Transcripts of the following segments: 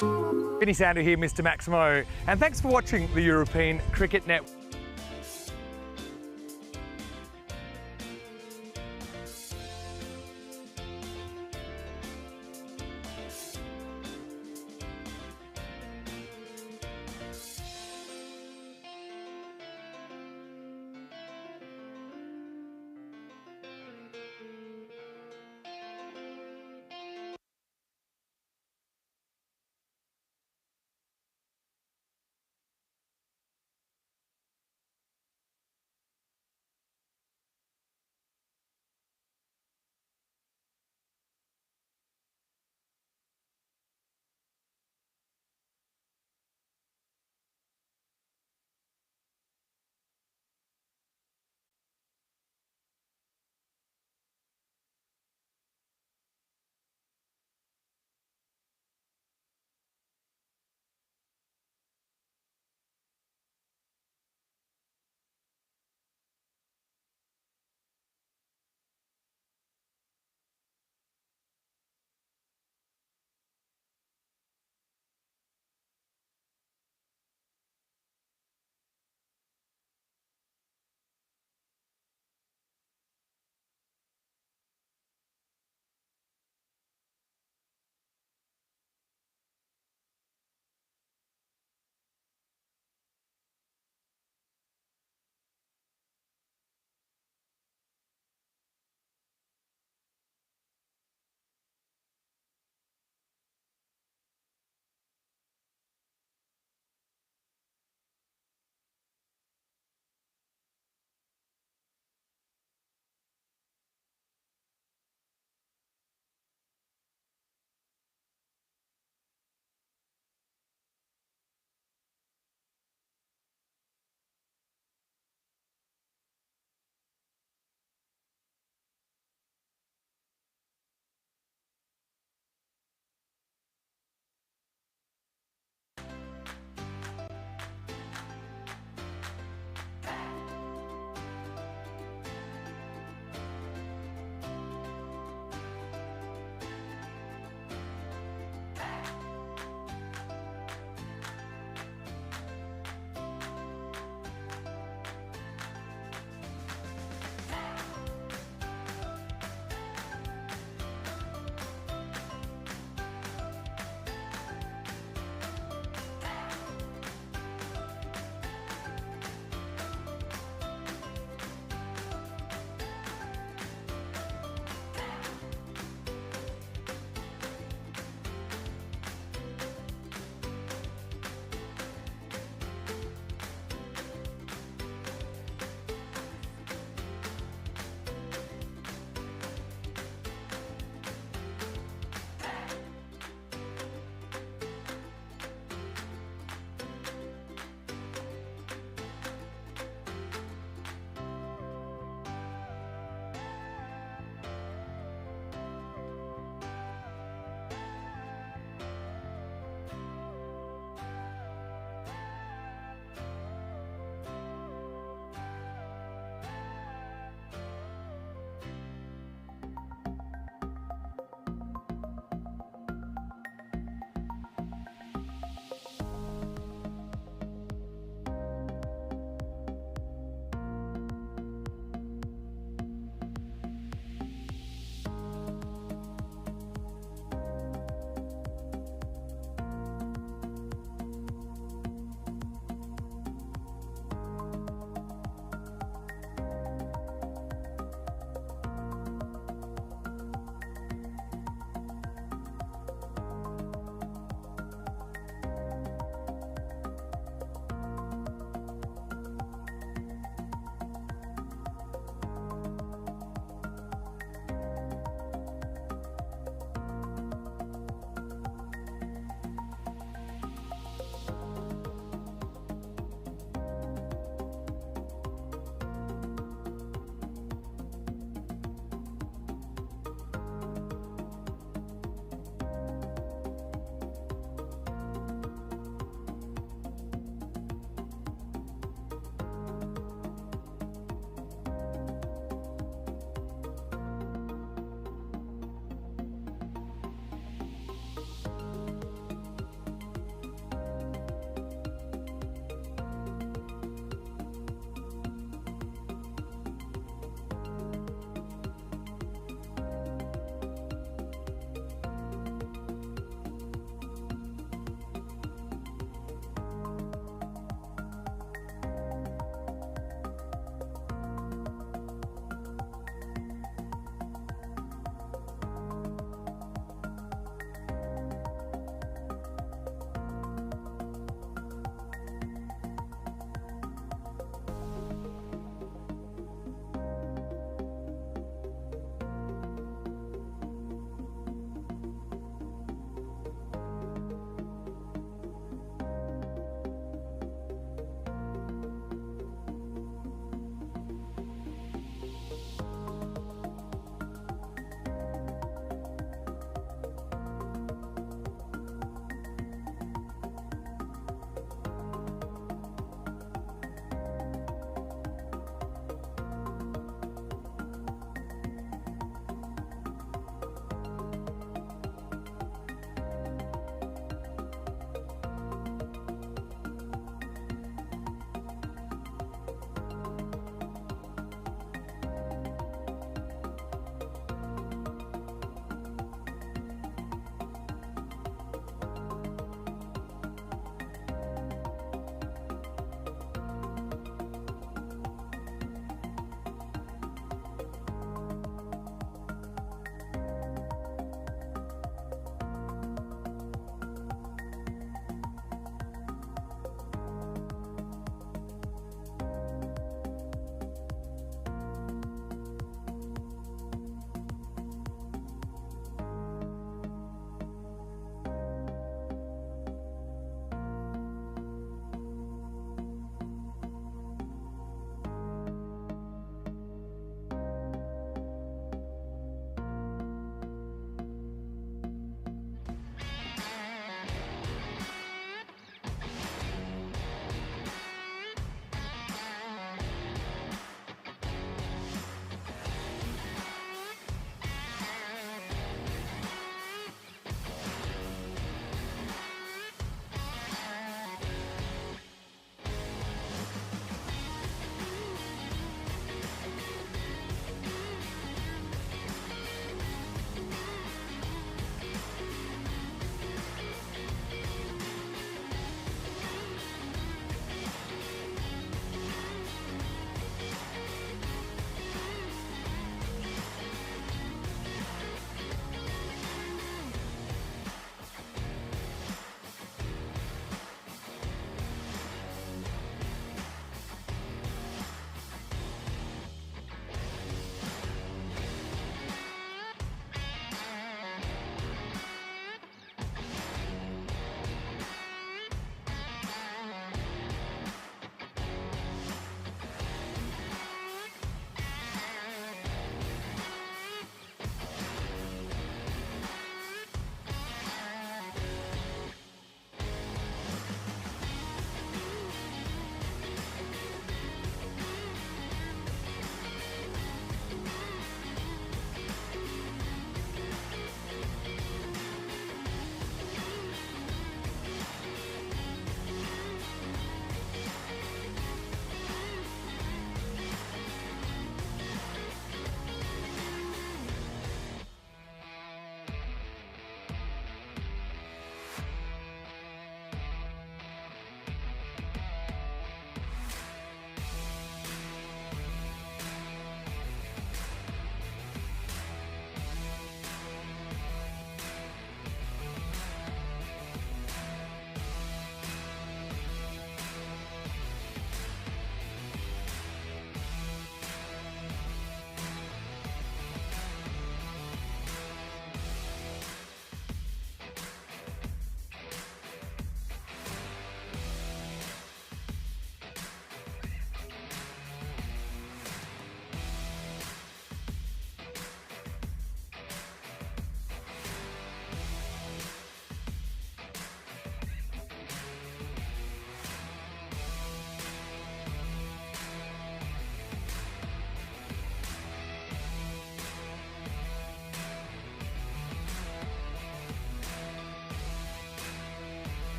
Vinny Sandu here, Mr. Maximo, and thanks for watching the European Cricket Network.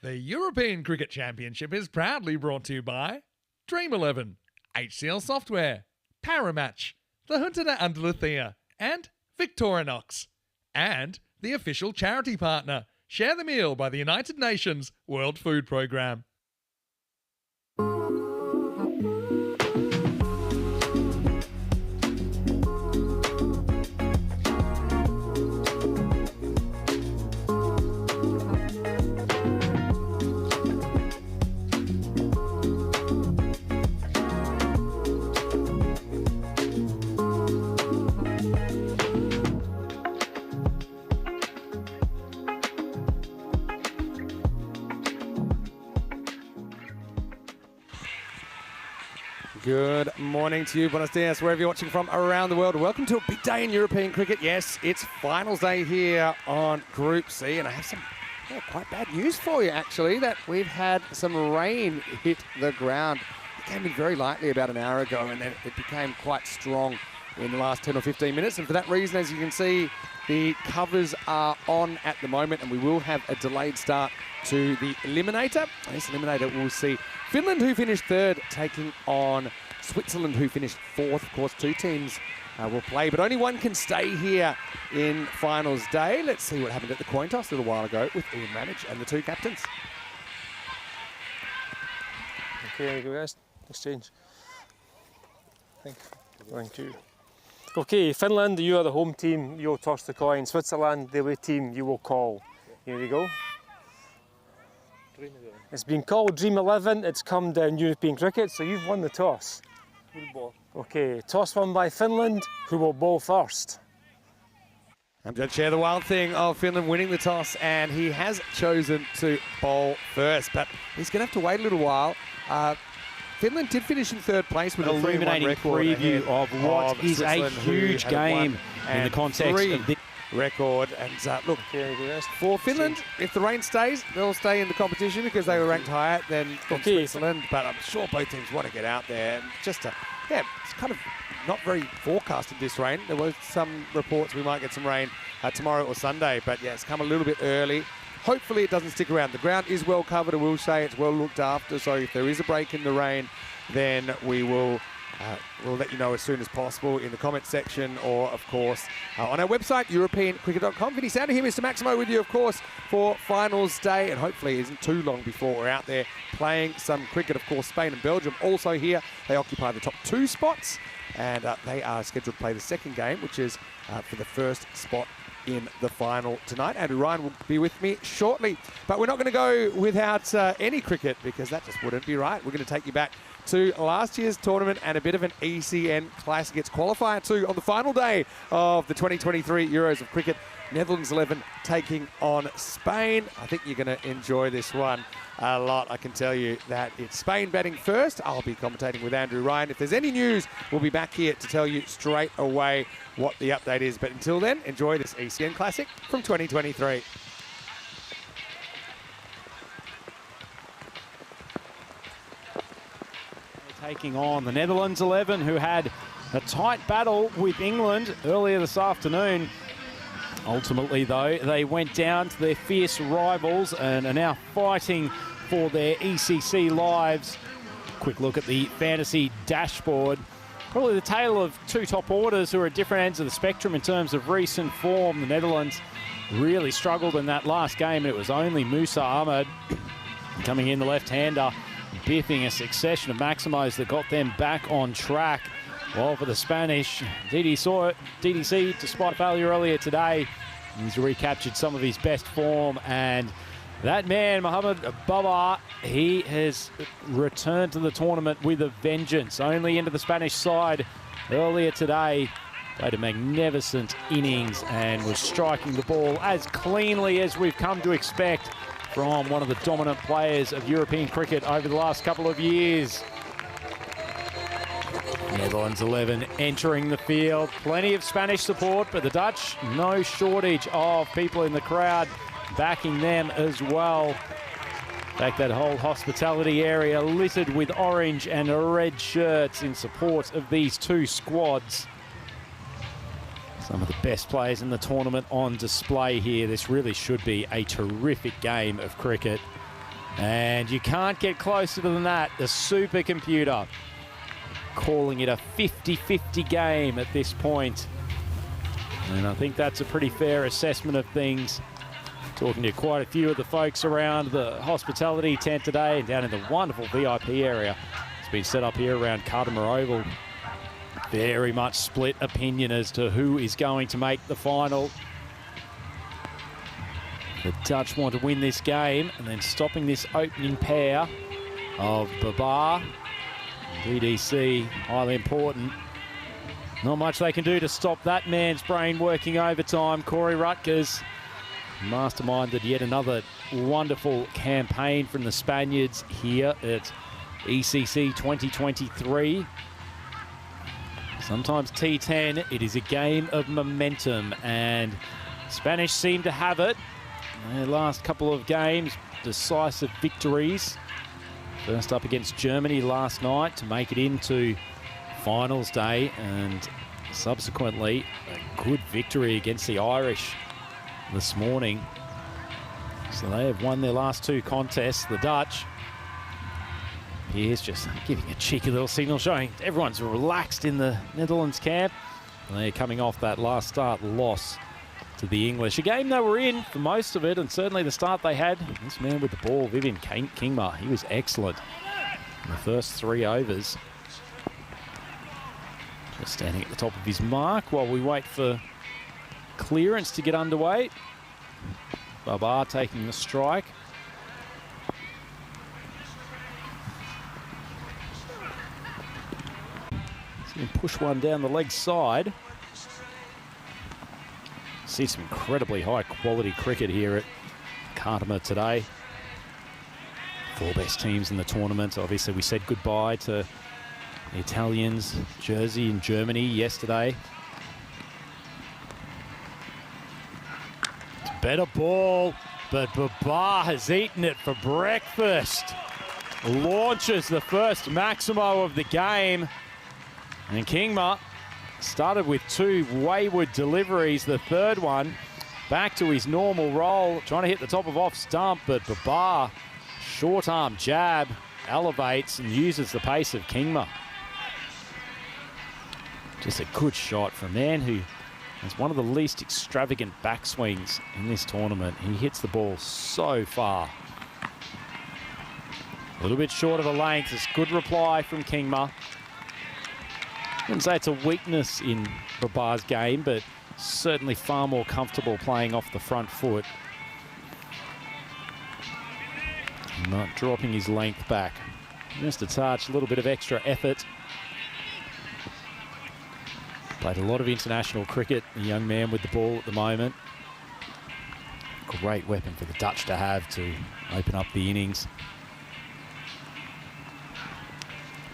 The European Cricket Championship is proudly brought to you by Dream11, HCL Software, Paramatch, the Junta de Andalucía, and Victorinox. And the official charity partner, Share the Meal by the United Nations World Food Programme. Good morning to you, buenos dias, wherever you're watching from around the world. Welcome to a big day in European cricket. Yes, it's finals day here on Group C, and I have some quite bad news for you, actually, that we've had some rain hit the ground. It came in very lightly about an hour ago, and then it became quite strong in the last 10 or 15 minutes. And for that reason, as you can see, the covers are on at the moment, and we will have a delayed start to the Eliminator. And this Eliminator will see Finland, who finished third, taking on Switzerland, who finished fourth. Of course, two teams will play, but only one can stay here in finals day. Let's see what happened at the coin toss a little while ago with Ian Ramage and the two captains. Okay, there you go, guys. Exchange. Thank you. Okay, Finland, you are the home team. You'll toss the coin. Switzerland, the away team, you will call. Here we go. It's been called Dream11. It's come down European cricket, so you've won the toss. Full ball. Okay, toss won by Finland. Who will bowl first? I'm going to share the wild thing of Finland winning the toss, and he has chosen to bowl first, but he's going to have to wait a little while. Finland did finish in third place with an a 3-1 illuminating record preview of what is a huge game in the context of the record. And look, for Finland, if the rain stays, they'll stay in the competition because they were ranked higher than Switzerland. But I'm sure both teams want to get out there. And just it's kind of not very forecasted, this rain. There was some reports we might get some rain tomorrow or Sunday, but yeah, it's come a little bit early. Hopefully it doesn't stick around. The ground is well covered, I will say. It's well looked after, so if there is a break in the rain, then we will we'll let you know as soon as possible in the comments section, or of course on our website, europeancricket.com. Vinny Sounder here, Mr. Maximo, with you, of course, for finals day, and hopefully it isn't too long before we're out there playing some cricket. Of course, Spain and Belgium also here. They occupy the top 2 spots, and they are scheduled to play the second game, which is for the first spot in the final tonight. Andrew Ryan will be with me shortly, but we're not going to go without any cricket, because that just wouldn't be right. We're going to take you back to last year's tournament and a bit of an ECN classic. It's qualifier 2 on the final day of the 2023 Euros of Cricket. Netherlands 11 taking on Spain. I think you're going to enjoy this one a lot. I can tell you that it's Spain batting first. I'll be commentating with Andrew Ryan. If there's any news, we'll be back here to tell you straight away what the update is. But until then, enjoy this ECN Classic from 2023. taking on the Netherlands 11, who had a tight battle with England earlier this afternoon. Ultimately, though, they went down to their fierce rivals and are now fighting for their ECC lives. Quick look at the fantasy dashboard. Probably the tale of 2 top orders who are at different ends of the spectrum in terms of recent form. The Netherlands really struggled in that last game, and it was only Musa Ahmed coming in, the left-hander, biffing a succession of maximos that got them back on track. Well, for the Spanish, DDC, despite failure earlier today, he's recaptured some of his best form, and that man, Mohamed Babar, he has returned to the tournament with a vengeance. Only into the Spanish side earlier today. Played a magnificent innings and was striking the ball as cleanly as we've come to expect from one of the dominant players of European cricket over the last couple of years. Netherlands 11 entering the field. Plenty of Spanish support, but the Dutch, no shortage of people in the crowd backing them as well. In fact, that whole hospitality area littered with orange and red shirts in support of these 2 squads. Some of the best players in the tournament on display here. This really should be a terrific game of cricket. And you can't get closer than that. The supercomputer calling it a 50-50 game at this point. And I think that's a pretty fair assessment of things. Talking to quite a few of the folks around the hospitality tent today and down in the wonderful VIP area. It's been set up here around Cardimer Oval. Very much split opinion as to who is going to make the final. The Dutch want to win this game, and then stopping this opening pair of Babar and DDC, highly important. Not much they can do to stop that man's brain working overtime. Corey Rutgers masterminded yet another wonderful campaign from the Spaniards here at ECC 2023. Sometimes T10, it is a game of momentum, and Spanish seem to have it. Their last couple of games, decisive victories. First up against Germany last night to make it into finals day, and subsequently a good victory against the Irish this morning. So they have won their last 2 contests. The Dutch, here's just giving a cheeky little signal showing everyone's relaxed in the Netherlands camp. And they're coming off that last start loss to the English. A game they were in for most of it, and certainly the start they had. This man with the ball, Vivian Kingma, he was excellent in the first 3 overs. Just standing at the top of his mark while we wait for clearance to get underway. Babar taking the strike. Push one down the leg side. see some incredibly high quality cricket here at Kardama today. 4 best teams in the tournament. Obviously, we said goodbye to the Italians, Jersey and Germany yesterday. It's a better ball, but Babar has eaten it for breakfast. Launches the first Maximo of the game. And Kingma started with 2 wayward deliveries. The third one back to his normal role, trying to hit the top of off stump, but Babar, short arm jab, elevates and uses the pace of Kingma. Just a good shot from man who has one of the least extravagant backswings in this tournament. He hits the ball so far. A little bit short of a length. It's a good reply from Kingma. I wouldn't say it's a weakness in Babar's game, but certainly far more comfortable playing off the front foot. Not dropping his length back. Just a touch, a little bit of extra effort. Played a lot of international cricket, a young man with the ball at the moment. Great weapon for the Dutch to have to open up the innings.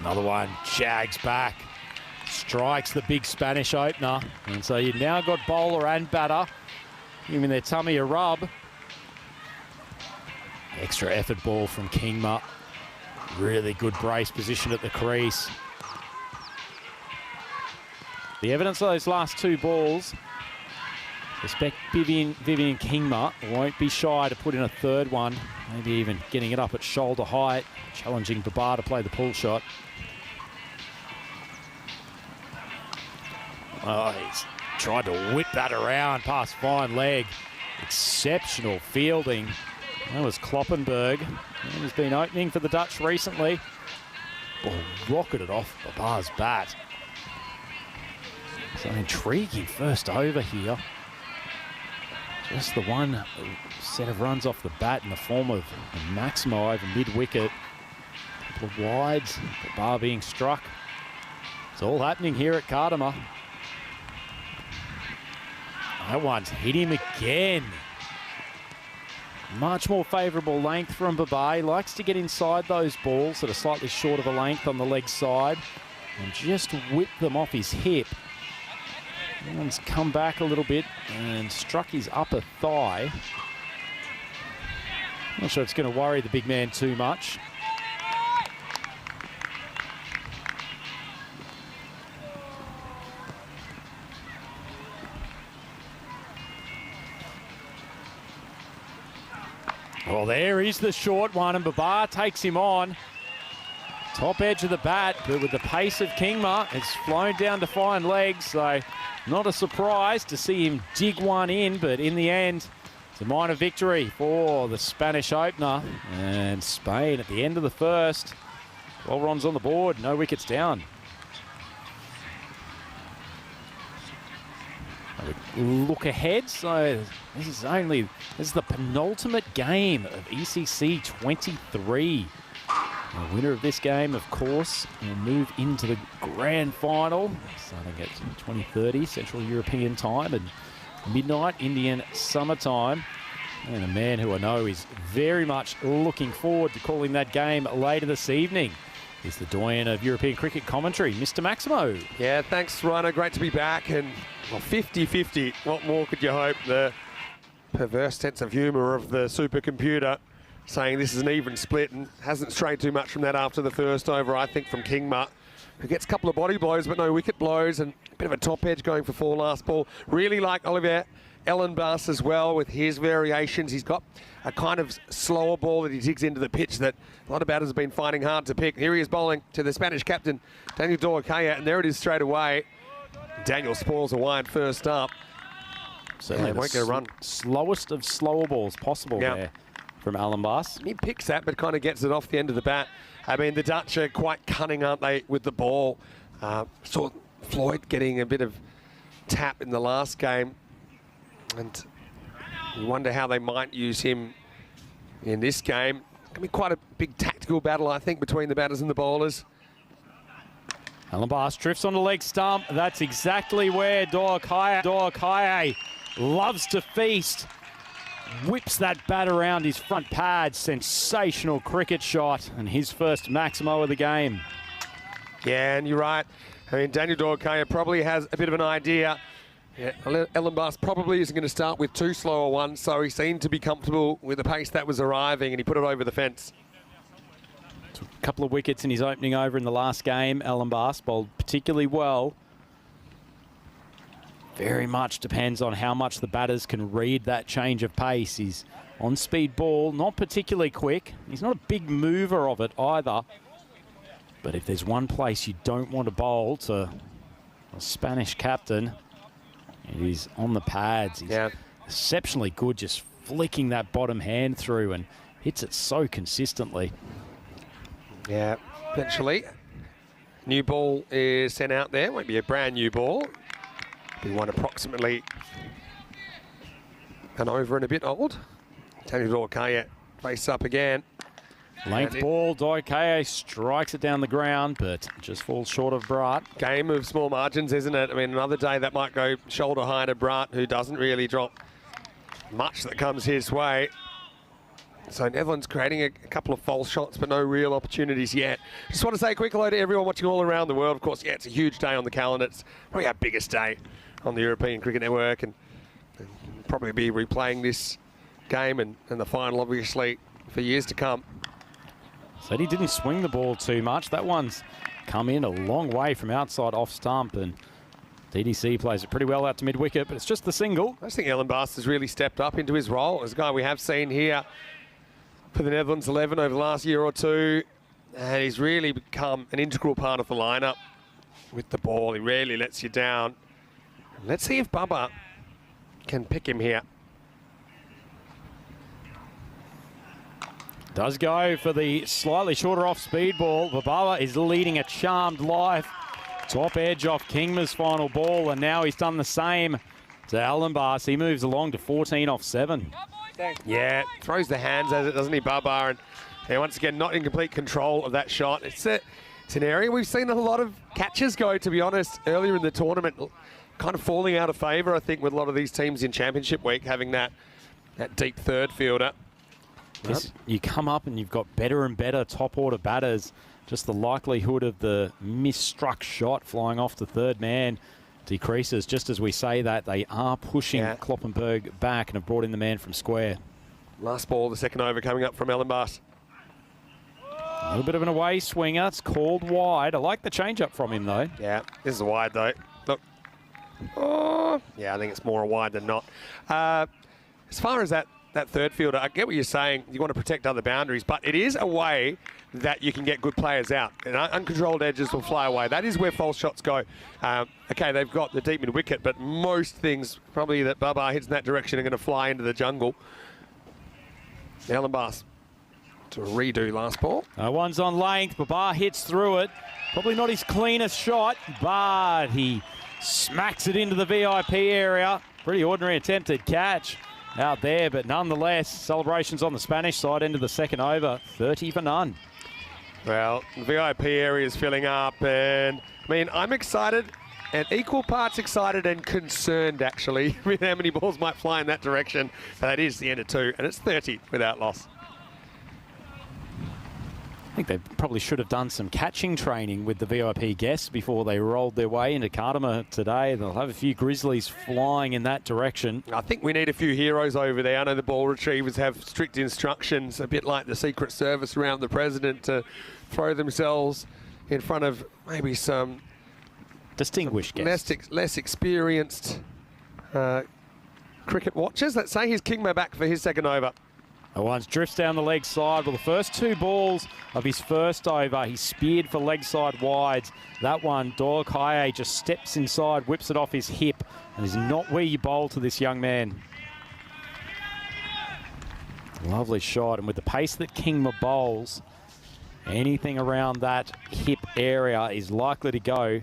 Another one, jags back, strikes the big Spanish opener. And so you've now got bowler and batter giving their tummy a rub. Extra effort ball from Kingma. Really good brace position at the crease. The evidence of those last 2 balls, suspect Vivian Kingma won't be shy to put in a third one, maybe even getting it up at shoulder height, challenging Babar to play the pull shot. Oh, he's tried to whip that around past fine leg. Exceptional fielding. That was Kloppenberg. He's been opening for the Dutch recently. Ball rocketed off Babar's bat. So an intriguing first over here. Just the one set of runs off the bat in the form of a Maximo over mid-wicket. A couple of wides, Babar being struck. It's all happening here at Kardama. That one's hit him again. Much more favourable length from Babar. He likes to get inside those balls that are slightly short of a length on the leg side and just whip them off his hip. That one's come back a little bit and struck his upper thigh. Not sure it's going to worry the big man too much. Well, there is the short one, and Babar takes him on. Top edge of the bat, but with the pace of Kingma, it's flown down to fine legs, so not a surprise to see him dig one in, but in the end, it's a minor victory for the Spanish opener. And Spain at the end of the first, 12 runs on the board, no wickets down. Look ahead, so this is the penultimate game of ECC 23. The winner of this game, of course, will move into the grand final, starting at 20:30 Central European time and midnight Indian summertime. And a man who I know is very much looking forward to calling that game later this evening is the doyen of European cricket commentary, Mr. Maximo. Yeah, thanks, Rhino. Great to be back. And 50-50. What more could you hope? The perverse sense of humour of the supercomputer saying this is an even split, and hasn't strayed too much from that after the first over, I think, from Kingma, who gets a couple of body blows but no wicket blows, and a bit of a top edge going for 4 last ball. Really like Oliver Ellenbus as well with his variations. He's got a kind of slower ball that he digs into the pitch that a lot of batters have been finding hard to pick. Here he is bowling to the Spanish captain, Daniel Dorcaya, and there it is straight away. Daniel spoils a wide first up. So they won't get a run. Slowest of slower balls possible there from Ellenbus. He picks that, but kind of gets it off the end of the bat. I mean, the Dutch are quite cunning, aren't they, with the ball? Saw Floyd getting a bit of tap in the last game, and you wonder how they might use him in this game. It's going to be quite a big tactical battle, I think, between the batters and the bowlers. Ellenbus drifts on the leg stump. That's exactly where Dorcaya loves to feast. Whips that bat around his front pad. Sensational cricket shot, and his first Maximo of the game. Yeah, and you're right. I mean, Daniel Dorkaya probably has a bit of an idea. Yeah, Ellenbas probably isn't going to start with too slow a one, so he seemed to be comfortable with the pace that was arriving, and he put it over the fence. Took a couple of wickets in his opening over in the last game. Ellenbas bowled particularly well. Very much depends on how much the batters can read that change of pace. He's on-speed ball, not particularly quick. He's not a big mover of it either. But if there's one place you don't want to bowl to a Spanish captain, it is on the pads. He's exceptionally good just flicking that bottom hand through and hits it so consistently. Yeah, eventually. New ball is sent out there. Won't be a brand new ball. Be one approximately an over and a bit old. Daniel Dorkaya face up again. Length ball, Dorkaya strikes it down the ground, but just falls short of Brat. Game of small margins, isn't it? I mean, another day that might go shoulder high to Brat, who doesn't really drop much that comes his way. So Netherlands creating a couple of false shots, but no real opportunities yet. Just want to say a quick hello to everyone watching all around the world. Of course, yeah, it's a huge day on the calendar. It's probably our biggest day on the European Cricket Network, and probably be replaying this game and the final, obviously, for years to come. Said he didn't swing the ball too much. That one's come in a long way from outside off stump, and DDC plays it pretty well out to mid-wicket, but it's just the single. I just think Ellenbas has really stepped up into his role as a guy we have seen here for the Netherlands 11 over the last year or two, and he's really become an integral part of the lineup with the ball. He rarely lets you down. Let's see if Bubba can pick him here. Does go for the slightly shorter off-speed ball. Bubba is leading a charmed life. Top edge off Kingma's final ball, and now he's done the same to Ellenbas. He moves along to 14 off 7. Yeah, throws the hands at it, doesn't he, Bubba? And once again, not in complete control of that shot. It's an area we've seen a lot of catches go, to be honest, earlier in the tournament. Kind of falling out of favour, I think, with a lot of these teams in Championship Week, having that deep third fielder. Yes, you come up and you've got better and better top order batters. Just the likelihood of the misstruck shot flying off the third man decreases. Just as we say that, they are pushing Kloppenberg back and have brought in the man from square. Last ball, the second over coming up from Ellenbas. A little bit of an away swinger. It's called wide. I like the change-up from him, though. Yeah, this is a wide, though. Look. Oh, yeah, I think it's more a wide than not. As far as that third fielder, I get what you're saying. You want to protect other boundaries, but it is a way that you can get good players out. And uncontrolled edges will fly away. That is where false shots go. Okay, they've got the deep mid-wicket, but most things probably that Bubba hits in that direction are going to fly into the jungle. Ellenbas to redo last ball. One's on length. Bubba hits through it. Probably not his cleanest shot, but he smacks it into the VIP area. Pretty ordinary attempted catch out there, but nonetheless, celebrations on the Spanish side into the second over, 30 for none. Well, the VIP area is filling up, and I mean, I'm excited and equal parts excited and concerned, actually, with how many balls might fly in that direction. But that is the end of 2, and it's 30 without loss. I think they probably should have done some catching training with the VIP guests before they rolled their way into Kardama today. They'll have a few Grizzlies flying in that direction. I think we need a few heroes over there. I know the ball retrievers have strict instructions, a bit like the Secret Service around the president, to throw themselves in front of maybe some distinguished guests. Less experienced cricket watchers. Let's say here's Kingma back for his second over. One's drifts down the leg side. Well, the first 2 balls of his first over, he speared for leg side wides. That one, Dorkaya just steps inside, whips it off his hip, and is not where you bowl to this young man. Lovely shot, and with the pace that Kingma bowls, anything around that hip area is likely to go.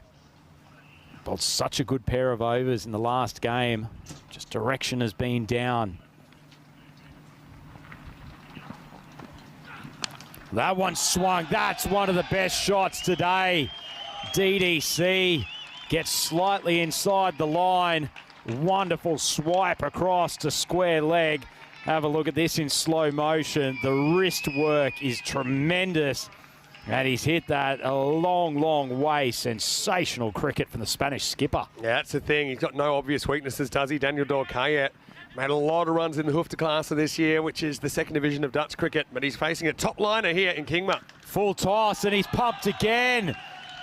Bowled such a good pair of overs in the last game. Just direction has been down. That one swung. That's one of the best shots today. DDC gets slightly inside the line. Wonderful swipe across to square leg. Have a look at this in slow motion. The wrist work is tremendous. And he's hit that a long, long way. Sensational cricket from the Spanish skipper. Yeah, that's the thing. He's got no obvious weaknesses, does he? Daniel Dorkayet made a lot of runs in the Hoofter class of this year, which is the second division of Dutch cricket. But he's facing a top liner here in Kingma. Full toss, and he's pumped again.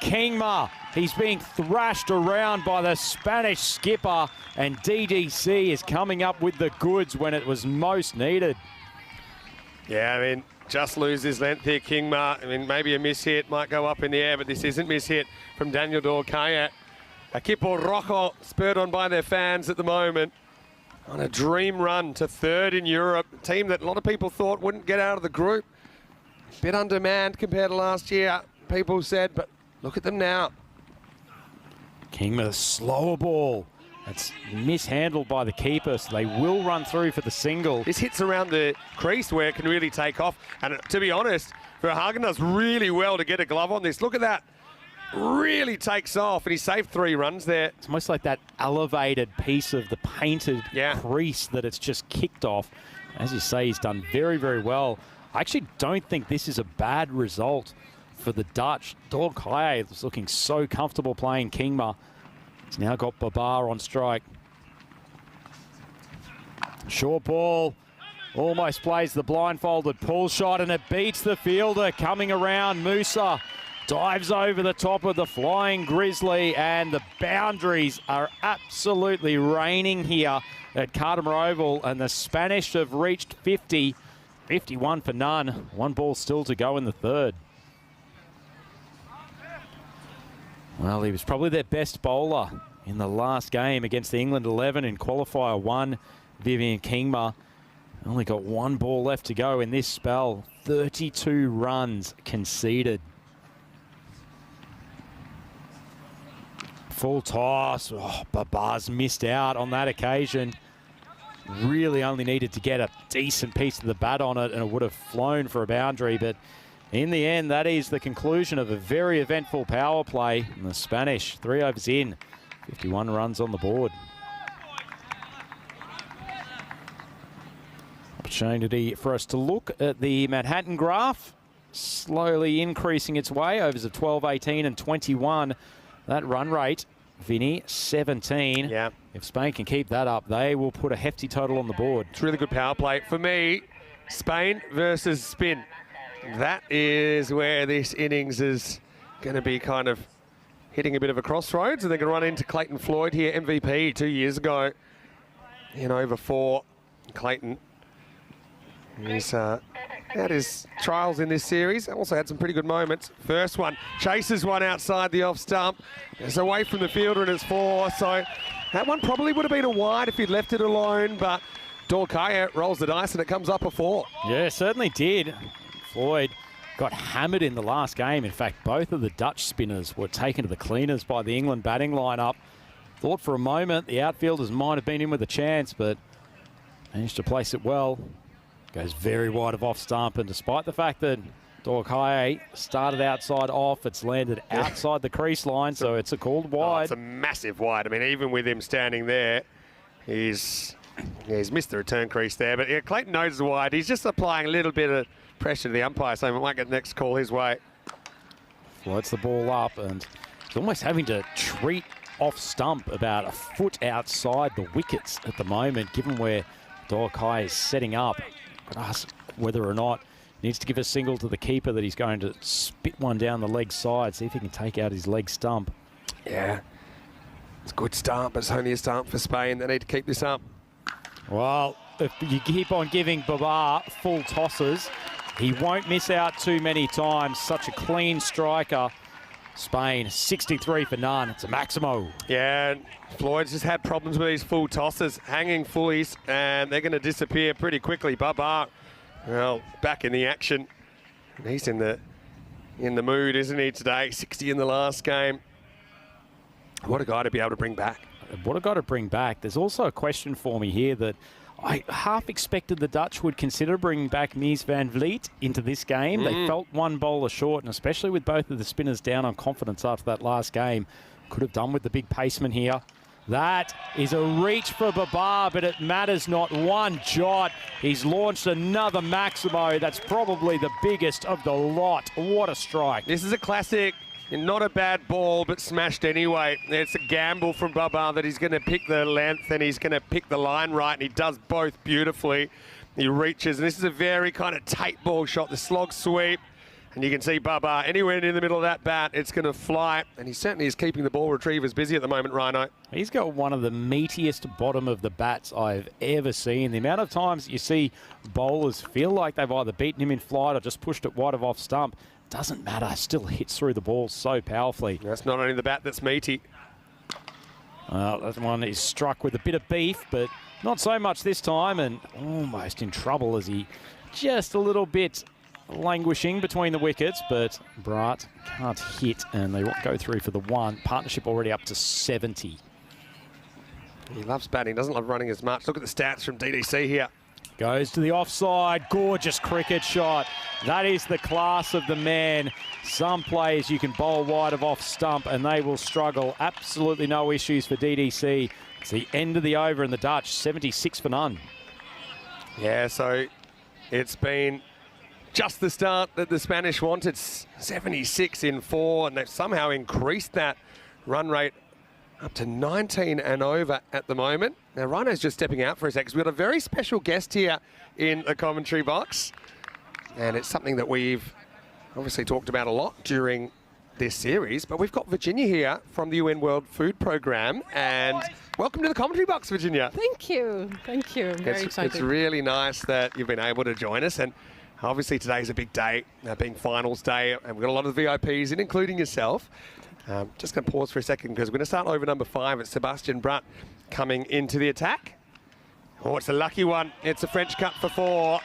Kingma, he's being thrashed around by the Spanish skipper, and DDC is coming up with the goods when it was most needed. Yeah, I mean, just loses length here, Kingma. I mean, maybe a miss-hit might go up in the air, but this isn't miss-hit from Daniel Dorkayet. Equipo Rojo spurred on by their fans at the moment on a dream run to third in Europe, a team that a lot of people thought wouldn't get out of the group. A bit undermanned compared to last year, people said, but look at them now. Kingma, slower ball. It's mishandled by the keeper, so they will run through for the single. This hits around the crease where it can really take off. And to be honest, Verhagen does really well to get a glove on this. Look at that. Really takes off, and he saved 3 runs there. It's almost like that elevated piece of the painted crease that it's just kicked off. As you say, he's done very, very well. I actually don't think this is a bad result for the Dutch. Dorkayet was looking so comfortable playing Kingma. He's now got Babar on strike. Short ball, almost plays the blindfolded pull shot, and it beats the fielder coming around. Musa dives over the top of the flying Grizzly, and the boundaries are absolutely raining here at Cartermore Oval, and the Spanish have reached 50, 51 for none. 1 ball still to go in the third. Well, he was probably their best bowler in the last game against the England 11 in Qualifier 1. Vivian Kingma only got 1 ball left to go in this spell. 32 runs conceded. Full toss. Oh, Babar's missed out on that occasion. Really only needed to get a decent piece of the bat on it, and it would have flown for a boundary, but in the end, that is the conclusion of a very eventful power play. And the Spanish, 3 overs in, 51 runs on the board. Opportunity for us to look at the Manhattan graph, slowly increasing its way. Overs of 12, 18 and 21. That run rate, Vinny, 17. Yeah. If Spain can keep that up, they will put a hefty total on the board. It's a really good power play. For me, Spain versus spin. That is where this innings is going to be kind of hitting a bit of a crossroads, and they're going to run into Clayton Floyd here, MVP 2 years ago in over 4. Clayton, he's had his trials in this series, also had some pretty good moments. First one, chases one outside the off stump. It's away from the fielder and it's 4, so that one probably would have been a wide if he'd left it alone, but Dorkayet rolls the dice and it comes up a 4. Yeah, certainly did. Floyd got hammered in the last game. In fact, both of the Dutch spinners were taken to the cleaners by the England batting lineup. Thought for a moment the outfielders might have been in with a chance, but managed to place it well. Goes very wide of off stump, and despite the fact that Dorkayet started outside off, it's landed outside the crease line, so it's a called wide. It's a massive wide. I mean, even with him standing there, he's missed the return crease there. But yeah, Clayton knows the wide. He's just applying a little bit of pressure to the umpire, so he might get the next call his way. Floats the ball up, and he's almost having to treat off stump about a foot outside the wickets at the moment, given where Dorkayet is setting up. But ask whether or not he needs to give a single to the keeper that he's going to spit one down the leg side, see if he can take out his leg stump. Yeah, it's a good start, but it's only a start for Spain. They need to keep this up. Well, if you keep on giving Babar full tosses, he won't miss out too many times. Such a clean striker. Spain, 63 for none. It's a maximo. Yeah, Floyd's just had problems with these full tosses, hanging fullies, and they're going to disappear pretty quickly. Babar, well, back in the action. He's in the mood, isn't he, today? 60 in the last game. What a guy to be able to bring back. What a guy to bring back. There's also a question for me here that I half expected the Dutch would consider bringing back Mies van Vliet into this game. They felt 1 bowler short, and especially with both of the spinners down on confidence after that last game, could have done with the big paceman here. That is a reach for Babar, but it matters not one jot. He's launched another Maximo. That's probably the biggest of the lot. What a strike. This is a classic. Not a bad ball, but smashed anyway. It's a gamble from Babar that he's going to pick the length and he's going to pick the line right, and he does both beautifully. He reaches, and this is a very kind of tight ball shot, the slog sweep. And you can see Babar anywhere in the middle of that bat, it's going to fly. And he certainly is keeping the ball retrievers busy at the moment, Rhino. He's got one of the meatiest bottom of the bats I've ever seen. The amount of times you see bowlers feel like they've either beaten him in flight or just pushed it wide of off stump. Doesn't matter, still hits through the ball so powerfully. That's not only the bat that's meaty. That one is struck with a bit of beef, but not so much this time, and almost in trouble as he just a little bit languishing between the wickets, but Brat can't hit, and they won't go through for the one. Partnership already up to 70. He loves batting, doesn't love running as much. Look at the stats from DDC here. Goes to the offside, gorgeous cricket shot. That is the class of the man. Some players you can bowl wide of off stump and they will struggle. Absolutely no issues for DDC. It's the end of the over in the Dutch, 76 for none. Yeah, so it's been just the start that the Spanish wanted. 76 in 4, and they've somehow increased that run rate up to 19 and over at the moment. Now, Rhino's just stepping out for a sec because we've got a very special guest here in the commentary box. And it's something that we've obviously talked about a lot during this series. But we've got Virginia here from the UN World Food Programme. And welcome to the commentary box, Virginia. Thank you. Thank you. I'm very excited. It's really nice that you've been able to join us. And obviously today's a big day, being finals day. And we've got a lot of the VIPs in, including yourself. Just going to pause for a second because we're going to start over number 5. It's Sebastian Brat coming into the attack. Oh, it's a lucky one. It's a French cut for 4.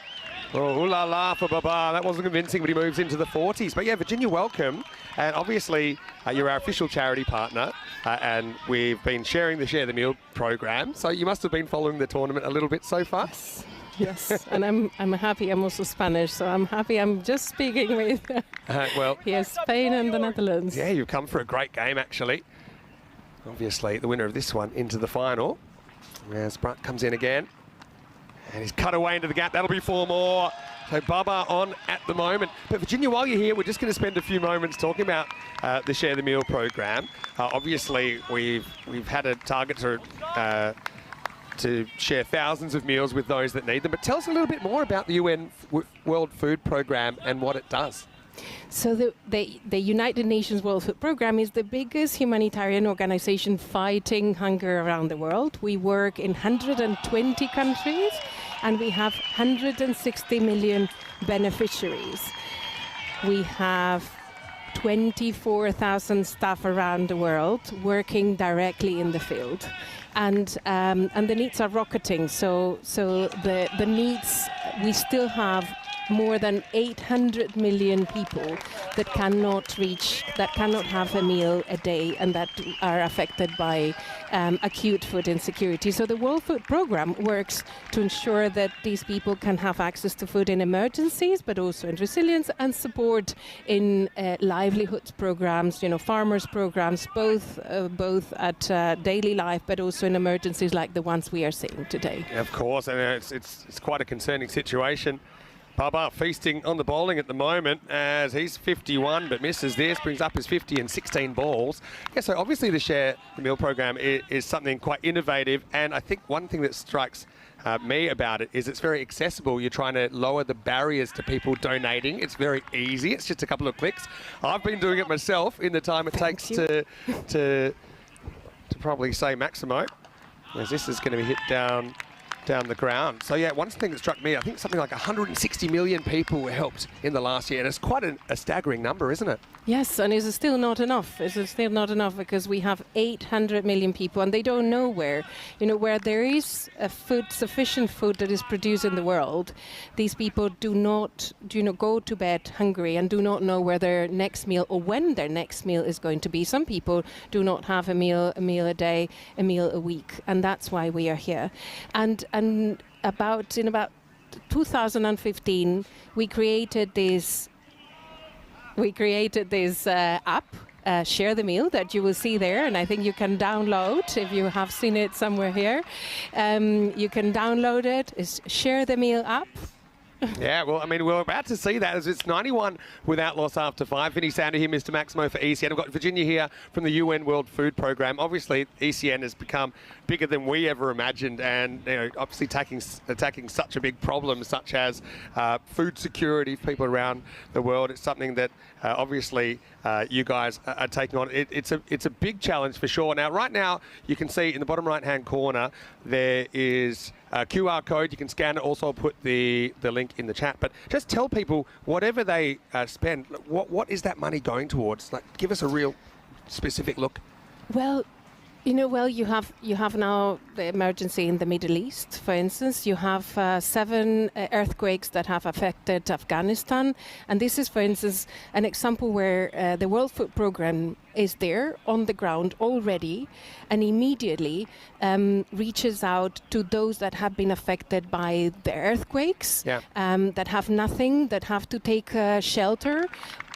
Oh, ooh la la for Babar. That wasn't convincing, but he moves into the 40s. But yeah, Virginia, welcome. And obviously, you're our official charity partner. And we've been sharing the Share the Meal program. So you must have been following the tournament a little bit so far. Yes, and I'm happy. I'm also Spanish, so I'm happy. I'm just speaking with well, here, Spain and the Netherlands. Yeah, you've come for a great game, actually. Obviously, the winner of this one into the final. As Brat comes in again. And he's cut away into the gap. That'll be 4 more. So Babar on at the moment. But Virginia, while you're here, we're just going to spend a few moments talking about the Share the Meal program. Obviously, we've had a target to share thousands of meals with those that need them. But tell us a little bit more about the UN World Food Programme and what it does. So the United Nations World Food Programme is the biggest humanitarian organization fighting hunger around the world. We work in 120 countries and we have 160 million beneficiaries. We have 24,000 staff around the world working directly in the field. And the needs are rocketing. So the needs, we still have more than 800 million people that cannot have a meal a day and that are affected by acute food insecurity. So the World Food Programme works to ensure that these people can have access to food in emergencies, but also in resilience and support in livelihoods programs, farmers programs, both at daily life, but also in emergencies like the ones we are seeing today. Of course, and it's quite a concerning situation. Babar feasting on the bowling at the moment as he's 51 but misses this, brings up his 50 in 16 balls. Yeah, so obviously the Share the Meal program is something quite innovative, and I think one thing that strikes me about it is it's very accessible. You're trying to lower the barriers to people donating. It's very easy. It's just a couple of clicks. I've been doing it myself in the time it takes to probably say Maximo, as this is going to be hit down the ground. So yeah, one thing that struck me, I think something like 160 million people were helped in the last year, and it's quite a staggering number, isn't it? Yes, and it's still not enough. It's still not enough because we have 800 million people and they don't know where there is sufficient food that is produced in the world. These people do not go to bed hungry and do not know where their next meal or when their next meal is going to be. Some people do not have a meal a day, a meal a week, and that's why we are here. And in about 2015, we created this app share the meal that you will see there, and I think you can download if you have seen it somewhere here. You can download it. It's Share the Meal app. Yeah, well, I mean, we're about to see that as it's 91 without loss after 5. Vinny Sander here, Mr. Maximo for ECN. I've got Virginia here from the UN World Food Programme. Obviously, ECN has become bigger than we ever imagined, and obviously attacking such a big problem such as food security for people around the world. It's something that obviously you guys are taking on. It's a big challenge for sure. Now, right now, you can see in the bottom right-hand corner there is a QR code. You can scan it. Also, I'll put the link in the chat. But just tell people whatever they spend, what is that money going towards? Like, give us a real specific look. Well, you have now the emergency in the Middle East, for instance. You have 7 earthquakes that have affected Afghanistan. And this is, for instance, an example where the World Food Programme is there on the ground already and immediately reaches out to those that have been affected by the earthquakes, that have nothing, that have to take shelter,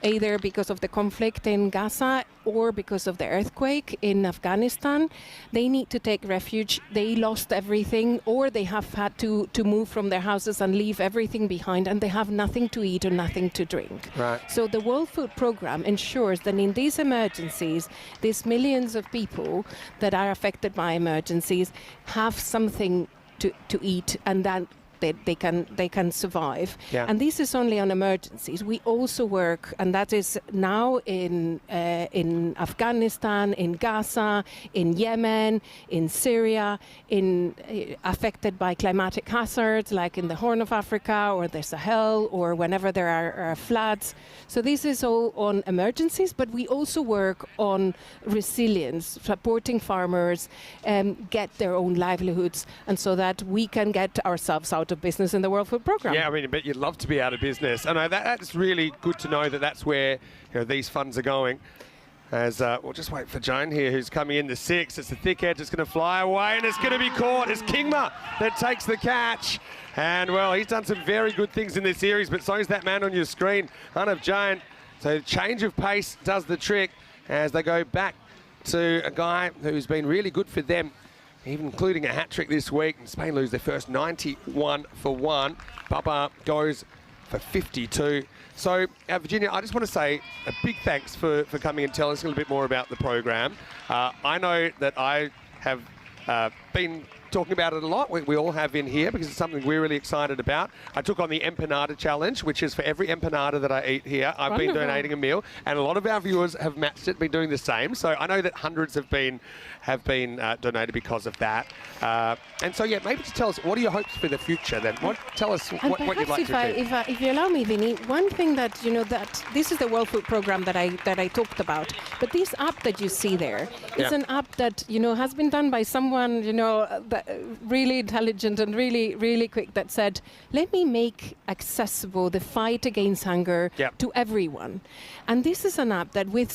either because of the conflict in Gaza or because of the earthquake in Afghanistan. They need to take refuge. They lost everything, or they have had to move from their houses and leave everything behind, and they have nothing to eat or nothing to drink. Right. So the World Food Programme ensures that in these emergencies, these millions of people that are affected by emergencies have something to eat, and that they can survive. Yeah. And this is only on emergencies. We also work, and that is now in Afghanistan, in Gaza, in Yemen, in Syria, affected by climatic hazards like in the Horn of Africa or the Sahel, or whenever there are floods. So this is all on emergencies, but we also work on resilience, supporting farmers get their own livelihoods, and so that we can get ourselves out of business in the World Food Programme. Yeah, I mean, I bet you'd love to be out of business. I know that's really good to know that that's where these funds are going. As we'll just wait for Joan here, who's coming in the 6. It's the thick edge. It's going to fly away, and it's going to be caught. It's Kingma that takes the catch. And, well, he's done some very good things in this series, but so is that man on your screen, Arnav Jain. So change of pace does the trick as they go back to a guy who's been really good for them, even including a hat-trick this week. And Spain lose their first 91 for 1. Bubba goes for 52. So, Virginia, I just want to say a big thanks for coming and telling us a little bit more about the program. I know that I have been talking about it a lot. We all have in here because it's something we're really excited about. I took on the empanada challenge, which is for every empanada that I eat here, I've been donating a meal, and a lot of our viewers have matched it, been doing the same. So I know that hundreds have been donated because of that. And so, yeah, maybe just tell us, what are your hopes for the future then? Tell us what you'd like to achieve. If you allow me, Vinny, one thing that, that this is the World Food Programme that I talked about, but this app that you see there is an app that, has been done by someone, really intelligent and really, really quick, that said, let me make accessible the fight against hunger to everyone. And this is an app that with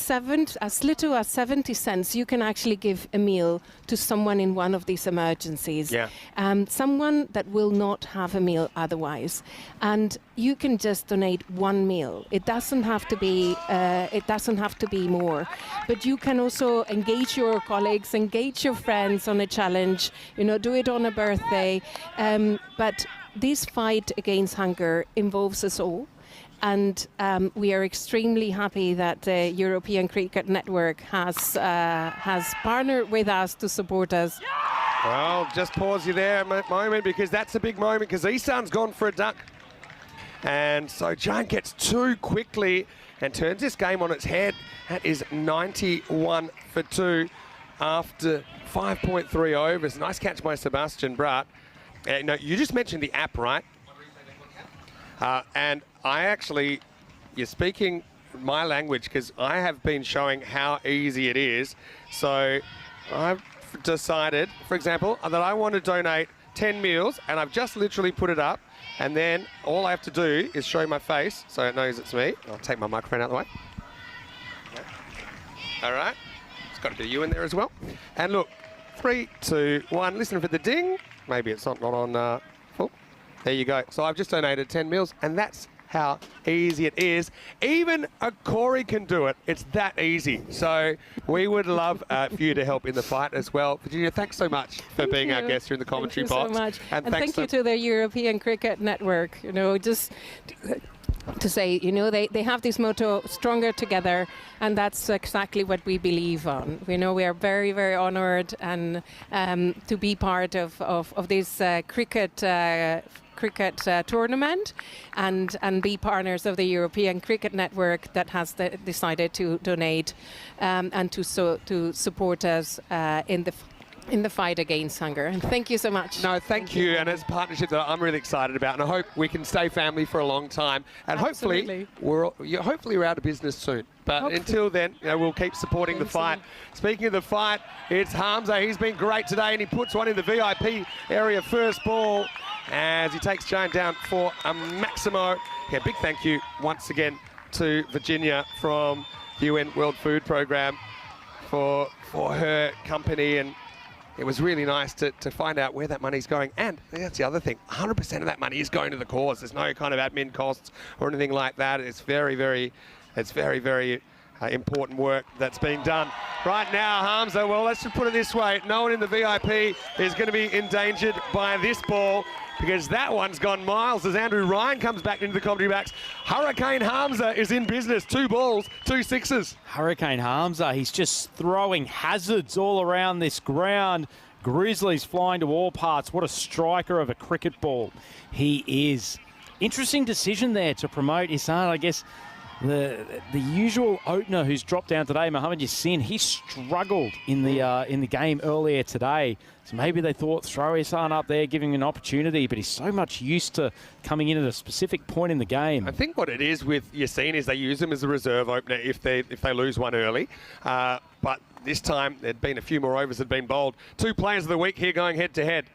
as little as 70 cents, you can actually give a meal to someone in one of these emergencies. Someone that will not have a meal otherwise. And you can just donate one meal. It doesn't have to be more. But you can also engage your colleagues, engage your friends on a challenge, do it on a birthday. But this fight against hunger involves us all. And we are extremely happy that the European Cricket Network has partnered with us to support us. Well, just pause you there a moment, because that's a big moment, because Isan's gone for a duck. And so Jane gets 2 quickly and turns this game on its head. That is 91 for 2 after 5.3 overs. Nice catch by Sebastian Bratt. No, you just mentioned the app, right? And you're speaking my language, because I have been showing how easy it is. So I've decided, for example, that I want to donate 10 meals, and I've just literally put it up, and then all I have to do is show my face so it knows it's me. I'll take my microphone out of the way. All right. It's got a bit of you in there as well. And look, 3, 2, 1. Listen for the ding. Maybe it's not on full. There you go. So I've just donated 10 meals, and that's how easy it is. Even a Corey can do it. It's that easy. So we would love for you to help in the fight as well. Virginia, thanks so much for being our guest here in the commentary box. Thank you so much. And thanks thank you to the European Cricket Network. You know, just to say, you know, they have this motto, stronger together, and that's exactly what we believe on. You know, we are very, very honored and to be part of this cricket tournament and be partners of the European Cricket Network that has decided to donate and to support us in the fight against hunger. And thank you so much. No, thank you. And it's a partnership that I'm really excited about, and I hope we can stay family for a long time. And hopefully we're out of business soon. But until then, you know, we'll keep supporting the fight. Speaking of the fight, it's Hamza. He's been great today, and he puts one in the VIP area first ball as he takes Jane down for a Maximo. Yeah, big thank you once again to Virginia from the UN World Food Programme for her company, and it was really nice to find out where that money's going. And that's the other thing, 100% of that money is going to the cause. There's no kind of admin costs or anything like that. It's very, very important work that's being done. Right now, Hamza, well, let's just put it this way. No one in the VIP is going to be endangered by this ball, because that one's gone miles as Andrew Ryan comes back into the commentary box. Hurricane Hamza is in business. 2 balls, 2 sixes. Hurricane Hamza, he's just throwing hazards all around this ground. Grizzlies flying to all parts. What a striker of a cricket ball he is. Interesting decision there to promote Isan. I guess the usual opener who's dropped down today, Mohamed Yassin, he struggled in the game earlier today. So maybe they thought throw Isan up there, giving him an opportunity, but he's so much used to coming in at a specific point in the game. I think what it is with Yassin is they use him as a reserve opener if they lose one early. But this time there'd been a few more overs that had been bowled. 2 players of the week here going head to head.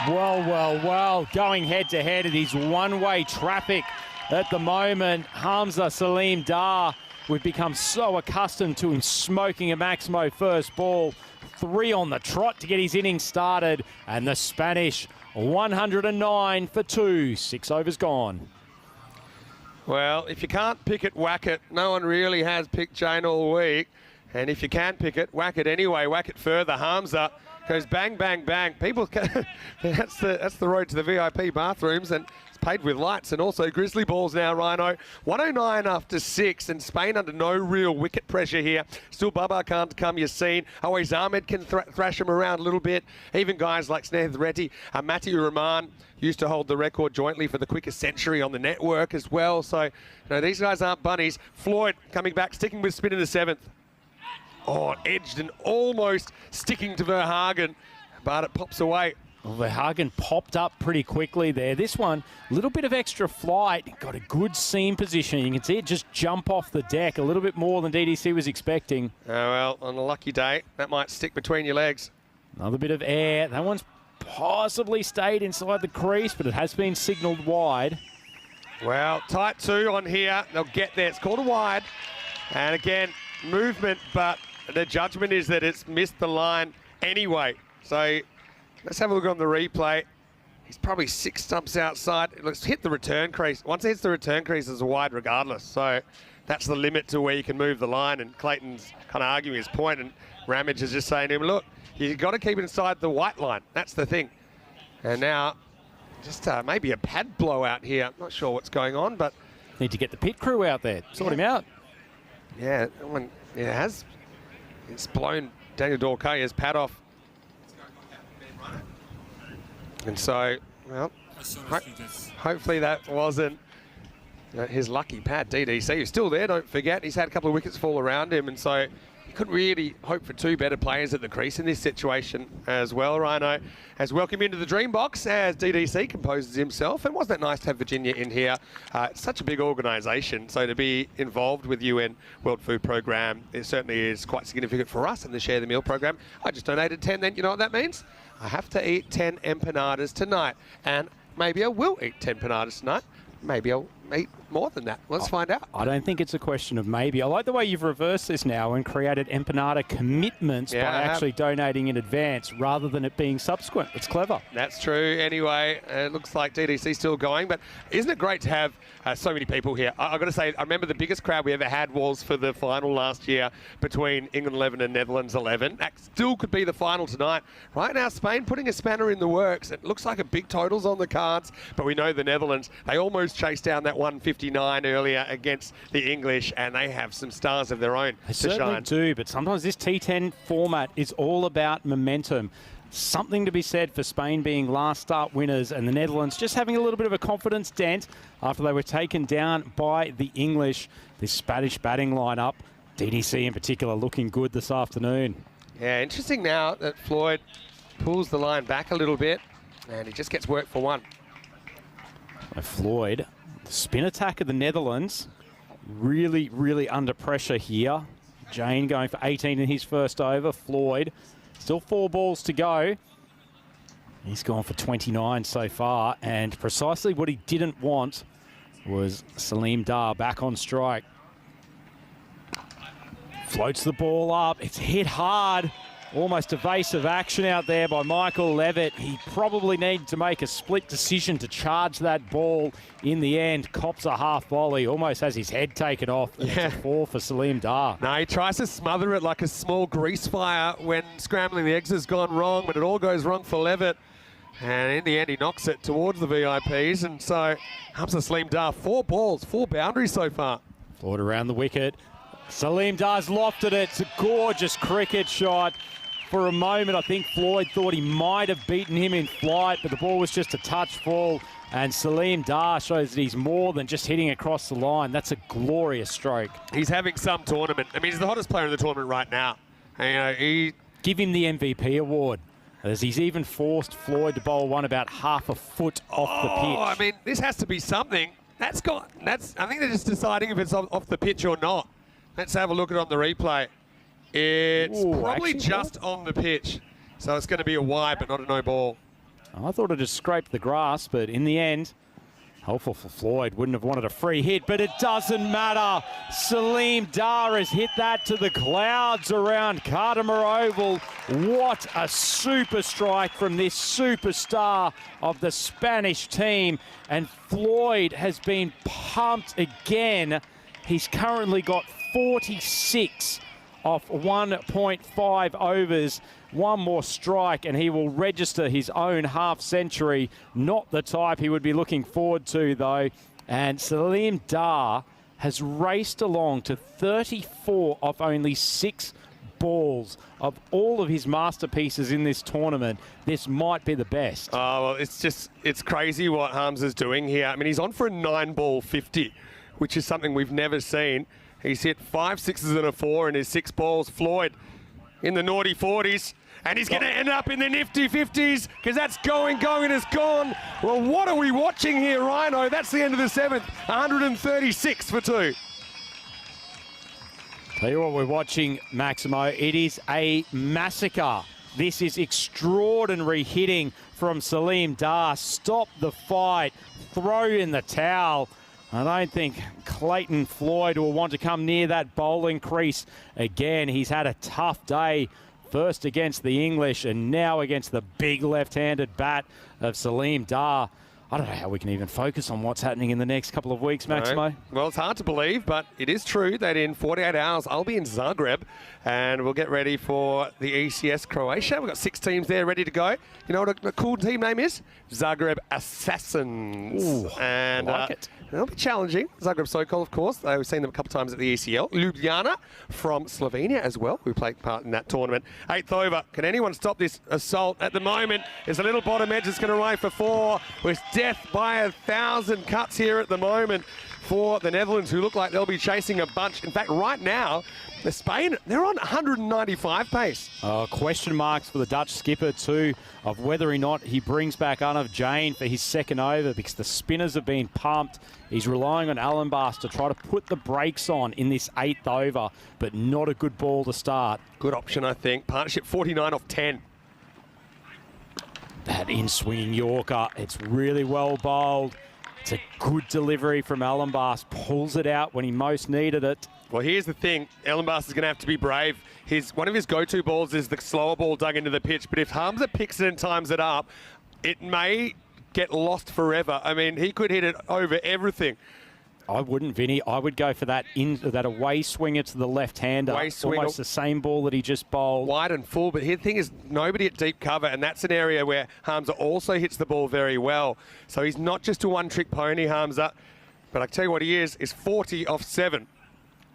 Well, going head to head, it is one-way traffic at the moment. Hamza Salim Dar, we've become so accustomed to him smoking a Maximo first ball. 3 on the trot to get his innings started, and the Spanish 109 for 2, 6 overs gone. Well, if you can't pick it, whack it. No one really has picked Jane all week, and if you can pick it, whack it anyway. Whack it further. Hamza goes bang, bang, bang. People, that's the road to the VIP bathrooms, and it's paid with lights and also Grizzly balls now, Rhino. 109 after 6, and Spain under no real wicket pressure here. Still Baba can't come, Yassin. Always Ahmed can thrash him around a little bit. Even guys like Sneh Reddy, Matthew Rahman used to hold the record jointly for the quickest century on the network as well. So, you know, these guys aren't bunnies. Floyd coming back, sticking with spin in the 7th. Oh, edged and almost sticking to Verhagen, but it pops away. Well, Verhagen popped up pretty quickly there. This one, a little bit of extra flight, got a good seam position. You can see it just jump off the deck a little bit more than DDC was expecting. Oh, well, on a lucky day, that might stick between your legs. Another bit of air. That one's possibly stayed inside the crease, but it has been signalled wide. Well, tight 2 on here. They'll get there. It's called a wide. And again, movement, but the judgment is that it's missed the line anyway. So let's have a look on the replay. He's probably 6 stumps outside. Let's hit the return crease. Once it hits the return crease, it's a wide regardless. So that's the limit to where you can move the line. And Clayton's kind of arguing his point, and Ramage is just saying to him, look, you've got to keep it inside the white line. That's the thing. And now, just maybe a pad blowout here. I'm not sure what's going on, but... Need to get the pit crew out there, sort him out. Yeah, it has. It's blown Daniel Dorcaya's pad off. And so, well, hopefully that wasn't his lucky pad. DDC is still there, don't forget. He's had a couple of wickets fall around him, and so you couldn't really hope for 2 better players at the crease in this situation as well. Rhino has welcomed into the Dream Box as DDC composes himself. And wasn't that nice to have Virginia in here? It's such a big organisation, so to be involved with UN World Food Programme, it certainly is quite significant for us in the Share the Meal program. I just donated 10 then. You know what that means? I have to eat 10 empanadas tonight, and maybe I will eat 10 empanadas tonight. Maybe I'll eat more than that. Let's find out. I don't think it's a question of maybe. I like the way you've reversed this now and created empanada commitments by actually donating in advance rather than it being subsequent. It's clever. That's true. Anyway, it looks like DDC still going, but isn't it great to have so many people here? I've got to say, I remember the biggest crowd we ever had was for the final last year between England 11 and Netherlands 11. That still could be the final tonight. Right now, Spain putting a spanner in the works. It looks like a big total's on the cards, but we know the Netherlands, they almost chased down that 159 earlier against the English, and they have some stars of their own They certainly do, but sometimes this T10 format is all about momentum. Something to be said for Spain being last start winners and the Netherlands just having a little bit of a confidence dent after they were taken down by the English. This Spanish batting lineup, DDC in particular, looking good this afternoon. Yeah, interesting now that Floyd pulls the line back a little bit, and he just gets work for one. Floyd, the spin attack of the Netherlands, really, really under pressure here. Jane going for 18 in his first over. Floyd, still 4 balls to go. He's gone for 29 so far, and precisely what he didn't want was Salim Dar back on strike. Floats the ball up. It's hit hard. Almost evasive action out there by Michael Levitt. He probably needed to make a split decision to charge that ball. In the end, cops a half volley, almost has his head taken off. And it's a 4 for Salim Dar. No, he tries to smother it like a small grease fire when scrambling the eggs has gone wrong, but it all goes wrong for Levitt. And in the end, he knocks it towards the VIPs. And so, Hamza Salim Dar, 4 balls, 4 boundaries so far. Floyd around the wicket. Salim Dar's lofted it. It's a gorgeous cricket shot. For a moment, I think Floyd thought he might have beaten him in flight, but the ball was just a touch full. And Salim Dar shows that he's more than just hitting across the line. That's a glorious stroke. He's having some tournament. I mean, he's the hottest player in the tournament right now. And, give him the MVP award, as he's even forced Floyd to bowl one about half a foot off the pitch. I mean, this has to be something. I think they're just deciding if it's off the pitch or not. Let's have a look at it on the replay. It's probably just on the pitch. So it's going to be a wide, but not a no ball. I thought it had scraped the grass, but in the end, helpful for Floyd. Wouldn't have wanted a free hit, but it doesn't matter. Salim Dar has hit that to the clouds around Cardimer Oval. What a super strike from this superstar of the Spanish team. And Floyd has been pumped again. He's currently got 46 off 1.5 overs. One more strike and he will register his own half century. Not the type he would be looking forward to, though. And Salim Dar has raced along to 34 off only 6 balls. Of all of his masterpieces in this tournament, this might be the best. Oh, well, it's crazy what Hamza's doing here. I mean, he's on for a 9-ball 50, which is something we've never seen. He's hit 5 sixes and a 4 in his 6 balls. Floyd in the naughty 40s. And he's going to end up in the nifty 50s because that's going and it's gone. Well, what are we watching here, Rhino? That's the end of the 7th. 136 for 2. Tell you what we're watching, Maximo. It is a massacre. This is extraordinary hitting from Salim Dar. Stop the fight. Throw in the towel. I don't think Clayton Floyd will want to come near that bowling crease again. He's had a tough day, first against the English and now against the big left-handed bat of Salim Dar. I don't know how we can even focus on what's happening in the next couple of weeks, Maximo. No. Well, it's hard to believe, but it is true that in 48 hours, I'll be in Zagreb and we'll get ready for the ECS Croatia. We've got 6 teams there ready to go. You know what a cool team name is? Zagreb Assassins. Ooh, and I like it. It'll be challenging. Zagreb Sokol, of course. We've seen them a couple of times at the ECL. Ljubljana from Slovenia as well, who played part in that tournament. 8th over. Can anyone stop this assault at the moment? There's a little bottom edge that's going to ride for 4 with death by 1,000 cuts here at the moment for the Netherlands, who look like they'll be chasing a bunch. In fact, right now, the Spain, they're on 195 pace. Question marks for the Dutch skipper too, of whether or not he brings back Arnav Jain for his 2nd over, because the spinners have been pumped. He's relying on Allenbars to try to put the brakes on in this 8th over, but not a good ball to start. Good option, I think. Partnership 49 off 10. That in-swinging Yorker, it's really well bowled. It's a good delivery from Allenbass. Pulls it out when he most needed it. Well, here's the thing. Allenbass is going to have to be brave. One of his go-to balls is the slower ball dug into the pitch, but if Hamza picks it and times it up, it may get lost forever. I mean, he could hit it over everything. I wouldn't, Vinny. I would go for that away swinger to the left-hander. Almost the same ball that he just bowled. Wide and full, but here the thing is nobody at deep cover, and that's an area where Hamza also hits the ball very well. So he's not just a one-trick pony, Hamza, but I tell you what he is 40 off 7.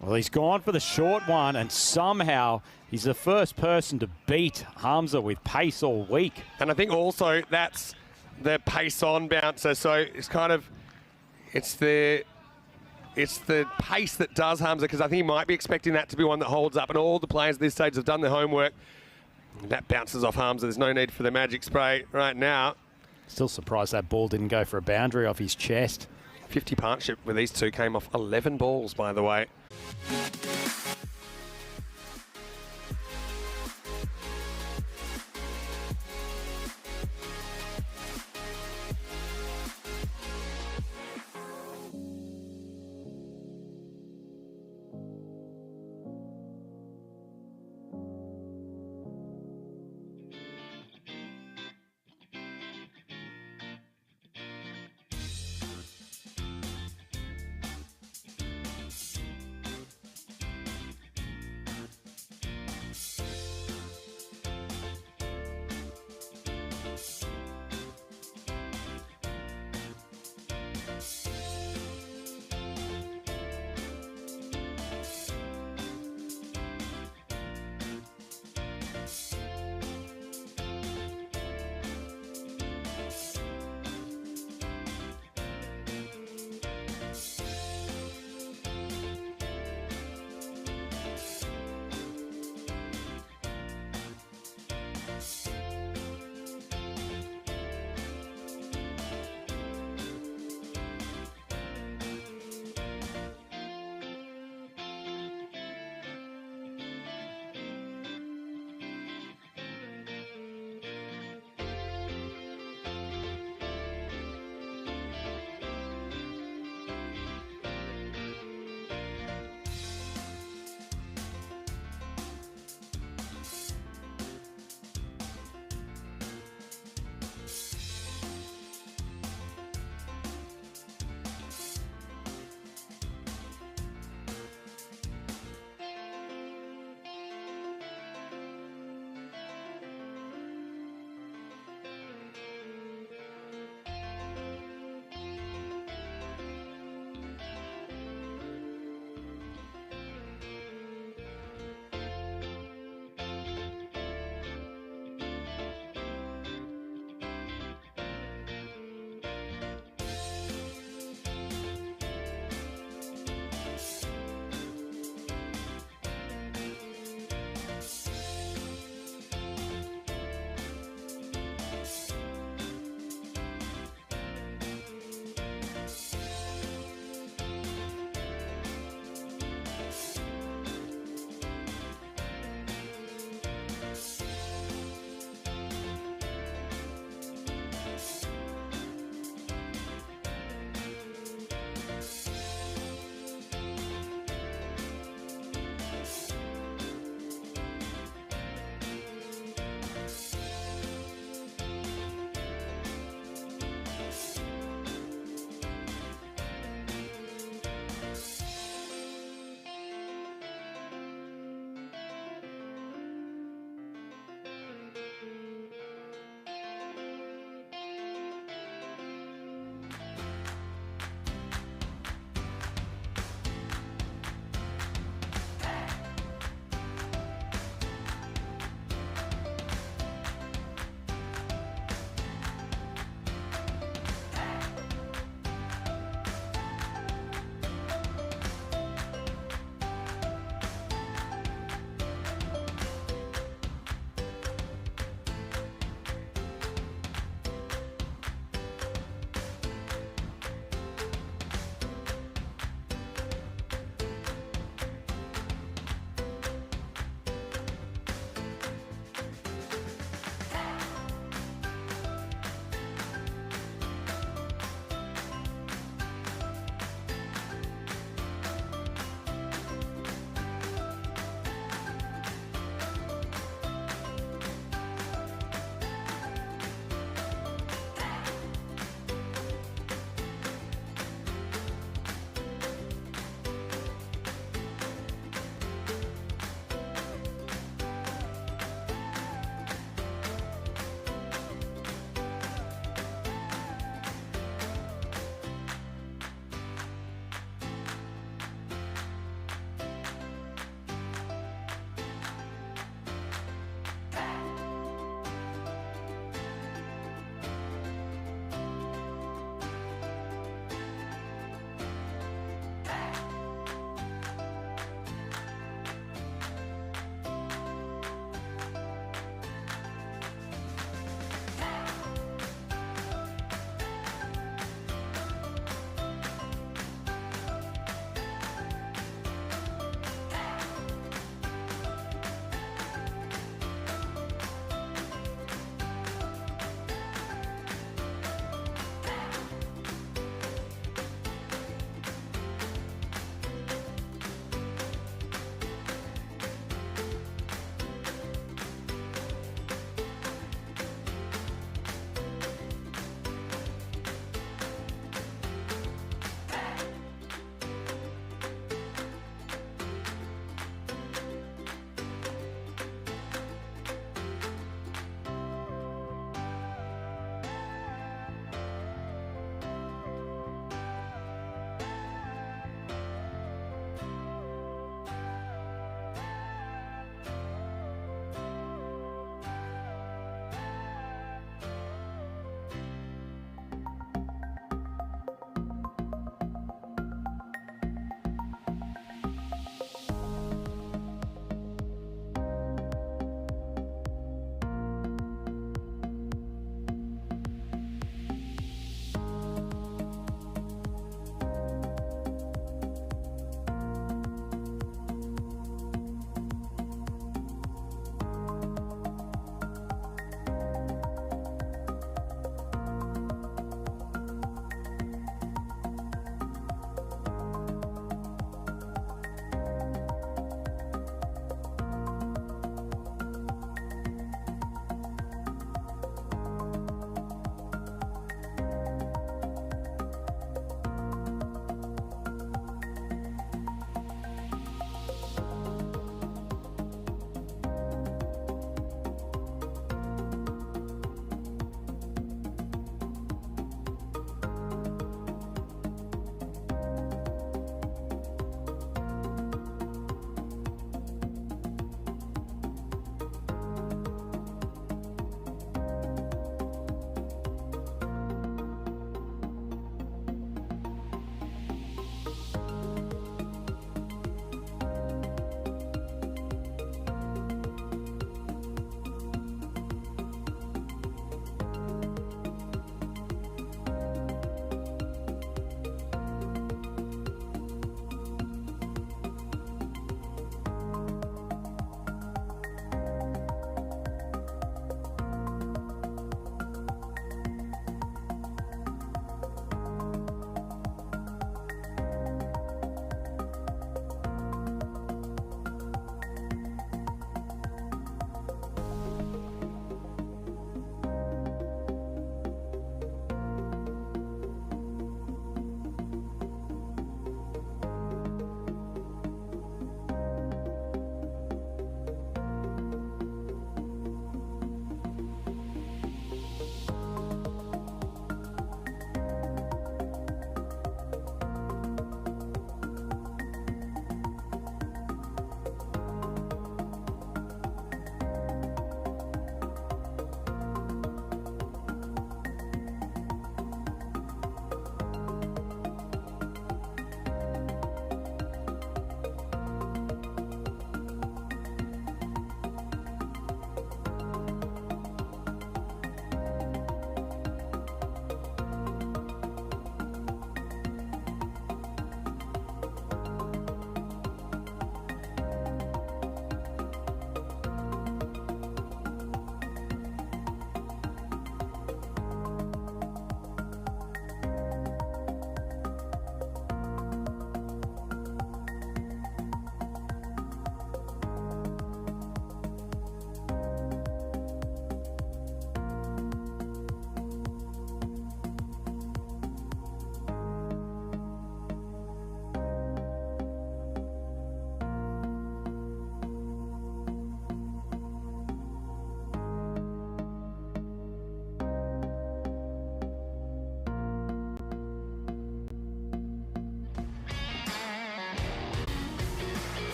Well, he's gone for the short one, and somehow he's the first person to beat Hamza with pace all week. And I think also that's the pace-on bouncer, so it's kind of, it's the pace that does Hamza, because I think he might be expecting that to be one that holds up, and all the players at this stage have done their homework. That bounces off Hamza. There's no need for the magic spray right now. Still surprised that ball didn't go for a boundary off his chest. 50 partnership with these two came off 11 balls, by the way.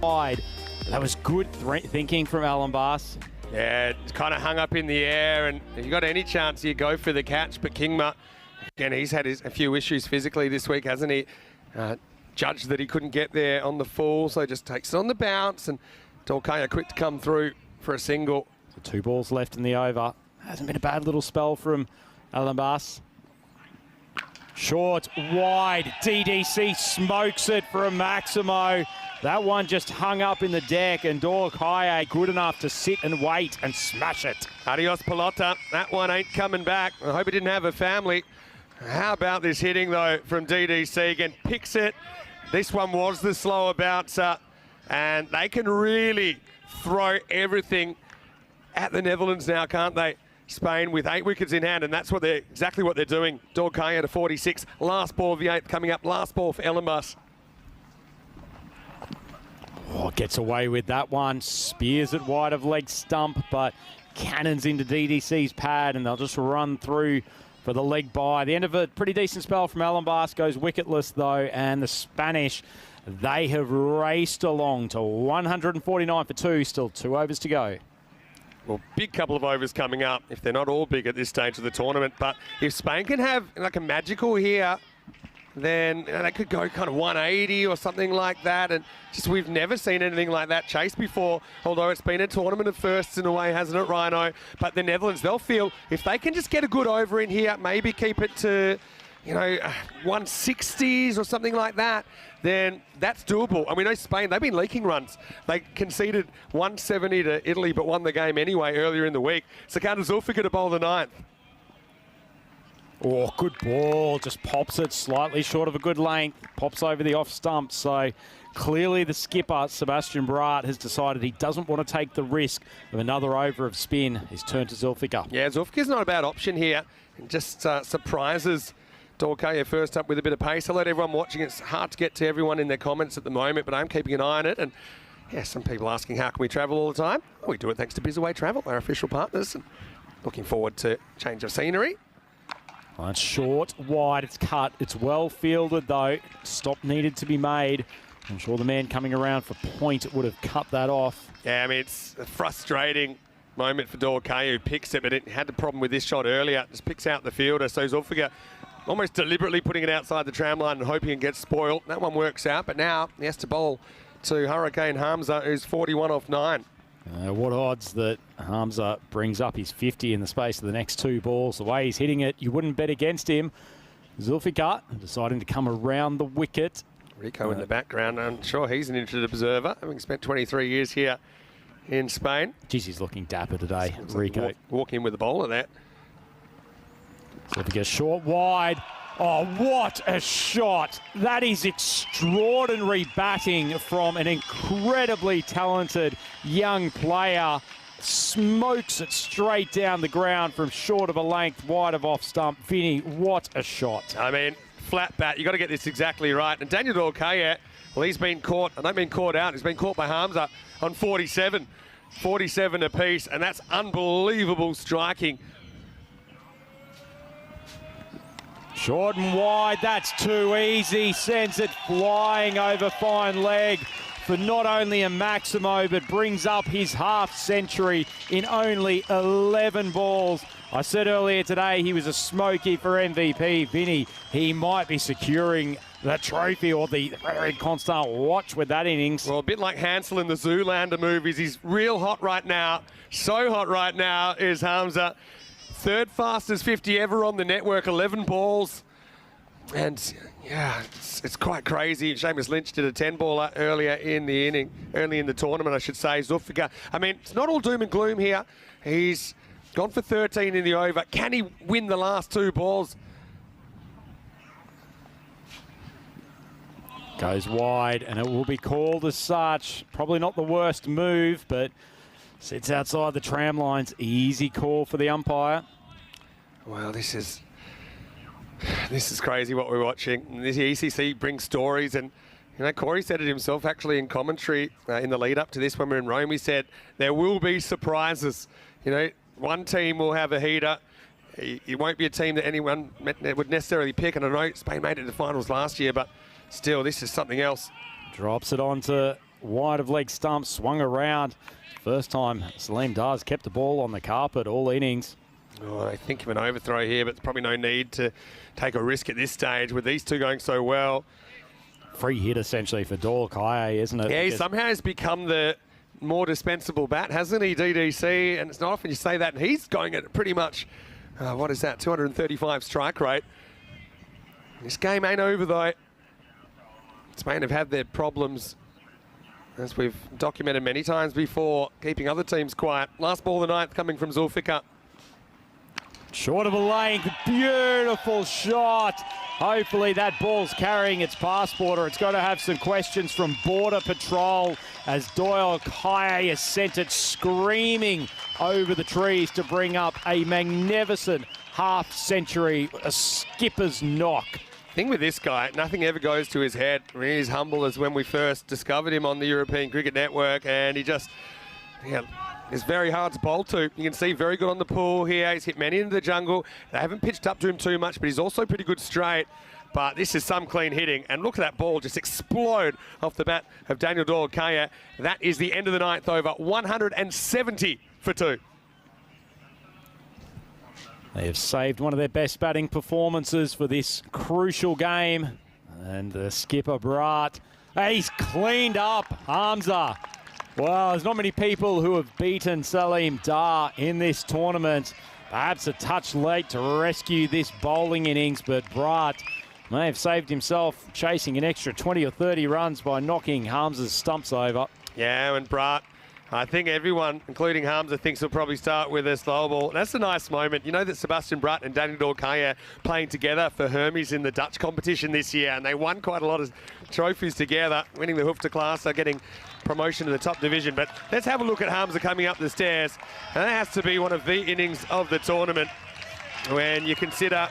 wide. That was good thinking from Alan Bass. Yeah, it's kind of hung up in the air, and if you got any chance, you go for the catch. But Kingma, again, he's had a few issues physically this week, hasn't he? Judged that he couldn't get there on the full, so just takes it on the bounce, and Dolkaya quick to come through for a single. So 2 balls left in the over. Hasn't been a bad little spell from Alan Bass. Short, wide, DDC smokes it for a Maximo. That one just hung up in the deck, and Dolkaya good enough to sit and wait and smash it. Adios Pelota, that one ain't coming back. I hope he didn't have a family. How about this hitting though from DDC? Again, picks it. This one was the slower bouncer, and they can really throw everything at the Netherlands now, can't they? Spain with 8 wickets in hand, and that's exactly what they're doing. Dolkaya to 46. Last ball of the 8th coming up. Last ball for Ellenbus. Oh, gets away with that one. Spears it wide of leg stump, but cannons into DDC's pad, and they'll just run through for the leg bye. The end of a pretty decent spell from Alan Bass goes wicketless, though, and the Spanish, they have raced along to 149 for 2. Still 2 overs to go. Well, big couple of overs coming up, if they're not all big at this stage of the tournament. But if Spain can have like a magical here, then they could go kind of 180 or something like that. And just we've never seen anything like that chased before, although it's been a tournament of firsts in a way, hasn't it, Rhino? But the Netherlands, they'll feel if they can just get a good over in here, maybe keep it to, 160s or something like that, then that's doable. And we know Spain, they've been leaking runs. They conceded 170 to Italy, but won the game anyway earlier in the week. Sakata Zulfiqar to bowl the 9th. Oh, good ball. Just pops it slightly short of a good length. Pops over the off stump. So clearly the skipper, Sebastian Brat, has decided he doesn't want to take the risk of another over of spin. His turn to Zulfiqar. Yeah, Zulfiqar's not a bad option here. It just surprises Dolkaya first up with a bit of pace. I'll let everyone watching. It's hard to get to everyone in their comments at the moment, but I'm keeping an eye on it. And yeah, some people asking how can we travel all the time? Well, we do it thanks to Bizaway Travel, our official partners. And looking forward to change of scenery. Well, it's short, wide, it's cut. It's well fielded though. Stop needed to be made. I'm sure the man coming around for point would have cut that off. Yeah, I mean, it's a frustrating moment for Dolkaya, who picks it, but it had the problem with this shot earlier. Just picks out the fielder. So Zulfiqar almost deliberately putting it outside the tram line and hoping it gets spoiled. That one works out, but now he has to bowl to Hurricane Hamza, who's 41 off 9. What odds that Hamza brings up his 50 in the space of the next 2 balls. The way he's hitting it, you wouldn't bet against him. Zulfiqar deciding to come around the wicket. Rico in the background. I'm sure he's an interested observer, having spent 23 years here in Spain. Geez, he's looking dapper today, Rico. Walk in with the bowler there. Zulfiqar short, wide. Oh, what a shot. That is extraordinary batting from an incredibly talented young player. Smokes it straight down the ground from short of a length, wide of off stump. Vinny, what a shot. I mean, flat bat. You got to get this exactly right. And Daniel Dolkaya, well, he's been caught. I don't mean caught out. He's been caught by Hamza on 47. 47 apiece. And that's unbelievable striking. Short and wide, that's too easy. Sends it flying over fine leg for not only a Maximo, but brings up his half century in only 11 balls. I said earlier today he was a smoky for MVP. Vinny, he might be securing the trophy or the very constant watch with that innings. Well, a bit like Hansel in the Zoolander movies. He's real hot right now. So hot right now is Hamza. 3rd fastest 50 ever on the network, 11 balls. And yeah, it's quite crazy. Seamus Lynch did a 10-baller earlier in the inning, early in the tournament, I should say. Zulfiqar, I mean, it's not all doom and gloom here. He's gone for 13 in the over. Can he win the last 2 balls? Goes wide, and it will be called as such. Probably not the worst move, but sits outside the tram lines. Easy call for the umpire. Well, this is crazy what we're watching. This ECC brings stories, and Corey said it himself actually in commentary in the lead up to this when we were in Rome. He said there will be surprises. One team will have a heater. It won't be a team that anyone would necessarily pick. And I know Spain made it to the finals last year, but still, this is something else. Drops it onto wide of leg stump, swung around. First time Salim Dar's kept the ball on the carpet all innings. Oh, they think of an overthrow here, but there's probably no need to take a risk at this stage with these two going so well. Free hit essentially for Dorkai, isn't it? Yeah, he Because somehow has become the more dispensable bat, hasn't he, DDC? And it's not often you say that, and he's going at pretty much, what is that, 235 strike rate. This game ain't over, though. Spain have had their problems, as we've documented many times before, keeping other teams quiet. Last ball of the ninth coming from Zulfikar. short of a length, beautiful shot. Hopefully that ball's carrying its passport, or it's going to have some questions from Border Patrol as Doyle Kaye has sent it screaming over the trees to bring up a magnificent half-century, a skipper's knock. Thing with this guy, nothing ever goes to his head. I mean, he's humble as when we first discovered him on the European Cricket Network, and he just, is very hard to bowl to. You can see very good on the pull here. He's hit many into the jungle. They haven't pitched up to him too much, but he's also pretty good straight. But this is some clean hitting, and look at that ball just explode off the bat of Daniel Doyle Kaye. That is the end of the ninth over, 170 for 2. They have saved one of their best batting performances for this crucial game. And the skipper, Brat, he's cleaned up Hamza. Well, there's not many people who have beaten Salim Dar in this tournament. Perhaps a touch late to rescue this bowling innings, but Brat may have saved himself chasing an extra 20 or 30 runs by knocking Hamza's stumps over. Yeah, and Brat, I think everyone, including Hamza, thinks he'll probably start with a slow ball. That's a nice moment. You know that Sebastian Brat and Daniel Doyle Kaye playing together for Hermes in the Dutch competition this year, and they won quite a lot of trophies together, winning the Hoofter Class, getting promotion to the top division. But let's have a look at Hamza coming up the stairs, and that has to be one of the innings of the tournament when you consider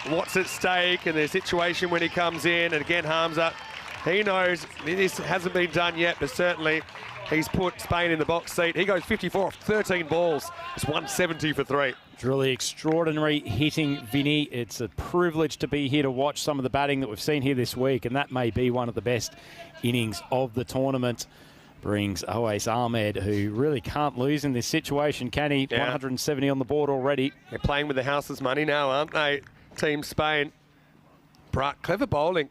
what's at stake and the situation when he comes in. And again, Hamza, he knows this hasn't been done yet, but certainly he's put Spain in the box seat. He goes 54 off 13 balls. It's 170 for 3. It's really extraordinary hitting, Vinny. It's a privilege to be here to watch some of the batting that we've seen here this week, and that may be one of the best innings of the tournament. Brings Awais Ahmed, who really can't lose in this situation, can he? Yeah. 170 on the board already. They're playing with the house's money now, aren't they? Team Spain. Brat, clever bowling.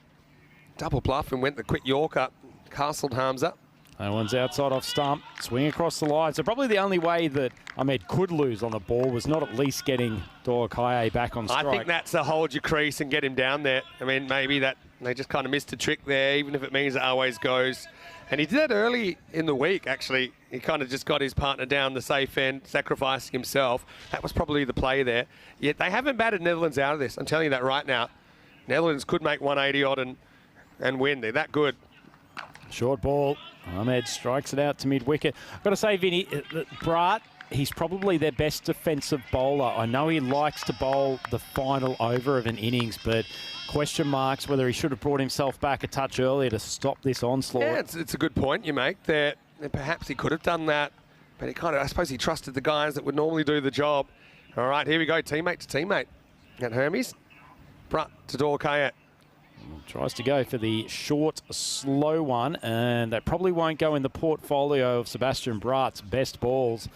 Double bluff and went the quick Yorker. Castled Hamza. That one's outside off stump. Swing across the line. So probably the only way that Ahmed could lose on the ball was not at least getting Doyle Kaye back on strike. I think that's a hold your crease and get him down there. I mean, maybe that they just kind of missed a trick there, even if it means it always goes. And he did that early in the week, actually. He kind of just got his partner down the safe end, sacrificing himself. That was probably the play there. Yet they haven't batted Netherlands out of this. I'm telling you that right now. Netherlands could make 180 odd and win. They're that good. Short ball. Ahmed strikes it out to mid-wicket. I've got to say, Vinny, Brat, he's probably their best defensive bowler. I know he likes to bowl the final over of an innings, but question marks whether he should have brought himself back a touch earlier to stop this onslaught. Yeah, it's a good point you make there. Perhaps he could have done that, but he kind of, I suppose he trusted the guys that would normally do the job. All right, here we go, teammate to teammate. At Hermes, Brat to Doyle Kaye. Tries to go for the short, slow one, and that probably won't go in the portfolio of Sebastian Brat's best balls.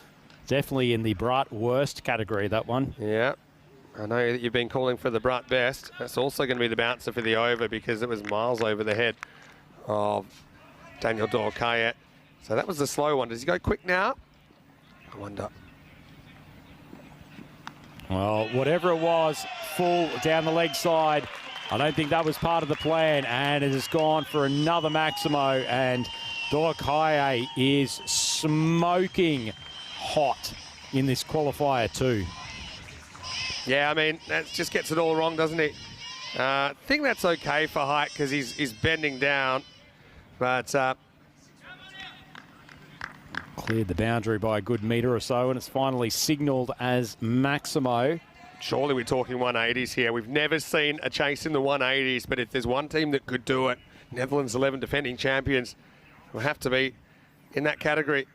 Definitely in the Brat worst category, that one. Yeah, I know that you've been calling for the Brat best. That's also going to be the bouncer for the over because it was miles over the head of Daniel Doyle Kaye. So that was the slow one. Does he go quick now? I wonder. Well, whatever it was, full down the leg side. I don't think that was part of the plan, and it has gone for another Maximo, and Doyle Kaye is smoking hot in this qualifier too. Yeah, I mean, that just gets it all wrong, doesn't it? I think that's okay for height because he's bending down, but cleared the boundary by a good metre or so, and it's finally signalled as Maximo. Surely we're talking 180s here. We've never seen a chase in the 180s, but if there's one team that could do it, Netherlands 11 defending champions will have to be in that category.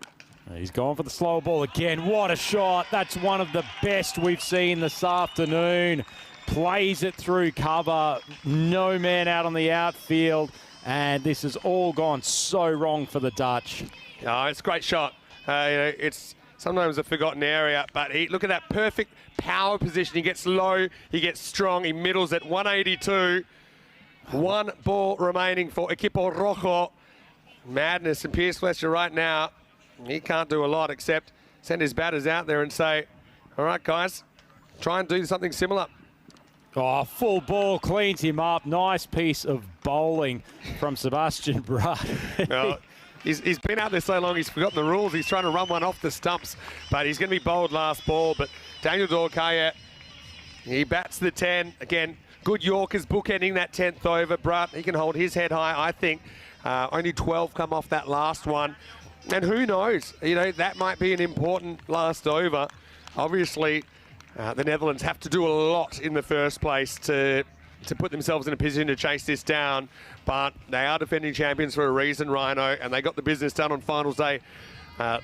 He's gone for the slow ball again. What a shot. That's one of the best we've seen this afternoon. Plays it through cover. No man out on the outfield. and this has all gone so wrong for the Dutch. Oh, it's a great shot. It's sometimes a forgotten area, but look at that perfect power position. He gets low, he gets strong, he middles at 182. One ball remaining for Equipo Rojo. Madness, and Pierce Fletcher right now, he can't do a lot except send his batters out there and say, all right, guys, try and do something similar. Oh, full ball cleans him up. Nice piece of bowling from Sebastian Bratt. Well, he's been out there so long, he's forgotten the rules. He's trying to run one off the stumps, but he's going to be bowled last ball. But Daniel Dorkaya, he bats the 10. Again, good Yorkers bookending that 10th over. Bratt, he can hold his head high, I think. Only 12 come off that last one. And who knows, that might be an important last over. Obviously, the Netherlands have to do a lot in the first place to put themselves in a position to chase this down. But they are defending champions for a reason, Rhino, and they got the business done on finals day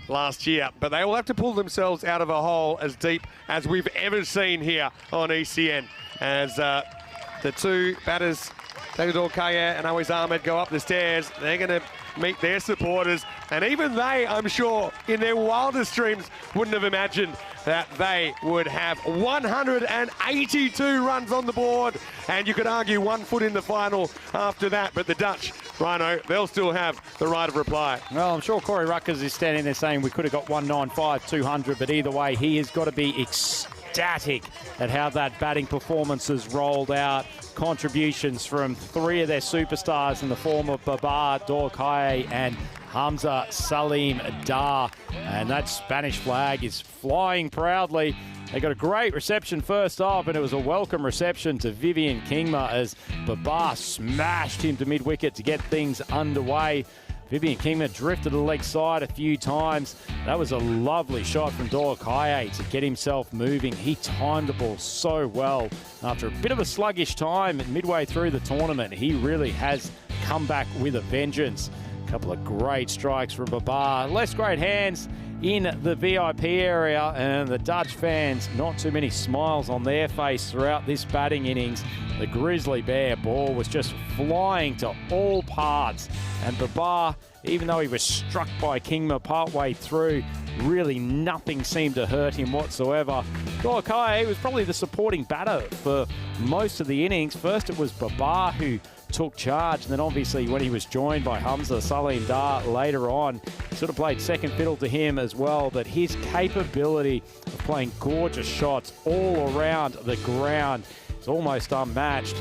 last year. But they will have to pull themselves out of a hole as deep as we've ever seen here on ECN. As the two batters, Daniel Dorkaya and Awais Ahmed, go up the stairs, they're going to meet their supporters. And even they, I'm sure, in their wildest dreams, wouldn't have imagined that they would have 182 runs on the board. And you could argue 1 foot in the final after that. But the Dutch, Rhino, they'll still have the right of reply. Well, I'm sure Corey Ruckers is standing there saying we could have got 195, 200. But either way, he has got to be ecstatic at how that batting performance has rolled out. Contributions from 3 of their superstars in the form of Babar, Dorkaya and Hamza Salim Dar. And that Spanish flag is flying proudly. They got a great reception first off, and it was a welcome reception to Vivian Kingma as Babar smashed him to mid-wicket to get things underway. Vivian Kingma drifted to the leg side a few times. That was a lovely shot from Dorkaya to get himself moving. He timed the ball so well. After a bit of a sluggish time midway through the tournament, he really has come back with a vengeance. A couple of great strikes from Babar. Less great hands in the VIP area, and the Dutch fans, not too many smiles on their face throughout this batting innings. The Grizzly Bear ball was just flying to all parts, and Babar, even though he was struck by Kingma partway through, really nothing seemed to hurt him whatsoever. Dorkaya was probably the supporting batter for most of the innings. First it was Babar who took charge, and then obviously when he was joined by Hamza Salim Dar later on, sort of played second fiddle to him as well. But his capability of playing gorgeous shots all around the ground is almost unmatched.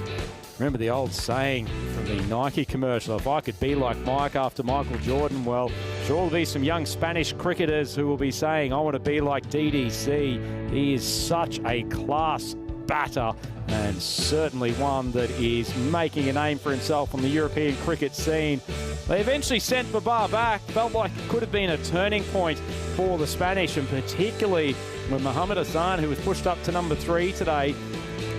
Remember the old saying from the Nike commercial, if I could be like Mike after Michael Jordan, well, sure will be some young Spanish cricketers who will be saying, I want to be like DDC. He is such a class batter, and certainly one that is making a name for himself on the European cricket scene. They eventually sent Babar back. Felt like it could have been a turning point for the Spanish, and particularly when Mohamed Hassan, who was pushed up to number 3 today,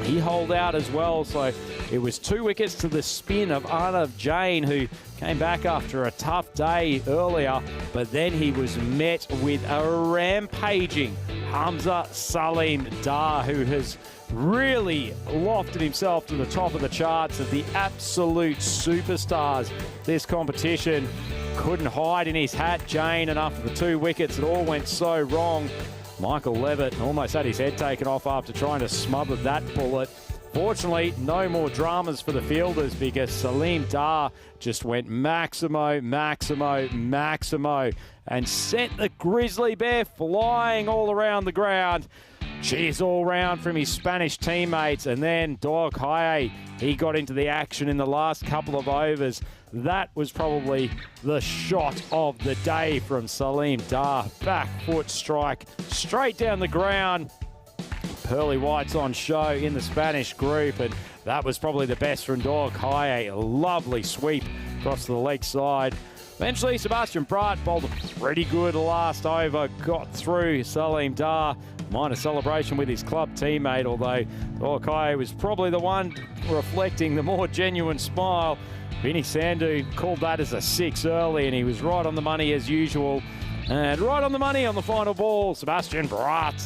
he holed out as well. So it was 2 wickets to the spin of Arnav Jain, who came back after a tough day earlier, but then he was met with a rampaging Hamza Salim Dar, who has really lofted himself to the top of the charts of the absolute superstars this competition. Couldn't hide in his hat, Jain, and after the 2 wickets, it all went so wrong. Michael Levitt almost had his head taken off after trying to smother that bullet. Fortunately, no more dramas for the fielders because Salim Dar just went Maximo, Maximo, Maximo and sent the Grizzly Bear flying all around the ground. Cheers all round from his Spanish teammates, and then Dorkaya, he got into the action in the last couple of overs. That was probably the shot of the day from Salim Dar. Back foot strike straight down the ground. Pearly whites on show in the Spanish group, and that was probably the best from Dorkaya. A lovely sweep across the leg side. Eventually, Sebastian Bratt bowled a pretty good last over, got through Salim Dar. Minor celebration with his club teammate, although Dorkaya was probably the one reflecting the more genuine smile. Vinny Sandhu called that as a 6 early, and he was right on the money as usual. And right on the money on the final ball, Sebastian Bratt.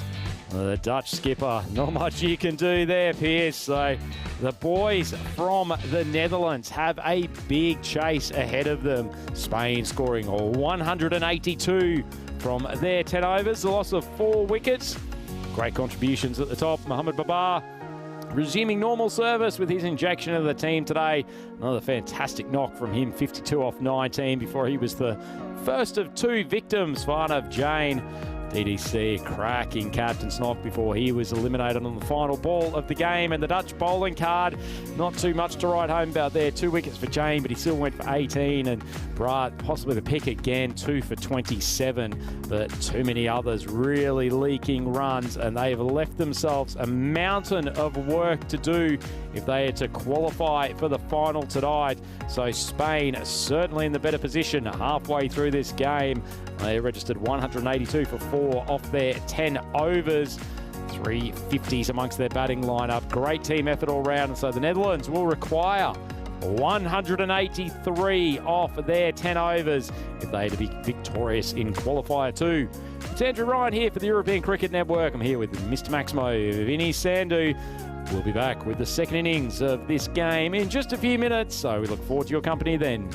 The Dutch skipper, not much you can do there, Pierce. So the boys from the Netherlands have a big chase ahead of them. Spain scoring 182 from their 10 overs, the loss of 4 wickets. Great contributions at the top. Mohamed Babar resuming normal service with his injection of the team today. Another fantastic knock from him, 52 off 19 before he was the first of 2 victims for Arnav Jain. DDC cracking captain's knock before he was eliminated on the final ball of the game. And the Dutch bowling card, not too much to write home about there. 2 wickets for Jain, but he still went for 18. And Brat possibly the pick again, 2 for 27. But too many others really leaking runs, and they've left themselves a mountain of work to do if they are to qualify for the final tonight. So Spain certainly in the better position halfway through this game. They registered 182 for 4 off their 10 overs. 3 50s amongst their batting lineup. Great team effort all round. And so the Netherlands will require 183 off their 10 overs if they are to be victorious in Qualifier 2. It's Andrew Ryan here for the European Cricket Network. I'm here with Mr. Maximo, Vinny Sandhu. We'll be back with the second innings of this game in just a few minutes. So we look forward to your company then.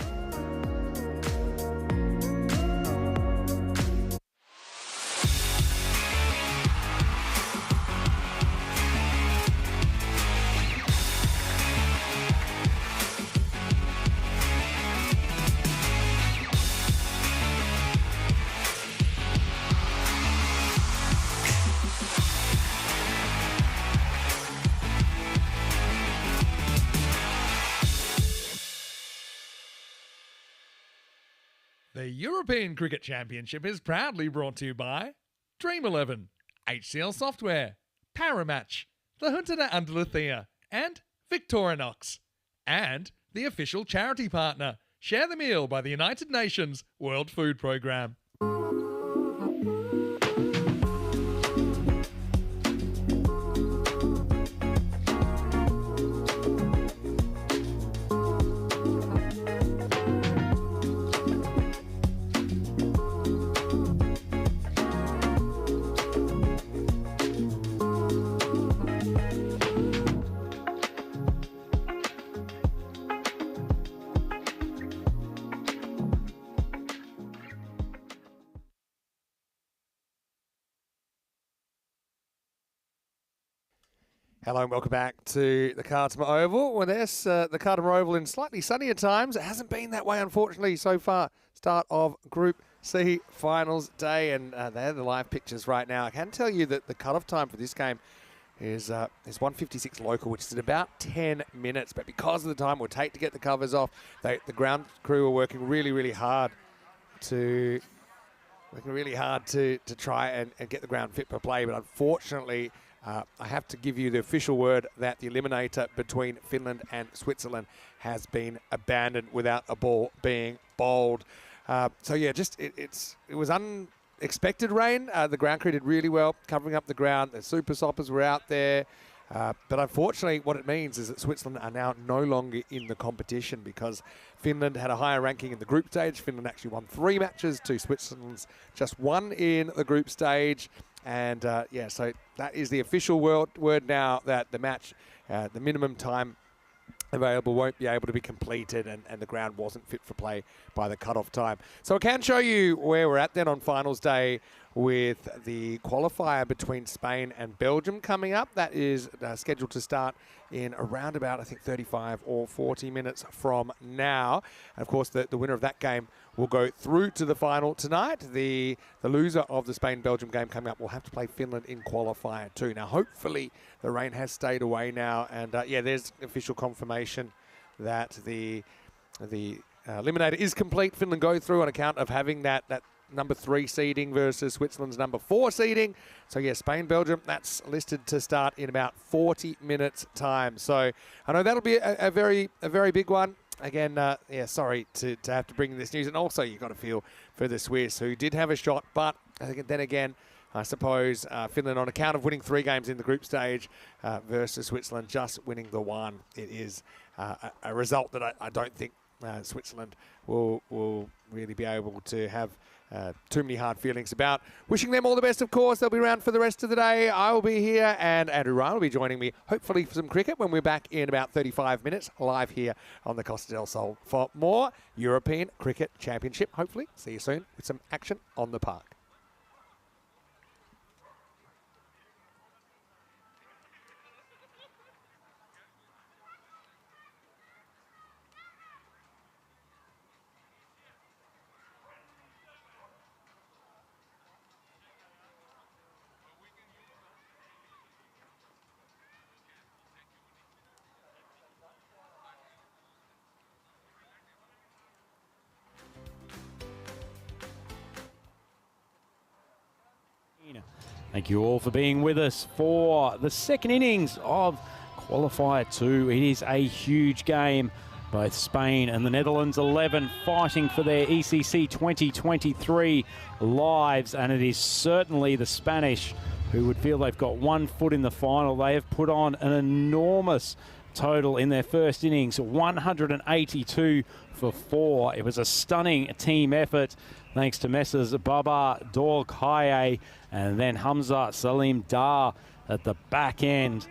The European Cricket Championship is proudly brought to you by Dream11, HCL Software, Paramatch, the Hunter Andaluthia, and Victorinox. And the official charity partner, Share the Meal by the United Nations World Food Programme. Hello and welcome back to the Cartama Oval. Well, there's the Cartama Oval in slightly sunnier times. It hasn't been that way, unfortunately, so far. Start of Group C finals day, and they're the live pictures right now. I can tell you that the cut-off time for this game is 1:56 local, which is in about 10 minutes. But because of the time it would take to get the covers off, the ground crew are working really hard to try and get the ground fit for play. But unfortunately, I have to give you the official word that the eliminator between Finland and Switzerland has been abandoned without a ball being bowled. So yeah, it was unexpected rain. The ground crew did really well covering up the ground. The super soppers were out there. But unfortunately, what it means is that Switzerland are now no longer in the competition because Finland had a higher ranking in the group stage. Finland actually won 3 matches to Switzerland's just 1 in the group stage. And yeah, so that is the official word now that the match, the minimum time available won't be able to be completed, and the ground wasn't fit for play by the cut-off time. So I can show you where we're at then on finals day with the qualifier between Spain and Belgium coming up. That is scheduled to start in around about, I think, 35 or 40 minutes from now. And of course, the winner of that game will go through to the final tonight. The loser of the Spain-Belgium game coming up will have to play Finland in qualifier 2. Now, hopefully, the rain has stayed away now. And yeah, there's official confirmation that the eliminator is complete. Finland go through on account of having that number 3 seeding versus Switzerland's number 4 seeding. So yeah, Spain, Belgium, that's listed to start in about 40 minutes time. So I know that'll be a very big one. Again, yeah, sorry to have to bring this news. And also you've got to feel for the Swiss who did have a shot, but then again, I suppose Finland, on account of winning 3 games in the group stage versus Switzerland, just winning the 1. It is a result that I don't think Switzerland will really be able to have too many hard feelings about. Wishing them all the best, of course. They'll be around for the rest of the day. I will be here, and Andrew Ryan will be joining me, hopefully for some cricket, when we're back in about 35 minutes, live here on the Costa del Sol for more European Cricket Championship. Hopefully, see you soon with some action on the park. Thank you all for being with us for the second innings of Qualifier 2. It is a huge game. Both Spain and the Netherlands 11 fighting for their ECC 2023 lives, and it is certainly the Spanish who would feel they've got 1 foot in the final. They have put on an enormous total in their first innings, 182 for 4. It was a stunning team effort, thanks to Messrs Baba Dorkhaye and then Hamza Salim Dar at the back end.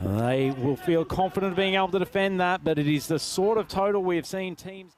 They will feel confident of being able to defend that, but it is the sort of total we have seen teams.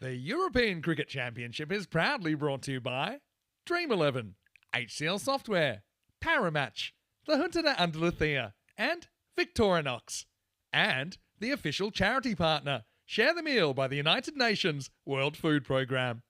The European Cricket Championship is proudly brought to you by Dream11, HCL Software, Paramatch, the Junta de Andalucía, and Victorinox. And the official charity partner, Share the Meal by the United Nations World Food Programme.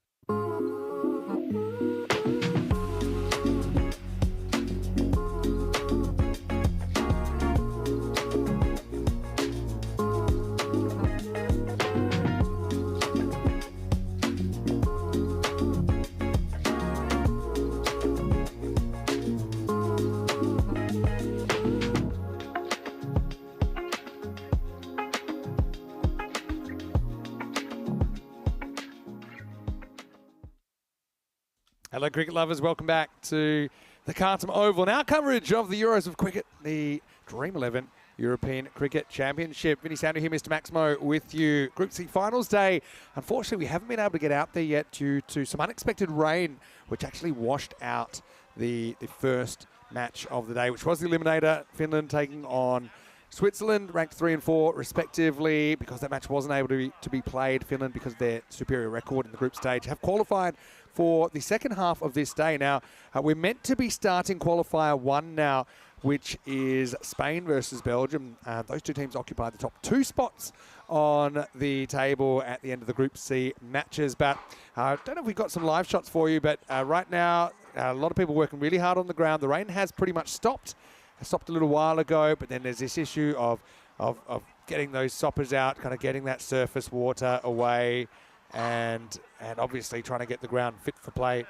Hello, cricket lovers. Welcome back to the Carlton Oval. And our coverage of the Euros of Cricket, the Dream11 European Cricket Championship. Vinny Sandhu here, Mr. Maximo, with you. Group C Finals Day. Unfortunately, we haven't been able to get out there yet due to some unexpected rain, which actually washed out the first match of the day, which was the Eliminator. Finland taking on Switzerland, ranked 3 and 4 respectively. Because that match wasn't able to be played, Finland, because of their superior record in the group stage, have qualified for the second half of this day. Now, we're meant to be starting Qualifier 1 now, which is Spain versus Belgium. Those two teams occupy the top 2 spots on the table at the end of the Group C matches. But I don't know if we've got some live shots for you, but right now, a lot of people working really hard on the ground. The rain has pretty much stopped. It stopped a little while ago, but then there's this issue of getting those soppers out, kind of getting that surface water away, and obviously trying to get the ground fit for play.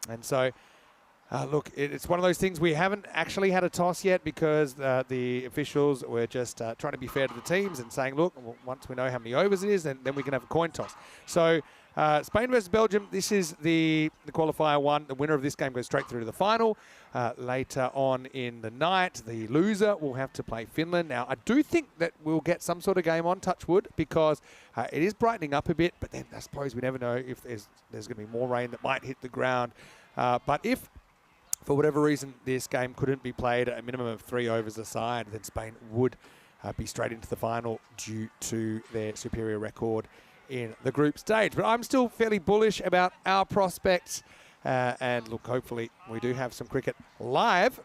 And so, look, it's one of those things. We haven't actually had a toss yet because the officials were just trying to be fair to the teams and saying, look, once we know how many overs it is, then we can have a coin toss. So Spain versus Belgium, this is the Qualifier 1. The winner of this game goes straight through to the final. Later on in the night, the loser will have to play Finland. Now, I do think that we'll get some sort of game on, touch wood, because it is brightening up a bit, but then I suppose we never know if there's going to be more rain that might hit the ground. But if, for whatever reason, this game couldn't be played at a minimum of 3 overs aside, then Spain would be straight into the final due to their superior record in the group stage. But I'm still fairly bullish about our prospects. And look, hopefully we do have some cricket live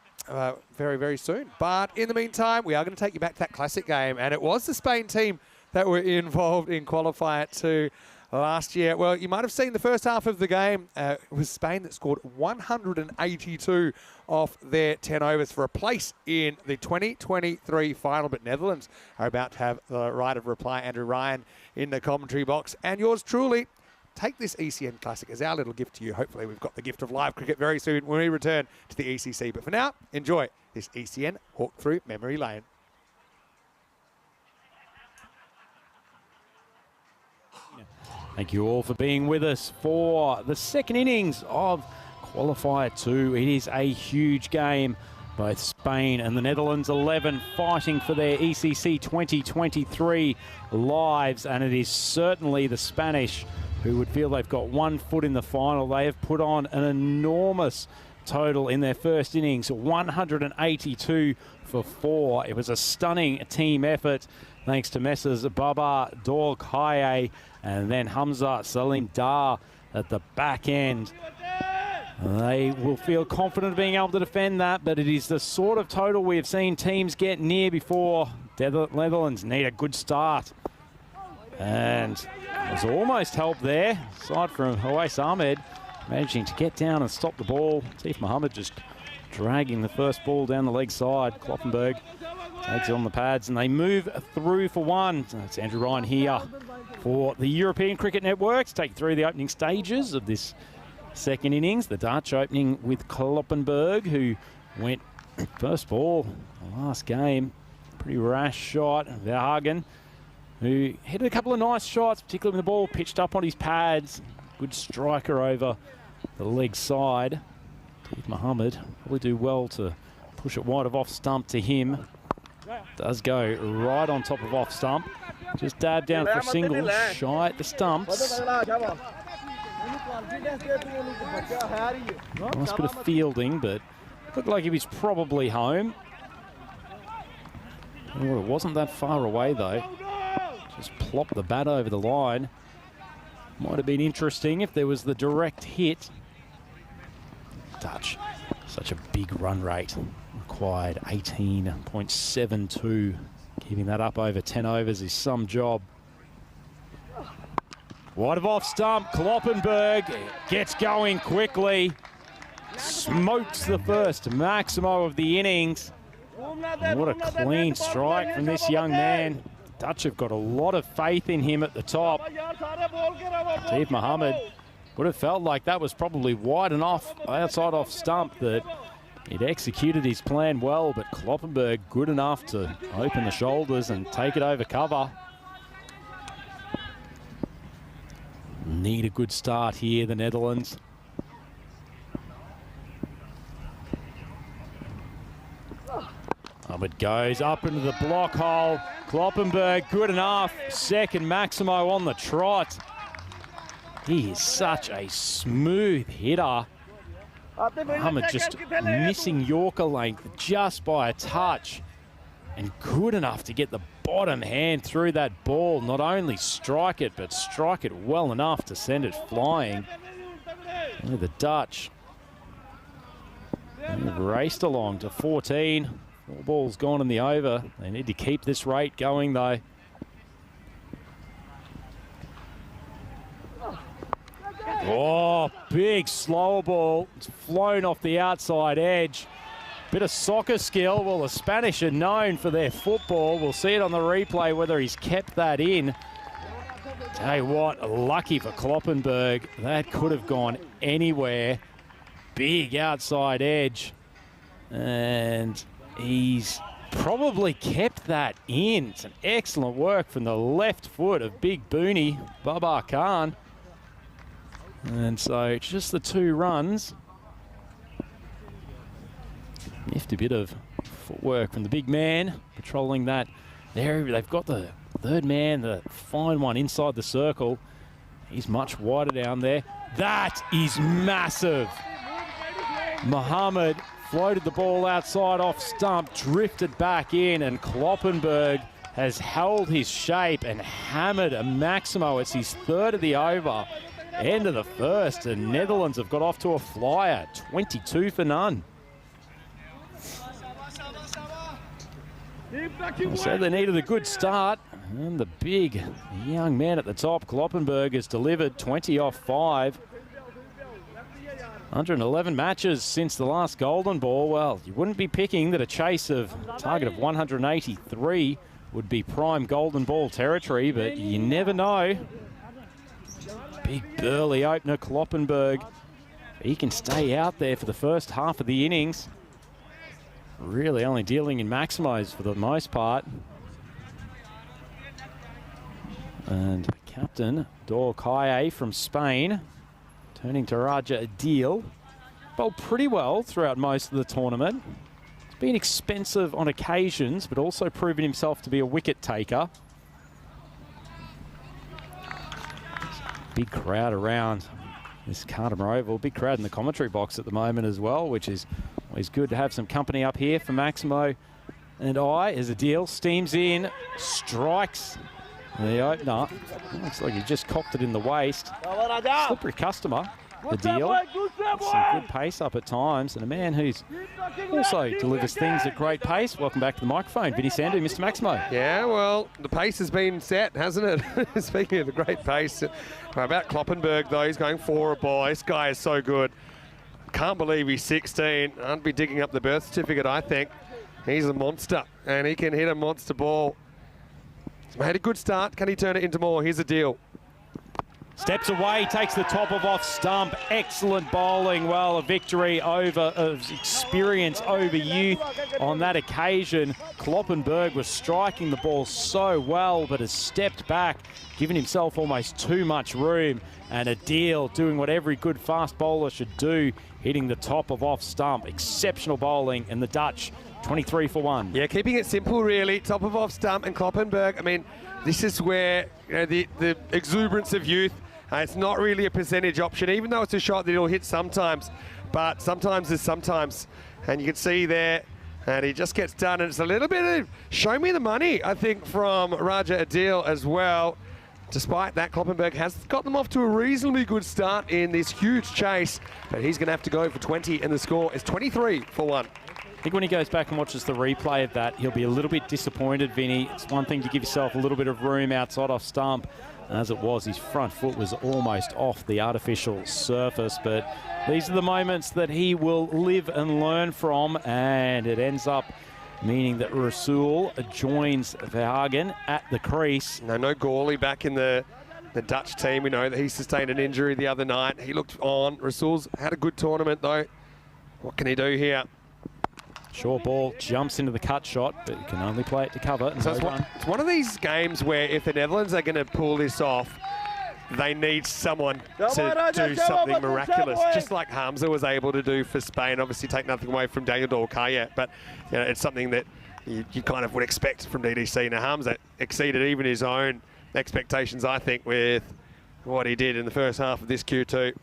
very, very soon. But in the meantime, we are going to take you back to that classic game. And it was the Spain team that were involved in Qualifier 2 last year. Well, you might have seen the first half of the game. It was Spain that scored 182 off their 10 overs for a place in the 2023 final. But Netherlands are about to have the right of reply. Andrew Ryan in the commentary box. And yours truly. Take this ECN Classic as our little gift to you. Hopefully we've got the gift of live cricket very soon when we return to the ECC. But for now, enjoy this ECN walk through memory lane. Thank you all for being with us for the second innings of Qualifier 2. It is a huge game. Both Spain and the Netherlands 11 fighting for their ECC 2023 lives. And it is certainly the Spanish who would feel they've got one foot in the final. They have put on an enormous total in their first innings, 182 for 4. It was a stunning team effort, thanks to Messrs. Baba Dorkhaye and then Hamza Salim Dar at the back end. They will feel confident of being able to defend that, but it is the sort of total we have seen teams get near before. The Netherlands need a good start. And there's almost help there, aside from Hawais Ahmed managing to get down and stop the ball. Atif Mohammed just dragging the first ball down the leg side. Kloppenberg takes it on the pads and they move through for 1. It's Andrew Ryan here for the European Cricket Network to take through the opening stages of this second innings. The Dutch opening with Kloppenberg, who went first ball last game. Pretty rash shot. Verhagen, who hit a couple of nice shots, particularly when the ball pitched up on his pads. Good striker over the leg side. Atif Mohammed probably do well to push it wide of off stump to him. Does go right on top of off stump. Just dab down for a single, shy at the stumps. Nice bit of fielding, but looked like he was probably home. Well, it wasn't that far away though. Just plopped the bat over the line. Might have been interesting if there was the direct hit. Dutch, such a big run rate. Required 18.72. Keeping that up over 10 overs is some job. Wide of off stump, Kloppenberg gets going quickly. Smokes the first Maximo of the innings. And what a clean strike from this young man. Dutch have got a lot of faith in him at the top. Steve Mohammed would have felt like that was probably wide enough outside off stump that he'd executed his plan well, but Kloppenberg good enough to open the shoulders and take it over cover. Need a good start here, the Netherlands. It goes up into the block hole. Kloppenberg, good enough. Second Maximo on the trot. He is such a smooth hitter. Mohammed just missing Yorker length just by a touch. And good enough to get the bottom hand through that ball. Not only strike it, but strike it well enough to send it flying. And the Dutch have raced along to 14. 4 balls gone in the over. They need to keep this rate going though. Oh, big slower ball. It's flown off the outside edge. Bit of soccer skill. Well, the Spanish are known for their football. We'll see it on the replay whether he's kept that in. Tell you what, lucky for Kloppenberg. That could have gone anywhere. Big outside edge. And he's probably kept that in. It's an excellent work from the left foot of Big Booney, Babar Khan. And so just the 2 runs. Niffed a bit of footwork from the big man, patrolling that there. They've got the third man, the fine one inside the circle. He's much wider down there. That is massive. Mohammed floated the ball outside off stump, drifted back in, and Kloppenberg has held his shape and hammered a Maximo. It's his 3rd of the over. End of the first, and Netherlands have got off to a flyer, 22 for none. So they needed a good start, and the big young man at the top, Kloppenberg, has delivered 20 off 5. 111 matches since the last golden ball. Well, you wouldn't be picking that a chase of target of 183 would be prime golden ball territory, but you never know. Big burly opener, Kloppenberg. He can stay out there for the first half of the innings. Really only dealing in Maximos for the most part. And captain, Dor Kaye from Spain, turning to Raja Adil. Bowled pretty well throughout most of the tournament. He's been expensive on occasions, but also proven himself to be a wicket taker. Big crowd around this Carter Oval. Big crowd in the commentary box at the moment as well, which is always good to have some company up here for Maximo and I. As Adil steams in, strikes the opener. Looks like he just cocked it in the waist. Slippery customer, Adil. Some good pace up at times, and a man who's also delivers things at great pace. Welcome back to the microphone, Vinny Sandu, Mr. Maximo. Yeah, well, the pace has been set, hasn't it? Speaking of the great pace, about Kloppenberg though, he's going for a ball. This guy is so good. Can't believe he's 16. I'd be digging up the birth certificate, I think. He's a monster, and he can hit a monster ball. He's made a good start. Can he turn it into more? Here's a deal. Steps away, takes the top of off stump. Excellent bowling. Well, a victory over experience over youth on that occasion. Kloppenberg was striking the ball so well, but has stepped back, giving himself almost too much room. And Adil doing what every good fast bowler should do, hitting the top of off stump. Exceptional bowling, and the Dutch 23 for 1. Yeah, keeping it simple really. Top of off stump and Kloppenberg. I mean, this is where the exuberance of youth. It's not really a percentage option, even though it's a shot that he'll hit sometimes. But sometimes is sometimes. And you can see there, and he just gets done. And it's a little bit of show me the money, I think, from Raja Adil as well. despite that, Kloppenberg has got them off to a reasonably good start in this huge chase, but he's going to have to go for 20, and the score is 23-1. I think when he goes back and watches the replay of that, he'll be a little bit disappointed, Vinny. It's one thing to give yourself a little bit of room outside off stump. As it was, his front foot was almost off the artificial surface, but these are the moments that he will live and learn from, and it ends up meaning that Rasul joins Verhagen at the crease. No Gawley back in the Dutch team. We know that he sustained an injury the other night. He looked on. Rasul's had a good tournament, though. What can he do here? Short ball jumps into the cut shot, but you can only play it to cover. So it's one of these games where if the Netherlands are going to pull this off, they need someone to do something miraculous, just like Hamza was able to do for Spain. Obviously, take nothing away from Daniel Dolkaya, but you know, it's something that you kind of would expect from DDC. Now, Hamza exceeded even his own expectations, I think, with what he did in the first half of this Q2.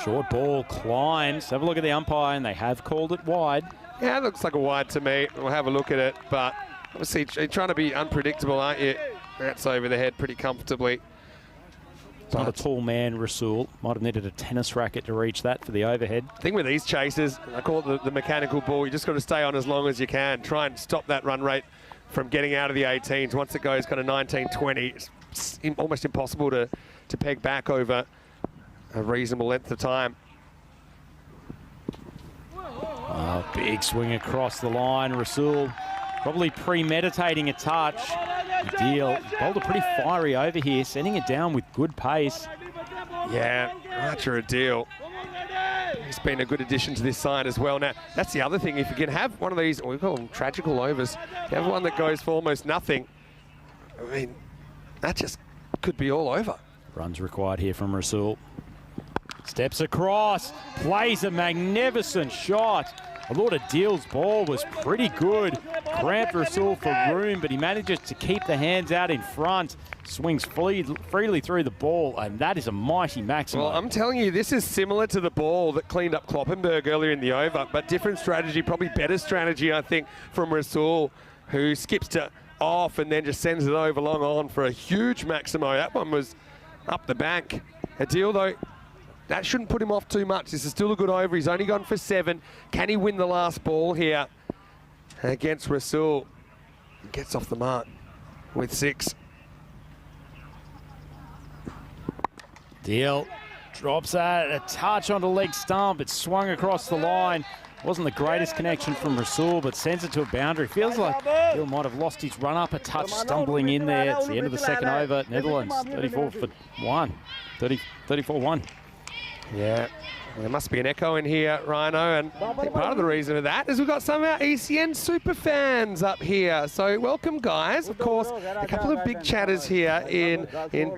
Short ball climbs. Have a look at the umpire, and they have called it wide. Yeah, it looks like a wide to me. We'll have a look at it, but obviously you're trying to be unpredictable, aren't you? That's over the head pretty comfortably. It's not a tall man, Rasul. Might have needed a tennis racket to reach that for the overhead. The thing with these chases, I call it the mechanical ball. You just got to stay on as long as you can. Try and stop that run rate from getting out of the 18s. Once it goes kind of 19, 20, it's almost impossible to peg back over a reasonable length of time. Oh, big swing across the line. Rasul probably premeditating a touch. Deal. Bowled a pretty fiery over here, sending it down with good pace. Yeah, Archer a deal. He's been a good addition to this side as well. Now, that's the other thing. If you can have one of these, we call them tragical overs, you have one that goes for almost nothing, I mean, that just could be all over. Runs required here from Rasul. Steps across, plays a magnificent shot. I thought Adil's ball was pretty good. Cramped Rasul for room, but he manages to keep the hands out in front. Swings freely through the ball, and that is a mighty maximum. Well, I'm telling you, this is similar to the ball that cleaned up Kloppenberg earlier in the over, but different strategy, probably better strategy, I think, from Rasul, who skips to off and then just sends it over long on for a huge maximo. That one was up the bank. Adil, though, that shouldn't put him off too much. This is still a good over. He's only gone for 7. Can he win the last ball here against Rasul? He gets off the mark with 6. Deal drops that, a touch onto leg stump. It swung across the line. Wasn't the greatest connection from Rasul, but sends it to a boundary. Feels like Bill might have lost his run up a touch, stumbling in there. It's the end of the second over. Netherlands 34-1. 34-1. Yeah, there must be an echo in here, Rhino, and I think part of the reason of that is we've got some of our ECN super fans up here. So welcome, guys. Of course, a couple of big chatters here in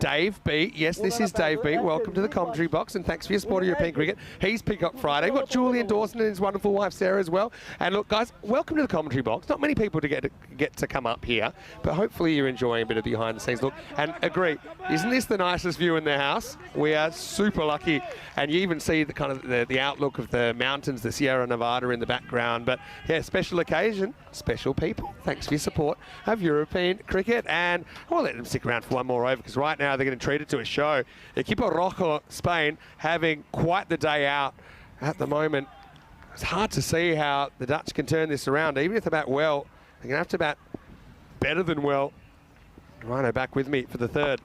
Dave B. Yes, this is Dave B. Welcome to the commentary box, and thanks for your support of European cricket. He's Peacock Friday. We've got Julian Dawson and his wonderful wife, Sarah, as well. And look, guys, welcome to the commentary box. Not many people get to come up here, but hopefully you're enjoying a bit of behind-the-scenes look. And agree, isn't this the nicest view in the house? We are super lucky, and you even see the kind of the outlook of the mountains, the Sierra Nevada in the background. But yeah, special occasion, special people. Thanks for your support of European cricket, and I'll let them stick around for one more over, because right now they're going to treat it to a show. Equipo Rojo, Spain, having quite the day out at the moment. It's hard to see how the Dutch can turn this around. Even if they bat well, they're going to have to bat better than well. Rhino back with me for the third.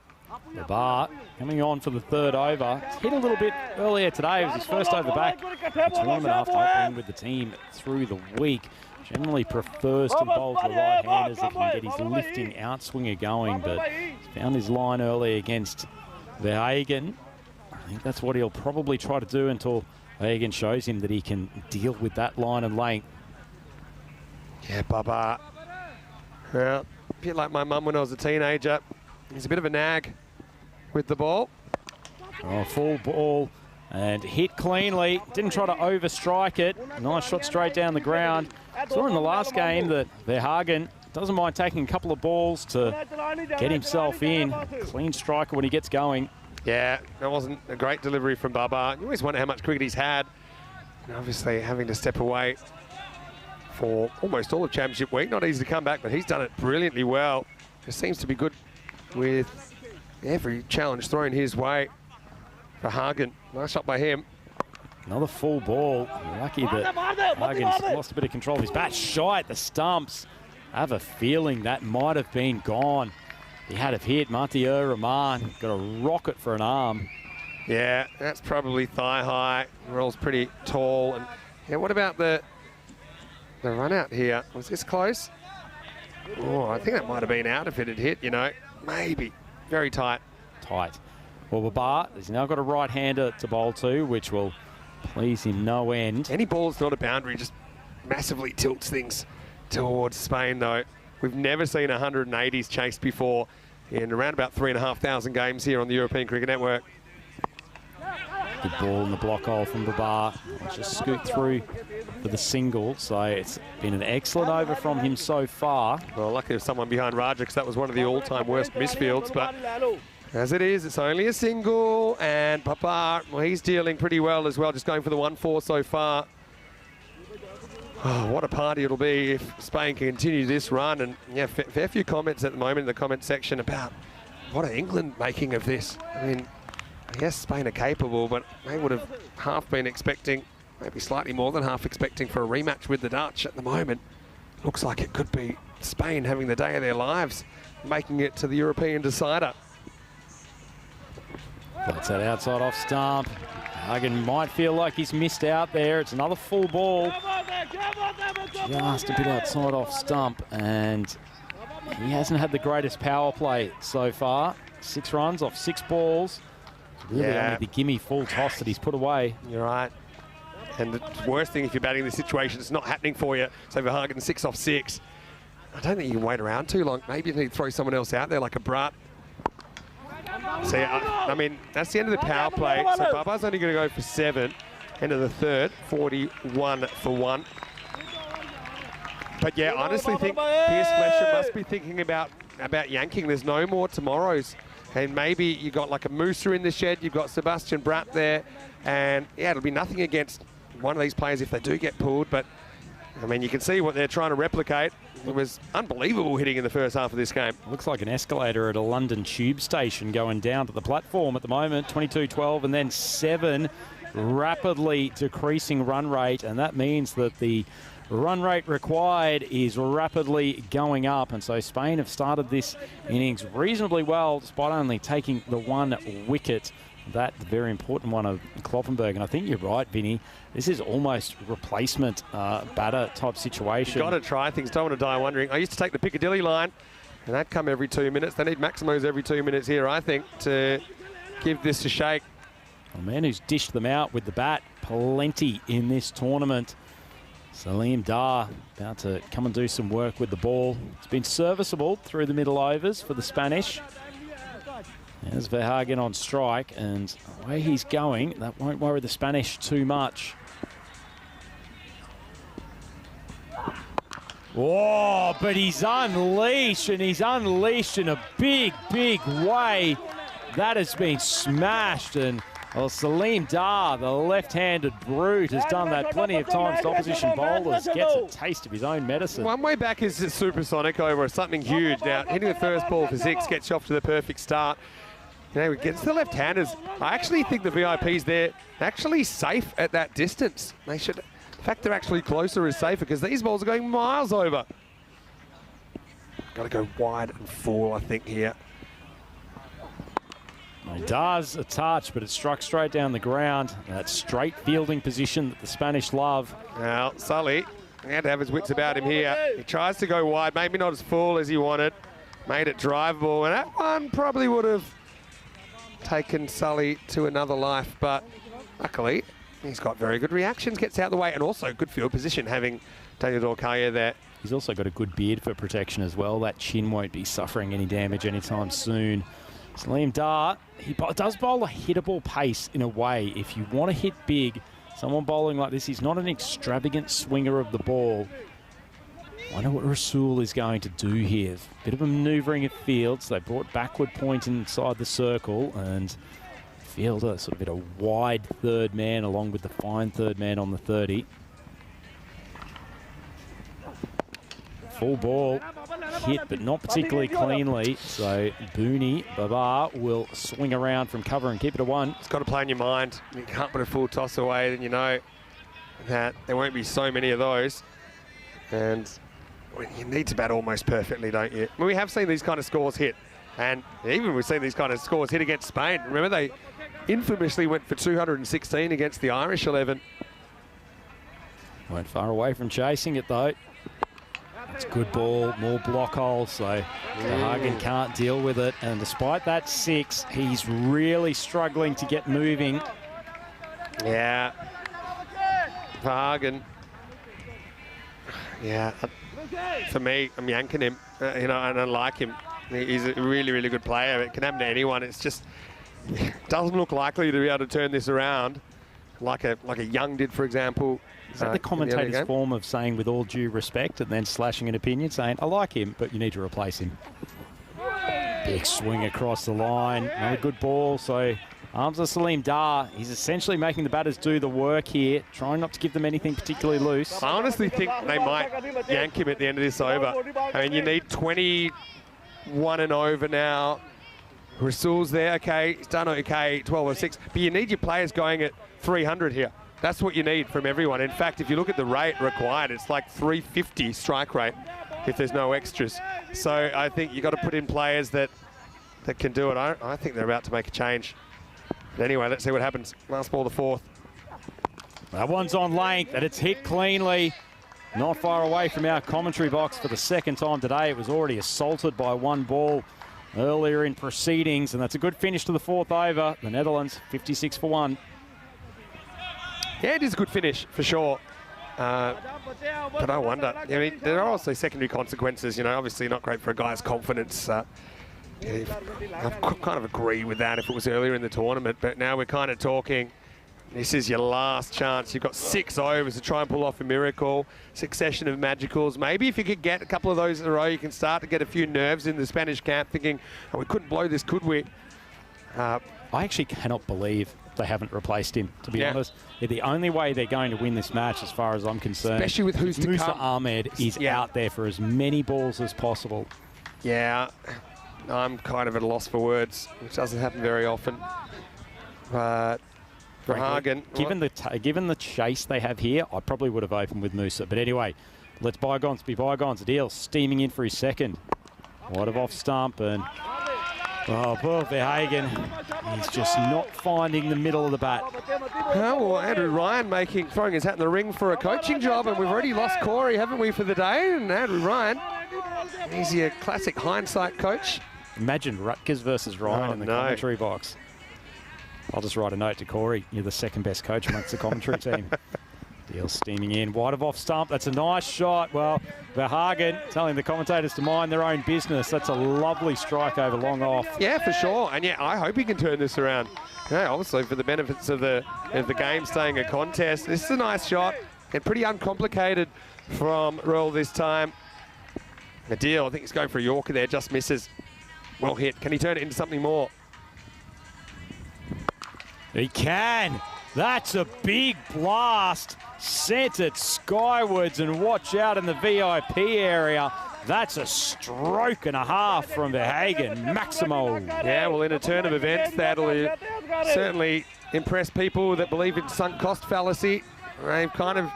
The bar coming on for the third over. Hit a little bit earlier today. It was his first over back the tournament after not being with the team through the week. Generally prefers to bowl to the right-handers if he can get his lifting outswinger going, but he's found his line early against Verhagen. I think that's what he'll probably try to do until Verhagen shows him that he can deal with that line and length. Yeah, Baba. Well, a bit like my mum when I was a teenager. He's a bit of a nag with the ball. Oh, full ball and hit cleanly. Didn't try to overstrike it. Nice shot straight down the ground. Saw in the last game that Verhagen doesn't mind taking a couple of balls to get himself in. Clean striker when he gets going. Yeah, that wasn't a great delivery from Baba. You always wonder how much cricket he's had. And obviously having to step away for almost all of Championship week. Not easy to come back, but he's done it brilliantly well. Just seems to be good with every challenge thrown his way for Hagen. Nice shot by him. Another full ball. Lucky that Hagen's lost a bit of control of his bat. Shy at the stumps. I have a feeling that might have been gone. He had a hit. Mathieu Roman got a rocket for an arm. Yeah, that's probably thigh high. Rolls pretty tall. And yeah, what about the run out here? Was this close? Oh, I think that might have been out if it had hit, you know. Maybe. Very tight. Tight. Well, Babar has now got a right-hander to bowl to, which will please him no end. Any ball that's not a boundary just massively tilts things towards Spain, though. We've never seen 180s chased before in around about 3,500 games here on the European Cricket Network. Good ball in the block hole from Babar. Just scoot through for the single. So it's been an excellent over from him so far. Well, lucky there's someone behind Raja, because that was one of the all-time worst misfields. But as it is, it's only a single. And Babar, well, he's dealing pretty well as well, just going for the 1-4 so far. Oh, what a party it'll be if Spain can continue this run. And yeah, fair few comments at the moment in the comment section about what are England making of this. I mean, yes, Spain are capable, but they would have half been expecting, maybe slightly more than half expecting, for a rematch with the Dutch. At the moment, looks like it could be Spain having the day of their lives, making it to the European decider. That's that outside off stump. Hagen might feel like he's missed out there. It's another full ball. Just a bit outside off stump, and he hasn't had the greatest power play so far. 6 runs off 6 balls. Really only the gimme full toss that he's put away. You're right. And the worst thing if you're batting in this situation, it's not happening for you. So for Hagen, 6 off 6. I don't think you can wait around too long. Maybe you need to throw someone else out there like a Brat. See, I mean, that's the end of the power play. So Baba's only going to go for 7. End of the third, 41 for 1. But yeah, I honestly think Pierce Fletcher must be thinking about yanking. There's no more tomorrows. And maybe you got like a Musa in the shed, you've got Sebastian Bratt there, and yeah, it'll be nothing against one of these players if they do get pulled, but I mean, you can see what they're trying to replicate. It was unbelievable hitting in the first half of this game. Looks like an escalator at a London tube station going down to the platform at the moment. 22-12 and then 7, rapidly decreasing run rate, and that means that the run rate required is rapidly going up, and so Spain have started this innings reasonably well despite only taking the 1 wicket. That very important one of Kloppenberg, and I think you're right, Vinny. This is almost replacement batter type situation. You've got to try things. Don't want to die wondering. I used to take the Piccadilly line, and that'd come every 2 minutes. They need Maximos every 2 minutes here, I think, to give this a shake. A man who's dished them out with the bat plenty in this tournament. Salim Dar about to come and do some work with the ball. It's been serviceable through the middle overs for the Spanish. There's Verhagen on strike, and the way he's going, that won't worry the Spanish too much. Oh, but he's unleashed, and he's unleashed in a big, big way. That has been smashed, and well, Salim Dar, the left-handed brute, has done that plenty of times to opposition bowlers. Gets a taste of his own medicine. One way back is a supersonic over something huge. Now, hitting the first ball for 6 gets you off to the perfect start. Now it gets the left-handers. I actually think the VIPs there actually safe at that distance. They should. The fact they're actually closer is safer because these balls are going miles over. Got to go wide and full, I think, here. It does a touch, but it struck straight down the ground. That straight fielding position that the Spanish love. Now, Sully, he had to have his wits about him here. He tries to go wide, maybe not as full as he wanted. Made it drivable, and that one probably would have taken Sully to another life, but luckily he's got very good reactions, gets out of the way, and also good field position having Daniel Dorcaia there. He's also got a good beard for protection as well. That chin won't be suffering any damage anytime soon. Salim Dar, he does bowl a hittable pace in a way. If you want to hit big, someone bowling like this, he's not an extravagant swinger of the ball. I wonder what Rasul is going to do here. Bit of a manoeuvring of Fields. They brought backward point inside the circle, and Fielder sort of bit a wide third man along with the fine third man on the 30. Full ball. hit, but not particularly cleanly. So Booney Babar will swing around from cover and keep it a 1. It's got to play in your mind. You can't put a full toss away, then you know that there won't be so many of those. And you need to bat almost perfectly, don't you? I mean, we have seen these kind of scores hit. And even we've seen these kind of scores hit against Spain. Remember, they infamously went for 216 against the Irish 11. Went far away from chasing it, though. It's a good ball, more block holes, so Verhagen can't deal with it. And despite that 6, he's really struggling to get moving. Yeah. Verhagen. Yeah. For me, I'm yanking him, you know, and I like him. He's a really, really good player. It can happen to anyone. It's just doesn't look likely to be able to turn this around, like a Young did, for example. Is that the commentator's form of saying, with all due respect, and then slashing an opinion, saying, I like him, but you need to replace him? Big swing across the line. Another good ball. So arms of Salim Dar. He's essentially making the batters do the work here, trying not to give them anything particularly loose. I honestly think they might yank him at the end of this over. I mean, you need 21 and over now. Rasul's there, okay. He's done okay, 12 or 6. But you need your players going at 300 here. That's what you need from everyone. In fact, if you look at the rate required, it's like 350 strike rate if there's no extras. So I think you've got to put in players that can do it. I think they're about to make a change. But anyway, let's see what happens. Last ball, the 4th. That one's on length, and it's hit cleanly. Not far away from our commentary box for the 2nd time today. It was already assaulted by 1 ball earlier in proceedings, and that's a good finish to the 4th over. The Netherlands, 56 for 1. Yeah, it is a good finish, for sure. But I wonder. I mean, there are also secondary consequences, you know, obviously not great for a guy's confidence. I kind of agree with that if it was earlier in the tournament, but now we're kind of talking, this is your last chance. You've got 6 overs to try and pull off a miracle, succession of magicals. Maybe if you could get a couple of those in a row, you can start to get a few nerves in the Spanish camp thinking, oh, we couldn't blow this, could we? I actually cannot believe they haven't replaced him, to be honest. Yeah, the only way they're going to win this match, as far as I'm concerned, especially with who's to Musa come. Ahmed is out there for as many balls as possible. Yeah, I'm kind of at a loss for words, which doesn't happen very often. But Verhagen, given the chase they have here, I probably would have opened with Musa. But anyway, let's bygones be bygones. Adil steaming in for his 2nd. Wide of off stump, and poor Verhagen. He's just not finding the middle of the bat. Oh, well, Andrew Ryan throwing his hat in the ring for a coaching job, and we've already lost Corey, haven't we, for the day? And Andrew Ryan, he's your classic hindsight coach. Imagine Rutgers versus Ryan in the commentary box. I'll just write a note to Corey. You're the 2nd best coach amongst the commentary team. Deal steaming in. Wide of off stump. That's a nice shot. Well, Verhagen telling the commentators to mind their own business. That's a lovely strike over long off. Yeah, for sure. And yeah, I hope he can turn this around. Yeah, obviously for the benefits of the game staying a contest. This is a nice shot and pretty uncomplicated from Roll this time. Adil, I think he's going for a Yorker there, just misses. Well hit. Can he turn it into something more? He can. That's a big blast. Sent it skywards, and watch out in the VIP area. That's a stroke and a half from Verhagen. Maximo. Yeah, well, in a turn of events, that'll certainly impress people that believe in sunk cost fallacy. They've kind of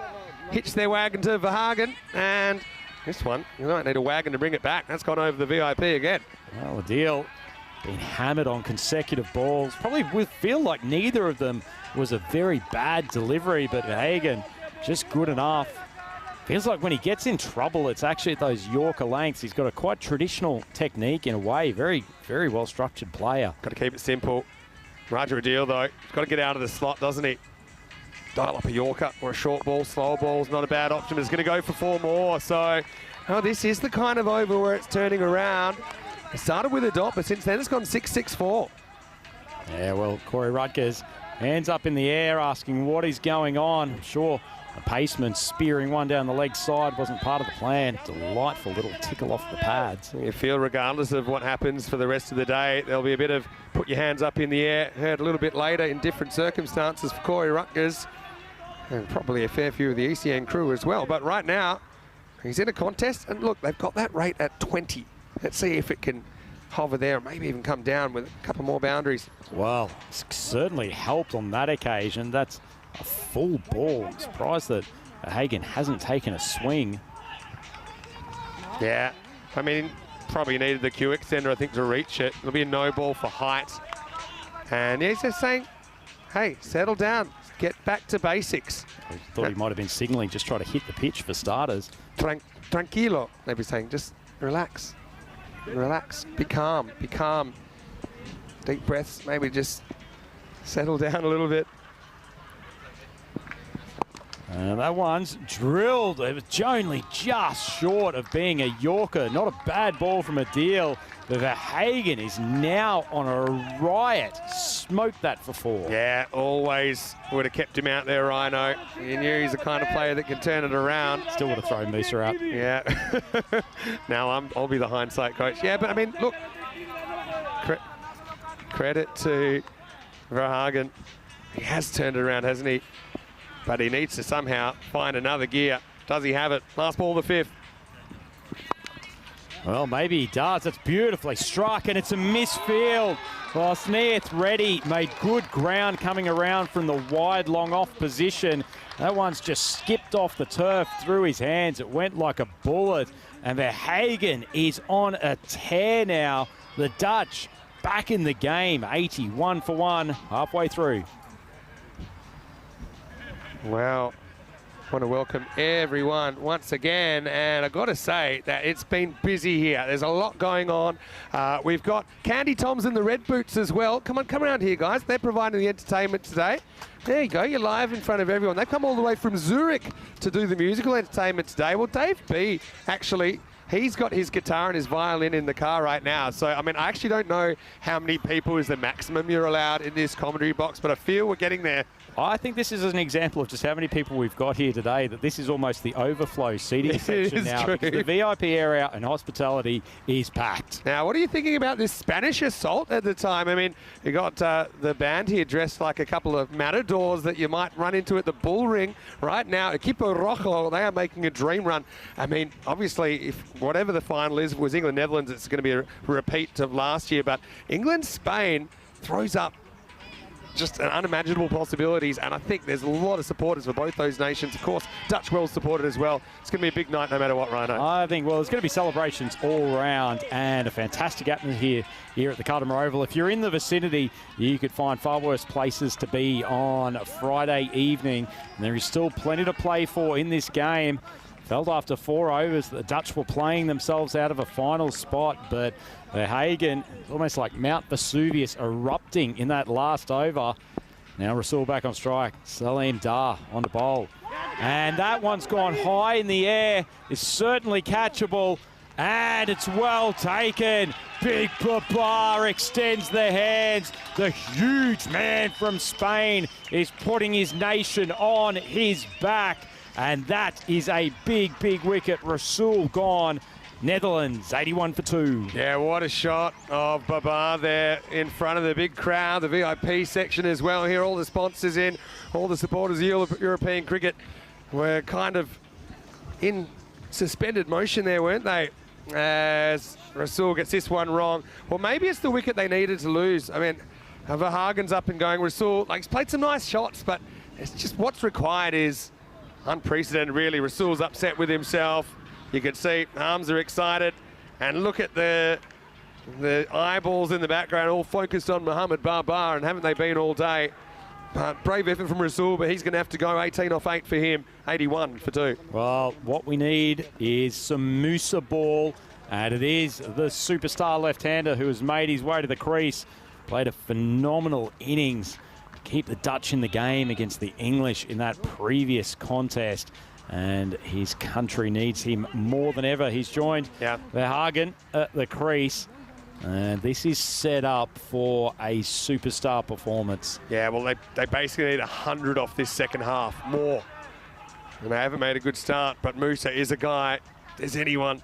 hitched their wagon to Verhagen, and this one, you might need a wagon to bring it back. That's gone over the VIP again. Well, the deal. Been hammered on consecutive balls. Probably would feel like neither of them was a very bad delivery, but Verhagen just good enough. Feels like when he gets in trouble, it's actually at those Yorker lengths. He's got a quite traditional technique in a way. Very, very well-structured player. Got to keep it simple. Roger Adil, though, he's got to get out of the slot, doesn't he? Dial up a Yorker or a short ball, slow ball is not a bad option. He's going to go for 4 more. So, this is the kind of over where it's turning around. It started with a dot, but since then it's gone 6-6-4. Yeah, well, Corey Rutgers, hands up in the air, asking what is going on. I'm sure a paceman spearing one down the leg side wasn't part of the plan. Delightful little tickle off the pads. You feel regardless of what happens for the rest of the day, there'll be a bit of put your hands up in the air. Heard a little bit later in different circumstances for Corey Rutgers. And probably a fair few of the ECN crew as well. But right now, He's in a contest, and look, they've got that rate at 20. Let's see if it can hover there, or maybe even come down with a couple more boundaries. Well, certainly helped on that occasion. That's a full ball. I'm surprised that Hagen hasn't taken a swing. Yeah, I mean, probably needed the Q extender, I think, to reach it. It'll be a no ball for height. And he's just saying, hey, settle down, get back to basics. I thought he might have been signalling, just try to hit the pitch for starters. Tranquilo, they'd be saying, just relax, relax, be calm, be calm. Deep breaths, maybe just settle down a little bit. And that one's drilled. It was only just short of being a Yorker. Not a bad ball from a deal. But Hagen is now on a riot. Smoked that for 4. Yeah, always would have kept him out there, Rhino. You knew he's the kind of player that can turn it around. Still would have thrown Musa out. Yeah. Now I'll be the hindsight coach. Yeah, but I mean, look, credit to Verhagen. He has turned it around, hasn't he? But he needs to somehow find another gear. Does he have it? Last ball of the 5th. Well, maybe he does. It's beautifully struck, and it's a misfield. Well, Smith ready, made good ground coming around from the wide, long off position. That one's just skipped off the turf through his hands. It went like a bullet, and Verhagen is on a tear now. The Dutch back in the game, 81 for 1, halfway through. Well, I want to welcome everyone once again, and I've got to say that it's been busy here. There's a lot going on. We've got Candy Toms in the red boots as well. Come on, come around here, guys. They're providing the entertainment today. There you go. You're live in front of everyone. They've come all the way from Zurich to do the musical entertainment today. Well, Dave B, actually, he's got his guitar and his violin in the car right now. So, I mean, I actually don't know how many people is the maximum you're allowed in this commentary box, but I feel we're getting there. I think this is an example of just how many people we've got here today, that this is almost the overflow seating section now. True. The VIP area and hospitality is packed. Now, what are you thinking about this Spanish assault at the time? I mean, you got the band here dressed like a couple of matadors that you might run into at the bull ring. Right now, Equipo Rojo, they are making a dream run. I mean, obviously, if whatever the final is was England-Netherlands, it's going to be a repeat of last year. But England-Spain throws up just unimaginable possibilities, and I think there's a lot of supporters for both those nations. Of course, Dutch well supported as well. It's going to be a big night no matter what, Rhino. I think, well, there's going to be celebrations all around and a fantastic atmosphere here at the Cartermore Oval. If you're in the vicinity, you could find far worse places to be on Friday evening. And there is still plenty to play for in this game. Felt after 4 overs the Dutch were playing themselves out of a final spot, but Hagen, almost like Mount Vesuvius erupting in that last over. Now Rasul back on strike. Salim Dar on the bowl. And that one's gone high in the air. It's certainly catchable. And it's well taken. Big Papa extends the hands. The huge man from Spain is putting his nation on his back. And that is a big, big wicket. Rasul gone. Netherlands, 81 for 2. Yeah, what a shot of Baba there in front of the big crowd, the VIP section as well. Here, all the sponsors in, all the supporters of European cricket were kind of in suspended motion there, weren't they? As Rasul gets this one wrong. Well, maybe it's the wicket they needed to lose. I mean, Verhagen's up and going. Rasul, like, he's played some nice shots, but it's just what's required is unprecedented, really. Rasul's upset with himself. You can see arms are excited, and look at the eyeballs in the background, all focused on Mohamed Babar, and haven't they been all day? But brave effort from Rasul, but he's going to have to go 18 off 8 for him, 81 for 2. Well, what we need is some Musa ball, and it is the superstar left-hander who has made his way to the crease. Played a phenomenal innings to keep the Dutch in the game against the English in that previous contest. And his country needs him more than ever. He's joined Verhagen at the crease. And this is set up for a superstar performance. Yeah, well, they basically need 100 off this second half, more. And they haven't made a good start, but Musa is a guy, if there's anyone,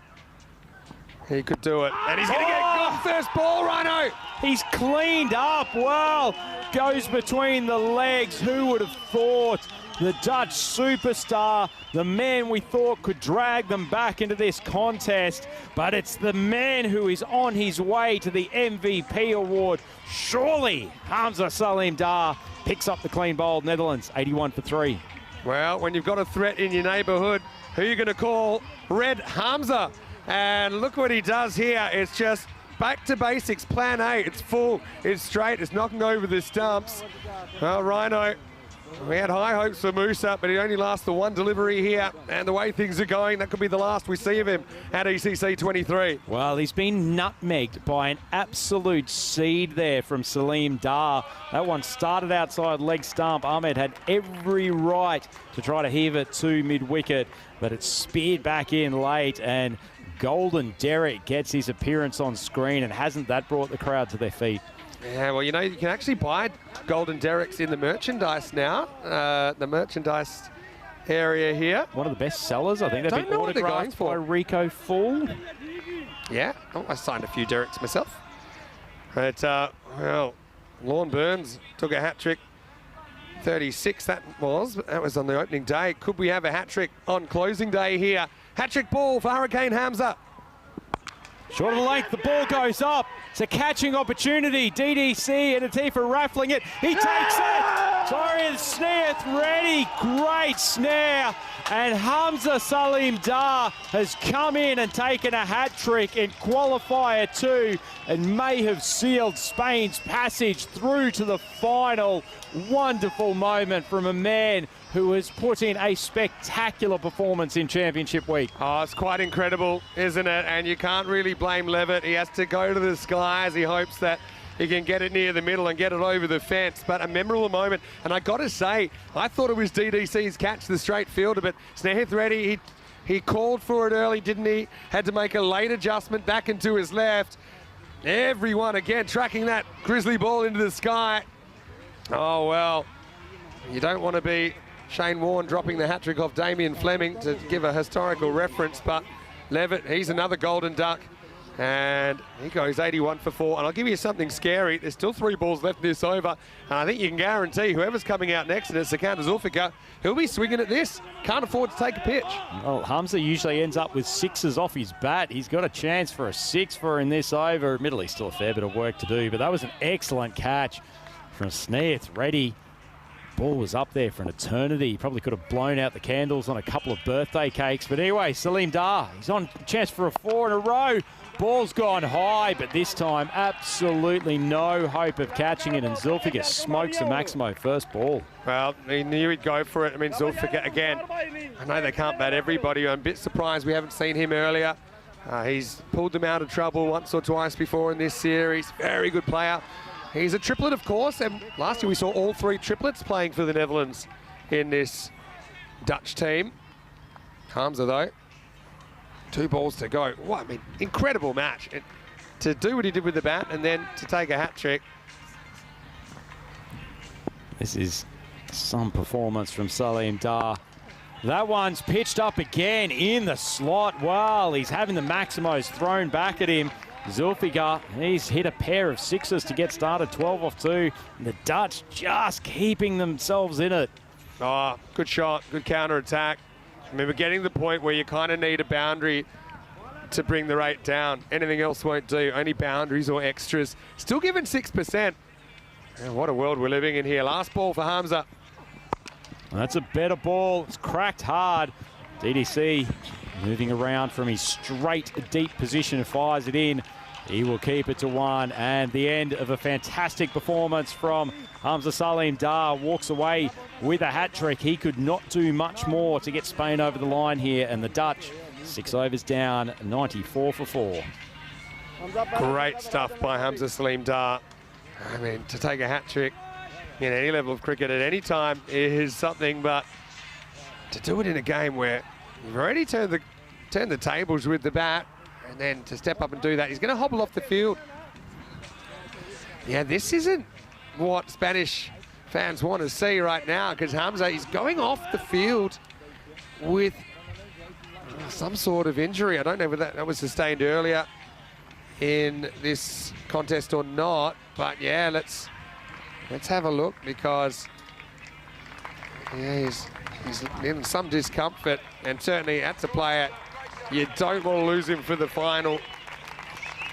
he could do it. And he's going to get good. on first ball, Rhino. He's cleaned up. Well, goes between the legs. Who would have thought? The Dutch superstar, the man we thought could drag them back into this contest, but it's the man who is on his way to the MVP award. Surely Hamza Salim Dar picks up the clean bowled Netherlands, 81 for 3. Well, when you've got a threat in your neighbourhood, who are you going to call? Red Hamza. And look what he does here. It's just back to basics. Plan A. It's full. It's straight. It's knocking over the stumps. Well, Rhino, we had high hopes for Musa, but he only lasts the one delivery here. And the way things are going, that could be the last we see of him at ECC 23. Well, he's been nutmegged by an absolute seed there from Salim Dar. That one started outside leg stump. Ahmed had every right to try to heave it to mid-wicket, but it speared back in late, and Golden Derek gets his appearance on screen, and hasn't that brought the crowd to their feet? Yeah, well, you know, you can actually buy Golden Derricks in the merchandise now. The merchandise area here. One of the best sellers, I think. They've been autographed by Rico Full. Yeah, I signed a few Derricks myself. But, well, Lorne Burns took a hat-trick. 36 that was on the opening day. Could we have a hat-trick on closing day here? Hat-trick ball for Hurricane Hamza. Short of the length, the ball goes up. It's a catching opportunity. DDC and Atifa raffling it. He takes it. Torian Smith ready. Great snare. And Hamza Salim Dar has come in and taken a hat-trick in qualifier 2 and may have sealed Spain's passage through to the final. Wonderful moment from a man who has put in a spectacular performance in Championship Week. Oh, it's quite incredible, isn't it? And you can't really blame Levitt. He has to go to the sky as he hopes that he can get it near the middle and get it over the fence. But a memorable moment. And I got to say, I thought it was DDC's catch, the straight fielder, but Snehith Reddy, he called for it early, didn't he? Had to make a late adjustment back into his left. Everyone, again, tracking that grizzly ball into the sky. Oh, well, you don't want to be Shane Warne dropping the hat-trick off Damien Fleming to give a historical reference, but Levitt, he's another golden duck, and he goes 81 for 4. And I'll give you something scary. There's still 3 balls left this over, and I think you can guarantee whoever's coming out next, and it's Sikander Zulfikar, he'll be swinging at this. Can't afford to take a pitch. Well, Hamza usually ends up with 6s off his bat. He's got a chance for a 6 for in this over. Admittedly, still a fair bit of work to do, but that was an excellent catch from Snehith Reddy. Ball was up there for an eternity. He probably could have blown out the candles on a couple of birthday cakes. But anyway, Salim Dar, he's on chance for a 4 in a row. Ball's gone high, but this time absolutely no hope of catching it. And Zulfikar smokes the Maximo first ball. Well, he knew he'd go for it. I mean, Zulfikar, again, I know they can't bat everybody. I'm a bit surprised we haven't seen him earlier. He's pulled them out of trouble once or twice before in this series. Very good player. He's a triplet, of course, and last year we saw all 3 triplets playing for the Netherlands in this Dutch team. Hamza, though, 2 balls to go. What, I mean, incredible match. And to do what he did with the bat and then to take a hat-trick. This is some performance from Salim Dar. That one's pitched up again in the slot. Wow, he's having the Maximos thrown back at him. Zulfikar, he's hit a pair of 6s to get started, 12 off 2. And the Dutch just keeping themselves in it. Oh, good shot, good counter-attack. I mean, we're getting to the point where you kind of need a boundary to bring the rate down. Anything else won't do, only boundaries or extras. Still giving 6%. Man, what a world we're living in here. Last ball for Hamza. That's a better ball. It's cracked hard. DDC moving around from his straight deep position, fires it in. He will keep it to 1, and the end of a fantastic performance from Hamza Salim Dar. Walks away with a hat-trick. He could not do much more to get Spain over the line here, and the Dutch 6 overs down, 94 for 4. Great stuff by Hamza Salim Dar. I mean, to take a hat-trick in any level of cricket at any time is something, but to do it in a game where you've already turned the tables with the bat, and then to step up and do that, he's going to hobble off the field. Yeah, this isn't what Spanish fans want to see right now, because Hamza is going off the field with some sort of injury. I don't know whether that was sustained earlier. in this contest or not. But yeah, let's have a look, because yeah, he's in some discomfort, and certainly that's a player you don't want to lose him for the final.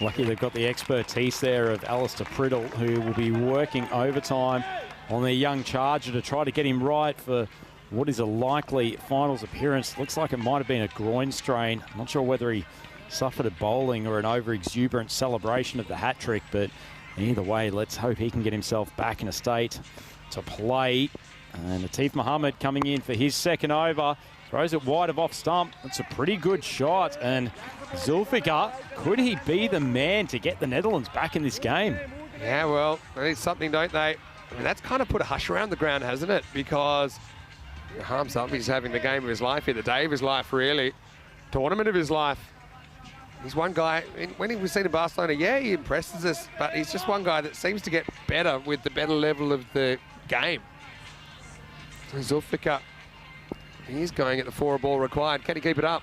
Lucky they've got the expertise there of Alistair Priddle, who will be working overtime on their young charger to try to get him right for what is a likely finals appearance. Looks like it might have been a groin strain. I'm not sure whether he suffered a bowling or an over-exuberant celebration of the hat trick, but either way, let's hope he can get himself back in a state to play. And Atif Mohammed coming in for his second over. Throws it wide of off stump. That's a pretty good shot. And Zulfikar, could he be the man to get the Netherlands back in this game? Yeah, well, they need something, don't they? I mean, that's kind of put a hush around the ground, hasn't it? Because Harm's up, he's having the game of his life here, the day of his life, really. Tournament of his life. He's one guy, when he was seen in Barcelona, yeah, he impresses us, but he's just one guy that seems to get better with the better level of the game. So Zulfikar, he's going at the 4-ball required. Can he keep it up?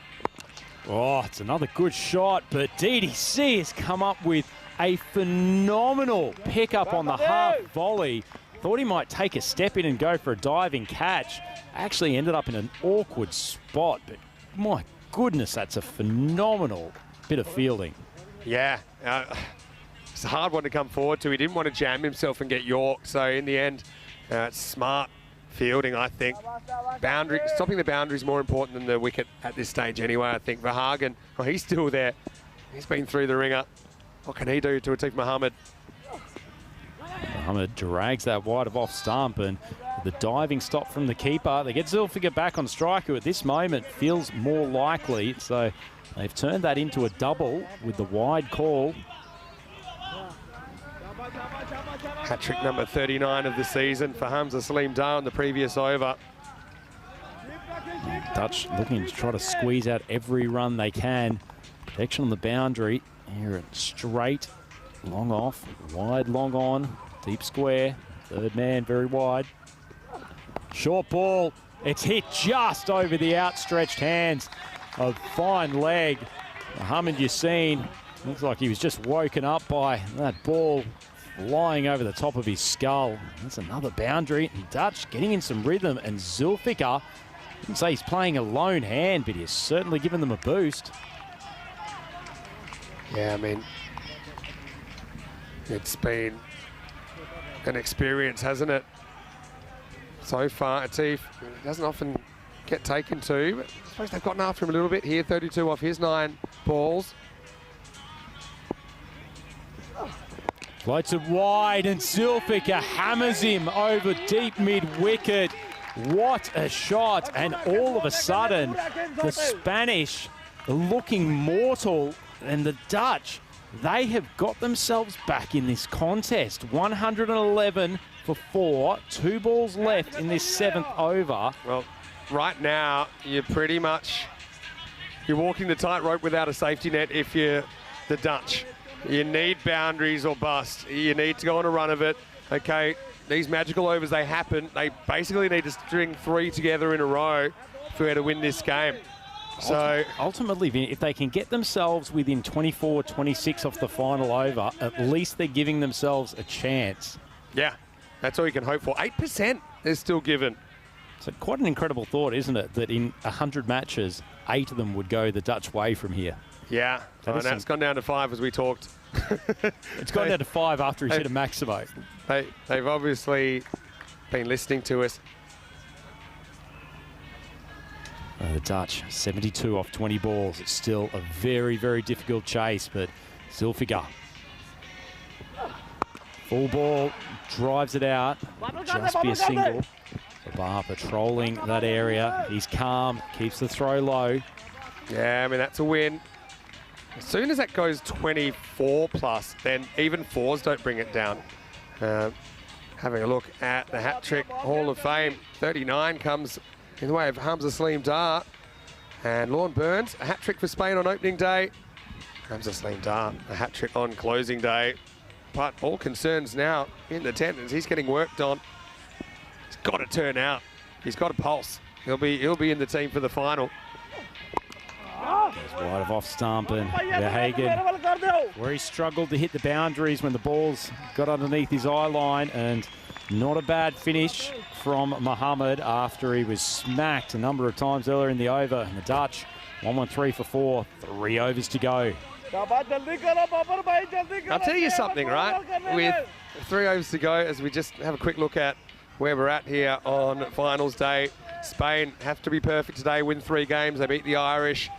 Oh, it's another good shot, but DDC has come up with a phenomenal pickup on the half volley. Thought he might take a step in and go for a diving catch. Actually ended up in an awkward spot, but my goodness, that's a phenomenal bit of fielding. Yeah, it's a hard one to come forward to. He didn't want to jam himself and get York, so in the end, it's smart fielding, I think. Stopping the boundary is more important than the wicket at this stage anyway, I think. Verhagen, oh, he's still there. He's been through the ringer. What can he do to Atif Mohammed? Mohammed drags that wide of off stump, and the diving stop from the keeper. They get Zulfikar back on strike, who at this moment feels more likely. So they've turned that into a double with the wide call. Hat-trick number 39 of the season for Hamza Salim Dar on the previous over. Dutch looking to try to squeeze out every run they can. Protection on the boundary. Here, straight, long off, wide, long on, deep square. Third man, very wide. Short ball. It's hit just over the outstretched hands of fine leg. Mohamed Yassin looks like he was just woken up by that ball flying over the top of his skull. That's another boundary. And Dutch getting in some rhythm, and Zulfikar, I wouldn't say he's playing a lone hand, but he's certainly given them a boost. Yeah, I mean, it's been an experience, hasn't it? So far, Atif doesn't often get taken to, but I suppose they've gotten after him a little bit here. 32 off his 9 balls. Floats it wide, and Zulfikar hammers him over deep mid-wicket. What a shot, and all of a sudden, the Spanish are looking mortal, and the Dutch, they have got themselves back in this contest. 111 for 4, 2 balls left in this 7th over. Well, right now, you're walking the tightrope without a safety net if you're the Dutch. You need boundaries or bust. You need to go on a run of it. Okay, these magical overs, they happen. They basically need to string 3 together in a row if we're to win this game. So ultimately, if they can get themselves within 24, 26 off the final over, at least they're giving themselves a chance. Yeah, that's all you can hope for. 8% is still given. So quite an incredible thought, isn't it, that in 100 matches, 8 of them would go the Dutch way from here. Yeah, and it's gone down to 5 as we talked. It's gone down to 5 after he's hit a maximo. They've obviously been listening to us. The Dutch, 72 off 20 balls. It's still a very, very difficult chase, but Zulfikar. Full ball, drives it out. Just be a single. Bar patrolling that area. He's calm, keeps the throw low. Yeah, I mean, that's a win. As soon as that goes 24 plus, then even 4s don't bring it down. Having a look at the hat-trick Hall of Fame, 39 comes in the way of Hamza Salim Dar. And Lorne Burns, a hat-trick for Spain on opening day. Hamza Salim Dar, a hat-trick on closing day. But all concerns now in the tent as he's getting worked on. He's got to turn out. He's got a pulse. He'll be in the team for the final. Wide of off stump and Verhagen, where he struggled to hit the boundaries when the balls got underneath his eye line, and not a bad finish from Mohammed after he was smacked a number of times earlier in the over. And the Dutch 1-1-3 for 4, 3 overs to go. I'll tell you something, right? With 3 overs to go, as we just have a quick look at where we're at here on finals day. Spain have to be perfect today, win 3 games. They beat the Irish,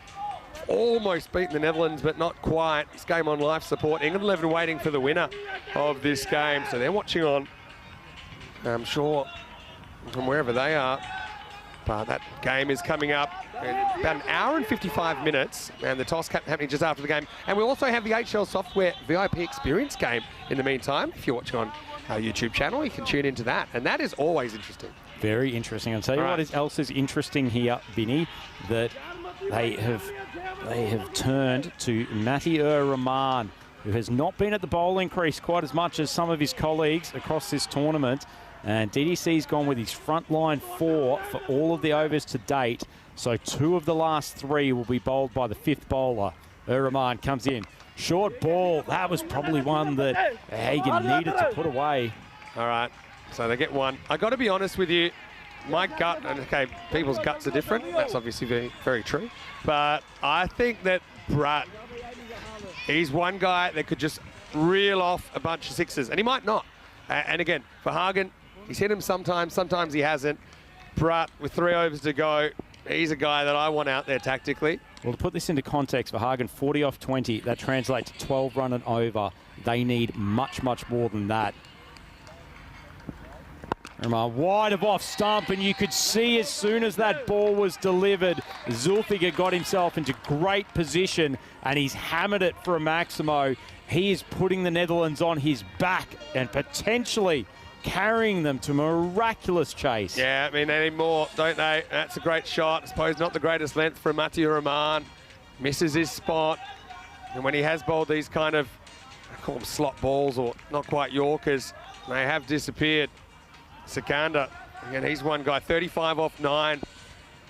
almost beaten the Netherlands, but not quite. This game on live support. England 11 waiting for the winner of this game. So they're watching on, I'm sure, from wherever they are. But that game is coming up in about an hour and 55 minutes, and the toss happening just after the game. And we also have the HL Software VIP Experience game in the meantime. If you're watching on our YouTube channel, you can tune into that, and that is always interesting. Very interesting. I'll tell you what else is interesting here, Vinny, that they have turned to Mati Rahman, who has not been at the bowling crease quite as much as some of his colleagues across this tournament. And DDC's gone with his frontline 4 for all of the overs to date. So 2 of the last 3 will be bowled by the 5th bowler. Rahman comes in. Short ball. That was probably one that Hagen needed to put away. All right. So they get 1. I got to be honest with you. My gut, and okay, people's guts are different. That's obviously very, very true. But I think that Bratt, he's one guy that could just reel off a bunch of 6s, and he might not. And again, for Hagen, he's hit him sometimes he hasn't. Bratt, with 3 overs to go, he's a guy that I want out there tactically. Well, to put this into context, for Hagen, 40 off 20, that translates to 12 run and over. They need much, much more than that. Wide of off stump, and you could see as soon as that ball was delivered, Zulfiqar got himself into great position, and he's hammered it for a Maximo. He is putting the Netherlands on his back and potentially carrying them to miraculous chase. Yeah, I mean, they need more, don't they? That's a great shot. I suppose not the greatest length for Mati Rahman. Misses his spot. And when he has bowled these kind of, I call them slot balls or not quite Yorkers, they have disappeared. Sikandar, again, he's one guy, 35 off 9.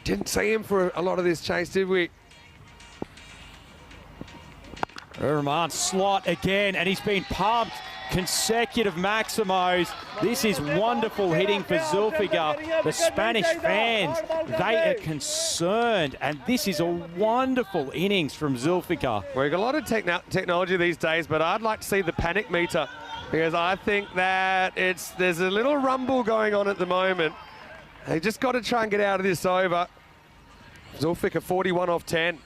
Didn't see him for a lot of this chase, did we? Rahman slot again, and he's been pumped. Consecutive Maximos. This is wonderful hitting for Zulfiqar. The Spanish fans, they are concerned, and this is a wonderful innings from Zulfiqar. We've got a lot of technology these days, but I'd like to see the panic meter, because I think that there's a little rumble going on at the moment. They just got to try and get out of this over. Zulfiqar 41 off 10.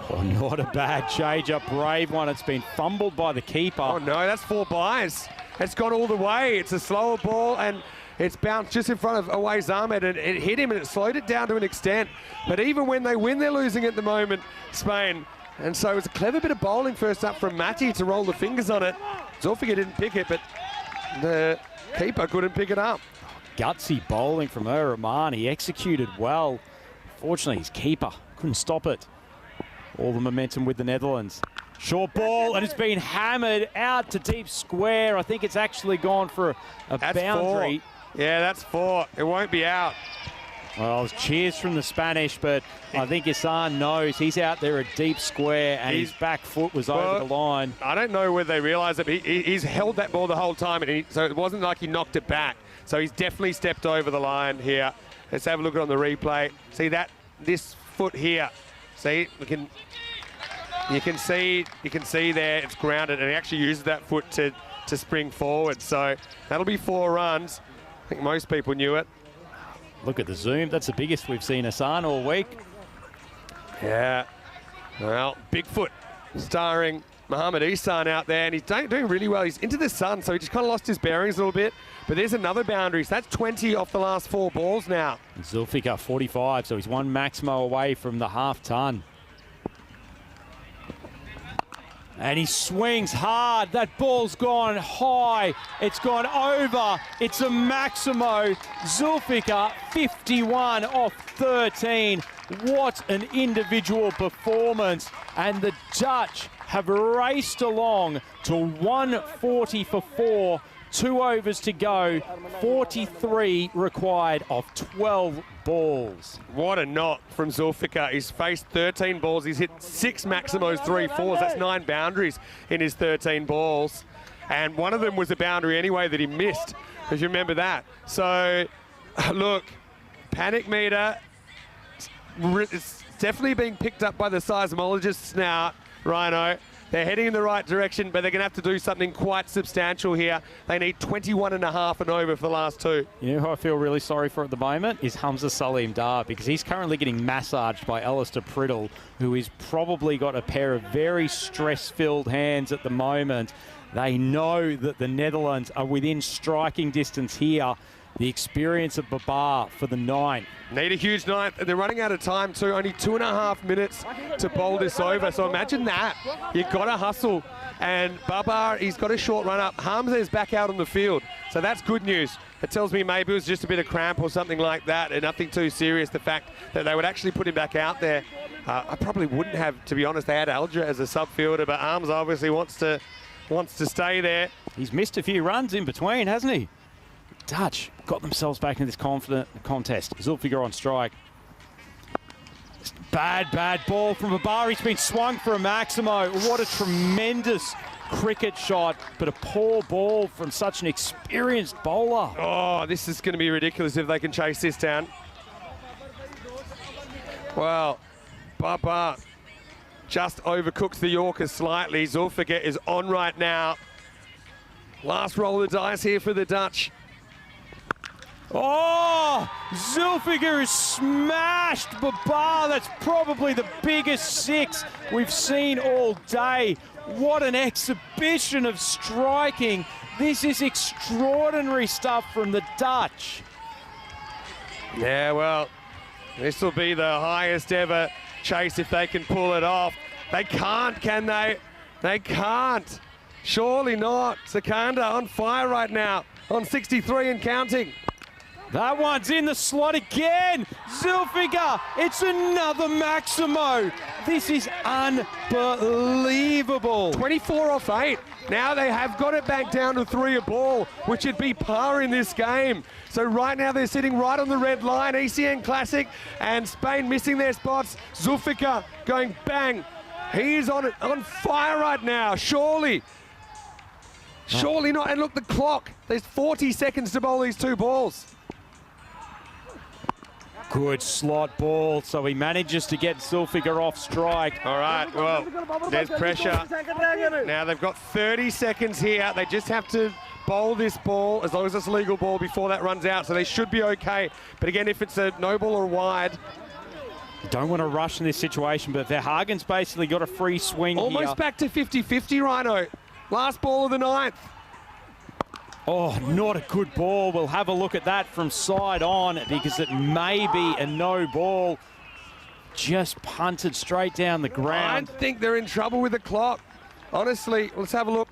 Oh, not a bad change up, brave one. It's been fumbled by the keeper. Oh no, that's 4 buys. It's gone all the way. It's a slower ball, and it's bounced just in front of Awais Ahmed, and it hit him, and it slowed it down to an extent. But even when they win, they're losing at the moment, Spain. And so it was a clever bit of bowling first up from Mati to roll the fingers on it. Zulfiqar didn't pick it, but the keeper couldn't pick it up. Gutsy bowling from Rahman. He executed well. Fortunately, his keeper couldn't stop it. All the momentum with the Netherlands. Short ball, and it's been hammered out to deep square. I think it's actually gone for a boundary. 4. Yeah, that's 4. It won't be out. Well, it was cheers from the Spanish, but I think Hassan knows he's out there at deep square, and his back foot was over the line. I don't know whether they realise it, but he's held that ball the whole time, and so it wasn't like he knocked it back. So he's definitely stepped over the line here. Let's have a look on the replay. See this foot here. See, you can see there it's grounded, and he actually uses that foot to spring forward. So that'll be 4 runs. I think most people knew it. Look at the zoom. That's the biggest we've seen Hassan all week. Yeah. Well, Bigfoot starring Mohammed Ihsan out there, and he's doing really well. He's into the sun, so he just kind of lost his bearings a little bit. But there's another boundary. So that's 20 off the last 4 balls now. Zulfiqar 45, so he's 1 Maximo away from the half-ton. And he swings hard. That ball's gone high. It's gone over. It's a Maximo. Zulfiqar 51 off 13. What an individual performance. And the Dutch have raced along to 140 for 4 2 overs to go, 43 required of 12 balls. What a knock from Zulfikar. He's faced 13 balls. He's hit 6 Maximos 3-4s. That's 9 boundaries in his 13 balls. And one of them was a boundary anyway that he missed, because you remember that. So, look, panic meter, it's definitely being picked up by the seismologists now, Rhino. They're heading in the right direction, but they're going to have to do something quite substantial here. They need 21.5 and over for the last 2. You know who I feel really sorry for at the moment is Hamza Salim Dar, because he's currently getting massaged by Alistair Priddle, who has probably got a pair of very stress-filled hands at the moment. They know that the Netherlands are within striking distance here. The experience of Babar for the 9th. Need a huge 9th. They're running out of time too. Only 2.5 minutes to bowl this over. So imagine that. You've got to hustle. And Babar, he's got a short run up. Hamza is back out on the field. So that's good news. It tells me maybe it was just a bit of cramp or something like that, and nothing too serious. The fact that they would actually put him back out there. I probably wouldn't have, to be honest. They had Aldra as a sub fielder, but Hamza obviously wants to stay there. He's missed a few runs in between, hasn't he? Dutch got themselves back in this confident contest. Zulfikar on strike. Bad ball from Babar. He's been swung for a Maximo. What a tremendous cricket shot, but a poor ball from such an experienced bowler. Oh, this is going to be ridiculous if they can chase this down. Well, Babar just overcooked the Yorker slightly. Zulfikar is on right now. Last roll of the dice here for the Dutch. Oh, Zulfikar has smashed Babar. That's probably the biggest 6 we've seen all day. What an exhibition of striking. This is extraordinary stuff from the Dutch. Yeah, well, this will be the highest ever chase if they can pull it off. They can't, can they? They can't. Surely not. Sikandar on fire right now, on 63 and counting. That one's in the slot again. Zulfikar, it's another Maximo. This is unbelievable. 24 off 8. Now they have got it back down to 3 a ball, which would be par in this game. So right now they're sitting right on the red line. ECN Classic and Spain missing their spots. Zulfikar going bang. He's on fire right now. Surely not. And look, the clock. There's 40 seconds to bowl these 2 balls. Good slot ball, so he manages to get Zulfikar off strike. All right, well, there's pressure. Now they've got 30 seconds here. They just have to bowl this ball, as long as it's a legal ball, before that runs out, so they should be okay. But again, if it's a no ball or wide... You don't want to rush in this situation, but Verhagen's basically got a free swing almost here. Back to 50-50, Rhino. Last ball of the 9th. Oh, not a good ball. We'll have a look at that from side on, because it may be a no ball. Just punted straight down the ground. I think they're in trouble with the clock. Honestly, let's have a look.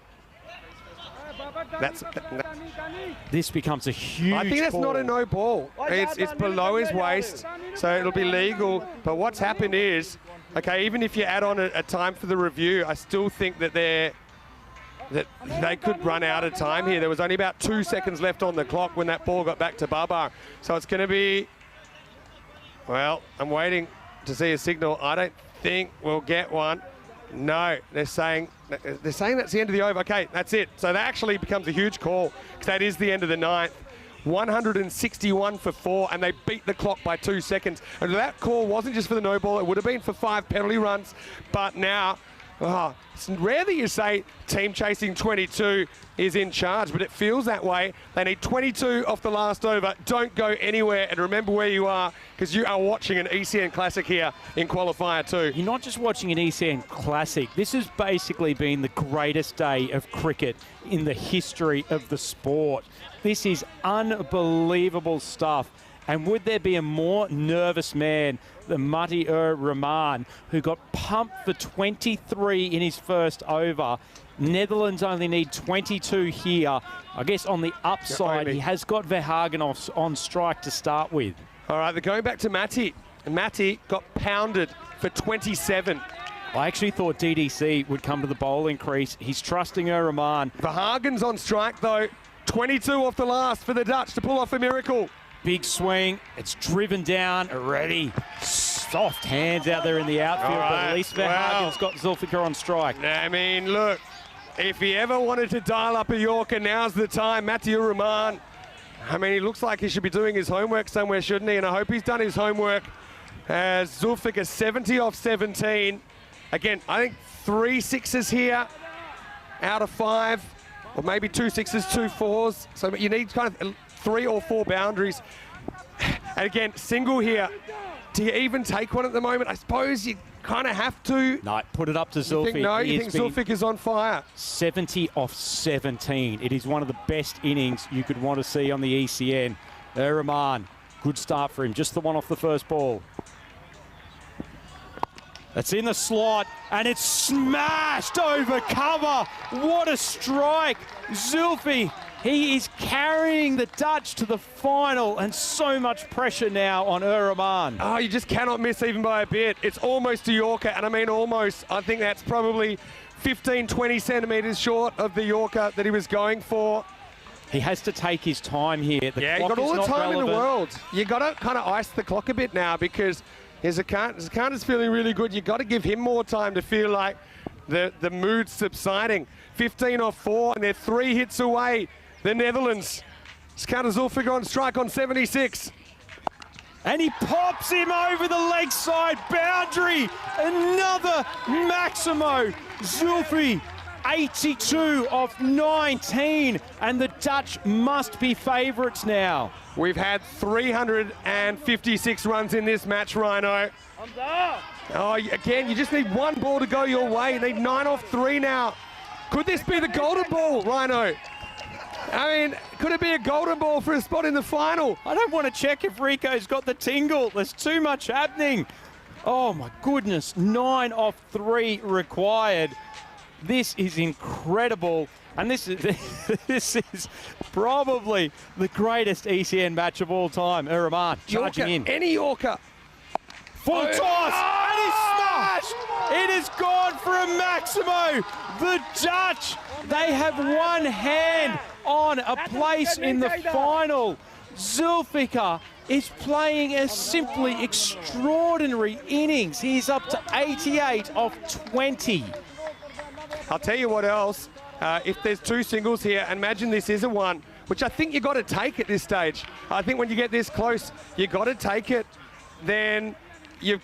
This becomes a huge I think that's ball. not a no ball. It's below his waist, so it'll be legal. But what's happened is, okay, even if you add on a time for the review, I still think that they could run out of time here. There was only about 2 seconds left on the clock when that ball got back to Babar. So it's going to be, well, I'm waiting to see a signal. I don't think we'll get one. No, they're saying that's the end of the over. Okay, that's it. So that actually becomes a huge call, because that is the end of the 9th. 161 for 4, and they beat the clock by 2 seconds. And that call wasn't just for the no ball, it would have been for 5 penalty runs. But now, it's rare that you say team chasing 22 is in charge, but it feels that way. They need 22 off the last over. Don't go anywhere, and remember where you are, because you are watching an ECN Classic here in Qualifier 2. You're not just watching an ECN Classic. This has basically been the greatest day of cricket in the history of the sport. This is unbelievable stuff. And would there be a more nervous man than Mati-ur-Rahman, who got pumped for 23 in his first over? Netherlands only need 22 here. I guess on the upside, he has got Verhagen on strike to start with. All right, they're going back to Mati. And Mati got pounded for 27. I actually thought DDC would come to the bowling crease. He's trusting Rahman. Verhagen's on strike, though. 22 off the last for the Dutch to pull off a miracle. Big swing. It's driven down already. Soft hands out there in the outfield, but at least Verhagen's got Zulfiqar on strike. I mean, look, if he ever wanted to dial up a Yorker, now's the time. Matthew Rahman. I mean, he looks like he should be doing his homework somewhere, shouldn't he? And I hope he's done his homework. As Zulfiqar 70 off 17. Again, I think 3 sixes here out of 5, or maybe 2 sixes, 2 fours. So you need kind of 3 or 4 boundaries. And again, single here. Do you even take one at the moment? I suppose you kind of have to. No, put it up to Zulfi. You think Zulfiqar is on fire? 70 off 17. It is one of the best innings you could want to see on the ECN. Rahman, good start for him. Just the one off the first ball. It's in the slot, and it's smashed over cover. What a strike. Zulfi, he is carrying the Dutch to the final, and so much pressure now on Rahman. Oh, you just cannot miss even by a bit. It's almost a Yorker, and I mean almost. I think that's probably 15, 20 centimetres short of the Yorker that he was going for. He has to take his time here. You've got all the time in the world. You've got to kind of ice the clock a bit now, because Zakant is feeling really good. You've got to give him more time to feel like the mood's subsiding. 15 off 4, and they're 3 hits away. The Netherlands. Zakant Zulfiqar on strike on 76. And he pops him over the leg side boundary. Another Maximo. Zulfi, 82 off 19. And the Dutch must be favourites now. We've had 356 runs in this match, Rhino. Oh, again, you just need one ball to go your way. You need 9 off 3 now. Could this be the golden ball, Rhino? I mean, could it be a golden ball for a spot in the final? I don't want to check if Rico's got the tingle. There's too much happening. Oh, my goodness. 9 off 3 required. This is incredible. And this is probably the greatest ECN match of all time. Rahman charging in. Any Yorker. Full toss. And he's smashed. It is gone for a Maximo. The Dutch, they have one hand on a place in the final. Zulfiqar is playing a simply extraordinary innings. He's up to 88 off 20. I'll tell you what else. If there's 2 singles here, imagine this is a 1, which I think you got to take at this stage. I think when you get this close, you got to take it. Then you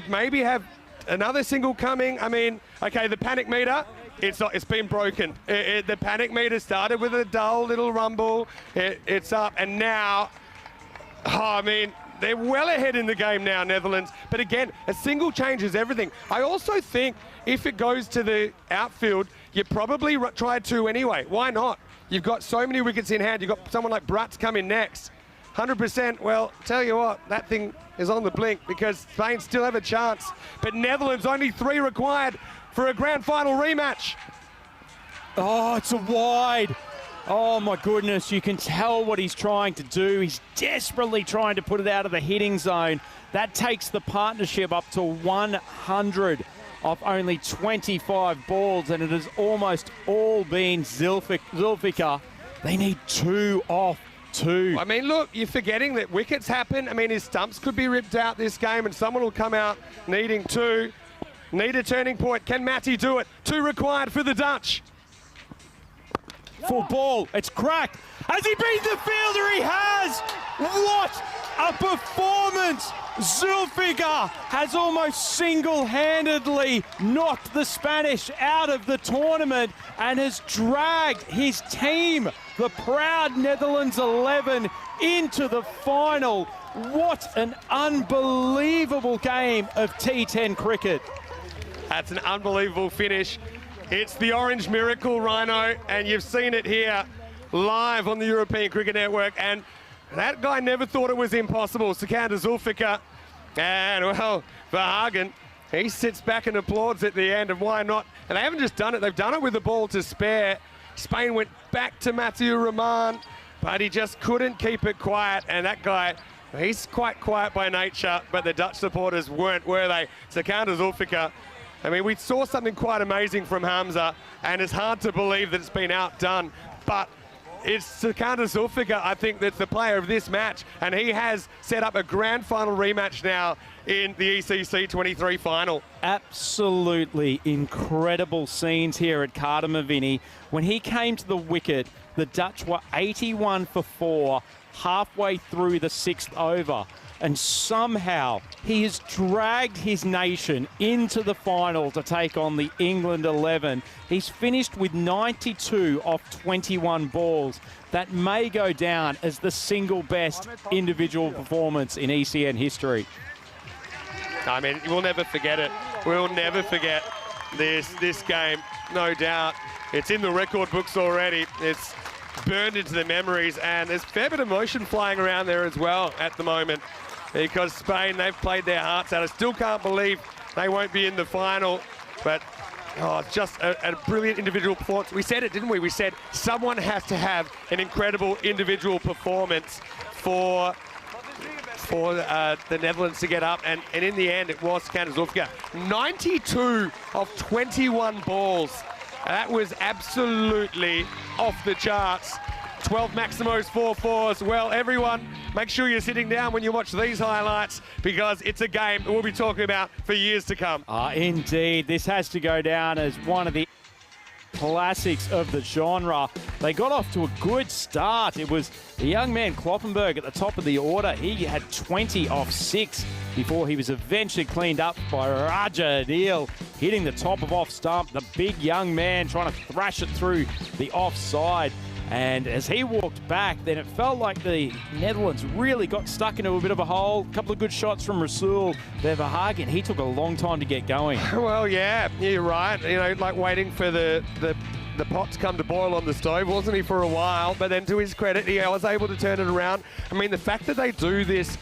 maybe have another single coming. I mean, okay, the panic meter, it's been broken. The panic meter started with a dull little rumble. It's up, and now, I mean, they're well ahead in the game now, Netherlands. But again, a single changes everything. I also think if it goes to the outfield, you probably try 2 anyway. Why not? You've got so many wickets in hand. You've got someone like Brutz coming next. 100%, well, tell you what, that thing is on the blink, because Spain still have a chance. But Netherlands, only 3 required for a grand final rematch. Oh, it's a wide. Oh, my goodness. You can tell what he's trying to do. He's desperately trying to put it out of the hitting zone. That takes the partnership up to 100 off only 25 balls, and it has almost all been Zulfiqar. They need 2 off 2. I mean, look, you're forgetting that wickets happen. I mean, his stumps could be ripped out this game, and someone will come out needing 2. Need a turning point. Can Matty do it? 2 required for the Dutch. Full ball. It's cracked. Has he beat the fielder? He has. What a performance. Zulfiqar has almost single-handedly knocked the Spanish out of the tournament and has dragged his team, the proud Netherlands 11, into the final. What an unbelievable game of T10 cricket. That's an unbelievable finish. It's the Orange Miracle, Rhino, and you've seen it here live on the European Cricket Network. And that guy never thought it was impossible. Zakant Zulfiqar, and well, Verhagen, he sits back and applauds at the end, and why not? And they haven't just done it, they've done it with the ball to spare. Spain went back to Matthew Rahman, but he just couldn't keep it quiet, and that guy, he's quite quiet by nature, but the Dutch supporters weren't, were they? Zakant Zulfiqar, I mean, we saw something quite amazing from Hamza, and it's hard to believe that it's been outdone. but it's Sikander Zulfikar, I think, that's the player of this match, and he has set up a grand final rematch now in the ECC 23 final. Absolutely incredible scenes here at Cardiff. When he came to the wicket, the Dutch were 81 for 4 halfway through the 6th over. And somehow he has dragged his nation into the final to take on the England 11. He's finished with 92 off 21 balls. That may go down as the single best individual performance in ECN history. I mean, we'll never forget it. We'll never forget this game, no doubt. It's in the record books already. It's burned into the memories, and there's a fair bit of emotion flying around there as well at the moment, because Spain, they've played their hearts out. I still can't believe they won't be in the final, but it's just a brilliant individual performance. We said it, didn't we? We said someone has to have an incredible individual performance for the Netherlands to get up, and in the end, it was Sikander Zulfikar. 92 of 21 balls. That was absolutely off the charts. 12 Maximos, 4 fours. Well, everyone, make sure you're sitting down when you watch these highlights, because it's a game that we'll be talking about for years to come. Indeed, this has to go down as one of the classics of the genre. They got off to a good start. It was the young man Kloppenberg at the top of the order. He had 20 off 6 before he was eventually cleaned up by Raja Adil, hitting the top of off stump. The big young man trying to thrash it through the offside. And as he walked back, then it felt like the Netherlands really got stuck into a bit of a hole. A couple of good shots from Rasul Verhagen. He took a long time to get going. Well, yeah, you're right. You know, like waiting for the pot to come to boil on the stove, wasn't he, for a while? But then to his credit, he was able to turn it around. I mean, the fact that they do this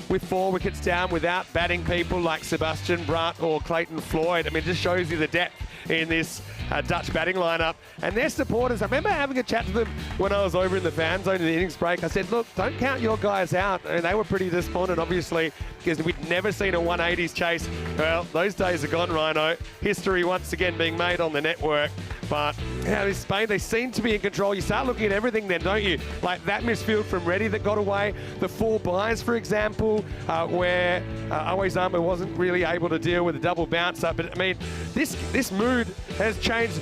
with 4 wickets down without batting people like Sebastian Brandt or Clayton Floyd, I mean, it just shows you the depth in this Dutch batting lineup. And their supporters, I remember having a chat to them when I was over in the fan zone in the innings break. I said, look, don't count your guys out. And they were pretty disappointed, obviously, because we'd never seen a 180s chase. Well, those days are gone, Rhino. History once again being made on the network. But yeah, Spain, they seem to be in control. You start looking at everything then, don't you? Like that misfield from Reddy that got away. The 4 buys, for example, where Awezama wasn't really able to deal with a double bouncer. But I mean, this mood has changed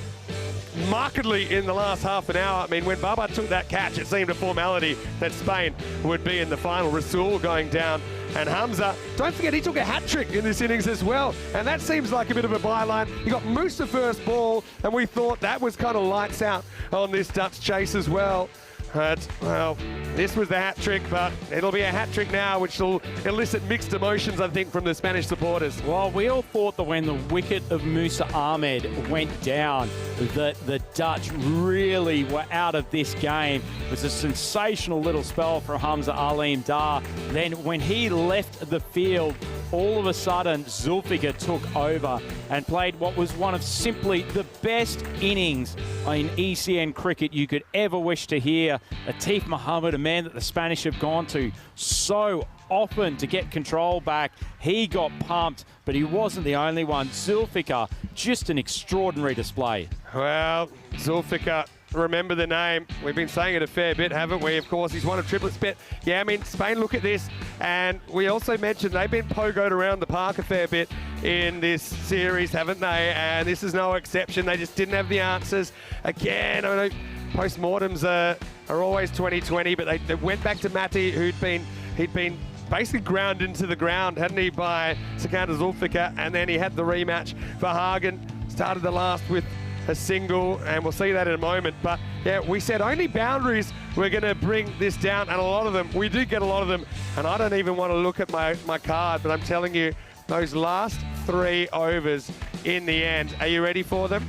markedly in the last half an hour. I mean, when Baba took that catch, it seemed a formality that Spain would be in the final. Rasul going down, and Hamza, don't forget, he took a hat-trick in this innings as well, and that seems like a bit of a byline. He got Musa first ball, and we thought that was kind of lights out on this Dutch chase as well. But, well, this was the hat-trick, but it'll be a hat-trick now, which will elicit mixed emotions, I think, from the Spanish supporters. Well, we all thought that when the wicket of Musa Ahmed went down, that the Dutch really were out of this game. It was a sensational little spell for Hamza Aleem Dar. Then when he left the field, all of a sudden, Zulfikar took over and played what was one of simply the best innings in ECN cricket you could ever wish to hear. Atif Mohammed, a man that the Spanish have gone to so often to get control back. He got pumped, but he wasn't the only one. Zulfikar, just an extraordinary display. Well, Zulfikar, remember the name. We've been saying it a fair bit, haven't we? Of course, he's one of triplets. But yeah, I mean, Spain, look at this. And we also mentioned they've been pogoed around the park a fair bit in this series, haven't they? And this is no exception. They just didn't have the answers. Again, I know post-mortems are always 2020, but they went back to Matti, he'd been basically ground into the ground, hadn't he, by Sikander Zulfikar, and then he had the rematch. Verhagen started the last with a single, and we'll see that in a moment. But yeah, we said only boundaries were going to bring this down, and a lot of them, we did get a lot of them, and I don't even want to look at my card, but I'm telling you, those last 3 overs in the end, are you ready for them?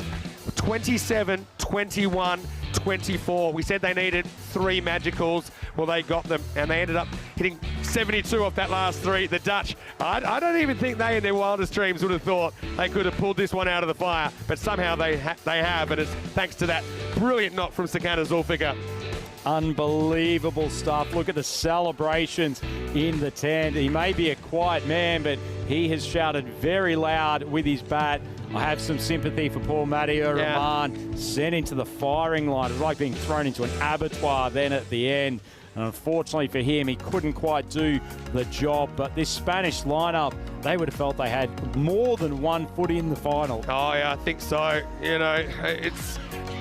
27, 21, 24. We said they needed 3 magicals. Well, they got them, and they ended up hitting 72 off that last 3. The Dutch, I don't even think they in their wildest dreams would have thought they could have pulled this one out of the fire, but somehow they have, and it's thanks to that brilliant knock from Sikander Zulfikar. Unbelievable stuff. Look at the celebrations in the tent. He may be a quiet man, but he has shouted very loud with his bat I have some sympathy for poor Matteo Rahman, sent into the firing line. It was like being thrown into an abattoir then at the end. And unfortunately for him, he couldn't quite do the job. But this Spanish lineup, they would have felt they had more than one foot in the final. Oh, yeah, I think so. You know,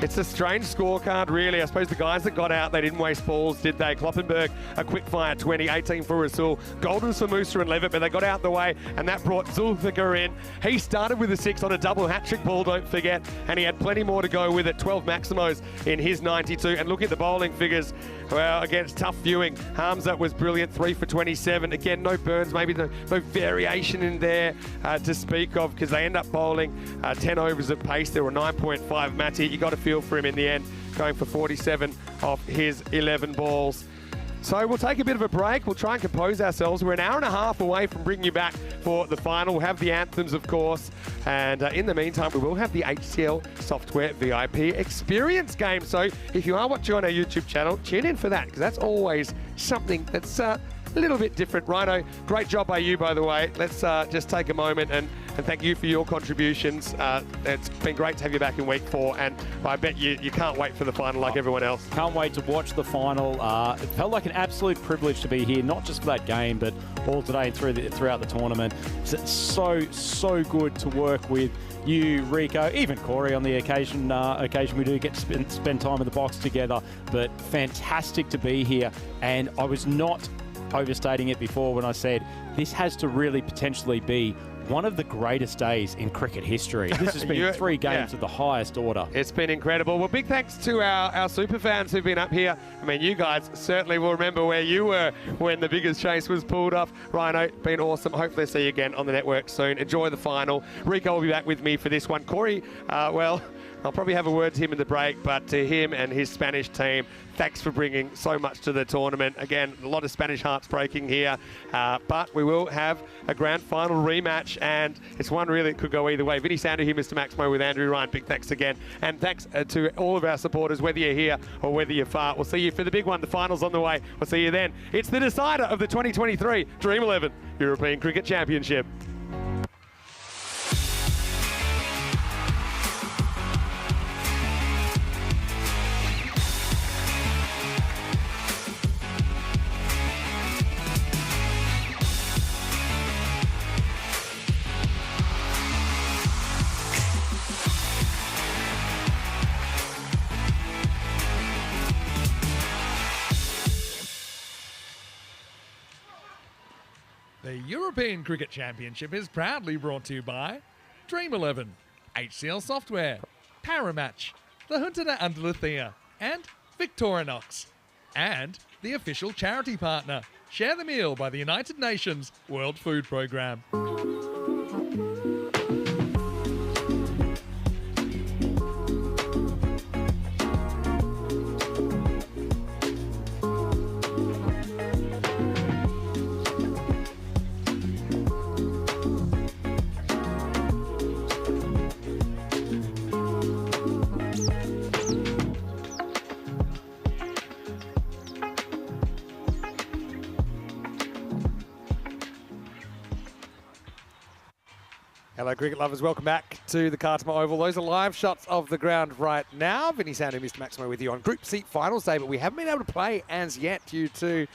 it's a strange scorecard, really. I suppose the guys that got out, they didn't waste balls, did they? Kloppenberg, a quick fire 20, 18 for Rasul. Goldens for Musa and Levitt, but they got out the way, and that brought Zulfiqar in. He started with a 6 on a double hat-trick ball, don't forget, and he had plenty more to go with it. 12 Maximos in his 92. And look at the bowling figures. Well, against tough viewing, Hamza was brilliant, 3 for 27. Again, no burns, maybe no variation in there to speak of, because they end up bowling 10 overs at pace. There were 9.5. Matty, you got to feel for him in the end, going for 47 off his 11 balls. So we'll take a bit of a break. We'll try and compose ourselves. We're an hour and a half away from bringing you back for the final. We'll have the anthems, of course. And in the meantime, we will have the HCL Software VIP experience game. So if you are watching on our YouTube channel, tune in for that, because that's always something that's a little bit different. Rhino, great job by you, by the way. Let's just take a moment and thank you for your contributions. It's been great to have you back in week 4, and I bet you can't wait for the final like everyone else. Can't wait to watch the final. It felt like an absolute privilege to be here, not just for that game, but all today and throughout the tournament. It's so good to work with you, Rico, even Corey on the occasion we do get to spend time in the box together. But fantastic to be here, and I was not overstating it before when I said this has to really potentially be one of the greatest days in cricket history. This has been 3 games of the highest order. It's been incredible. Well, big thanks to our super fans who've been up here. I mean, you guys certainly will remember where you were when the biggest chase was pulled off. Rhino, been awesome. Hopefully see you again on the network soon. Enjoy the final. Rico will be back with me for this one. Corey, well, I'll probably have a word to him in the break, but to him and his Spanish team, thanks for bringing so much to the tournament. Again, a lot of Spanish hearts breaking here, but we will have a grand final rematch, and it's one really that could go either way. Vinny Sander here, Mr. Maximo with Andrew Ryan. Big thanks again, and thanks to all of our supporters, whether you're here or whether you're far. We'll see you for the big one. The final's on the way. We'll see you then. It's the decider of the 2023 Dream11 European Cricket Championship. The European Cricket Championship is proudly brought to you by Dream11, HCL Software, Paramatch, the Junta de Andalucía, and Victorinox. And the official charity partner, Share the Meal by the United Nations World Food Programme. Hello, cricket lovers. Welcome back to the Kartama Oval. Those are live shots of the ground right now. Vinny Sander, Mr. Maximo with you on Group C Finals Day, but we haven't been able to play as yet due to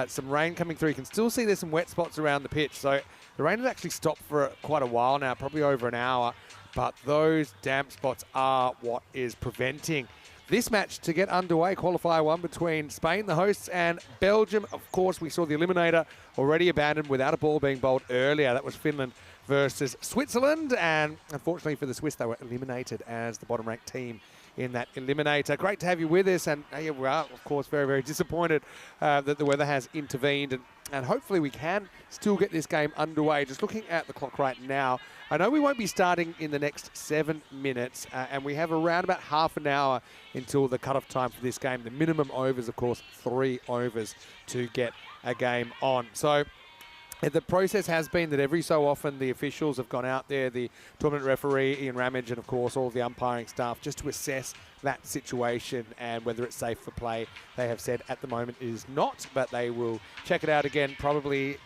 some rain coming through. You can still see there's some wet spots around the pitch. So the rain has actually stopped for quite a while now, probably over an hour, but those damp spots are what is preventing this match to get underway. Qualifier 1 between Spain, the hosts, and Belgium. Of course, we saw the Eliminator already abandoned without a ball being bowled earlier. That was Finland versus Switzerland, and unfortunately for the Swiss, they were eliminated as the bottom-ranked team in that Eliminator. Great to have you with us, and we are, of course, very, very disappointed that the weather has intervened, and hopefully we can still get this game underway. Just looking at the clock right now, I know we won't be starting in the next 7 minutes, and we have around about half an hour until the cut-off time for this game. The minimum overs, of course, 3 overs to get a game on. So the process has been that every so often the officials have gone out there, the tournament referee, Ian Ramage, and of course all of the umpiring staff, just to assess that situation and whether it's safe for play. They have said at the moment it is not, but they will check it out again probably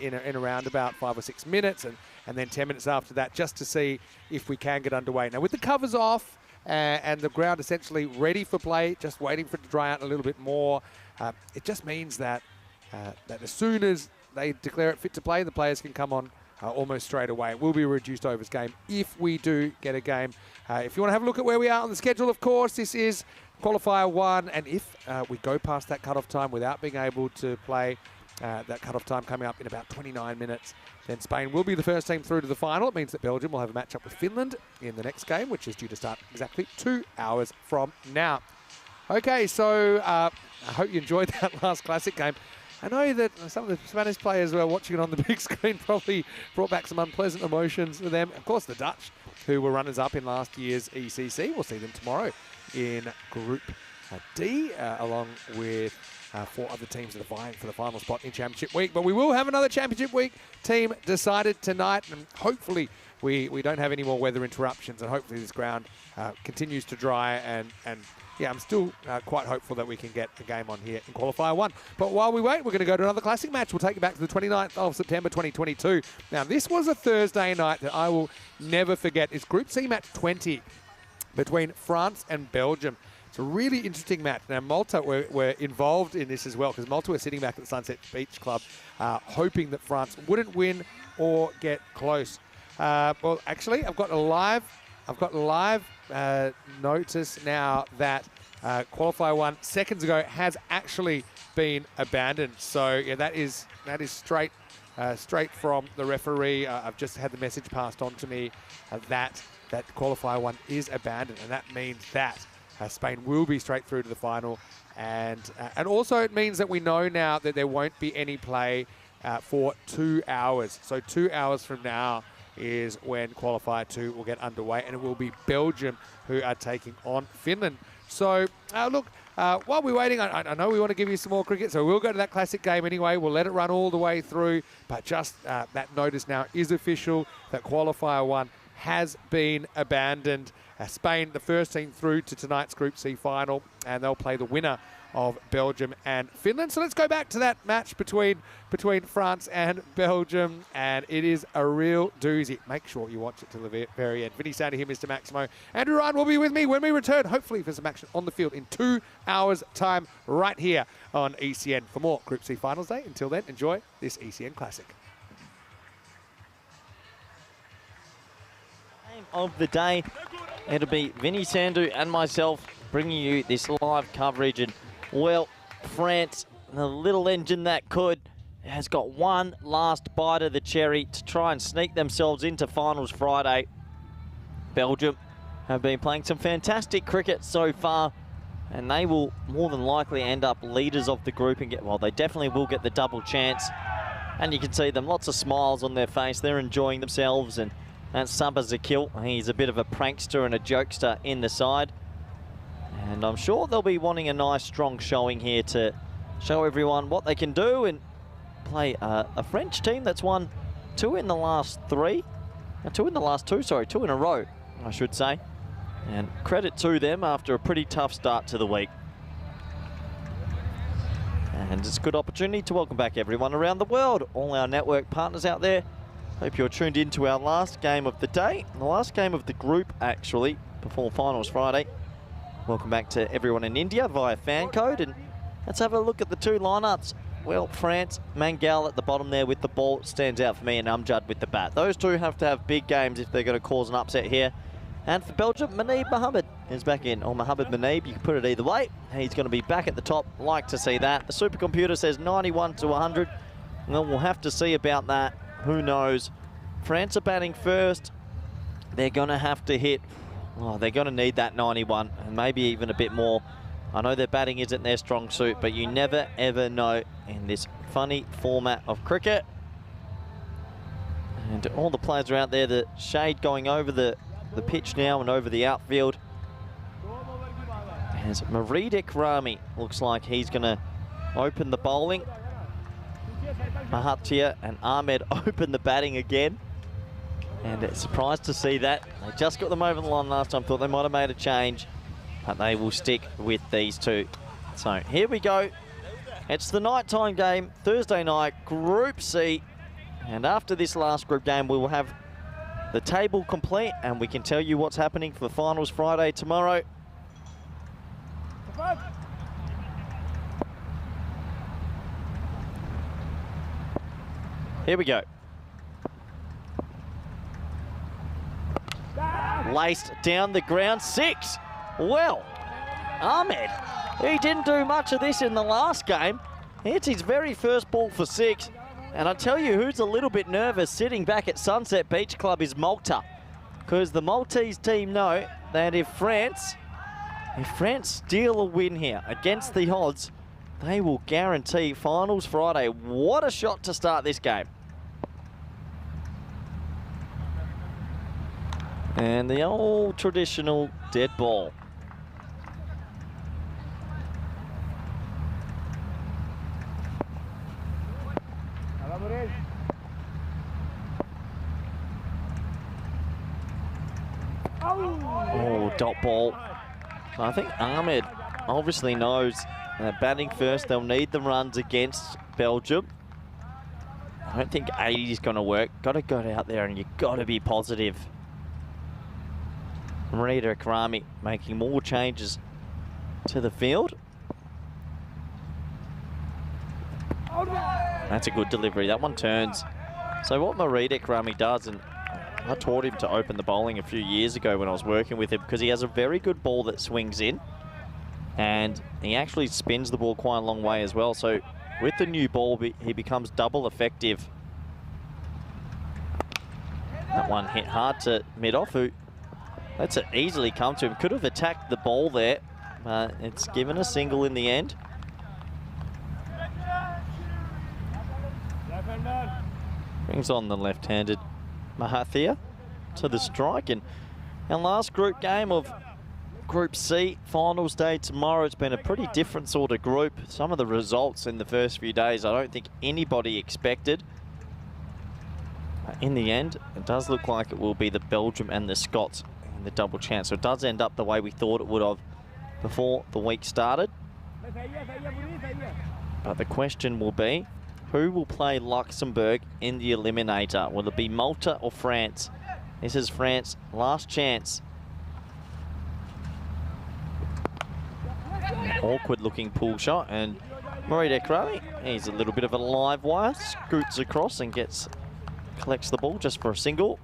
in around about 5 or 6 minutes, and then 10 minutes after that, just to see if we can get underway. Now, with the covers off and the ground essentially ready for play, just waiting for it to dry out a little bit more, it just means that as soon as they declare it fit to play, the players can come on almost straight away. It will be a reduced overs game if we do get a game. If you want to have a look at where we are on the schedule, of course, this is Qualifier 1, and if we go past that cut-off time without being able to play, that cut-off time coming up in about 29 minutes, then Spain will be the first team through to the final. It means that Belgium will have a match-up with Finland in the next game, which is due to start exactly 2 hours from now. Okay, so I hope you enjoyed that last Classic game. I know that some of the Spanish players who are watching it on the big screen probably brought back some unpleasant emotions for them. Of course, the Dutch, who were runners-up in last year's ECC. We'll see them tomorrow in Group D, along with 4 other teams that are vying for the final spot in Championship Week. But we will have another Championship Week team decided tonight, and hopefully we don't have any more weather interruptions, and hopefully this ground continues to dry, and yeah, I'm still quite hopeful that we can get a game on here in Qualifier 1. But while we wait, we're going to go to another Classic match. We'll take you back to the 29th of September 2022. Now, this was a Thursday night that I will never forget. It's Group C match 20 between France and Belgium. It's a really interesting match. Now, Malta were involved in this as well, because Malta were sitting back at the Sunset Beach Club, hoping that France wouldn't win or get close. Well, actually, I've got live notice now that Qualifier 1 seconds ago has actually been abandoned. So yeah, that is straight from the referee. I've just had the message passed on to me that Qualifier 1 is abandoned, and that means that Spain will be straight through to the final, and also it means that we know now that there won't be any play for 2 hours. So 2 hours from now is when Qualifier 2 will get underway, and it will be Belgium who are taking on Finland. So, look, while we're waiting, I know we want to give you some more cricket, so we'll go to that Classic game anyway. We'll let it run all the way through, but just that notice now is official that Qualifier 1 has been abandoned. Spain, the first team through to tonight's Group C final, and they'll play the winner of Belgium and Finland. So let's go back to that match between France and Belgium, and it is a real doozy. Make sure you watch it till the very end. Vinny Sandy here, Mr. Maximo. Andrew Ryan will be with me when we return, hopefully for some action on the field in 2 hours' time, right here on ECN for more Group C Finals Day. Until then, enjoy this ECN Classic. Of the day, it'll be Vinny Sandu and myself bringing you this live coverage. And well, France, the little engine that could, has got one last bite of the cherry to try and sneak themselves into finals Friday. Belgium have been playing some fantastic cricket so far, and they will more than likely end up leaders of the group and they definitely will get the double chance. And you can see them, lots of smiles on their face. They're enjoying themselves, and that's Sabah Zakil. He's a bit of a prankster and a jokester in the side. And I'm sure they'll be wanting a nice, strong showing here to show everyone what they can do and play a French team that's won 2 in the last 3. 2 in the last 2, sorry, 2 in a row, I should say. And credit to them after a pretty tough start to the week. And it's a good opportunity to welcome back everyone around the world, all our network partners out there. Hope you're tuned in to our last game of the day, the last game of the group, actually, before Finals Friday. Welcome back to everyone in India via fan code, and let's have a look at the 2 lineups. Well, France, Mangal at the bottom there with the ball stands out for me, and Amjad with the bat. Those 2 have to have big games if they're going to cause an upset here. And for Belgium, Manib Mohamed is back in, or Mohamed Manib, you can put it either way. He's going to be back at the top, like to see that. The supercomputer says 91 to 100. Well, we'll have to see about that. Who knows? France are batting first. They're going to have to hit, they're going to need that 91 and maybe even a bit more. I know their batting isn't their strong suit, but you never ever know in this funny format of cricket. And all the players are out there, the shade going over the pitch now and over the outfield. As Mareed Ikrami looks like he's going to open the bowling. Mahathir and Ahmed open the batting again. And surprised to see that. They just got them over the line last time. Thought they might have made a change. But they will stick with these 2. So here we go. It's the nighttime game, Thursday night, Group C. And after this last group game, we will have the table complete and we can tell you what's happening for finals Friday tomorrow. Here we go. Laced down the ground, 6. Well, Ahmed, he didn't do much of this in the last game. It's his very first ball for 6. And I tell you who's a little bit nervous sitting back at Sunset Beach Club is Malta. Because the Maltese team know that if France steal a win here against the odds, they will guarantee finals Friday. What a shot to start this game. And the old traditional dead ball. Oh, dot ball. So I think Ahmed obviously knows that batting first, they'll need the runs against Belgium. I don't think 80 is going to work. Got to go out there and you've got to be positive. Marita Karami making more changes to the field. That's a good delivery. That one turns. So what Marita Karami does, and I taught him to open the bowling a few years ago when I was working with him, because he has a very good ball that swings in and he actually spins the ball quite a long way as well. So with the new ball, he becomes double effective. That one hit hard to mid-off, who lets it easily come to him. Could have attacked the ball there, but it's given a single in the end. Brings on the left-handed Mahathir to the strike. And our last group game of Group C, finals day tomorrow. It's been a pretty different sort of group. Some of the results in the first few days I don't think anybody expected. In the end, it does look like it will be the Belgium and the Scots in the double chance. So it does end up the way we thought it would have before the week started. But the question will be, who will play Luxembourg in the Eliminator? Will it be Malta or France? This is France, last chance. Awkward looking pull shot, and Marita Karami, he's a little bit of a live wire, scoots across and collects the ball just for a single.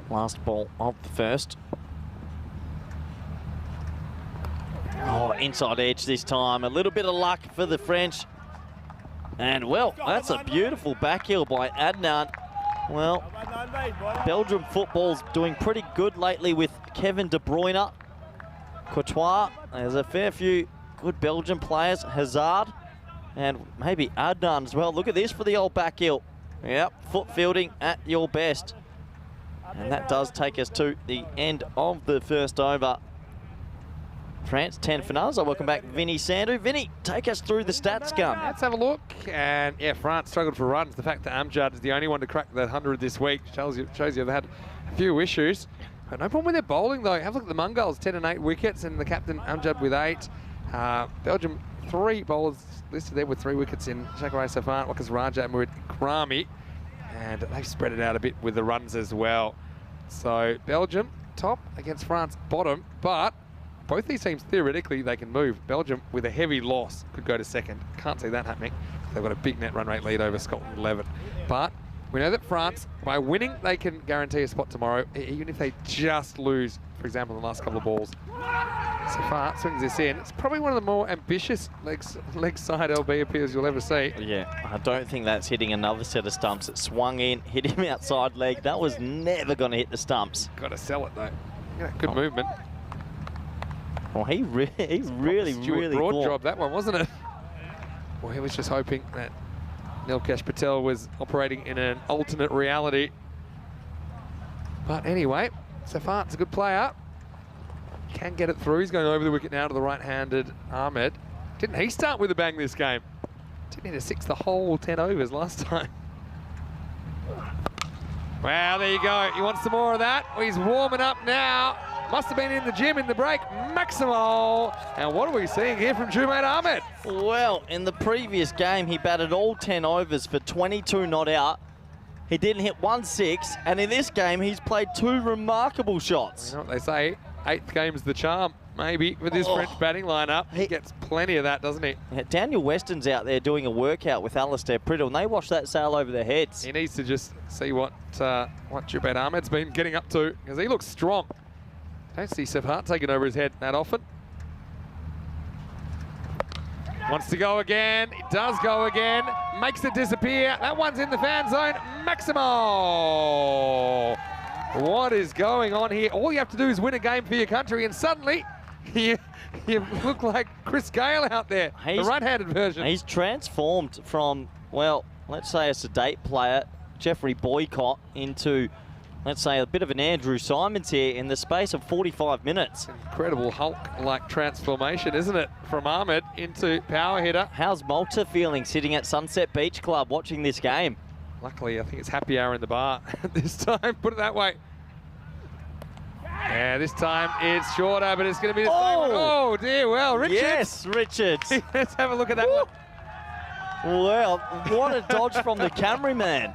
Last ball of the first. Oh, inside edge this time. A little bit of luck for the French. And, well, that's a beautiful back heel by Adnan. Well, Belgium football's doing pretty good lately with Kevin De Bruyne, Courtois. There's a fair few good Belgian players. Hazard and maybe Adnan as well. Look at this for the old back heel. Yep, foot fielding at your best. And that does take us to the end of the first over. France 10 for none. So welcome back, Vinny Sandu. Vinny, take us through the stats, gun. Let's have a look. And yeah, France struggled for runs. The fact that Amjad is the only one to crack that 100 this week shows you they've had a few issues. But no problem with their bowling though. Have a look at the Mongols, 10 and 8 wickets, and the captain Amjad with 8. Belgium, 3 bowlers listed there with 3 wickets in Shakarai Safan, Wakas Raja, and Murid Krami. And they've spread it out a bit with the runs as well. So Belgium top against France bottom, but both these teams theoretically they can move. Belgium with a heavy loss could go to second. Can't see that happening. They've got a big net run rate lead over Scotland 11. But we know that France, by winning, they can guarantee a spot tomorrow, even if they just lose, for example, in the last couple of balls. So far, swings this in. It's probably one of the more ambitious leg side LB appeals you'll ever see. Yeah, I don't think that's hitting another set of stumps. It swung in, hit him outside leg. That was never going to hit the stumps. Got to sell it, though. Yeah, good movement. Well, he really broad job, that one, wasn't it? Well, he was just hoping that Nilkesh Patel was operating in an alternate reality. But anyway, so far it's a good player. Can get it through. He's going over the wicket now to the right-handed Ahmed. Didn't he start with a bang this game? Didn't hit a 6 the whole 10 overs last time. Well, there you go. He wants some more of that. He's warming up now. Must have been in the gym in the break. Maximal. And what are we seeing here from Jumaid Ahmed? Well, in the previous game, he batted all 10 overs for 22 not out. He didn't hit 1-6, and in this game, he's played 2 remarkable shots. You know what they say, 8th game's the charm, maybe, with this French batting lineup. He gets plenty of that, doesn't he? Yeah, Daniel Weston's out there doing a workout with Alistair Priddle, and they watch that sail over their heads. He needs to just see what Jubaid Ahmed's been getting up to, because he looks strong. Don't see Safhat taking over his head that often. Wants to go again. It does go again. Makes it disappear. That one's in the fan zone. Maximal. What is going on here? All you have to do is win a game for your country, and suddenly you look like Chris Gale out there, the right-handed version. He's transformed from, well, let's say a sedate player, Jeffrey Boycott, into, let's say, a bit of an Andrew Simons here in the space of 45 minutes. Incredible Hulk-like transformation, isn't it? From Ahmed into power hitter. How's Malta feeling sitting at Sunset Beach Club watching this game? Luckily, I think it's happy hour in the bar this time, put it that way. Yeah, this time it's shorter, but it's going to be the same one. Oh, dear, well, Richards. Yes, Richards. Let's have a look at that one. Well, what a dodge from the cameraman.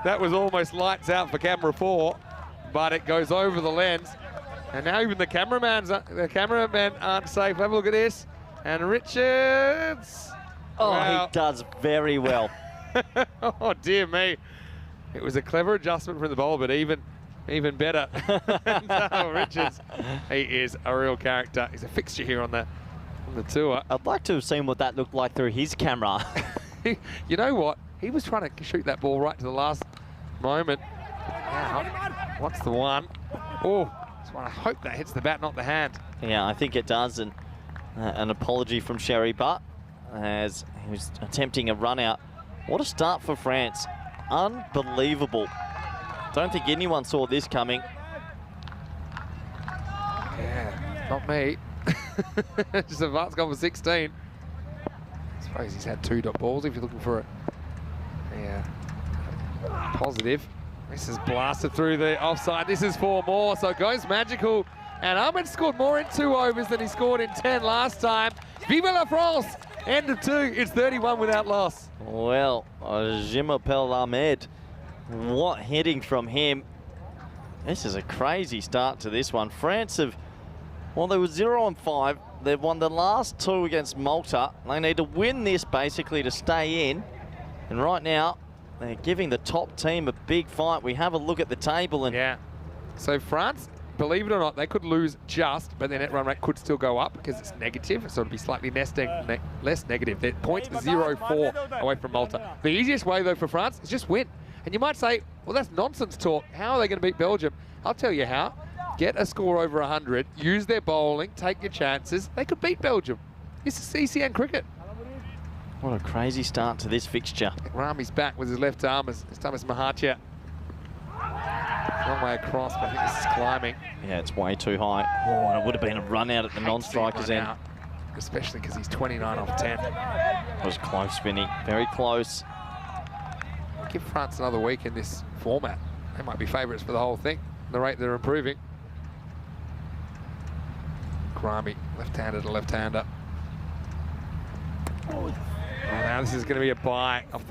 That was almost lights out for camera 4, but it goes over the lens. And now even the cameramen aren't safe. Have a look at this. And Richards. Oh, wow. He does very well. Oh, dear me. It was a clever adjustment from the bowler, but even better. No, Richards, he is a real character. He's a fixture here on the tour. I'd like to have seen what that looked like through his camera. You know what? He was trying to shoot that ball right to the last moment. Now, what's the one? Oh, I hope that hits the bat, not the hand. Yeah, I think it does. And an apology from Sherry Butt as he was attempting a run out. What a start for France. Unbelievable. Don't think anyone saw this coming. Yeah, not me. Safhat's gone for 16. I suppose he's had 2 dot balls if you're looking for it. Yeah, positive. This is blasted through the offside. This is 4 more, so it goes magical. And Ahmed scored more in 2 overs than he scored in 10 last time. Vive la France! End of 2. It's 31 without loss. Well, Je m'appelle Ahmed. What hitting from him. This is a crazy start to this one. France have, well, they were 0-5. They've won the last 2 against Malta. They need to win this basically to stay in. And right now, they're giving the top team a big fight. We have a look at the table and... Yeah. So France, believe it or not, they could lose just, but their net run rate could still go up because it's negative, so it'll be slightly less negative. They're 0.04 away from Malta. The easiest way, though, for France is just win. And you might say, well, that's nonsense talk. How are they going to beat Belgium? I'll tell you how. Get a score over 100, use their bowling, take your chances. They could beat Belgium. This is ECC cricket. What a crazy start to this fixture. Rami's back with his left arm. This time it's Mahathir. Long way across, but I think this is climbing. Yeah, it's way too high. Oh, and it would have been a run out at the non-strikers end. Especially because he's 29 off 10. It was close, Vinny. Very close. Give France another week in this format. They might be favourites for the whole thing. The rate they're improving. Grami, left-hander to left-hander. Oh, now this is going to be a bite off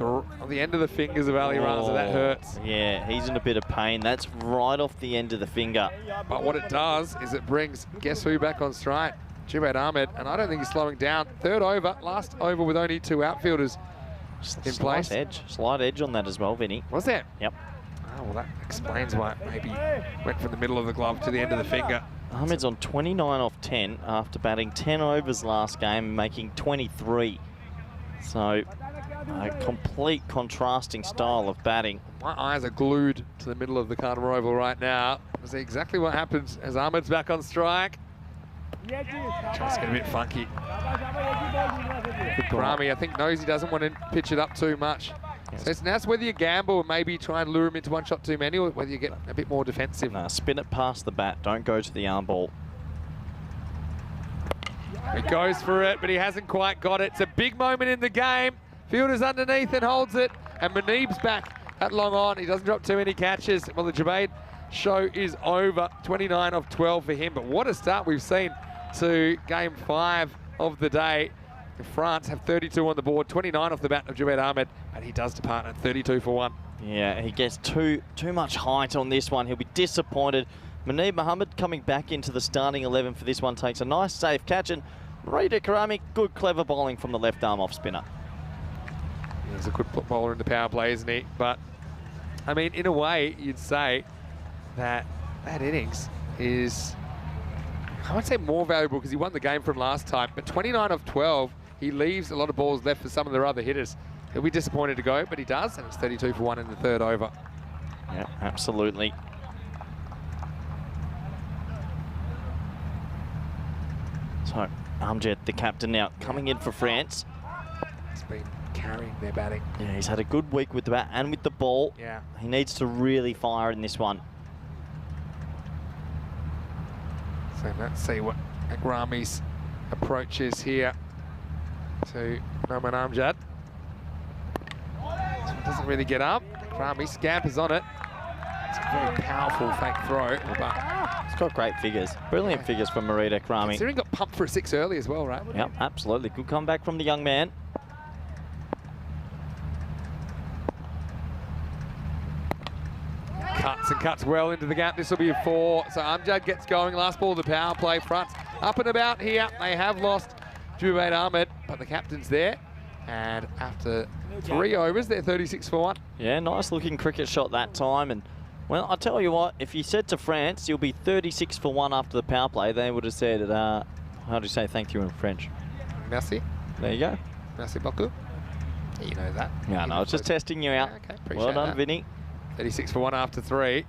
the end of the fingers of Ali Raza. That hurts. Yeah, he's in a bit of pain. That's right off the end of the finger. But what it does is it brings, guess who back on strike? Jubaid Ahmed, and I don't think he's slowing down. 3rd over, last over with only 2 outfielders in place. Slight edge on that as well, Vinny. Was there? Yep. Oh, well, that explains why it maybe went from the middle of the glove to the end of the finger. Ahmed's on 29 off 10 after batting 10 overs last game and making 23. So, a complete contrasting style of batting. My eyes are glued to the middle of the Carter Oval right now. We'll see exactly what happens as Ahmed's back on strike. Just get a bit funky. Grami, I think, knows he doesn't want to pitch it up too much. Yes. So now it's whether you gamble and maybe try and lure him into 1 shot too many, or whether you get a bit more defensive. Nah, spin it past the bat. Don't go to the arm ball. He goes for it, but he hasn't quite got it. It's a big moment in the game. Fielder's underneath and holds it. And Muneeb's back that long on. He doesn't drop too many catches. Well, the Jubaid show is over. 29 of 12 for him. But what a start we've seen to game 5 of the day. France have 32 on the board, 29 off the bat of Jubaid Ahmed, and he does depart at 32 for 1. Yeah, he gets too much height on this one. He'll be disappointed. Muneeb Mohammed coming back into the starting 11 for this one, takes a nice safe catch, and Marita Karami, good clever bowling from the left arm off spinner. He's a good bowler in the power play, isn't he? But, I mean, in a way, you'd say that innings is, I won't say more valuable because he won the game from last time, but 29 of 12, he leaves a lot of balls left for some of their other hitters. He'll be disappointed to go, but he does, and it's 32 for 1 in the 3rd over. Yeah, absolutely. So, Amjad, the captain now, coming in for France. He's been carrying their batting. Yeah, he's had a good week with the bat and with the ball. Yeah. He needs to really fire in this one. So let's see what Agrami's approach is here to Noman Amjad. So he doesn't really get up. Agrami scampers on it. It's a very powerful fake throw, but It's got great figures. Brilliant figures from Marita Karami. considering got pumped for a 6 early as well, right? Yep, absolutely. Good comeback from the young man. Cuts and cuts well into the gap. This will be a 4. So Amjad gets going. Last ball of the power play. France up and about here. They have lost Jubaid Ahmed, but the captain's there. And after 3 overs, they're 36 for 1. Yeah, nice looking cricket shot that time. And well, I'll tell you what, if you said to France, you'll be 36 for 1 after the power play, they would have said, how do you say thank you in French? Merci. There you go. Merci beaucoup. You know that. Yeah, no, I was just testing you out. Yeah, okay, appreciate Well done, that. Vinny. 36 for 1 after 3.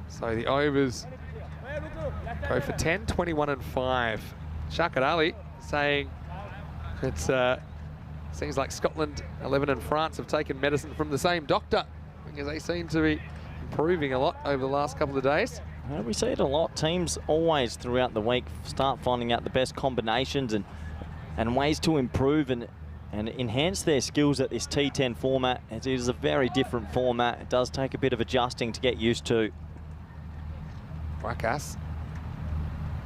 So the overs go for 10, 21 and 5. Shakir Ali saying it's seems like Scotland 11 and France have taken medicine from the same doctor, because they seem to be improving a lot over the last couple of days. Well, we see it a lot. Teams always throughout the week start finding out the best combinations and ways to improve and enhance their skills at this T10 format. It is a very different format. It does take a bit of adjusting to get used to. Wakas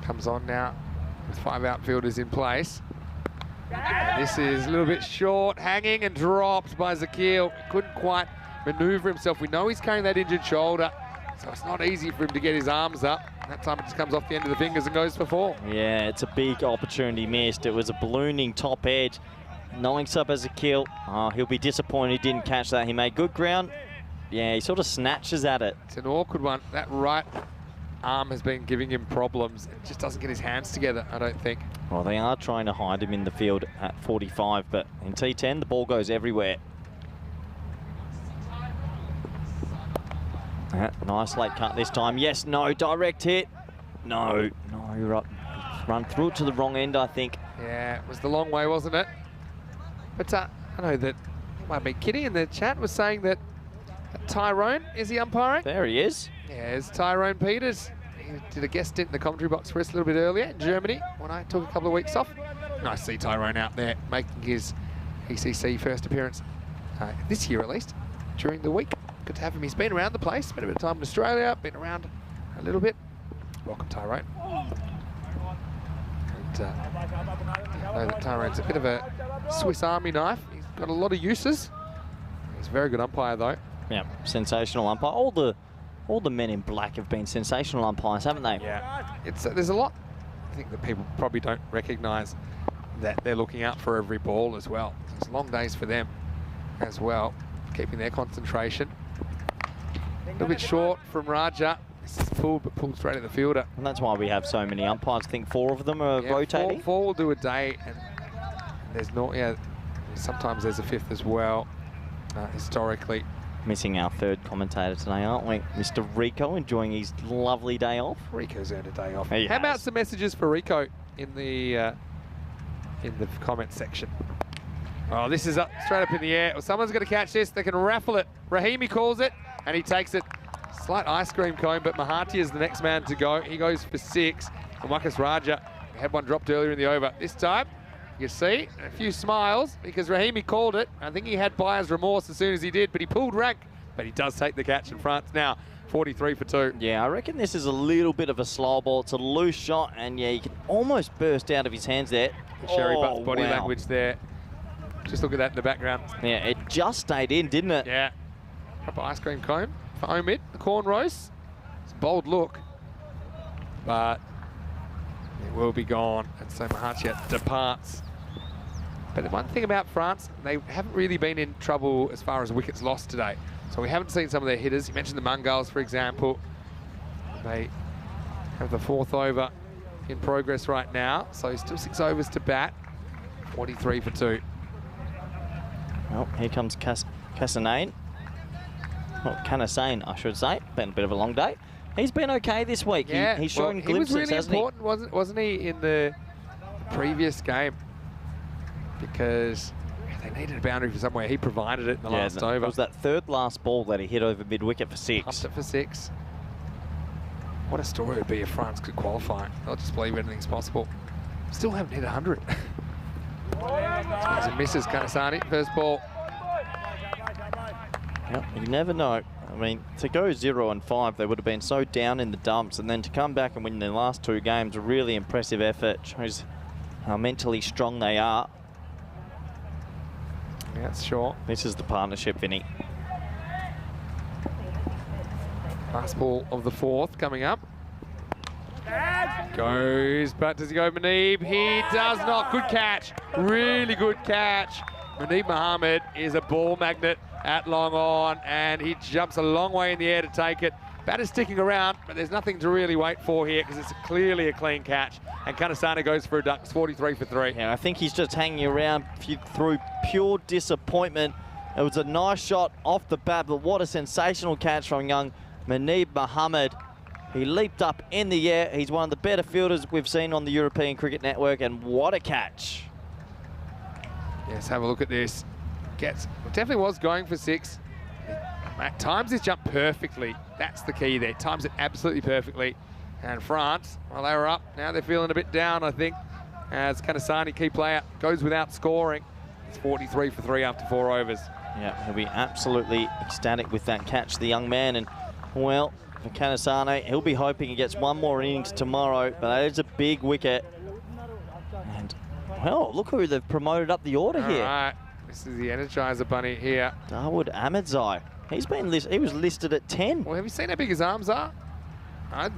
comes on now with 5 outfielders in place. And this is a little bit short, hanging and dropped by Zakil. Couldn't quite maneuver himself. We know he's carrying that injured shoulder, so it's not easy for him to get his arms up. That time it just comes off the end of the fingers and goes for 4. Yeah, it's a big opportunity missed. It was a ballooning top edge. Knowing sub as a kill. Oh, he'll be disappointed he didn't catch that. He made good ground. Yeah, he sort of snatches at it. It's an awkward one. That right arm has been giving him problems. It just doesn't get his hands together, I don't think. Well, they are trying to hide him in the field at 45, but in T10, the ball goes everywhere. Nice late cut this time. Yes, no, direct hit. No, you're up. Run through it to the wrong end, I think. Yeah, it was the long way, wasn't it? But I know that might be Kitty in the chat was saying that Tyrone is the umpiring. There he is. Yeah, it's Tyrone Peters. He did a guest stint in the commentary box for us a little bit earlier in Germany when I took a couple of weeks off. Nice to see Tyrone out there making his ECC first appearance this year at least, during the week. Good to have him. He's been around the place, spent a bit of time in Australia, been around a little bit. Welcome, Tyrone. And I know that Tyrone's a bit of a Swiss Army knife. He's got a lot of uses. He's a very good umpire, though. Yeah, sensational umpire. All the men in black have been sensational umpires, haven't they? Yeah, it's there's a lot. I think that people probably don't recognise that they're looking out for every ball as well. It's long days for them as well, keeping their concentration. A little bit short from Raja. This is pulled, but pulled straight at the fielder. And that's why we have so many umpires. I think 4 of them are rotating. Four will do a day, and there's not. Yeah, sometimes there's a 5th as well. Historically, Missing our 3rd commentator today, aren't we? Mr. Rico enjoying his lovely day off. Rico's earned a day off. He How about has. some messages for Rico in the comment section? Oh, this is up straight up in the air. Well, someone's going to catch this. They can raffle it. Rahimi calls it, and he takes it. Slight ice cream cone, but Mahathir is the next man to go. He goes for 6. And Wakas Raja had one dropped earlier in the over. This time, you see, a few smiles because Rahimi called it. I think he had buyer's remorse as soon as he did, but he pulled rank but he does take the catch, and France now 43 for 2. Yeah, I reckon this is a little bit of a slow ball. It's a loose shot, and yeah, you can almost burst out of his hands there. Sherry Butt's body language there. Just look at that in the background. Yeah, it just stayed in, didn't it? Yeah. Proper ice cream cone for Omid, the cornrows. It's a bold look, but it will be gone, and so Mahachet departs. But the one thing about France, they haven't really been in trouble as far as wickets lost today. So we haven't seen some of their hitters. You mentioned the Mungals, for example. They have the 4th over in progress right now. So still 6 overs to bat. 43 for 2. Well, here comes Kassanane. Well, Kanasane, I should say. Been a bit of a long day. He's been okay this week. Yeah, he's showing glimpses, he was really hasn't he? important, wasn't he, in the previous game? Because they needed a boundary for somewhere. He provided it in the last over. It was that 3rd last ball that he hit over mid-wicket for 6. Upped it for 6. What a story it would be if France could qualify. They'll just believe anything's possible. Still haven't hit 100. Swings and misses, Kanasani, first ball. Yep, you never know. I mean, to go 0 and 5, they would have been so down in the dumps, and then to come back and win their last 2 games, a really impressive effort. Shows how mentally strong they are. Yeah, that's short. This is the partnership, Vinny. Last ball of the 4th coming up. Goes, but does he go Muneeb? He does not. Good catch. Really good catch. Muneeb Mohammed is a ball magnet at long on, and he jumps a long way in the air to take it. Batter's sticking around, but there's nothing to really wait for here because it's clearly a clean catch. And Kanasana goes for a duck. It's 43 for 3. Yeah, I think he's just hanging around through pure disappointment. It was a nice shot off the bat, but what a sensational catch from young Muneeb Mohammed. He leaped up in the air. He's one of the better fielders we've seen on the European Cricket Network, and what a catch. Yes, have a look at this. Definitely was going for 6. Times this jump perfectly. That's the key there. Times it absolutely perfectly. And France, well, they were up. Now they're feeling a bit down, I think, as Kanasani, key player, goes without scoring. It's 43 for 3 after 4 overs. Yeah, he'll be absolutely ecstatic with that catch, the young man. And, well, for Kanasane, he'll be hoping he gets 1 more innings tomorrow, but that is a big wicket. And, well, look who they've promoted up the order here. All right, this is the Energizer Bunny here. Dawood Ahmedzai. He was listed at 10. Well, have you seen how big his arms are? I'd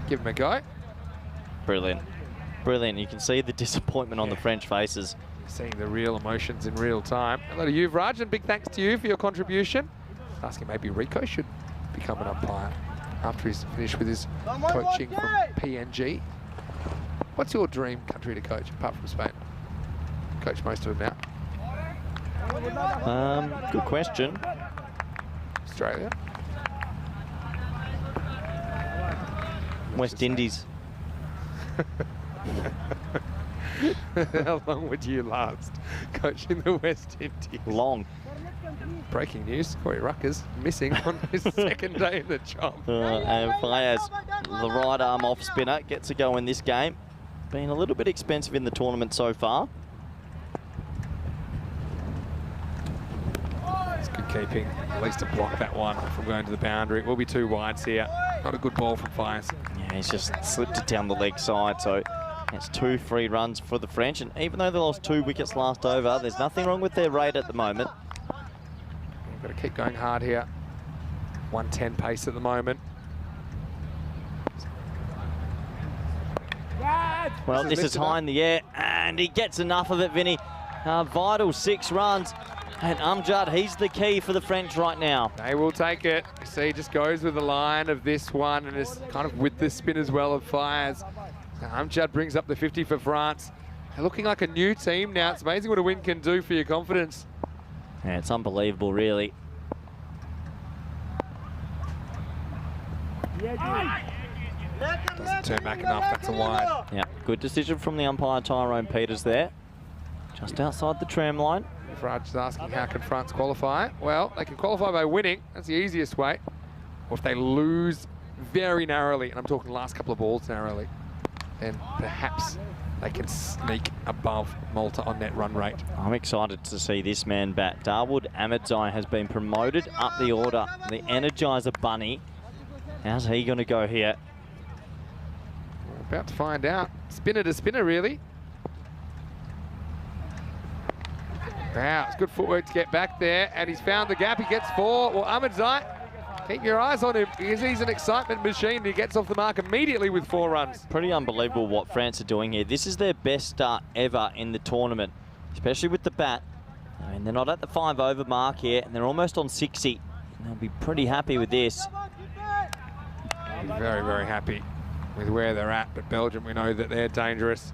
give him a go. Brilliant. Brilliant. You can see the disappointment on the French faces. Seeing the real emotions in real time. Hello to you, Raj, and big thanks to you for your contribution. Asking maybe Rico should become an umpire after he's finished with his coaching from PNG. What's your dream country to coach, apart from Spain? Coach most of them now. Good question. Australia. West Indies. How long would you last coaching the West Indies? Long. Breaking news, Corey Ruckers missing on his 2nd day in the job. And Fayez, the right arm off spinner, gets a go in this game. Been a little bit expensive in the tournament so far. It's good keeping, at least to block that one from going to the boundary. It will be 2 wides here. Not a good ball from Fayez. Yeah, he's just slipped it down the leg side, so it's 2 free runs for the French. And even though they lost 2 wickets last over, there's nothing wrong with their rate at the moment. Got to keep going hard here. 110 pace at the moment. Well, this is high in the air, and he gets enough of it, Vinny. Vital 6 runs, and Amjad, he's the key for the French right now. They will take it. You see, he just goes with the line of this one, and is kind of with the spin as well of Fires. Amjad brings up the 50 for France. They're looking like a new team now. It's amazing what a win can do for your confidence. Yeah, it's unbelievable, really. Doesn't turn back enough, that's a wide. Yeah, good decision from the umpire, Tyrone Peters there. Just outside the tram line. Raj is asking how can France qualify? Well, they can qualify by winning. That's the easiest way. Or if they lose very narrowly, and I'm talking the last couple of balls narrowly. then perhaps they can sneak above Malta on net run rate. I'm excited to see this man bat. Darwood Ahmedzai has been promoted up the order. The Energizer Bunny. How's he going to go here? We're about to find out. Spinner to spinner, really. Wow, it's good footwork to get back there, and he's found the gap. He gets 4. Well, Ahmedzai, keep your eyes on him because he's an excitement machine. He gets off the mark immediately with 4 runs. Pretty unbelievable what France are doing here. This is their best start ever in the tournament, especially with the bat. I mean, they're not at the 5-over mark here, and they're almost on 60. And they'll be pretty happy with this. Very, very happy with where they're at, but Belgium, we know that they're dangerous.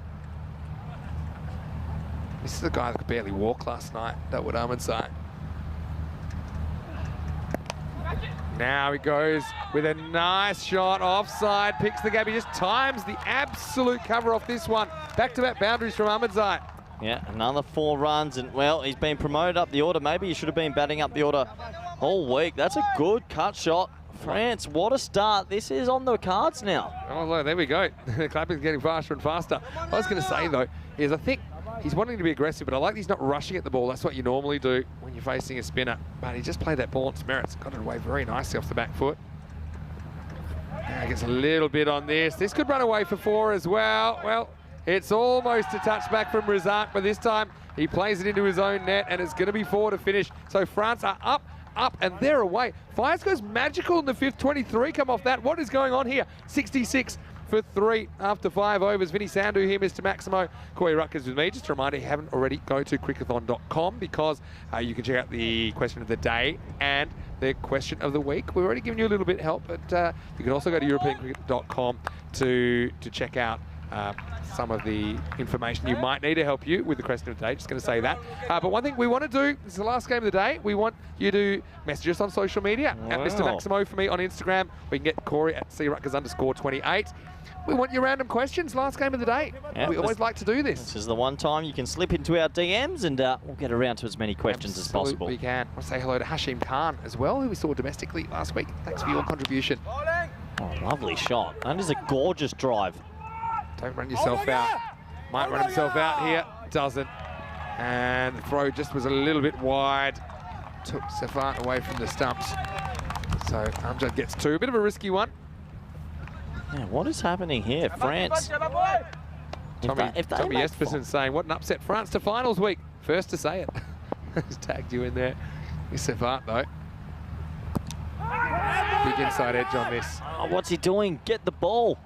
This is a guy that could barely walk last night, Darwood Ahmedzai. Now he goes with a nice shot offside, picks the gap. He just times the absolute cover off this one. Back-to-back boundaries from Ahmedzai. Yeah, another 4 runs, and well, he's been promoted up the order. Maybe he should have been batting up the order all week. That's a good cut shot. France, what a start. This is on the cards now. Oh, look, there we go. The clapping's getting faster and faster. I was going to say, though, is I think he's wanting to be aggressive, but I like he's not rushing at the ball. That's what you normally do when you're facing a spinner. But he just played that ball on its merits. Got it away very nicely off the back foot. Now he gets a little bit on this. This could run away for 4 as well. Well, it's almost a touchback from Razak, but this time he plays it into his own net, and it's going to be 4 to finish. So France are up, and they're away. Fires goes magical in the 5th, 23 come off that. What is going on here? 66 for 3 after 5 overs. Vinny Sandhu here, Mr. Maximo. Corey Rutgers with me. Just a reminder, if you haven't already, go to crickathon.com because you can check out the question of the day and the question of the week. We've already given you a little bit of help, but you can also go to europeancricket.com to check out some of the information you might need to help you with the question of the day. Just going to say that. But one thing we want to do, this is the last game of the day, we want you to message us on social media at Mr. Maximo for me on Instagram. We can get Corey at crutgers_28. We want your random questions, last game of the day. Yeah, we always like to do this. This is the one time you can slip into our DMs and we'll get around to as many questions as possible. We can. I want to say hello to Hashim Khan as well, who we saw domestically last week. Thanks for your contribution. Oh, lovely shot. That is a gorgeous drive. Don't run yourself out. Might run himself out here. Doesn't. And the throw just was a little bit wide. Took Safat away from the stumps. So Amjad gets 2. A bit of a risky one. Yeah, what is happening here? France. Tommy make Jesperson saying, what an upset. France to finals week. First to say it. He's tagged you in there. He's Safat though. Big inside edge on this. Oh, what's he doing? Get the ball.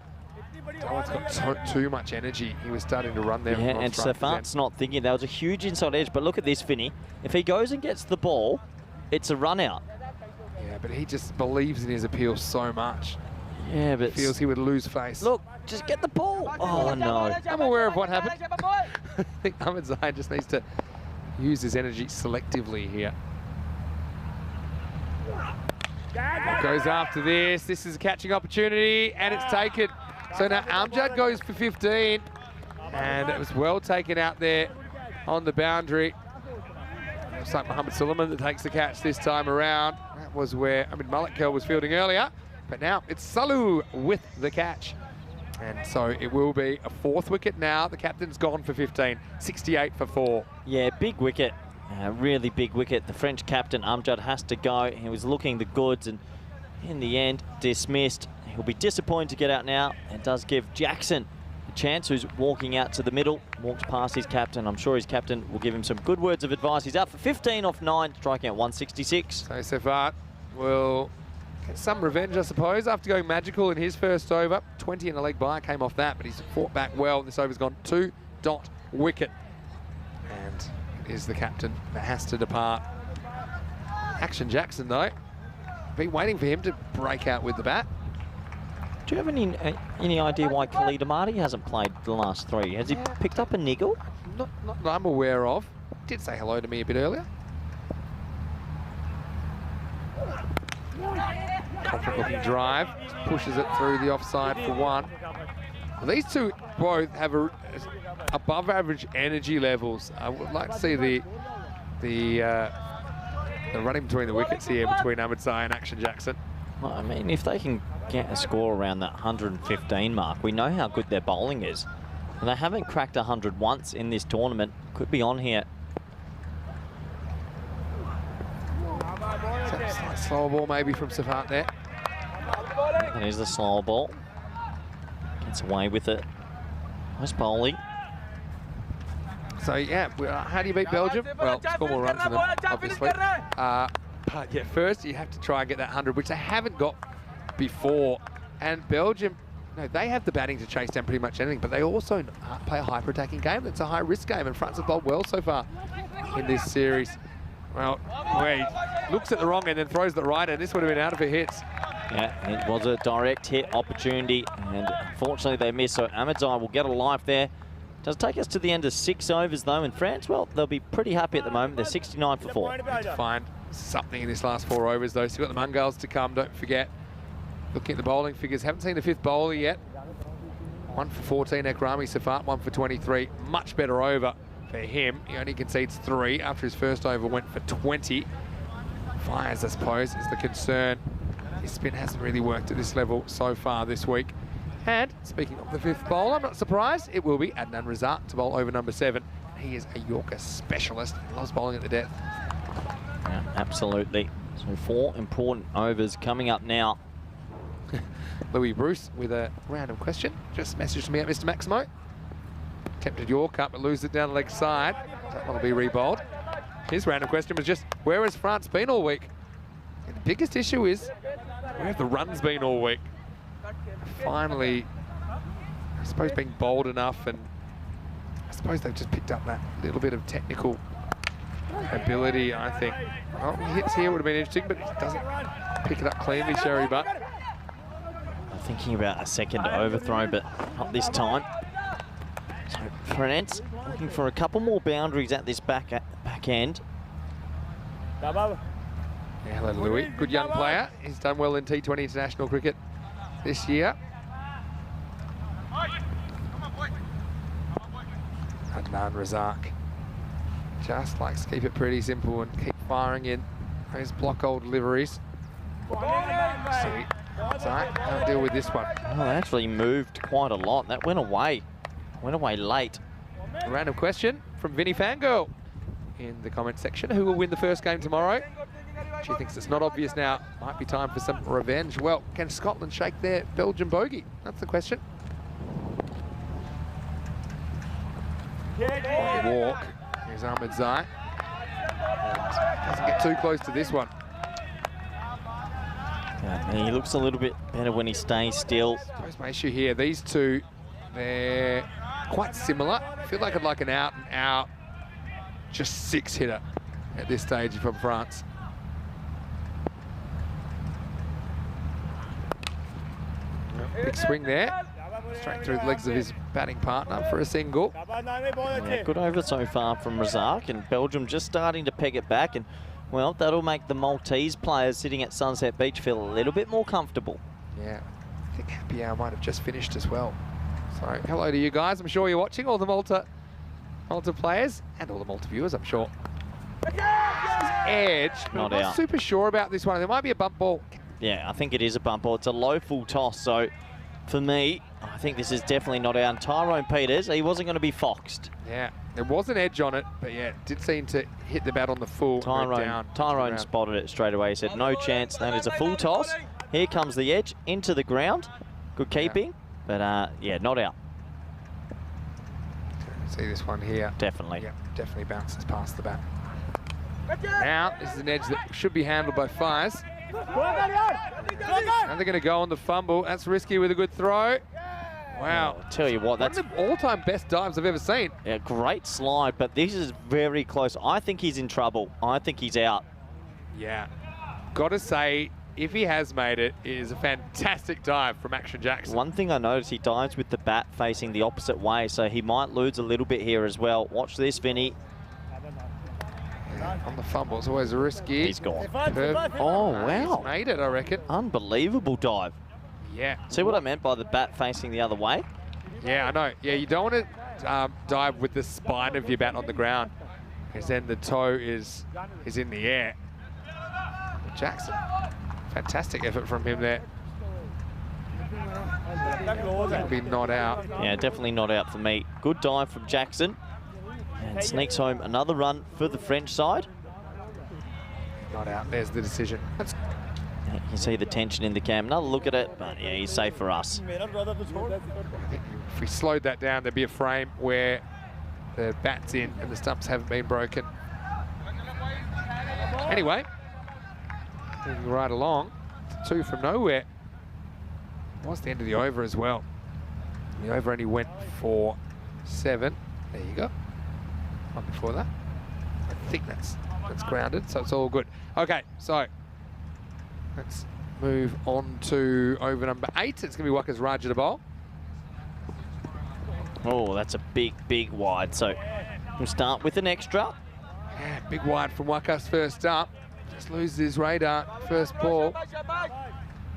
Darwood's got too much energy. He was starting to run there. Yeah, and Safat's not thinking. That was a huge inside edge, but look at this, Vinny. If he goes and gets the ball, it's a run out. Yeah, but he just believes in his appeal so much. Yeah, but... Feels he would lose face. Look, just get the ball. Oh, no. I'm aware of what happened. I think Ahmedzai just needs to use his energy selectively here. Goes after this. This is a catching opportunity, and it's taken. So now Amjad goes for 15, and it was well taken out there on the boundary. Looks like Mohammed Suleiman that takes the catch this time around. That was where Malik was fielding earlier, but now it's Salu with the catch. And so it will be a 4th wicket now. The captain's gone for 15, 68 for 4. Yeah, big wicket. Really big wicket. The French captain, Amjad, has to go. He was looking the goods and in the end, dismissed. He'll be disappointed to get out now. It does give Jackson a chance, who's walking out to the middle, walks past his captain. I'm sure his captain will give him some good words of advice. He's out for 15 off 9, striking out 166. So Safat will get some revenge, I suppose, after going magical in his first over. 20 in a leg by, came off that, but he's fought back well. This over's gone 2-dot wicket. And it is the captain that has to depart. Action Jackson, though. Been waiting for him to break out with the bat. Do you have any idea why Khalid Amadi hasn't played the last 3? Has he picked up a niggle? Not that I'm aware of. Did say hello to me a bit earlier. Confident looking drive. Pushes it through the offside for 1. Well, these two both have above average energy levels. I would like to see the running between the wickets here between Ahmedzai and Action Jackson. Well, I mean, if they can get a score around that 115 mark, we know how good their bowling is. And they haven't cracked 100 once in this tournament. Could be on here. Slight slower ball maybe from Safat there. That is the slower ball. Gets away with it. Nice bowling. So, yeah, how do you beat Belgium? Well, score more runs than them, obviously. But, yeah, first you have to try and get that 100, which they haven't got before. And Belgium, no, they have the batting to chase down pretty much anything, but they also play a hyper-attacking game. It's a high-risk game, and France have bowled well so far in this series. Well, where he looks at the wrong end and throws the right end. This would have been out of her hits. Yeah, it was a direct hit opportunity, and unfortunately they missed, so Ahmedzai will get a life there. Does take us to the end of 6 overs, though, in France. Well, they'll be pretty happy at the moment. They're 69 for 4. Need to find something in this last 4 overs, though. So you've got the Mungals to come, don't forget. Looking at the bowling figures, haven't seen the 5th bowler yet. 1 for 14, Akrami Safat, 1 for 23. Much better over for him. He only concedes 3 after his first over went for 20. Fires, I suppose, is the concern. His spin hasn't really worked at this level so far this week. And speaking of the 5th bowler, I'm not surprised, it will be Adnan Razak to bowl over number 7. He is a Yorker specialist, loves bowling at the death. Yeah, absolutely. So 4 important overs coming up now. Louis Bruce with a random question. Just messaged me at Mr. Maximo. Attempted Yorker, but loses it down the leg side. That one will be re-bowled. His random question was just, where has France been all week? And the biggest issue is, where have the runs been all week? Finally, I suppose being bold enough, and I suppose they've just picked up that little bit of technical ability, I think. Well, hits here would have been interesting, but it doesn't pick it up cleanly, Sherry Butt. I'm thinking about a second overthrow, but not this time. So France looking for a couple more boundaries at this back end. Yeah, hello, Louis. Good young player. He's done well in T20 international cricket this year. Adnan Razak just likes to keep it pretty simple and keep firing in those block hole deliveries. See, sorry, can't deal with this one. Oh, they actually moved quite a lot. That went away late. A random question from Vinnie Fangirl in the comment section. Who will win the first game tomorrow? She thinks it's not obvious now. Might be time for some revenge. Well, can Scotland shake their Belgian bogey? That's the question. On the walk, here's Ahmedzai. Doesn't get too close to this one. Yeah, he looks a little bit better when he stays still. I suppose my issue here, these two, they're quite similar. I feel like I'd like an out-and-out, just 6-hitter at this stage from France. Big swing there. Straight through the legs of his batting partner for a single. Yeah, good over so far from Razak, and Belgium just starting to peg it back, and well, that'll make the Maltese players sitting at Sunset Beach feel a little bit more comfortable. Yeah, I think Happy Hour might have just finished as well. So hello to you guys. I'm sure you're watching, all the Malta players and all the Malta viewers, I'm sure. This is edge. Not I'm not out. super sure about this one. There might be a bump ball. Yeah, I think it is a bump ball. It's a low full toss, so for me, I think this is definitely not out. And Tyrone Peters, he wasn't going to be foxed. Yeah, there was an edge on it, but yeah, it did seem to hit the bat on the full. Tyrone spotted it straight away. He said, no chance. That is a full toss. Here comes the edge into the ground. Good keeping, but yeah, not out. See this one here. Definitely. Yeah, definitely bounces past the bat. Now, this is an edge that should be handled by Fires. And they're going to go on the fumble. That's risky with a good throw. Wow. I'll tell you what, that's one of the all-time best dives I've ever seen. Yeah, great slide, but this is very close. I think he's in trouble. I think he's out. Yeah. Got to say, if he has made it, it is a fantastic dive from Action Jackson. One thing I noticed, he dives with the bat facing the opposite way, so he might lose a little bit here as well. Watch this, Vinny. Yeah, on the fumble, it's always risky. He's gone. Oh, wow. He's made it, I reckon. Unbelievable dive. Yeah. See what I meant by the bat facing the other way? Yeah, I know. Yeah, you don't want to dive with the spine of your bat on the ground, because then the toe is in the air. Jackson Fantastic effort from him there. That'll be not out. Yeah, definitely not out for me. Good dive from Jackson. And sneaks home another run for the French side. Not out. There's the decision. You can see the tension in the cam. Another look at it, but yeah, he's safe for us. If we slowed that down, there'd be a frame where the bat's in and the stumps haven't been broken. Anyway, moving right along. 2 from nowhere. Was the end of the over as well. The over only went for 7. There you go. One before that. I think that's grounded, so it's all good. Okay, so let's move on to over number 8. It's going to be Waka's Raja to bowl. Oh, that's a big, big wide. So we'll start with an extra. Yeah, big wide from Waka's first up. Just loses his radar. First ball.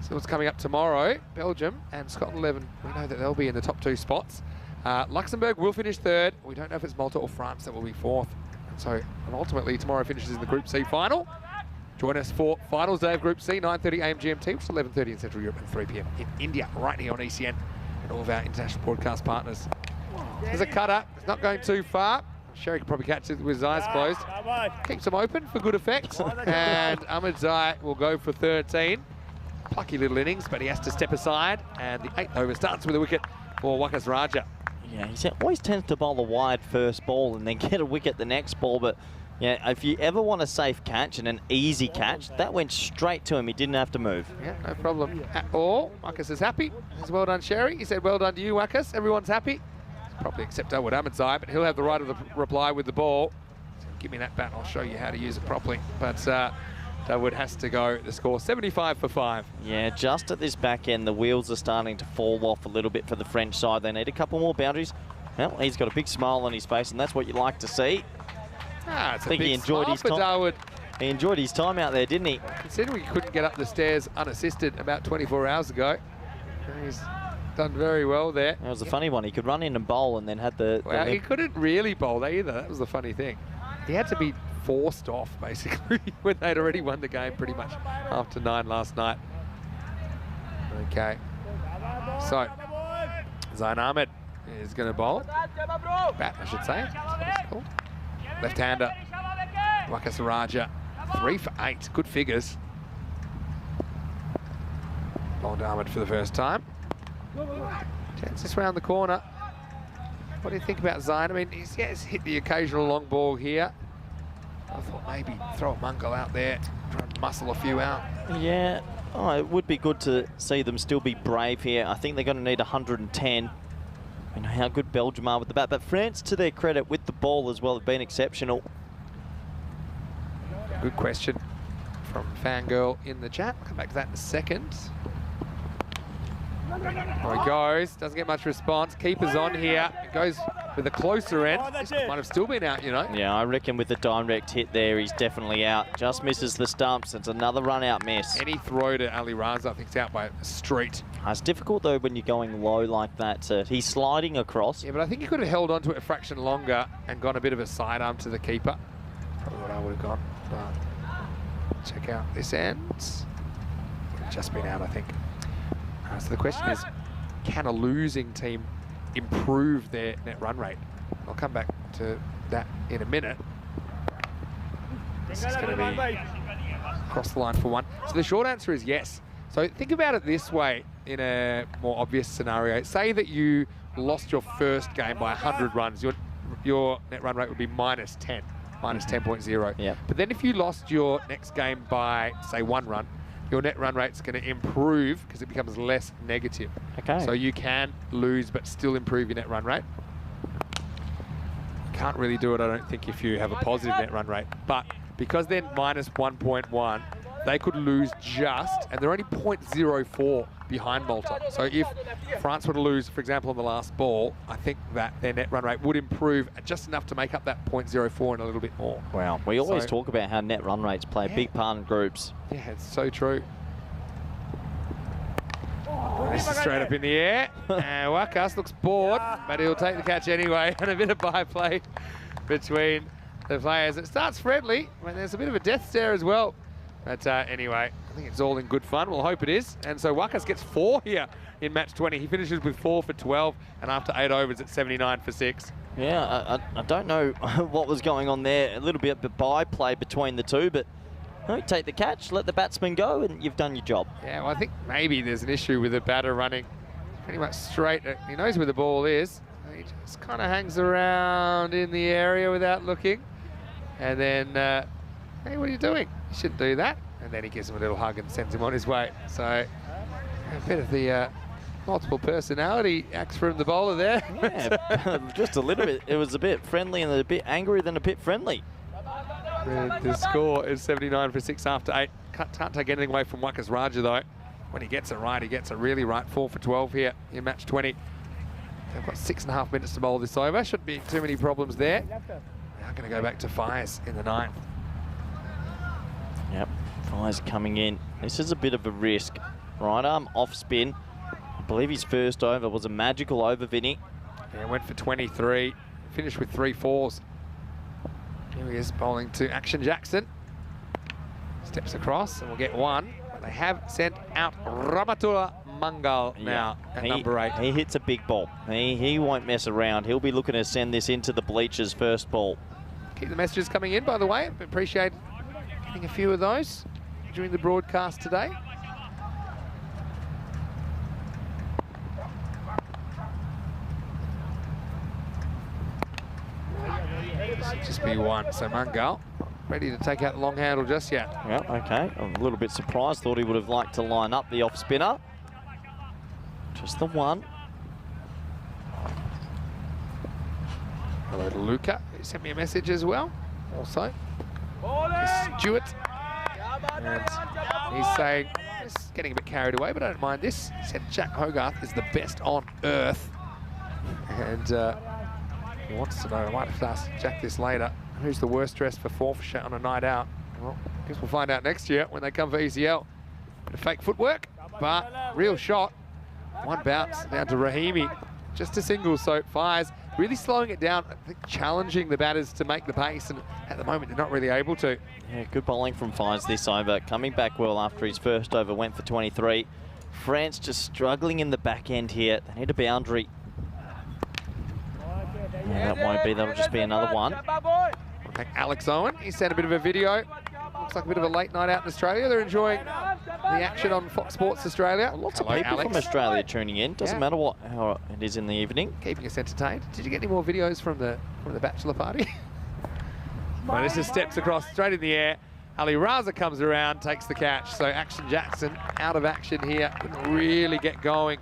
So what's coming up tomorrow? Belgium and Scotland 11. We know that they'll be in the top 2 spots. Luxembourg will finish 3rd. We don't know if it's Malta or France that will be 4th. And so ultimately tomorrow finishes in the Group C final. Join us for finals day of Group C, 9:30 AM GMT, which is 11:30 in Central Europe and 3 PM in India, right here on ECN and all of our international broadcast partners. There's a cutter. It's not going too far. Sherry could probably catch it with his eyes closed. Keeps them open for good effect. And Ahmed Zai will go for 13. Plucky little innings, but he has to step aside. And the 8th over starts with a wicket for Waka's Raja. Yeah, he always tends to bowl a wide first ball and then get a wicket the next ball. But yeah, if you ever want a safe catch and an easy catch, that went straight to him. He didn't have to move. Yeah, no problem at all. Wakas is happy. He says, well done, Sherry. He said, well done to you, Wakas. Everyone's happy. Probably except Elwood Ahmedzai, but he'll have the right of the reply with the ball. So give me that bat and I'll show you how to use it properly. But Elwood has to go. The score 75 for 5. Yeah, just at this back end, the wheels are starting to fall off a little bit for the French side. They need a couple more boundaries. Well, he's got a big smile on his face, and that's what you like to see. I think he enjoyed his time. He enjoyed his time out there, didn't he? Considering he couldn't get up the stairs unassisted about 24 hours ago, he's done very well there. That was a funny one. He could run in and bowl and then had the... Well, he couldn't really bowl either. That was the funny thing. He had to be forced off, basically, when they'd already won the game pretty much after 9 last night. Okay. So, Zain Ahmed is going to bowl. Bat, I should say. Left-hander. Waka's Raja. 3 for 8. Good figures. Bowled Ahmed for the first time. Chances round the corner. What do you think about Zain? I mean, he's hit the occasional long ball here. I thought maybe throw a Mungle out there, try and muscle a few out. Yeah, it would be good to see them still be brave here. I think they're going to need 110. We know how good Belgium are with the bat, but France, to their credit, with the ball as well, have been exceptional. Good question from Fangirl in the chat. I'll come back to that in a second. There he goes. Doesn't get much response. Keeper's on here. It goes with the closer end. This might have still been out, you know. Yeah, I reckon with the direct hit there, he's definitely out. Just misses the stumps. It's another run-out miss. Any throw to Ali Raza, I think, is out by a street. It's difficult, though, when you're going low like that. He's sliding across. Yeah, but I think he could have held on to it a fraction longer and gone a bit of a sidearm to the keeper. Probably what I would have gone. But check out this end. Just been out, I think. So the question is, can a losing team improve their net run rate? I'll come back to that in a minute. This is going to be across the line for 1. So the short answer is yes. So think about it this way in a more obvious scenario. Say that you lost your first game by 100 runs. Your net run rate would be minus 10, minus 10.0. Yeah. But then if you lost your next game by, say, 1 run, your net run rate's going to improve because it becomes less negative. Okay. So you can lose but still improve your net run rate. You can't really do it, I don't think, if you have a positive net run rate. But because they're minus 1.1, they could lose just, and they're only 0.04 behind Malta. So if France were to lose, for example, on the last ball, I think that their net run rate would improve just enough to make up that 0.04 and a little bit more. Wow. We always talk about how net run rates play a big part in groups. Yeah, it's so true. This is straight up in the air. And Wakas looks bored, but he'll take the catch anyway. And a bit of byplay between the players. It starts friendly when there's a bit of a death stare as well But anyway, I think it's all in good fun. We'll hope it is. And so Wakas gets 4 here in match 20. He finishes with 4 for 12, and after 8 overs, it's 79 for 6. Yeah, I don't know what was going on there. A little bit of byplay between the two, but no, take the catch, let the batsman go, and you've done your job. Yeah, well, I think maybe there's an issue with the batter running pretty much straight. He knows where the ball is. He just kind of hangs around in the area without looking. And then, hey, what are you doing? You shouldn't do that. And then he gives him a little hug and sends him on his way. So a bit of the multiple personality acts from the bowler there. Yeah, just a little bit. It was a bit friendly and a bit angry than a bit friendly. The score is 79 for 6 after 8. Can't take anything away from Wakas Raja, though. When he gets it right, he gets it really right. 4 for 12 here in match 20. They've got 6.5 minutes to bowl this over. Shouldn't be too many problems there. Now going to go back to Fires in the 9th. Yep, Fires coming in. This is a bit of a risk. Right arm off spin. I believe his first over was a magical over, Vinny. Yeah, went for 23. Finished with 3 fours. Here he is bowling to Action Jackson. Steps across and we'll get 1. But they have sent out Ramatula Mangal now at number 8. He hits a big ball. He won't mess around. He'll be looking to send this into the bleachers first ball. Keep the messages coming in, by the way. Appreciate getting a few of those during the broadcast today. This will just be 1. So Mangal ready to take out the long handle just yet. Yeah, okay. I'm a little bit surprised. Thought he would have liked to line up the off spinner. Just the 1. Hello to Luca, who sent me a message as well. Also, Stuart. And he's saying, he's getting a bit carried away, but I don't mind this. He said Jack Hogarth is the best on earth. And he wants to know, I might have to ask Jack this later, who's the worst dressed for forfeit on a night out? Well, I guess we'll find out next year when they come for ECL. Bit of fake footwork, but real shot. 1 bounce down to Rahimi. Just a single, so Fires really slowing it down, I think challenging the batters to make the pace, and at the moment they're not really able to. Yeah, good bowling from Fires this over. Coming back well after his first over, went for 23. France just struggling in the back end here. They need a boundary. Yeah, that won't be, that'll just be another 1. Okay, Alex Owen, he sent a bit of a video. Looks like a bit of a late night out in Australia. They're enjoying the action on Fox Sports Australia. Well, lots of people from Australia tuning in. Doesn't matter how it is in the evening. Keeping us entertained. Did you get any more videos from the bachelor party? Well, this just steps across straight in the air. Ali Raza comes around, takes the catch. So Action Jackson out of action here. Couldn't really get going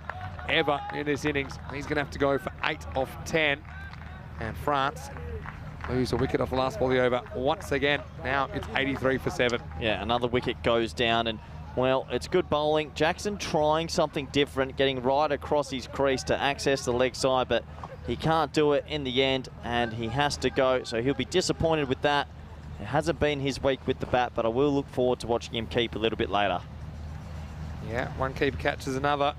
ever in this innings. He's going to have to go for 8 off 10. And France lose a wicket off the last ball of the over once again. Now it's 83 for 7. Yeah, another wicket goes down, and well, it's good bowling. Jackson trying something different, getting right across his crease to access the leg side, but he can't do it in the end, and he has to go, so he'll be disappointed with that. It hasn't been his week with the bat, but I will look forward to watching him keep a little bit later. Yeah, 1 keeper catches another.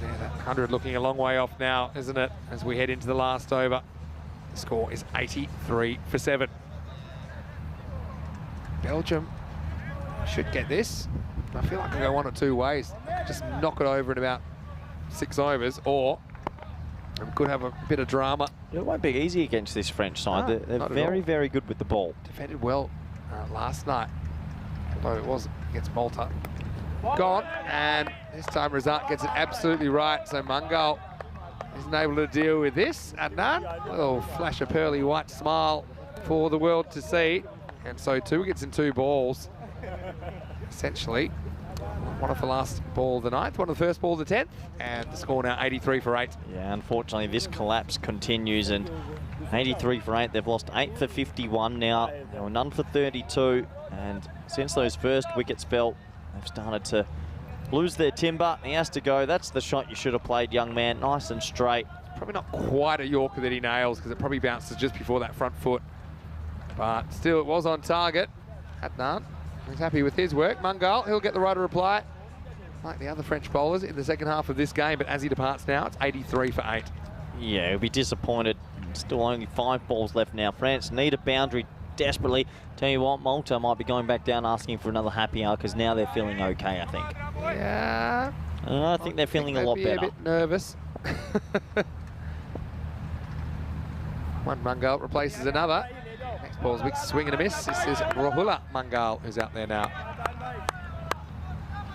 Yeah, that 100 looking a long way off now, isn't it, as we head into the last over. The score is 83 for 7. Belgium should get this. I feel like I can go 1 or 2 ways. Just knock it over in about 6 overs, or we could have a bit of drama. It won't be easy against this French side. No, they're very, very good with the ball. Defended well last night, although it was against Malta. Gone, and this time Razak gets it absolutely right, so Mangal isn't able to deal with this. Adnan, a little flash of pearly white smile for the world to see, and so 2 wickets in 2 balls. Essentially, 1 off the last ball of the 9th, 1 of the first ball of the 10th, and the score now 83 for 8. Yeah, unfortunately this collapse continues, and 83 for 8. They've lost 8 for 51 now. They were none for 32, and since those first wickets fell, they've started to lose their timber. He has to go. That's the shot you should have played, young man. Nice and straight. Probably not quite a Yorker that he nails, because it probably bounces just before that front foot. But still, it was on target. Adnan, he's happy with his work. Mangal, he'll get the right to reply, like the other French bowlers in the second half of this game. But as he departs now, it's 83 for 8. Yeah, he'll be disappointed. Still only 5 balls left now. France need a boundary desperately. Tell you what, Malta might be going back down asking for another happy hour because now they're feeling okay, I think. Yeah. I think they're feeling a lot better. A bit nervous. One Mangal replaces another. Next ball's big swing and a miss. This is Rahula Mangal who's out there now.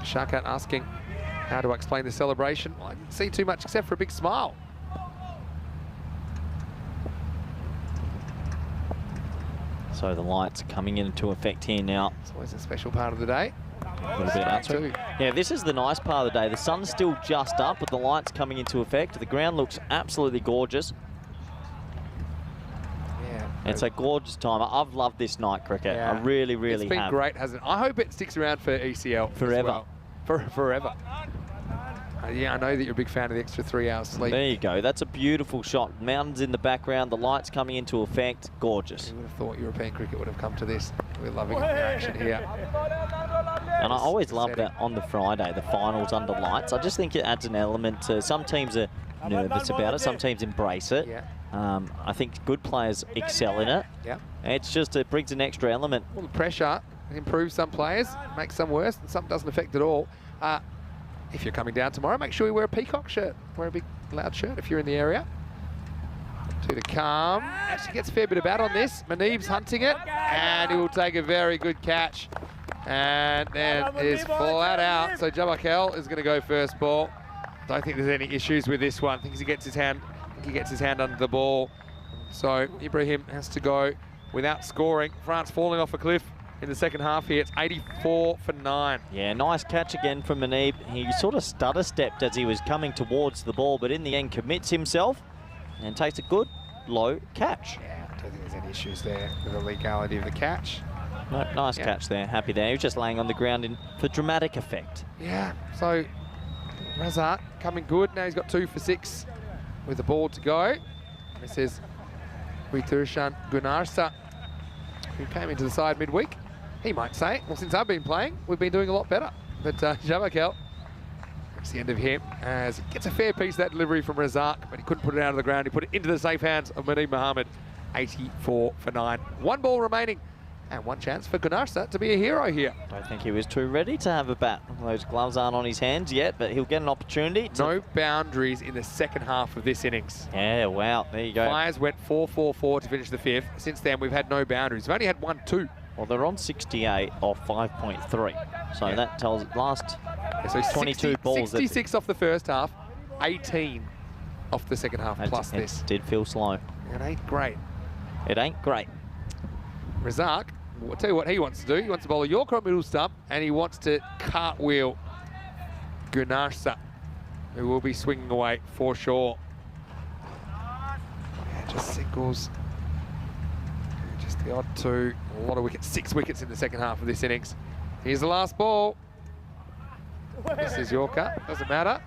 Shakat asking, how do I explain the celebration? Well, I didn't see too much except for a big smile. So the lights are coming into effect here now. It's always a special part of the day. A little bit out too. Yeah, this is the nice part of the day. The sun's still just up, but the lights coming into effect. The ground looks absolutely gorgeous. Yeah. It's a gorgeous time. I've loved this night cricket. Yeah. I really, really have. It's been great, hasn't it? I hope it sticks around for ECL. Forever. Forever. Yeah, I know that you're a big fan of the extra 3 hours sleep. There you go. That's a beautiful shot. Mountains in the background, the lights coming into effect. Gorgeous. Who would have thought European cricket would have come to this? We're loving the action here. And I always love that on the Friday, the finals under lights. I just think it adds an element to, some teams are nervous about it, some teams embrace it. Yeah. I think good players excel in it. Yeah. It's just, it brings an extra element. Well, the pressure improves some players, makes some worse, and some doesn't affect at all. If you're coming down tomorrow, make sure you wear a peacock shirt. Wear a big, loud shirt if you're in the area. To the calm. Actually gets a fair bit of bat on this. Muneeb's hunting it, and he will take a very good catch. And then it is flat out. So Jabakel is going to go first ball. Don't think there's any issues with this one. Thinks he gets his hand under the ball. So Ibrahim has to go without scoring. France falling off a cliff in the second half here. It's 84 for 9. Yeah, nice catch again from Muneeb. He sort of stutter-stepped as he was coming towards the ball, but in the end commits himself and takes a good, low catch. Yeah, I don't think there's any issues there with the legality of the catch. No, nice catch there, happy there. He was just laying on the ground for dramatic effect. Yeah, so Razak coming good. Now he's got 2 for 6 with the ball to go. This is Riturshan Gunarsa, who came into the side midweek. He might say, well, since I've been playing, we've been doing a lot better. But Jabakel, that's the end of him, as he gets a fair piece of that delivery from Razak, but he couldn't put it out of the ground. He put it into the safe hands of Muneeb Mohammed. 84 for 9. 1 ball remaining, and 1 chance for Gunarsa to be a hero here. Don't think he was too ready to have a bat. Those gloves aren't on his hands yet, but he'll get an opportunity. No boundaries in the second half of this innings. Yeah, wow, there you go. Flyers went 4-4-4 to finish the 5th. Since then, we've had no boundaries. We've only had 1-2. Well, they're on 68 off 5.3. So that tells last 22 balls. 66 off the first half, 18 off the second half, plus this. It did feel slow. It ain't great. It ain't great. Razak, I'll tell you what he wants to do. He wants to bowl a Yorker on middle stump, and he wants to cartwheel Gunarsa, who will be swinging away for sure. Yeah, just singles. Just the odd 2. A lot of wickets. 6 wickets in the second half of this innings. Here's the last ball. This is Yorker. Doesn't matter.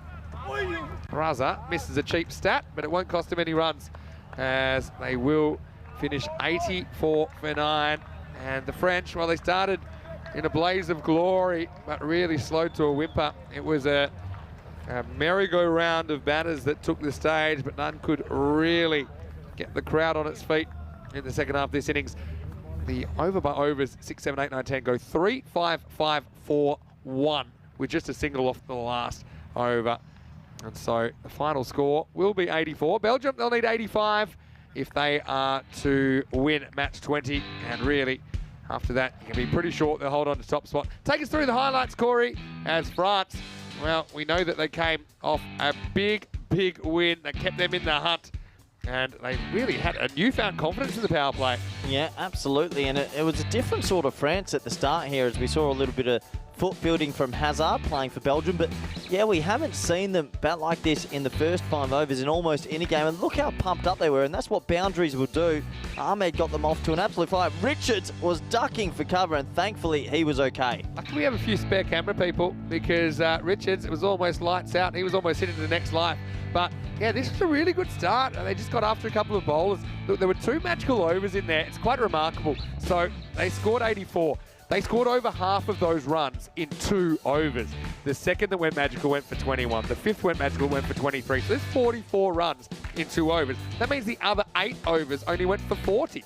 Raza misses a cheap stat, but it won't cost him any runs, as they will finish 84 for 9. And the French, well, they started in a blaze of glory, but really slowed to a whimper. It was a merry-go-round of batters that took the stage, but none could really get the crowd on its feet in the second half of this innings. The over by overs, 6, 7, 8, 9, 10 go 3, 5, 5, 4, 1, with just a single off the last over. And so the final score will be 84. Belgium, they'll need 85 if they are to win match 20. And really, after that, you can be pretty sure they'll hold on to top spot. Take us through the highlights, Corey, as France, well, we know that they came off a big, big win that kept them in the hunt. And they really had a newfound confidence in the power play. Yeah, absolutely. And it was a different sort of France at the start here, as we saw a little bit of foot fielding from Hazard playing for Belgium. But yeah, we haven't seen them bat like this in the first 5 overs in almost any game. And look how pumped up they were. And that's what boundaries will do. Ahmed got them off to an absolute fire. Richards was ducking for cover, and thankfully he was okay. Luckily we have a few spare camera people, because Richards, it was almost lights out. He was almost hitting the next life. But yeah, this was a really good start. They just got after a couple of bowlers. Look, there were 2 magical overs in there. It's quite remarkable. So they scored 84. They scored over half of those runs in 2 overs. The second that went magical went for 21. The 5th went magical, went for 23. So there's 44 runs in 2 overs. That means the other 8 overs only went for 40.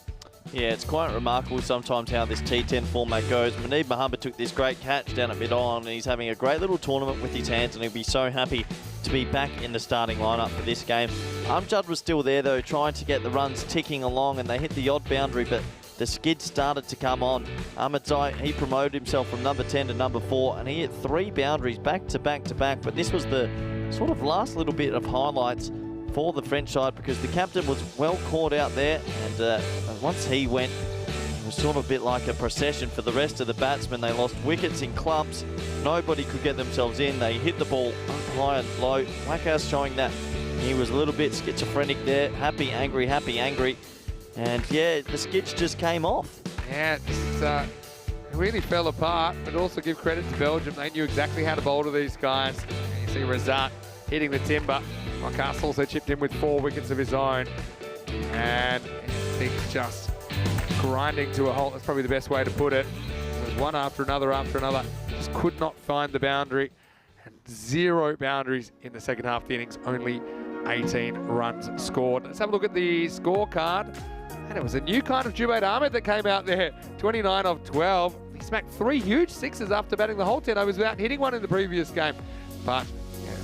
Yeah, it's quite remarkable sometimes how this T10 format goes. Muneeb Mohammed took this great catch down at mid-on, and he's having a great little tournament with his hands, and he'll be so happy to be back in the starting lineup for this game. Amjad was still there though, trying to get the runs ticking along, and they hit the odd boundary, but the skid started to come on. Ahmadzai, he promoted himself from number 10 to number 4, and he hit 3 boundaries back to back to back, but this was the sort of last little bit of highlights for the French side, because the captain was well caught out there, and once he went, it was sort of a bit like a procession for the rest of the batsmen. They lost wickets in clumps. Nobody could get themselves in. They hit the ball up high and low. Wackhouse showing that he was a little bit schizophrenic there. Happy, angry, happy, angry. And yeah, the skids just came off. Yeah, it really fell apart, but also give credit to Belgium. They knew exactly how to bowl to these guys. And you see Razak hitting the timber. Wackhouse also chipped in with 4 wickets of his own. And things just grinding to a halt. That's probably the best way to put it. It was one after another after another. Just could not find the boundary. And 0 boundaries in the second half of the innings. Only 18 runs scored. Let's have a look at the scorecard. And it was a new kind of Jubaid Ahmed that came out there. 29 of 12. He smacked 3 huge sixes after batting the whole 10 overs without hitting one in the previous game. But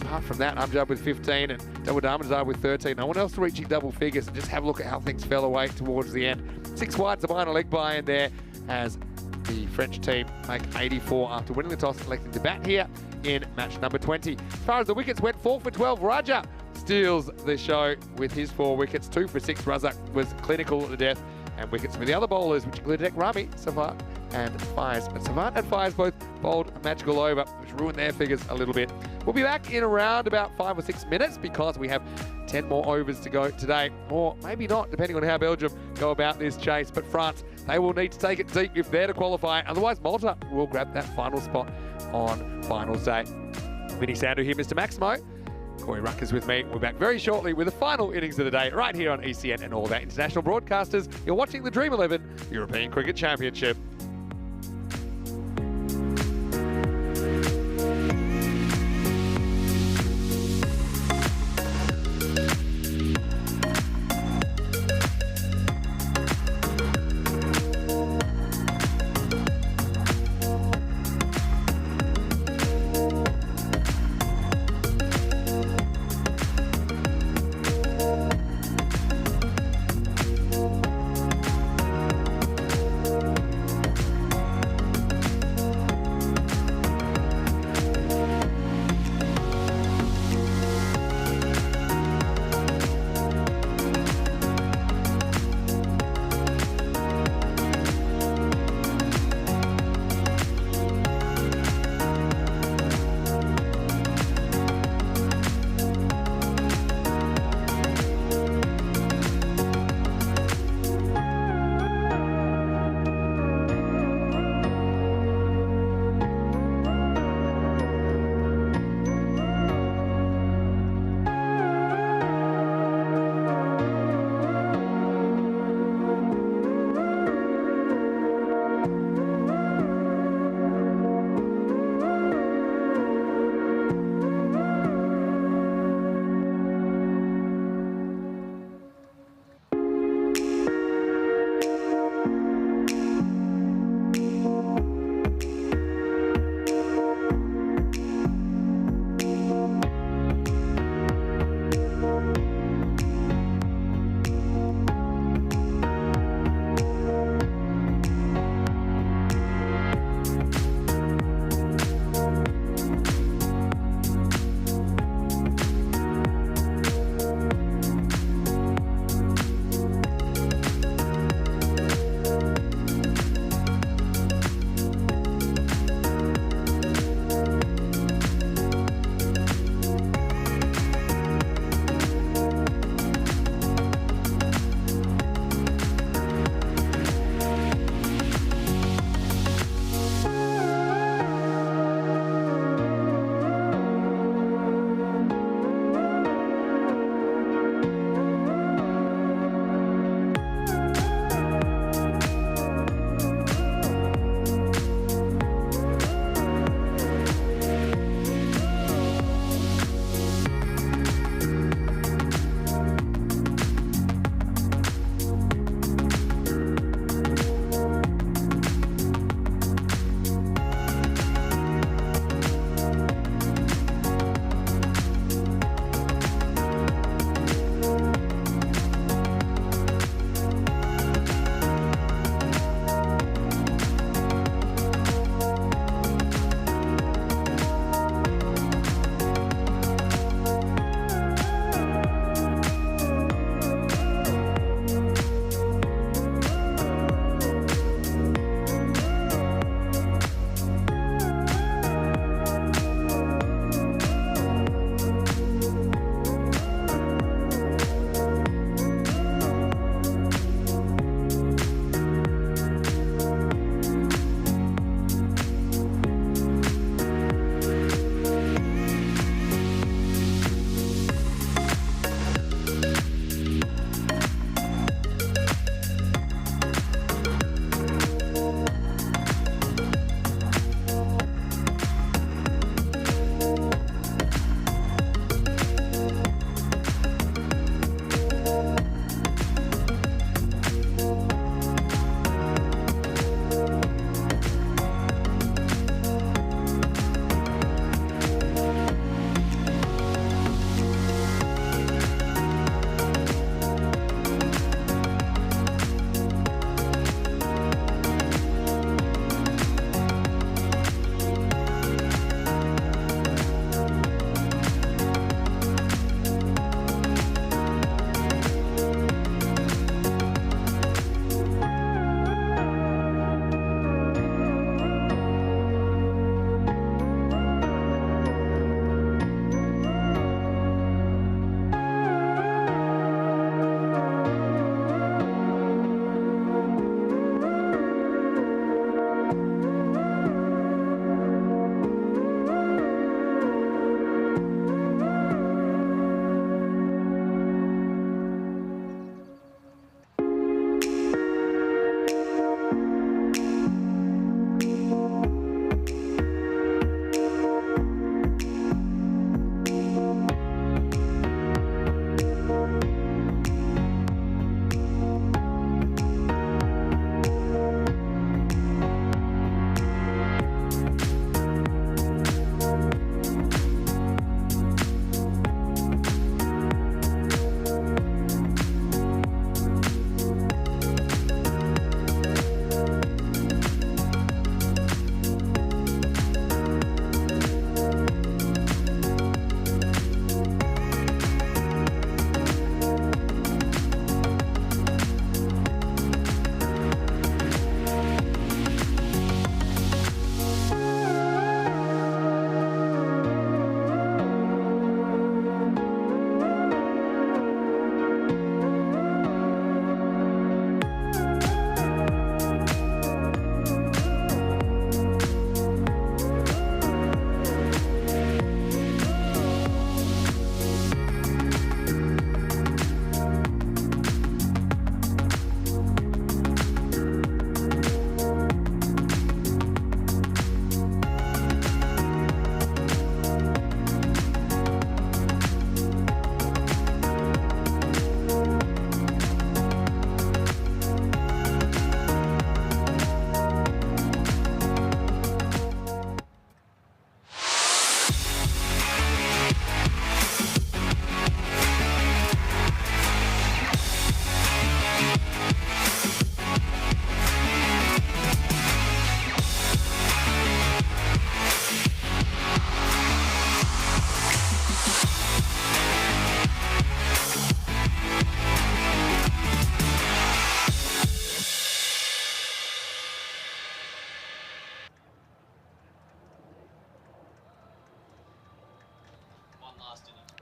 apart from that, Amjad with 15 and Dawood Ahmadzai with 13. No one else reaching double figures. And just have a look at how things fell away towards the end. 6 wides, a minor leg by in there as the French team make 84 after winning the toss, electing to bat here in match number 20. As far as the wickets went, 4 for 12. Raja steals the show with his 4 wickets. 2 for 6. Razak was clinical at the death. And wickets for the other bowlers, which included Rami, Savant and Faiz. But Savant and Faiz both bowled a magical over, which ruined their figures a little bit. We'll be back in around about 5 or 6 minutes because we have 10 more overs to go today. Or maybe not, depending on how Belgium go about this chase. But France, they will need to take it deep if they're to qualify. Otherwise, Malta will grab that final spot on finals day. Vinny Sandhu here, Mr. Maximo. Corey Rucker's with me. We're back very shortly with the final innings of the day right here on ECN and all of our international broadcasters. You're watching the Dream11 European Cricket Championship.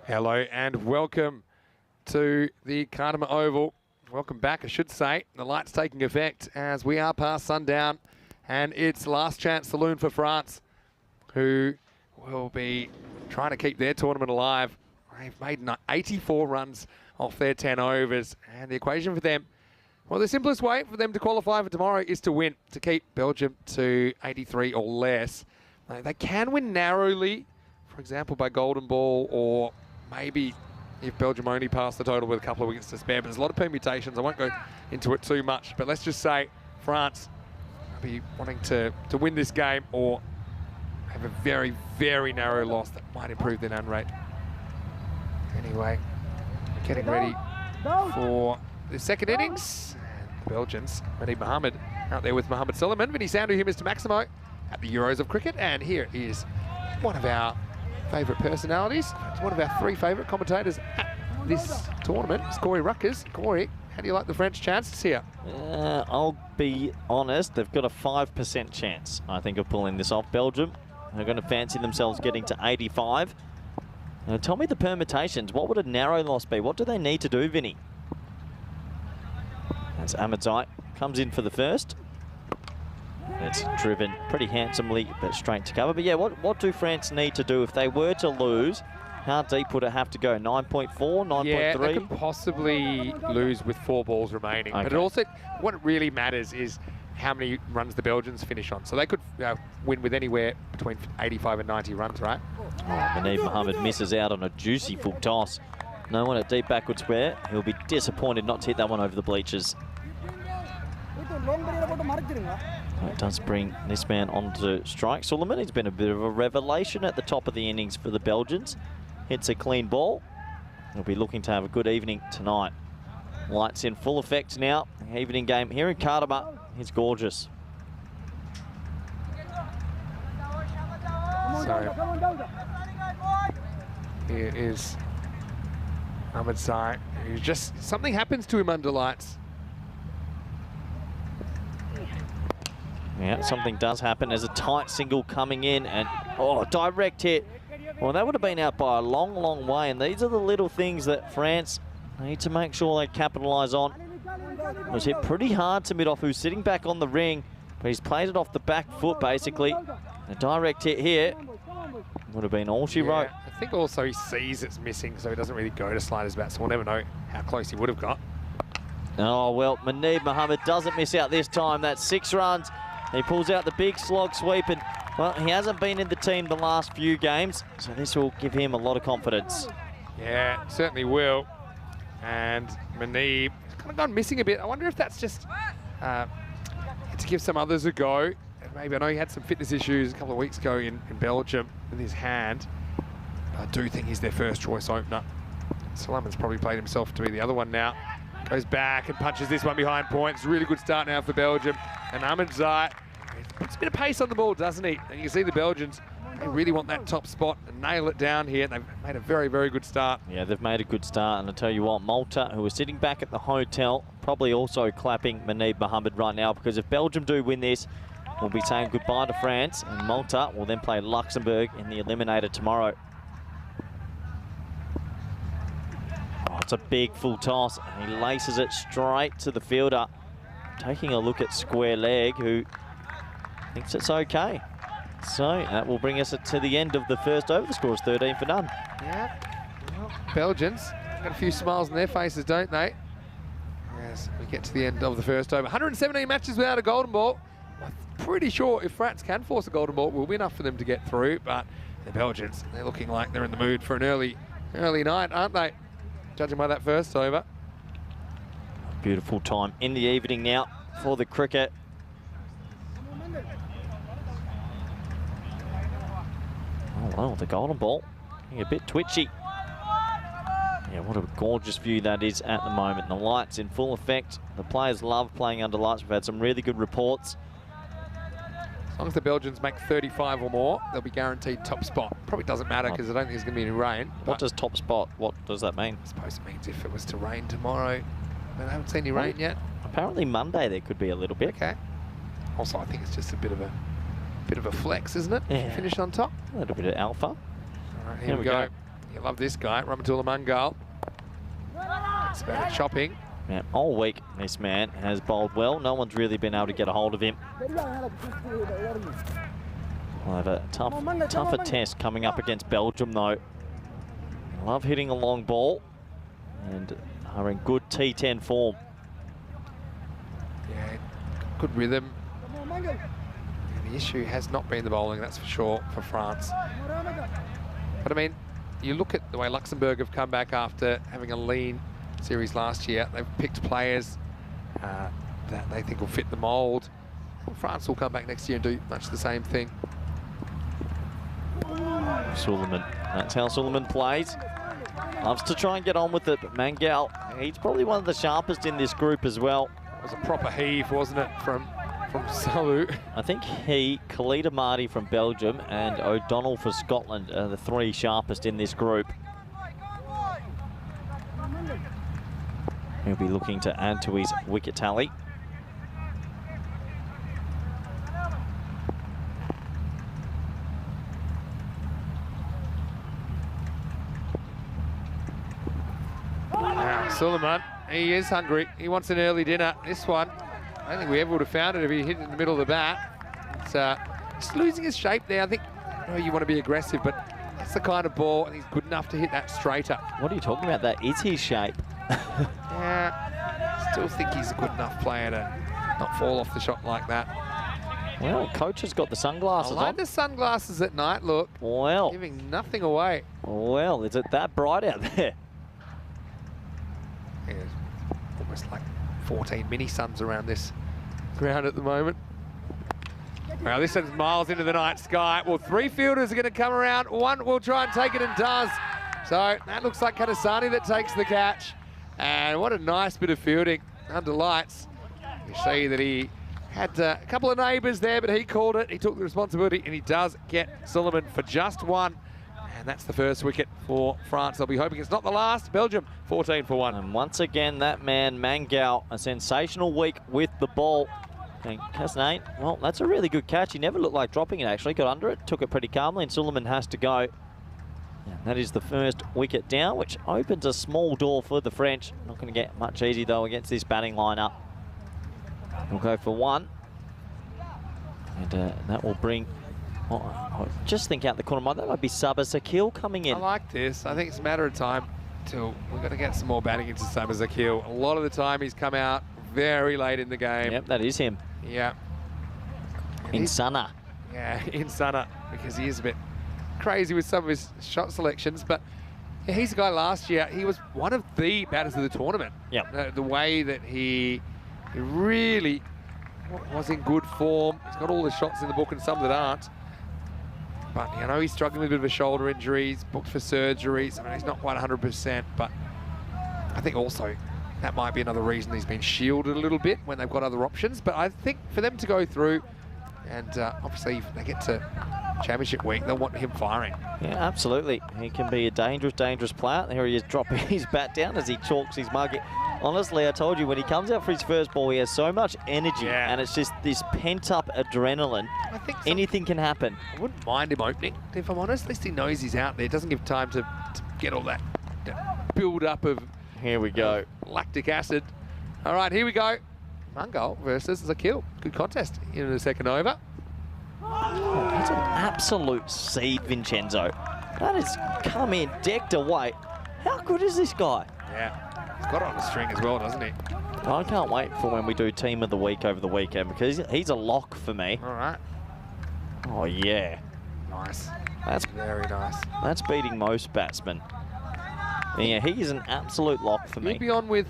Hello and welcome to the Cardamom Oval. Welcome back, I should say. The light's taking effect as we are past sundown, and it's last chance saloon for France, who will be trying to keep their tournament alive. They've made 84 runs off their 10 overs, and the equation for them, well, the simplest way for them to qualify for tomorrow is to win, to keep Belgium to 83 or less. They can win narrowly, for example, by golden ball, or maybe if Belgium only pass the total with a couple of wickets to spare. But there's a lot of permutations. I won't go into it too much, but let's just say France will be wanting to win this game or have a very, very narrow loss that might improve their run rate. Anyway, we're getting ready for the second innings. And the Belgians, Mahdi Mohammed out there with Mohammed Suleiman. Vinny Sandhu here, Mr. Maximo, at the Euros of Cricket. And here is one of our favourite personalities. It's one of our 3 favourite commentators at this tournament. It's Corey Ruckers. Corey, how do you like the French chances here? I'll be honest, they've got a 5% chance, I think, of pulling this off. Belgium are going to fancy themselves getting to 85. Now, tell me the permutations. What would a narrow loss be? What do they need to do, Vinny? As Ahmedzai comes in for the first. It's driven pretty handsomely, but straight to cover. But yeah, what do France need to do if they were to lose? How deep would it have to go? 9.4, 9.3? Yeah, they could possibly lose with 4 balls remaining. Okay. But it also, what really matters is how many runs the Belgians finish on. So they could win with anywhere between 85 and 90 runs, right? Oh, Mahdi Mohammed misses out on a juicy full toss. No one at deep backward square. He'll be disappointed not to hit that one over the bleachers. It does bring this man onto strike. Suleiman, he's been a bit of a revelation at the top of the innings for the Belgians. Hits a clean ball. He'll be looking to have a good evening tonight. Lights in full effect now. Evening game here in Cardamom. It's gorgeous. So here is Ahmedzai, who just, something happens to him under lights. Yeah, something does happen. There's a tight single coming in and, oh, direct hit. Well, that would have been out by a long, long way. And these are the little things that France need to make sure they capitalise on. It was hit pretty hard to mid-off, who's sitting back on the ring, but he's played it off the back foot, basically. A direct hit here would have been all she wrote. I think also he sees it's missing, so he doesn't really go to slide his bat, so we'll never know how close he would have got. Oh, well, Mahdi Mohammed doesn't miss out this time. That's 6 runs. He pulls out the big slog sweep, and, well, he hasn't been in the team the last few games, so this will give him a lot of confidence. Yeah, certainly will. And Mahdi kind of gone missing a bit. I wonder if that's just to give some others a go. Maybe, I know he had some fitness issues a couple of weeks ago in Belgium with his hand. I do think he's their first choice opener. Suleiman's probably played himself to be the other one now. Goes back and punches this one behind points. Really good start now for Belgium. And Ahmedzai puts a bit of pace on the ball, doesn't he? And you can see the Belgians, they really want that top spot and nail it down here. They've made a very, very good start. Yeah, they've made a good start. And I tell you what, Malta, who is sitting back at the hotel, probably also clapping Mahdi Mohammed right now, because if Belgium do win this, we'll be saying goodbye to France, and Malta will then play Luxembourg in the Eliminator tomorrow. Oh, it's a big full toss, and he laces it straight to the fielder. Taking a look at square leg, who thinks it's okay. So that will bring us to the end of the first over. The score is 13 for none. Yeah, well, Belgians got a few smiles on their faces, don't they? As we get to the end of the first over. 117 matches without a golden ball. I'm pretty sure if France can force a golden ball, it will be enough for them to get through. But the Belgians, they're looking like they're in the mood for an early night, aren't they? Judging by that first over. Beautiful time in the evening now for the cricket. Oh, well, the golden ball getting a bit twitchy. Yeah, what a gorgeous view that is at the moment. The lights in full effect. The players love playing under lights. We've had some really good reports. As long as the Belgians make 35 or more, they'll be guaranteed top spot. Probably doesn't matter because I don't think there's going to be any rain. What does top spot, what does that mean? I suppose it means if it was to rain tomorrow. But I haven't seen any rain yet. Apparently Monday there could be a little bit. Okay. Also, I think it's just a bit of a flex, isn't it? Yeah. Finish on top. A little bit of alpha. All right, here we go. You love this guy, Ramatullah Mangal. It's about chopping. Yeah, all week, this man has bowled well. No one's really been able to get a hold of him. We'll have a tougher test coming up against Belgium, though. Love hitting a long ball and are in good T10 form. Yeah, good rhythm. And the issue has not been the bowling, that's for sure, for France. But I mean, you look at the way Luxembourg have come back after having a lean series last year. They've picked players that they think will fit the mould. Well, France will come back next year and do much the same thing. Suleiman, that's how Suleiman plays. Loves to try and get on with it, but Mangal, he's probably one of the sharpest in this group as well. It was a proper heave, wasn't it, from Salu? I think he, Khalid Ahmadi from Belgium, and O'Donnell for Scotland are the three sharpest in this group. He'll be looking to add to his wicket tally. Now, Suleiman, he is hungry. He wants an early dinner. This one, I don't think we ever would have found it if he hit it in the middle of the bat. It's just losing his shape there. I think, you want to be aggressive, but that's the kind of ball, and he's good enough to hit that straighter. What are you talking about? That is his shape. Yeah, still think he's a good enough player to not fall off the shot like that. Well, coach has got the sunglasses I like on. the sunglasses at night, look. Well. Giving nothing away. Well, is it that bright out there? Yeah, almost like 14 mini suns around this ground at the moment. Well, this sends miles into the night sky. Well, three fielders are going to come around. One will try and take it and does. So that looks like Kadasani that takes the catch. And what a nice bit of fielding under lights. You see that he had a couple of neighbours there, but he called it. He took the responsibility, and he does get Suleiman for just one. And that's the first wicket for France. They'll be hoping it's not the last. Belgium, 14 for 1. And once again, that man, Mangal, a sensational week with the ball. And Kasnane, well, that's a really good catch. He never looked like dropping it, actually. Got under it, took it pretty calmly, and Suleiman has to go. And that is the first wicket down, which opens a small door for the French. Not going to get much easy, though, against this batting lineup. We'll go for one. And that will bring... I just think out the corner of my, that might be Sabah Zakil coming in. I like this. I think it's a matter of time till we're going to get some more batting into Sabah Zakil. A lot of the time he's come out very late in the game. Yep, that is him. Yeah. In Sana. Yeah, in Sana, because he is a bit crazy with some of his shot selections. But yeah, he's a guy last year, he was one of the batters of the tournament. Yep. The way that he really was in good form. He's got all the shots in the book and some that aren't. But, you know, he's struggling with a bit of a shoulder injury. He's booked for surgeries. I mean, he's not quite 100%, but I think also that might be another reason he's been shielded a little bit when they've got other options. But I think for them to go through, and obviously if they get to Championship week, they'll want him firing. Yeah, absolutely. He can be a dangerous, dangerous player. There he is dropping his bat down as he chalks his mug. Honestly, I told you, when he comes out for his first ball, he has so much energy, and it's just this pent-up adrenaline. I think anything can happen. I wouldn't mind him opening, if I'm honest. At least he knows he's out there. It doesn't give time to get all that build-up of Here we go. Lactic acid. All right, here we go. Mangal versus Zakil. Good contest in the second over. Oh, he's an absolute seed, Vincenzo. That has come in decked away. How good is this guy? Yeah. He's got it on the string as well, doesn't he? I can't wait for when we do Team of the Week over the weekend, because he's a lock for me. All right. Oh, yeah. Nice. That's very nice. That's beating most batsmen. Yeah, he is an absolute lock for me. He'll be on with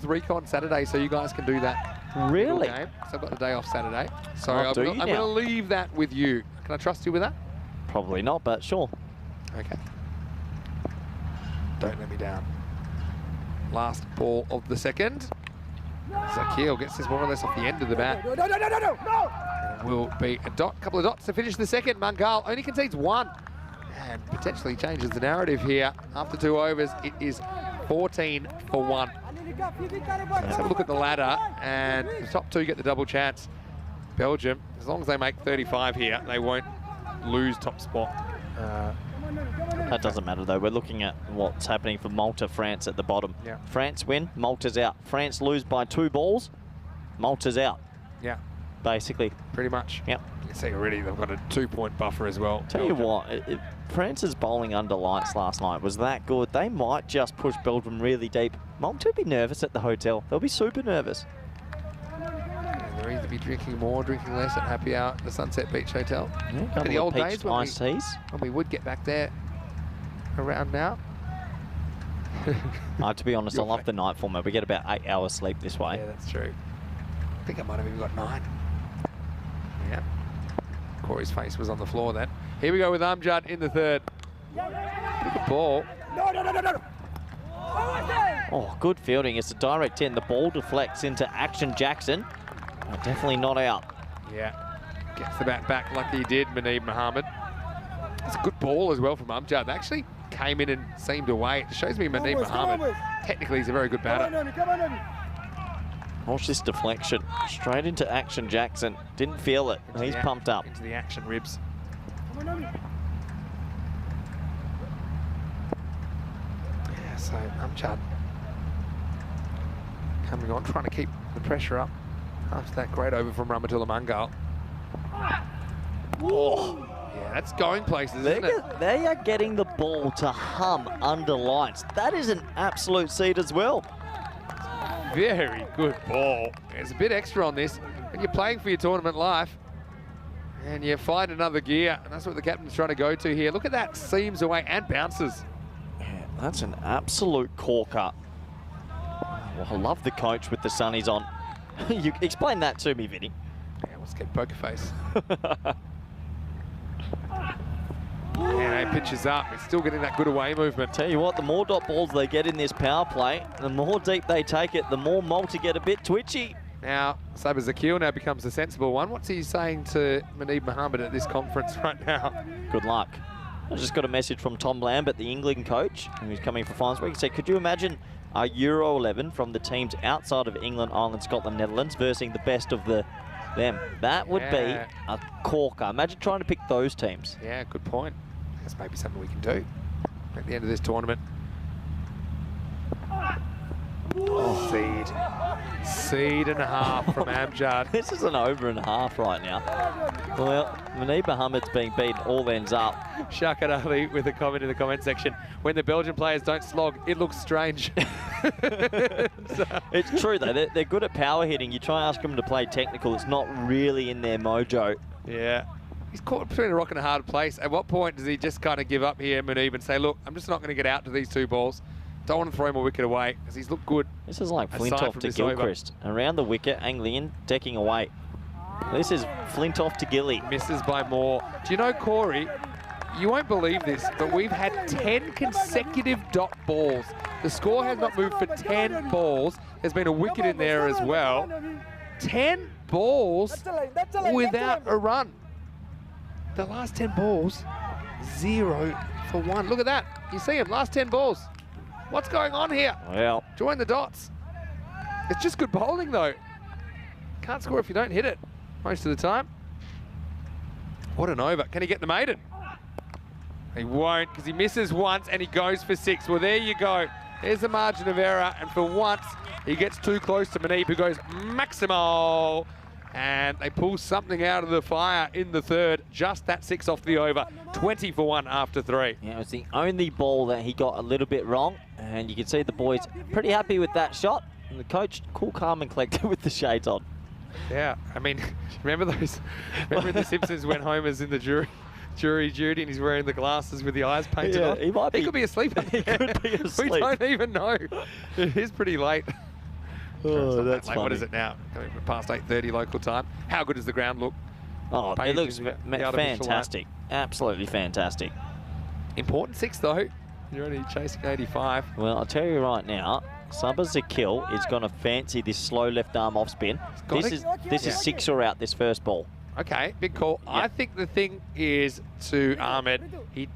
Recon Saturday, so you guys can do that. Really? Game. So I've got the day off Saturday. So Oh, I'm do you going to now? leave that with you. Can I trust you with that? Probably not, but sure. Okay. Don't let me down. Last ball of the second. Zakil gets this more or less off the end of the bat. No! Will be a couple of dots to finish the second. Mangal only concedes one and potentially changes the narrative here. After 2 overs, it is 14 for 1. Let's have a look at the ladder, and the top 2 get the double chance. Belgium, as long as they make 35 here, they won't lose top spot. That doesn't matter though. We're looking at what's happening for Malta, France at the bottom. Yeah. France win, Malta's out. France lose by 2 balls, Malta's out, Yeah, basically. pretty much. Yep. You see already they've got a 2-point buffer as well. Tell you what, if France's bowling under lights last night was that good, they might just push Belgium really deep. Malta would be nervous at the hotel. They'll be super nervous. They'll either be drinking more, drinking less at happy hour at the Sunset Beach Hotel. Yeah, In the old days iced teas. when we would get back there around now. To be honest, I love the night format. We get about 8 hours sleep this way. Yeah, that's true. I think I might have even got 9. Yeah. Corey's face was on the floor then. Here we go with Amjad in the third. Good ball. Oh, good fielding. It's a direct 10. The ball deflects into Action Jackson. Definitely not out. Yeah. Gets the bat back like he did, Muneeb Mohammed. It's a good ball as well from Amjad. They actually came in and seemed away. It shows me Muneeb Mohammed, technically he's a very good batter. Watch this deflection. Straight into Action Jackson. Didn't feel it. He's pumped up. Into the action ribs. Yeah, so Amjad coming on, trying to keep the pressure up after that great over from Rahmatullah Mangal. Whoa. Yeah, that's going places, isn't it? They are getting the ball to hum under lights. That is an absolute seed as well. Very good ball. There's a bit extra on this. When you're playing for your tournament life and you find another gear, and that's what the captain's trying to go to here. Look at that, seams away and bounces. Yeah, that's an absolute corker. Well, I love the coach with the sunnies on. You explain that to me, Vinny. Yeah, let's get poker face. And he pitches up. He's still getting that good away movement. Tell you what, the more dot balls they get in this power play, the more deep they take it, the more Malta get a bit twitchy. Now, Saber Zakil now becomes a sensible one. What's he saying to Muneeb Mohammed at this conference right now? Good luck. I just got a message from Tom Lambert, the England coach, who's coming for finals week. He said, could you imagine a Euro 11 from the teams outside of England, Ireland, Scotland, Netherlands versus the best of them? That would be a corker. Imagine trying to pick those teams. Yeah, good point. That's maybe something we can do at the end of this tournament. Oh. Seed and a half from Amjad. This is an over and a half right now. Well, Muneeb Mohammed's being beaten all ends up. Shakar Ali with a comment in the comment section. When the Belgian players don't slog, it looks strange. It's true though, they're good at power hitting. You try and ask them to play technical, it's not really in their mojo. Yeah. He's caught between a rock and a hard place. At what point does he just kind of give up here, Muneeb, and say, look, I'm just not going to get out to these 2 balls. Don't want to throw my wicket away, because he's looked good. This is like Flintoff to Gilchrist. Around the wicket, angling in, decking away. This is Flintoff to Gilly. Misses by more. Do you know, Corey, you won't believe this, but we've had 10 consecutive dot balls. The score has not moved for 10 balls. There's been a wicket in there as well. 10 balls without a run. The last 10 balls, 0 for 1. Look at that. You see him, last 10 balls. What's going on here? Well, join the dots. It's just good bowling, though. Can't score if you don't hit it most of the time. What an over. Can he get the maiden? He won't, because he misses once and he goes for 6. Well, there you go. There's the margin of error, and for once, he gets too close to Muneeb, who goes maximal. And they pull something out of the fire in the third. Just that 6 off the over. 20 for 1 after 3. Yeah, it was the only ball that he got a little bit wrong. And you can see the boys pretty happy with that shot. And the coach, cool, calm and collected with the shades on. Yeah, I mean, remember in The Simpsons when Homer's in the jury duty and he's wearing the glasses with the eyes painted on? He could be asleep. He could be asleep. We don't even know. It is pretty late. Oh, that's funny. What is it now? Coming past 8:30 local time. How good does the ground look? Oh, it looks fantastic. Absolutely fantastic. Important 6 though. You're only chasing 85. Well, I'll tell you right now, Saber Zakil is going to fancy this slow left arm off spin. This is 6 or out this first ball. Okay, big call. Yep. I think the thing is to Ahmed, he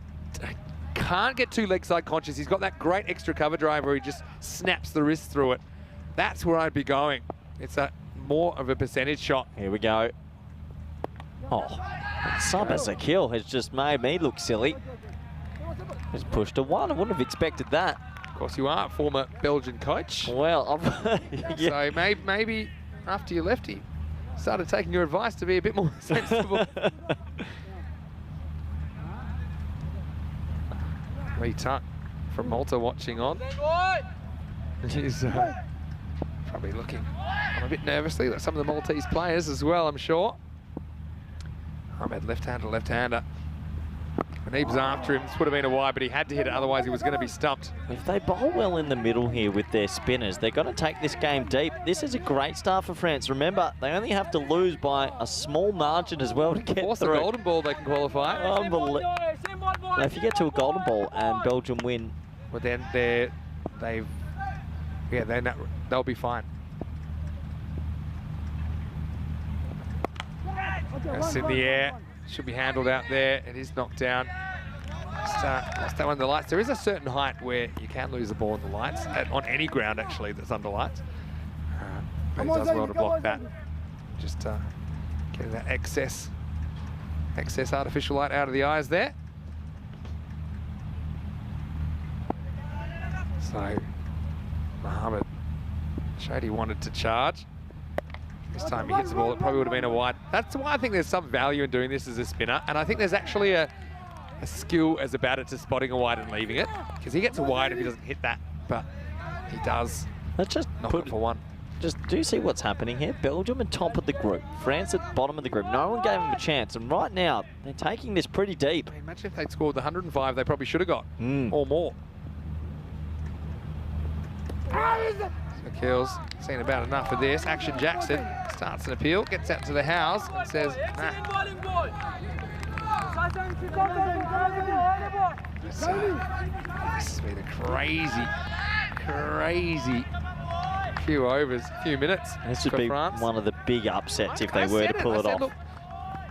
can't get too leg side conscious. He's got that great extra cover drive where he just snaps the wrist through it. That's where I'd be going. It's a more of a percentage shot. Here we go. Oh, Saber Zakil has just made me look silly. Just pushed to one. I wouldn't have expected that. Of course you are, former Belgian coach. Well, yeah. So maybe after you left, he started taking your advice to be a bit more sensible. Lee Tuck from Malta watching on. He's probably looking on a bit nervously, like some of the Maltese players as well, I'm sure. Ahmed, left-hander. Manib's after him. This would have been a wide, but he had to hit it, otherwise he was going to be stumped. If they bowl well in the middle here with their spinners, they're going to take this game deep. This is a great start for France. Remember, they only have to lose by a small margin as well to get Force through. the golden ball, they can qualify. Unbelievable. If you get to a golden ball and Belgium win, Well, then they'll be fine. That's in the air. Should be handled out there. It is knocked down. Lost that one in the lights. There is a certain height where you can lose the ball in the lights, on any ground actually that's under lights. But he does well to block that. Just getting that excess artificial light out of the eyes there. So Mohammed showed he wanted to charge. This time he hits the ball, it probably would have been a wide. That's why I think there's some value in doing this as a spinner, and I think there's actually a skill as a batter to spotting a wide and leaving it, because he gets a wide if he doesn't hit that, but he does. let's just knock it for one. Just do you see what's happening here? Belgium are top of the group, France at bottom of the group. No one gave them a chance, and right now they're taking this pretty deep. I mean, imagine if they'd scored the 105 they probably should have got, or more. McKeel's seen about enough of this. Action Jackson starts an appeal, gets out to the house and says, nah. This has been a crazy few overs, few minutes. This would for be France. one of the big upsets if they were to pull it off. Look,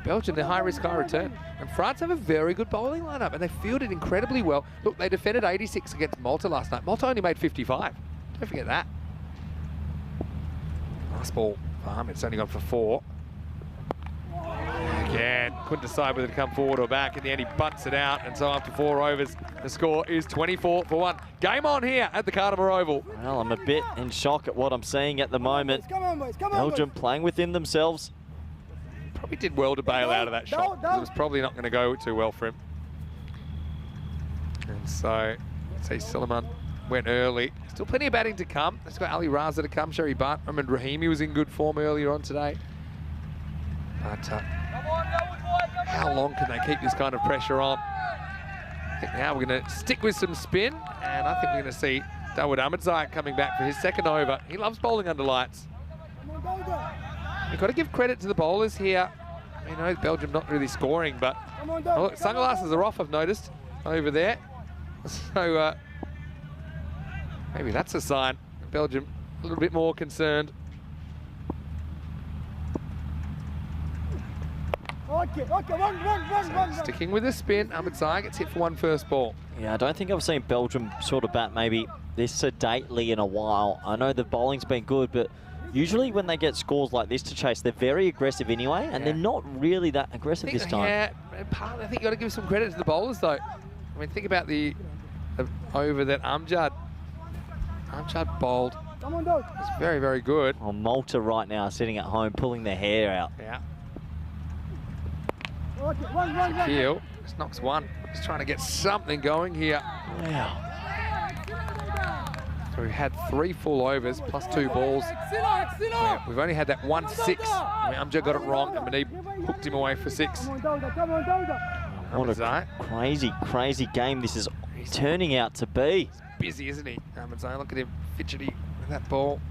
Belgium, they're high risk, high return. And France have a very good bowling lineup and they fielded incredibly well. Look, they defended 86 against Malta last night. Malta only made 55. Don't forget that. Last ball for Ahmed, it's only gone for 4. Again, couldn't decide whether to come forward or back. In the end, he bunts it out. And so after 4 overs, the score is 24 for 1. Game on here at the Cardimer Oval. Well, I'm a bit in shock at what I'm seeing at the moment. Belgium playing within themselves. Probably did well to bail out of that shot. It was probably not going to go too well for him. And so, let's see, Suleiman went early. Still plenty of batting to come. Let's got Ali Raza to come, Sherry Butt. I mean, Rahimi was in good form earlier on today. But how long can they keep this kind of pressure on? I think now we're going to stick with some spin, and I think we're going to see Dawood Ahmedzai coming back for his second over. He loves bowling under lights. You've got to give credit to the bowlers here. You know, Belgium not really scoring, but oh, look, sunglasses are off, I've noticed, over there. So maybe that's a sign. Belgium a little bit more concerned. So sticking with the spin, Ahmedzai gets hit for 1 first ball. Yeah, I don't think I've seen Belgium sort of bat maybe this sedately in a while. I know the bowling's been good, but usually when they get scores like this to chase, they're very aggressive anyway, and they're not really that aggressive this time. Yeah, partly I think you've got to give some credit to the bowlers though. I mean, think about the over that Amjad bowled. It's very, very good. Oh, Malta right now sitting at home pulling their hair out. Yeah. Heel just knocks 1. Just trying to get something going here. Wow. So we've had 3 full overs plus 2 balls. Yeah, we've only had that 1-6. I mean, Amjad got it wrong and Manib hooked him away for 6. What a crazy game this is turning out to be. He's busy, isn't he? Ahmedzai, look at him fidgety with that ball.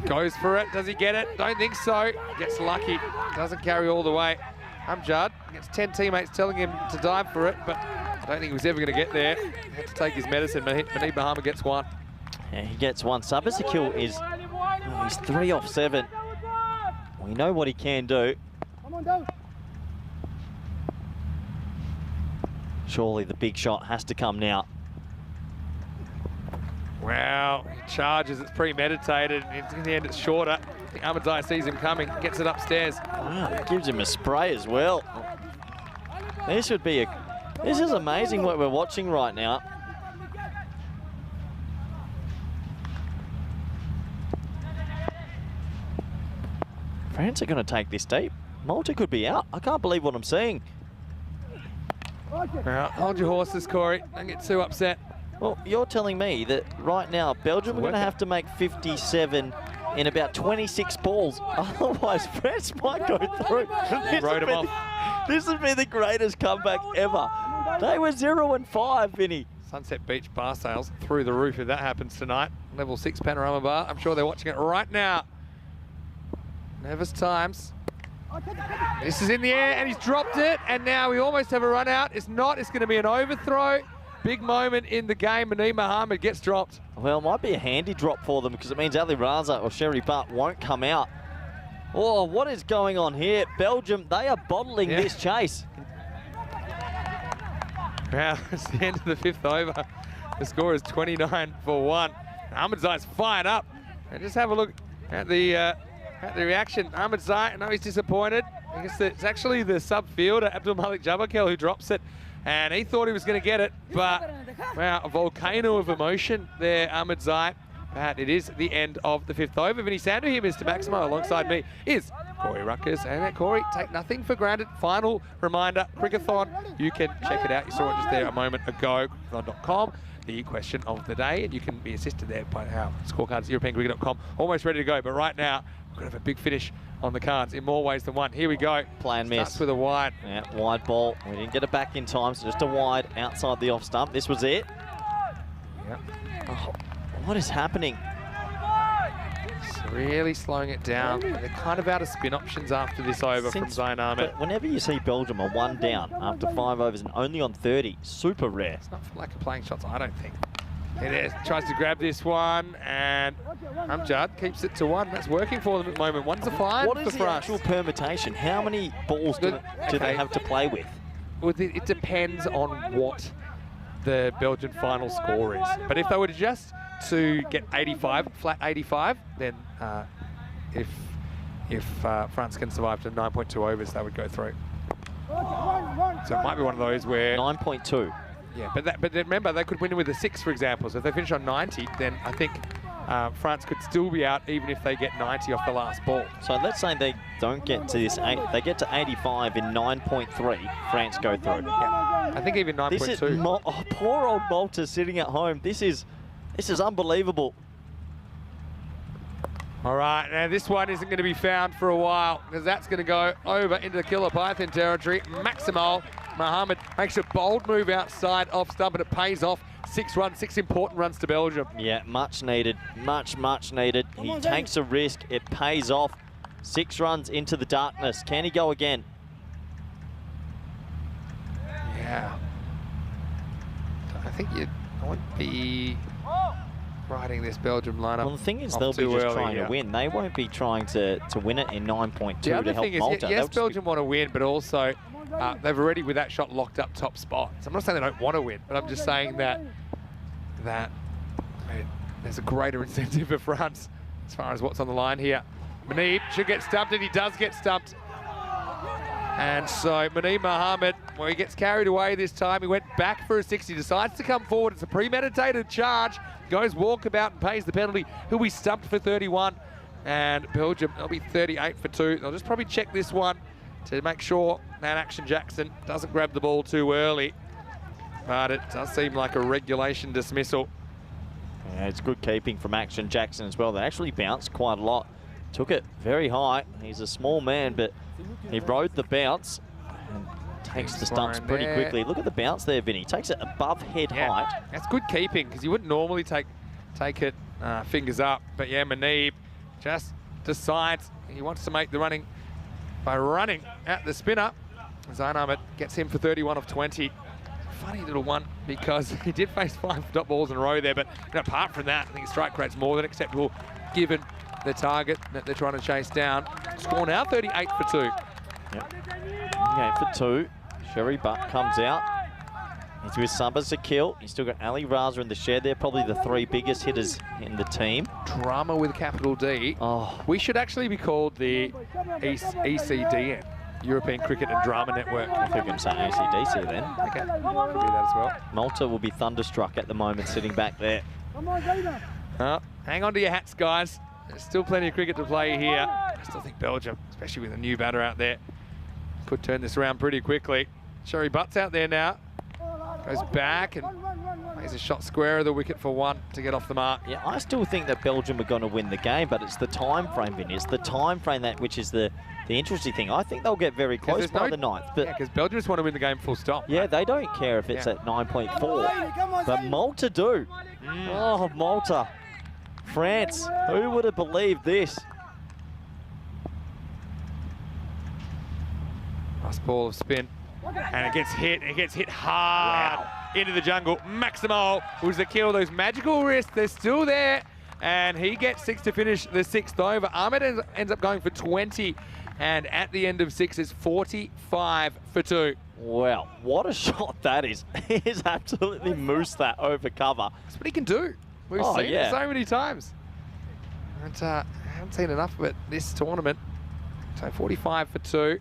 Goes for it. Does he get it? Don't think so. Gets lucky. Doesn't carry all the way. Amjad gets 10 teammates telling him to dive for it, but I don't think he was ever going to get there. He had to take his medicine. Manib Bahama gets 1. Yeah, he gets 1. Sabasakil is he's 3 off 7. We know what he can do. Surely the big shot has to come now. Wow, he charges, it's premeditated, and in the end it's shorter. I think Ahmedzai sees him coming, gets it upstairs. Wow, gives him a spray as well. This would be a This is amazing what we're watching right now. France are going to take this deep. Malta could be out. I can't believe what I'm seeing. Now, hold your horses, Corey. Don't get too upset. Well, you're telling me that right now Belgium are going to have to make 57 in about 26 balls. Otherwise, France might go through. This would be the greatest comeback ever. They were 0-5, Vinny. Sunset Beach bar sales through the roof if that happens tonight. Level 6 panorama bar. I'm sure they're watching it right now. Nervous times. This is in the air and he's dropped it, and now we almost have a run out. It's not, it's going to be an overthrow. Big moment in the game. Mani Mohammed gets dropped. Well, it might be a handy drop for them because it means Ali Raza or Sherry Butt won't come out. Oh, what is going on here? Belgium, they are bottling this chase. Now, it's the end of the 5th over. The score is 29 for 1. Ahmedzai's fired up. And just have a look at the reaction. Ahmedzai, I know he's disappointed. I guess it's actually the sub fielder, Abdul Malik Jabakel, who drops it. And he thought he was going to get it, but wow, a volcano of emotion there, Ahmedzai. But it is the end of the 5th over. Vinny Sandu here, Mr. Maximo, alongside me is Corey Ruckers. And Corey, take nothing for granted. Final reminder, Crickathon. You can check it out. You saw it just there a moment ago, crickathon.com. The question of the day, and you can be assisted there by our scorecards, europeancricket.com. Almost ready to go, but right now, we're going to have a big finish on the cards in more ways than one. Here we go. Play and miss. Starts with a wide. Yeah, wide ball. We didn't get it back in time, so just a wide outside the off stump. This was it. Yep. Oh, what is happening? It's really slowing it down. They're kind of out of spin options after this over from Zayn Ahmed. But whenever you see Belgium are 1 down after 5 overs and only on 30, super rare. It's not for lack of playing shots, I don't think. It is. Tries to grab this one, and Amjad keeps it to 1. That's working for them at the moment. 1's a 5 What is for the France. actual permutation? How many balls do they have to play with? Well, it depends on what the Belgian final score is. But if they were just to get 85, flat 85, then if France can survive to 9.2 overs, they would go through. So it might be one of those where 9.2. Yeah, but remember, they could win it with a 6, for example. So if they finish on 90, then I think France could still be out even if they get 90 off the last ball. So let's say they don't get to this, they get to 85 in 9.3, France go through. Yeah, I think even 9.2. This is poor old Malta sitting at home. This is unbelievable. All right, now this one isn't going to be found for a while because that's going to go over into the Killer Python territory. Maximo Mohammed makes a bold move outside off stump, and it pays off. 6 runs, 6 important runs to Belgium. Yeah, much needed, much needed. He takes a risk, it pays off. 6 runs into the darkness. Can he go again? Yeah. I think I won't be riding this Belgium lineup. Well, the thing is, they'll be just trying to win. They won't be trying to win it in 9.2 to help Malta. The other thing is, yes, Belgium want to win, but also they've already, with that shot, locked up top spot. So I'm not saying they don't want to win, but I'm just saying that there's a greater incentive for France as far as what's on the line here. Mani should get stumped, and he does get stumped. And so Mani Mohammed, well, he gets carried away this time. He went back for a 60, decides to come forward. It's a premeditated charge. Goes walkabout and pays the penalty. He'll be stumped for 31. And Belgium, they'll be 38 for 2. They'll just probably check this one to make sure that Action Jackson doesn't grab the ball too early. But it does seem like a regulation dismissal. Yeah, it's good keeping from Action Jackson as well. They actually bounced quite a lot. Took it very high. He's a small man, but he rode the bounce and takes the stumps pretty quickly. Look at the bounce there, Vinny. Takes it above head height. That's good keeping, because you wouldn't normally take it fingers up. But yeah, Manib just decides he wants to make the running by running at the spinner. Zayn Ahmed gets him for 31 of 20. Funny little one, because he did face 5 dot balls in a row there, but apart from that, I think his strike rate's more than acceptable given the target that they're trying to chase down. Score now 38 for 2. Yep. 38 for 2. Sherry Butt comes out. He's with Sabah Zakil. He's still got Ali Raza in the shed. They're probably the 3 biggest hitters in the team. Drama with a capital D. Oh. We should actually be called the ECDN. European Cricket and Drama Network. I think I'm saying ACDC then. Okay, could be that as well. Malta will be thunderstruck at the moment, sitting back there. Hang on to your hats, guys. There's still plenty of cricket to play here. I still think Belgium, especially with a new batter out there, could turn this around pretty quickly. Sherry Butt's out there now. Goes back and plays a shot square of the wicket for one to get off the mark. Yeah, I still think that Belgium are going to win the game, but it's the time frame, Vinny. It's the time frame which is the interesting thing. I think they'll get very close by the ninth. But because Belgium just want to win the game full stop. Yeah, they don't care if it's at 9.4. But Malta do. Oh, Malta. France. Who would have believed this? Nice ball of spin. And it gets hit. It gets hit hard into the jungle. Maximo was the kill. Those magical wrists, they're still there. And he gets 6 to finish the 6th over. Ahmed ends up going for 20. And at the end of 6 is 45 for 2. Well, what a shot that is. He has absolutely moosed that over cover. That's what he can do. We've seen it so many times. And, I haven't seen enough of it this tournament. So 45 for 2.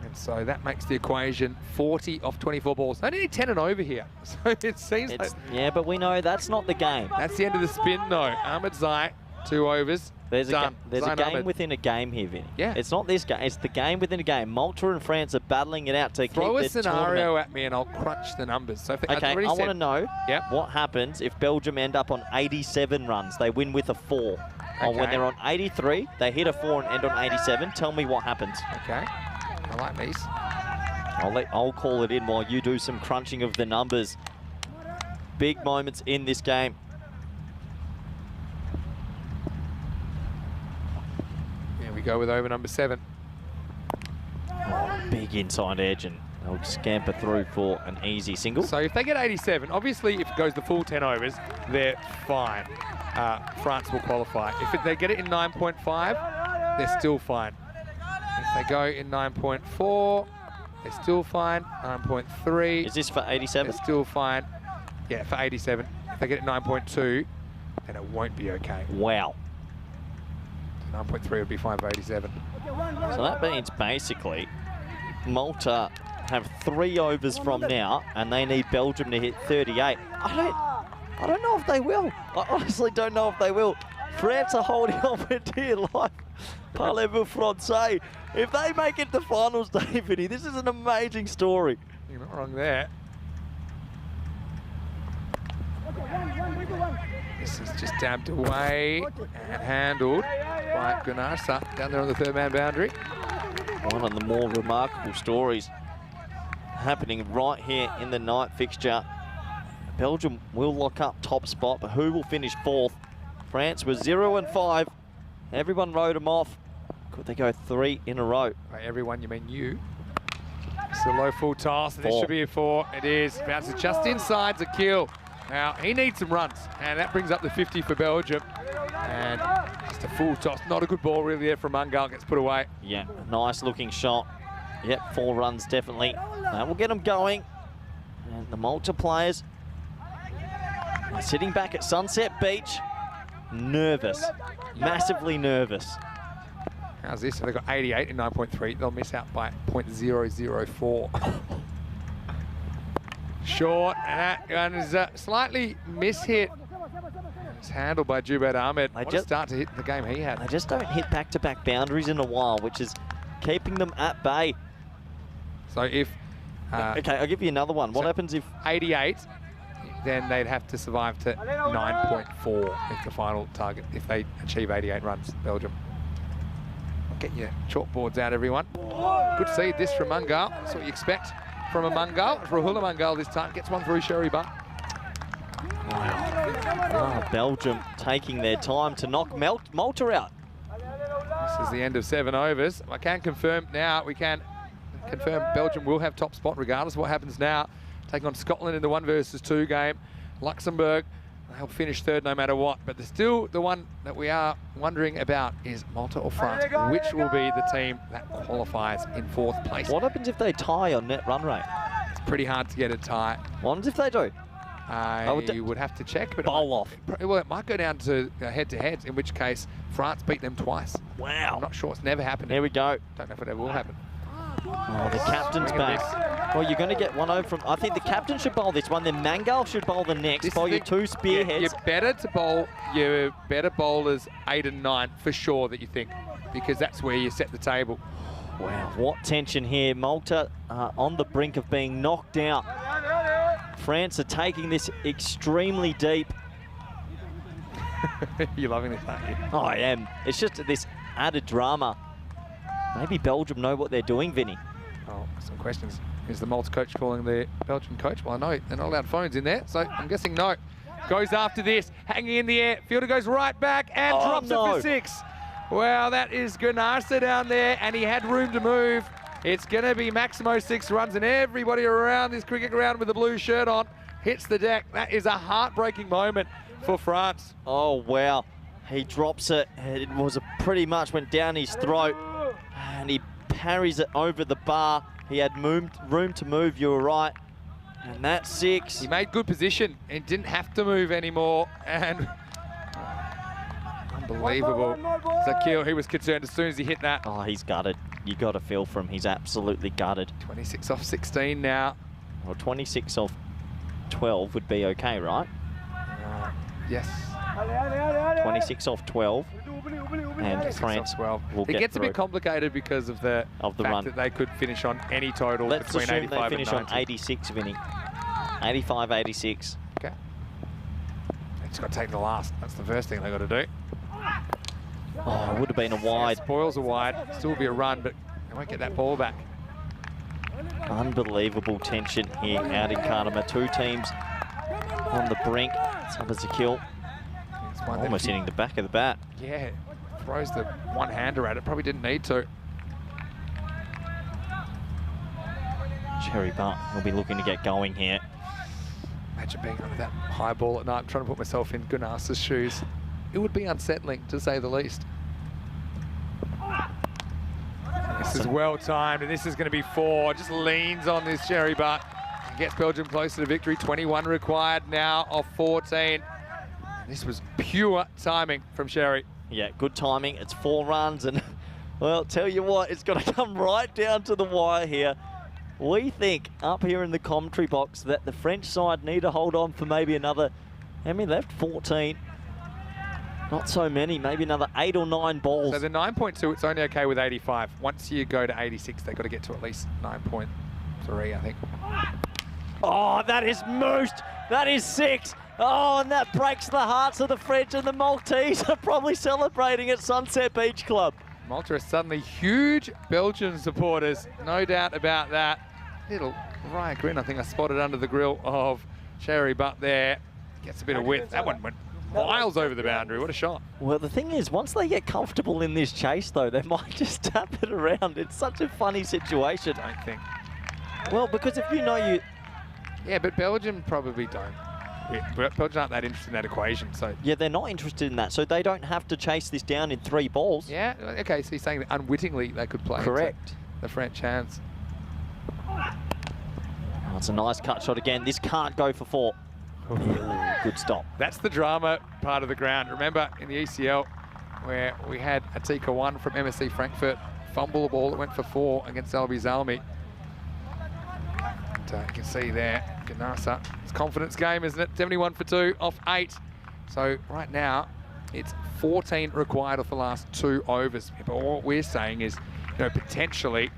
And so that makes the equation 40 off 24 balls. They need 10 and over here. So it seems like... Yeah, but we know that's not the game. That's the end of the spin, though. Ahmed Zai, 2 overs. There's done. a game within a game here, Vinny. Yeah. It's not this game. It's the game within a game. Malta and France are battling it out to keep Throw a their scenario tournament. at me and I'll crunch the numbers. So Okay, I want to know what happens if Belgium end up on 87 runs. They win with a 4. Or when they're on 83, they hit a 4 and end on 87. Tell me what happens. Okay. I like these. I'll call it in while you do some crunching of the numbers. Big moments in this game. Here we go with over number 7. Oh, big inside edge, and they'll scamper through for an easy single. So if they get 87, obviously if it goes the full 10 overs, they're fine. France will qualify. If they get it in 9.5, they're still fine. If they go in 9.4, they're still fine. 9.3. Is this for 87? They're still fine. Yeah, for 87. If they get it 9.2, then it won't be okay. Wow. 9.3 would be fine for 87. So that means basically Malta have 3 overs from now, and they need Belgium to hit 38. I don't know if they will. I honestly don't know if they will. France are holding on for dear life. Parlez-vous français. If they make it to finals, David, this is an amazing story. You're not wrong there. This is just dabbed away and handled by Granasa down there on the 3rd-man boundary. One of the more remarkable stories happening right here in the night fixture. Belgium will lock up top spot, but who will finish 4th? France was 0 and 5. Everyone wrote them off. Could they go 3 in a row? By everyone, you mean you. It's a low full toss. This should be a 4. It is. Bounces just inside the kill. Now, he needs some runs, and that brings up the 50 for Belgium. And just a full toss. Not a good ball really there from Mungal. Gets put away. Yeah, nice looking shot. Yep, 4 runs definitely. That will get them going. And the Malta players are sitting back at Sunset Beach. Nervous. Massively nervous. How's this? If they've got 88 in 9.3, they'll miss out by 0.004. Short, and that one is slightly mishit. It's handled by Jubair Ahmed. What a start to hit the game he had. They just don't hit back-to-back boundaries in a while, which is keeping them at bay. So if... okay, I'll give you another one. What happens if... 88, then they'd have to survive to 9.4 if the final target, if they achieve 88 runs, Belgium. Get your chalkboards out, everyone. Good to see this from Mungal. That's what you expect from a Mungal. Rahula Mungal this time gets one through Sherry Butt. Wow. Oh, Belgium taking their time to knock Malta out. This is the end of 7 overs. I can confirm now, we can confirm Belgium will have top spot regardless of what happens now. Taking on Scotland in the 1 versus 2 game. Luxembourg, they'll finish 3rd no matter what. But still the one that we are wondering about is Malta or France, which will be the team that qualifies in 4th place. What happens if they tie on net run rate? It's pretty hard to get a tie. What happens if they do? You would have to check, but bowl off. Well, it might go down to head-to-heads, in which case France beat them twice. Wow. I'm not sure. It's never happened. There we go. Don't know if it ever will happen. Oh, the captain's back. Well, you're going to get one over from... I think the captain should bowl this one, then Mangal should bowl the next. Bowl your two spearheads. You're better to bowl your better bowlers 8 and 9 for sure that you think, because that's where you set the table. Wow, what tension here. Malta on the brink of being knocked out. France are taking this extremely deep. You're loving this, aren't you? Oh, I am. It's just this added drama. Maybe Belgium know what they're doing, Vinny. Oh, some questions. Is the Malta coach calling the Belgian coach? Well, I know they're not allowed phones in there, so I'm guessing no. Goes after this, hanging in the air. Fielder goes right back and drops it for 6. Well, that is Ganarsa down there, and he had room to move. It's going to be Maximo 6 runs, and everybody around this cricket ground with the blue shirt on hits the deck. That is a heartbreaking moment for France. Oh, wow. He drops it. It was pretty much went down his throat, and he parries it over the bar. He had room to move, you were right. And that's 6. He made good position and didn't have to move anymore. And unbelievable. Zakil, he was concerned as soon as he hit that. Oh, he's gutted. You got to feel for him. He's absolutely gutted. 26 off 16 now. Well, 26 off 12 would be okay, right? Yes. 26 off 12. And France will get It gets through. a bit complicated because of the fact run. that they could finish on any total Let's between assume 85 they finish and on 90. 86, Vinny. 85, 86. Okay. They just got to take the last. That's the first thing they got to do. Oh, it would have been a wide. Spoils are wide. Still be a run, but they won't get that ball back. Unbelievable tension here out in Kardama. Two teams on the brink. Summers a kill. It's one that Almost if you- hitting the back of the bat. Yeah, throws the one-hander at it. Probably didn't need to. Cherry Butt will be looking to get going here. Imagine being under that high ball at night. I'm trying to put myself in Gunar's shoes. It would be unsettling, to say the least. This is well timed, and this is going to be 4. Just leans on this Cherry Butt. Gets Belgium closer to victory. 21 required now of 14. This was pure timing from Sherry. Yeah, good timing. It's 4 runs, and well, tell you what, it's going to come right down to the wire here. We think up here in the commentary box that the French side need to hold on for maybe another, how many left? 14. Not so many, maybe another 8 or 9 balls. So the 9.2, it's only okay with 85. Once you go to 86, they've got to get to at least 9.3, I think. Oh, that is moosed. That is 6. Oh, and that breaks the hearts of the French, and the Maltese are probably celebrating at Sunset Beach Club. Malta are suddenly huge Belgian supporters, no doubt about that. Little wry grin, I think I spotted under the grill of Cherry Butt there. Gets a bit of width. That one went miles over the boundary. What a shot. Well, the thing is, once they get comfortable in this chase, though, they might just tap it around. It's such a funny situation. I don't think. Well, because if you know you... Yeah, but Belgium probably don't. Belgium aren't that interested in that equation, so... Yeah, they're not interested in that, so they don't have to chase this down in 3 balls. Yeah, okay, so you're saying that unwittingly they could play Correct. the French hands. Oh, it's a nice cut shot again. This can't go for 4. Ooh, good stop. That's the drama part of the ground. Remember in the ECL where we had Atika 1 from MSC Frankfurt fumble a ball that went for 4 against Albi Zalmi. And you can see there, Ganasa. It's a confidence game, isn't it? 71 for 2 off 8. So right now, it's 14 required off the last 2 overs. But what we're saying is, you know, potentially,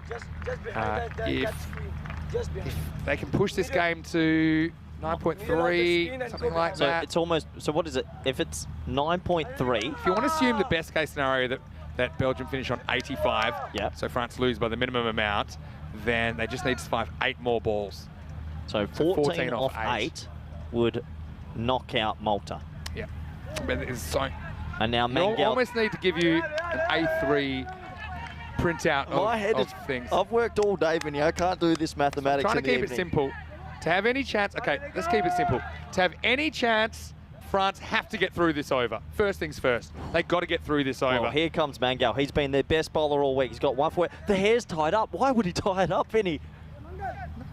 if they can push this game to 9.3, something like So that. it's almost, so what is it? If it's 9.3, If you want to assume the best case scenario that Belgium finish on 85, Yep. so France lose by the minimum amount, then they just need to survive 8 more balls. so 14 off 8 would knock out Malta. Yeah. But it's so, And now you Mangal... almost need to give you an A3 printout My head of is... things. I've worked all day, Vinny. I can't do this mathematics Trying to in the keep it evening. simple. To have any chance, okay, let's keep it simple. To have any chance, France have to get through this over. First things first. They got to get through this over. Well, here comes Mangal. He's been their best bowler all week. He's got 1 for it. The hair's tied up. Why would he tie it up, Vinny?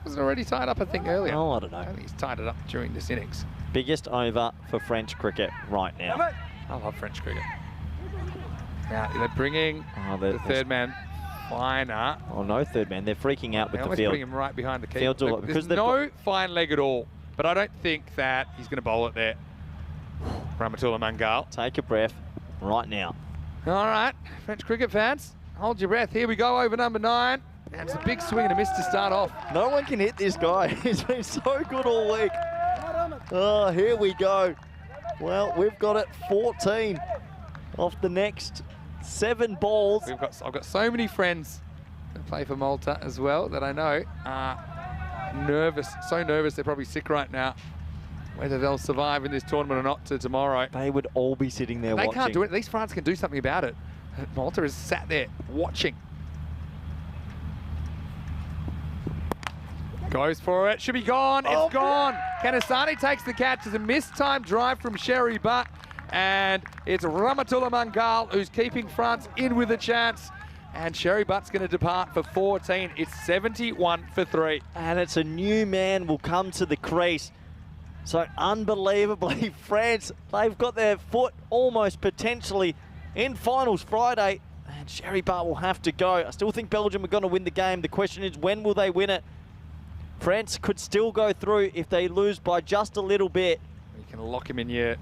Was it already tied up, I think, earlier? Oh, I don't know. I think he's tied it up during this innings. Biggest over for French cricket right now. I love French cricket. Now, they're bringing the third man finer. Oh, no third man. They're freaking out with They the almost field. bring him right behind the keeper. Field's all up, There's because they've no fine leg at all, but I don't think that he's going to bowl it there. Rahmatullah Mangal. Take a breath right now. All right, French cricket fans, hold your breath. Here we go over number 9. And it's a big swing and a miss to start off. No one can hit this guy. He's been so good all week. Oh, here we go. Well, we've got it 14 off the next 7 balls. I've got so many friends that play for Malta as well that I know are nervous, so nervous they're probably sick right now. Whether they'll survive in this tournament or not to tomorrow. They would all be sitting there watching. They can't do it. At least France can do something about it. Malta is sat there watching. Goes for it. Should be gone. It's gone. Kanasani takes the catch. It's a mistimed drive from Sherry Butt. And it's Rahmatullah Mangal who's keeping France in with a chance. And Sherry Butt's going to depart for 14. It's 71 for 3. And it's a new man will come to the crease. So unbelievably, France, they've got their foot almost potentially in finals Friday. And Sherry Butt will have to go. I still think Belgium are going to win the game. The question is, when will they win it? France could still go through if they lose by just a little bit. You can lock him in your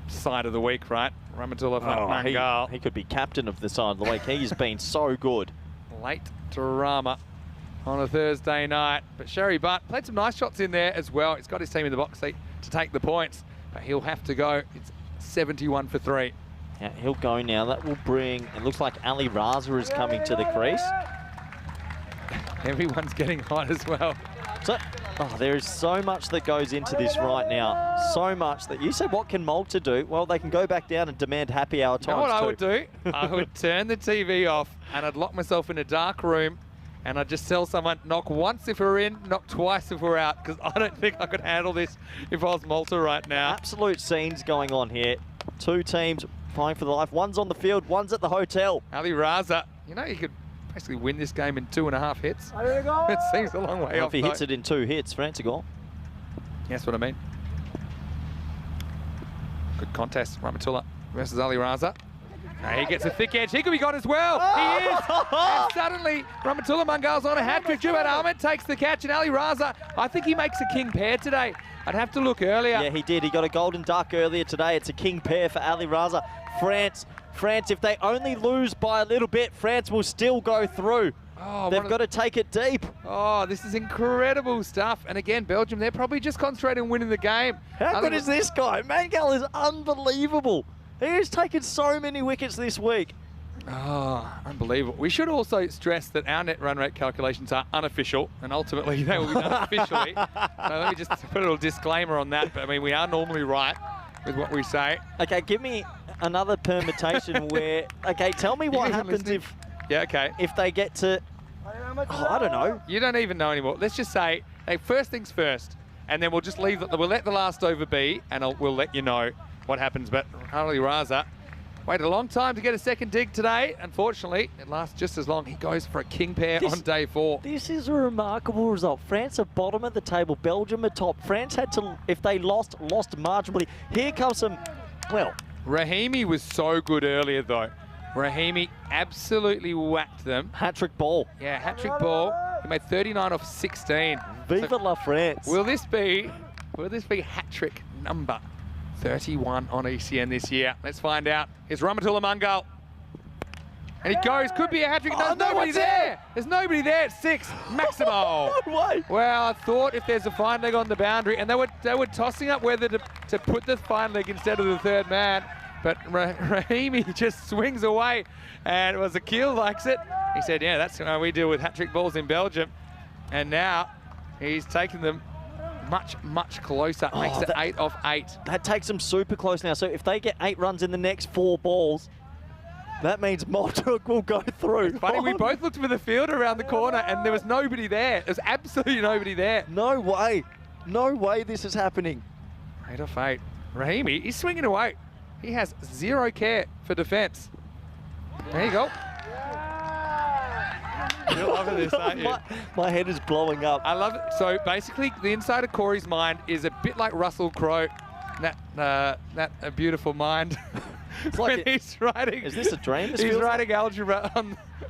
side of the week, right? Rahmatullah Mangal. He could be captain of the side of the week. He's been so good. Late drama on a Thursday night. But Sherry Butt played some nice shots in there as well. He's got his team in the box seat to take the points, but he'll have to go. It's 71 for 3. Yeah, he'll go now. That will bring, it looks like Ali Raza is coming to the crease. Everyone's getting hot as well. So, there is so much that goes into this right now. So much that you said, what can Malta do? Well, they can go back down and demand happy hour times. You know what I too. would do? I would turn the TV off and I'd lock myself in a dark room and I'd just tell someone, knock once if we're in, knock twice if we're out, because I don't think I could handle this if I was Malta right now. Absolute scenes going on here. 2 teams fighting for the life. One's on the field, one's at the hotel. Ali Raza, you know, he could basically win this game in 2.5 hits. It seems a long way Well, off. if he hits it in 2 hits, France a goal. That's what I mean. Good contest, Rahmatullah versus Ali Raza. Now he gets a thick edge. He could be gone as well. He is. And suddenly, Rahmatullah Mangal's on a hat-trick. Jubaid Ahmed takes the catch, and Ali Raza, I think he makes a king pair today. I'd have to look earlier. Yeah, he did. He got a golden duck earlier today. It's a king pair for Ali Raza. France, if they only lose by a little bit, France will still go through. Oh, they've got to take it deep. Oh, this is incredible stuff. And again, Belgium, they're probably just concentrating on winning the game. How good is this guy? Mangal is unbelievable. He has taken so many wickets this week. Oh, unbelievable. We should also stress that our net run rate calculations are unofficial, and ultimately they will be done officially. So let me just put a little disclaimer on that. But I mean, we are normally right with what we say. Okay, give me another permutation where, okay, tell me what happens if... Yeah, okay. If they get to, I don't know. You don't even know anymore. Let's just say, hey, first things first, and then we'll just leave it. We'll let the last over be, and we'll let you know what happens. But Ali Raza waited a long time to get a second dig today. Unfortunately, it lasts just as long. He goes for a king pair on day 4. This is a remarkable result. France are bottom of the table. Belgium are top. France had to, if they lost marginally. Here comes some, well. Rahimi was so good earlier, though. Rahimi absolutely whacked them. Hat-trick ball. Yeah, hat-trick ball. He made 39 off 16. Viva la France. Will this be hat-trick number 31 on ECN this year? Let's find out. Here's Rahmatullah Mangal. And he goes, could be a hat-trick. No, there's nobody there. There's nobody there at 6. Maximo. No way. Well, I thought if there's a fine leg on the boundary, and they were tossing up whether to put the fine leg instead of the third man. But Rahimi just swings away, and it was Akil likes it. He said, yeah, that's how we deal with hat-trick balls in Belgium. And now he's taken them much, much closer. Makes it 8 off 8. That takes them super close now. So if they get 8 runs in the next 4 balls, that means Malta will go through. It's funny, we both looked for the field around the corner, and there was nobody there. There was absolutely nobody there. No way. No way this is happening. 8 off 8. Rahimi, he's swinging away. He has 0 care for defence. There you go. You're loving this, aren't you? My head is blowing up. I love it. So basically, the inside of Corey's mind is a bit like Russell Crowe. That a beautiful mind. It's like he's writing. Is this a dream? This He's feels writing algebra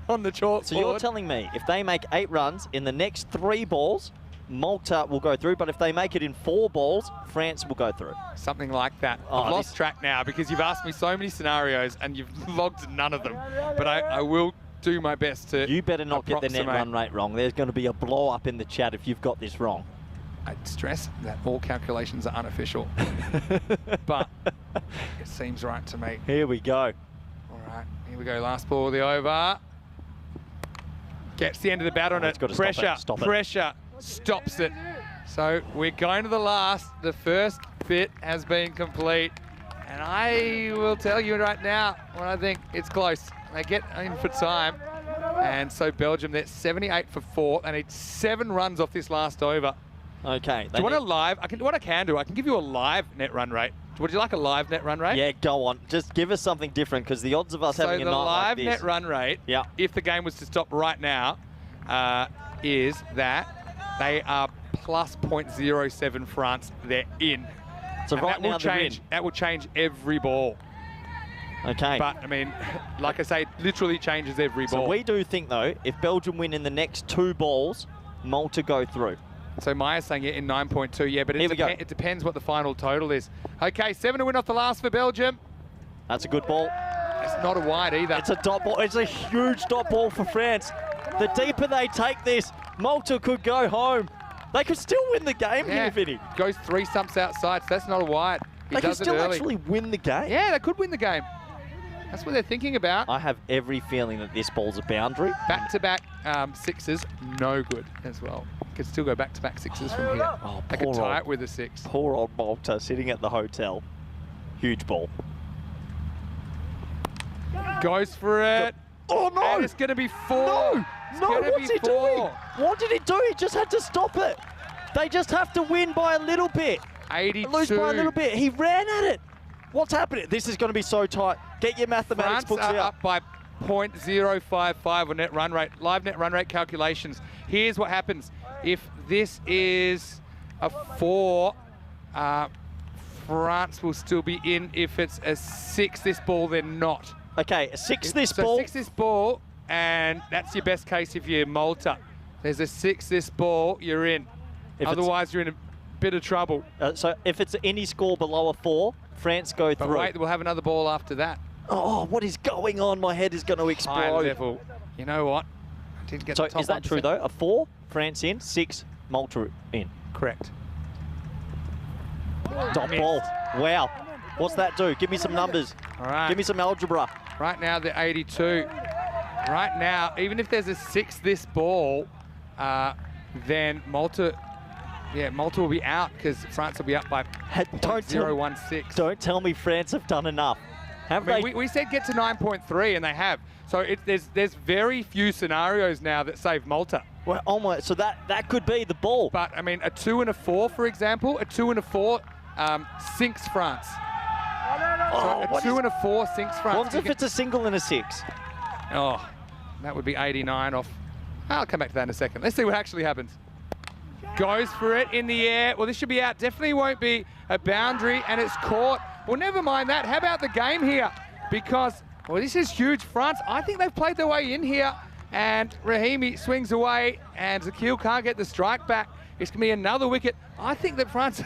on the chalkboard. So you're telling me if they make 8 runs in the next 3 balls, Malta will go through, but if they make it in 4 balls, France will go through. Something like that. Oh, I've lost track now because you've asked me so many scenarios and you've logged none of them. But I will do my best to You better not get the net approximate. run rate wrong. There's going to be a blow up in the chat if you've got this wrong. I'd stress that all calculations are unofficial. But it seems right to me. Here we go. All right, here we go. Last ball of the over. Gets the end of the bat on it's it. got to stop it, Pressure, stop it. pressure. Stops it. So we're going to the last. The first bit has been complete. And I will tell you right now when I think it's close. They get in for time. And so Belgium, they're 78 for 4. They need 7 runs off this last over. Okay. Do you want a live? What I can do, I can give you a live net run rate. Would you like a live net run rate? Yeah, go on. Just give us something different because the odds of us having a night like So the this. live net run rate, if the game was to stop right now, is that they are plus 0.07 France. They're in. So And right now they're in. That will change every ball. Okay. But I mean, like I say, it literally changes every ball. So we do think though, if Belgium win in the next 2 balls, Malta go through. So Maya's saying it in 9.2, yeah, but Here we go. it depends what the final total is. Okay, 7 to win off the last for Belgium. That's a good ball. It's not a wide either. It's a dot ball. It's a huge dot ball for France. The deeper they take this, Malta could go home. They could still win the game here, Vinny. Goes 3 stumps outside, so that's not a wide. He They could does it still early. actually win the game. Yeah, they could win the game. That's what they're thinking about. I have every feeling that this ball's a boundary. Back-to-back sixes, no good as well. Could still go back-to-back sixes from here. Oh, they could poor tie old- it with a 6. Poor old Malta sitting at the hotel. Huge ball. Goes for it. Oh, no! And it's going to be 4. No! It's No, gonna what's be he 4. doing? What did he do? He just had to stop it. They just have to win by a little bit. 82. Lose by a little bit. He ran at it. What's happening? This is going to be so tight. Get your mathematics France books are out. up by 0.055 on net run rate. Live net run rate calculations. Here's what happens. If this is a 4, France will still be in. If it's a 6 this ball, they're not. Okay, a 6 this So ball. 6 this ball, and that's your best case if you're Malta. There's a 6 this ball, you're in. If Otherwise, you're in a bit of trouble. so if it's any score below a 4, France go But through. wait, we'll have another ball after that. Oh, what is going on? My head is going to High explode. level. You know what? I didn't get So the top is that 1%. true though? A 4, France in, 6, Malta in. Correct. Dot ball. Wow. What's that do? Give me some numbers. All right. Give me some algebra. Right now, they're 82. Right now, even if there's a 6 this ball, then Malta will be out because France will be up by Don't tell, 0.016. don't tell me France have done enough. Have I mean, they? we said get to 9.3, and they have. So there's very few scenarios now that save Malta. Well, oh my! So that could be the ball. But I mean, a 2 and a 4, for example, a 2 and a 4 sinks France. Oh, So a 2 and a 4 sinks France. What if it's a single and a 6? Oh, that would be 89 off. I'll come back to that in a second. Let's see what actually happens. Goes for it in the air. Well, this should be out. Definitely won't be a boundary, and it's caught. Well, never mind that. How about the game here? Because, well, this is huge. France, I think they've played their way in here, and Rahimi swings away, and Zakil can't get the strike back. It's going to be another wicket. I think that France,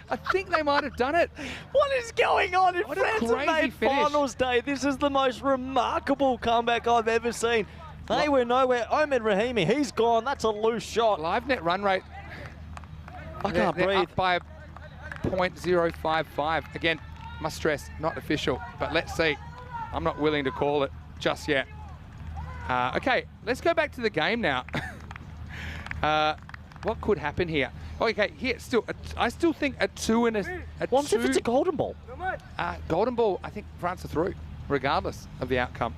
I think they might have done it. What is going on in What a France have crazy made finish. finals day? This is the most remarkable comeback I've ever seen. They were nowhere. Ahmed Rahimi, he's gone. That's a loose shot. Live net run rate. I can't they're breathe. up by 0.055. Again, must stress, not official, but let's see. I'm not willing to call it just yet. Okay, let's go back to the game now. What could happen here? Okay, here still, I still think a 2 and a What if 2 it's a golden ball? golden ball. I think France are through, regardless of the outcome.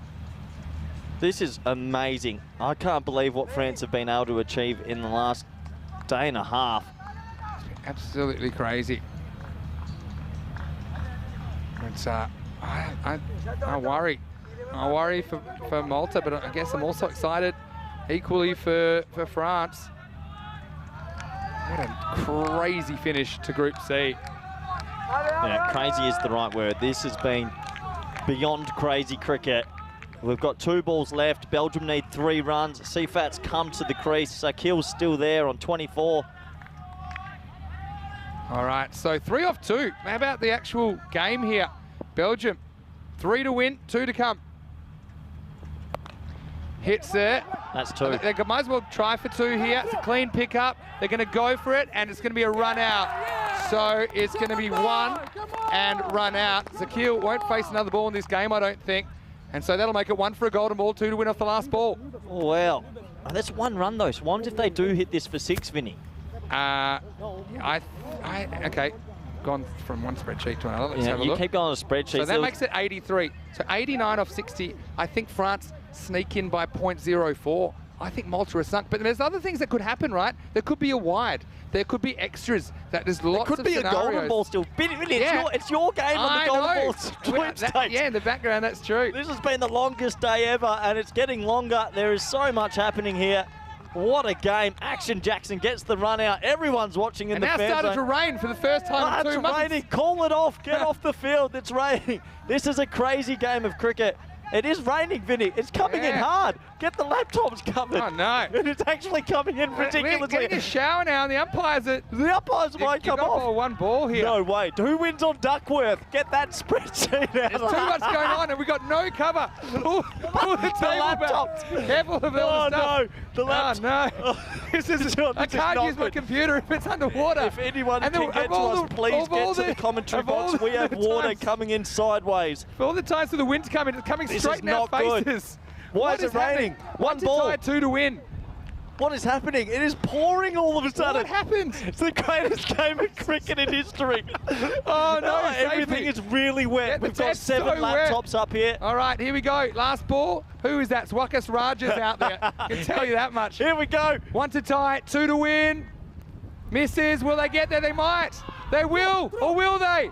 This is amazing. I can't believe what France have been able to achieve in the last day and a half. Absolutely crazy. It's I worry. I worry for Malta, but I guess I'm also excited equally for France. What a crazy finish to Group C. Yeah, crazy is the right word. This has been beyond crazy cricket. We've got 2 balls left. Belgium need 3 runs. Seafat's come to the crease. Sakil's still there on 24. All right, so 3 off 2. How about the actual game here? Belgium, 3 to win, 2 to come. Hits it. That's 2. They might as well try for 2 here. It's a clean pickup. They're going to go for it, and it's going to be a run out. So it's going to be 1 and run out. Zakil won't face another ball in this game, I don't think. And so that'll make it 1 for a golden ball, 2 to win off the last ball. Well, that's 1 run though. So what if they do hit this for 6, Vinny? Okay, gone from one spreadsheet to another. Let's have a you look. keep going on a spreadsheet. So that makes it 83. So 89 off 60. I think France sneak in by 0.04. I think Malta is sunk. But there's other things that could happen, right? There could be a wide. There could be extras. There's lots of scenarios. Could be a golden ball still. Vinny, it's your game on the golden ball sweepstakes. Yeah, in the background, that's true. This has been the longest day ever, and it's getting longer. There is so much happening here. What a game. Action Jackson gets the run out. Everyone's watching in the fan zone. And now started to rain for the first time in 2 months. It's raining. Call it off. Get off the field. It's raining. This is a crazy game of cricket. It is raining, Vinny. It's coming in hard. Get the laptops covered. Oh, no. And it's actually coming in ridiculously. We're getting a shower now, and the umpires won't come off. For 1 ball here. No way. Who wins on Duckworth? Get that spreadsheet out. There's too much going on, and we've got no cover. Pull the table back. Careful of all the stuff. No. The laptop. Oh, no. I can't use my computer if it's underwater. If anyone can get to us, please get to the commentary box. We have water coming in sideways. For all the times for the wind to come in, it's coming straight in our faces. Why is it raining? 1 ball. 2 to win. What is happening? It is pouring all of a sudden. What happened? It's the greatest game of cricket in history. Oh, no. Everything is really wet. Yeah, We've got 7 laptops up here. All right, here we go. Last ball. Who is that? Swakas Raja's out there. I can tell you that much. Here we go. 1 to tie, 2 to win. Misses. Will they get there? They might. They will. Or will they?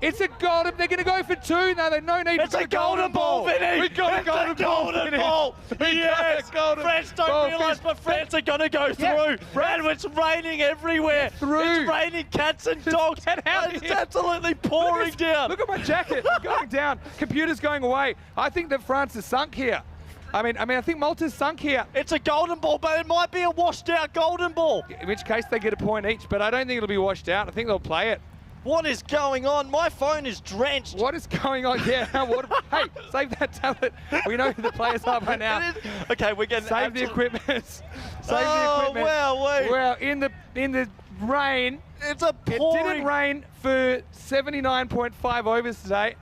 It's a golden. They're going to go for 2 now. There's no need for a golden ball, Vinny. We got a golden ball. Yes. France don't realise, but France are going to go through. And it's raining everywhere. It's raining cats and dogs. It's absolutely pouring down. Look at my jacket. It's going down. Computer's going away. I think that France is sunk here. I think Malta's sunk here. It's a golden ball, but it might be a washed out golden ball. In which case they get a point each, but I don't think it'll be washed out. I think they'll play it. What is going on? My phone is drenched. What is going on? Yeah. Hey, save that tablet. We know who the players are by now. Okay, we're getting save the equipment. Save the equipment. Well, in the rain. It's a pouring. It didn't rain for 79.5 overs today,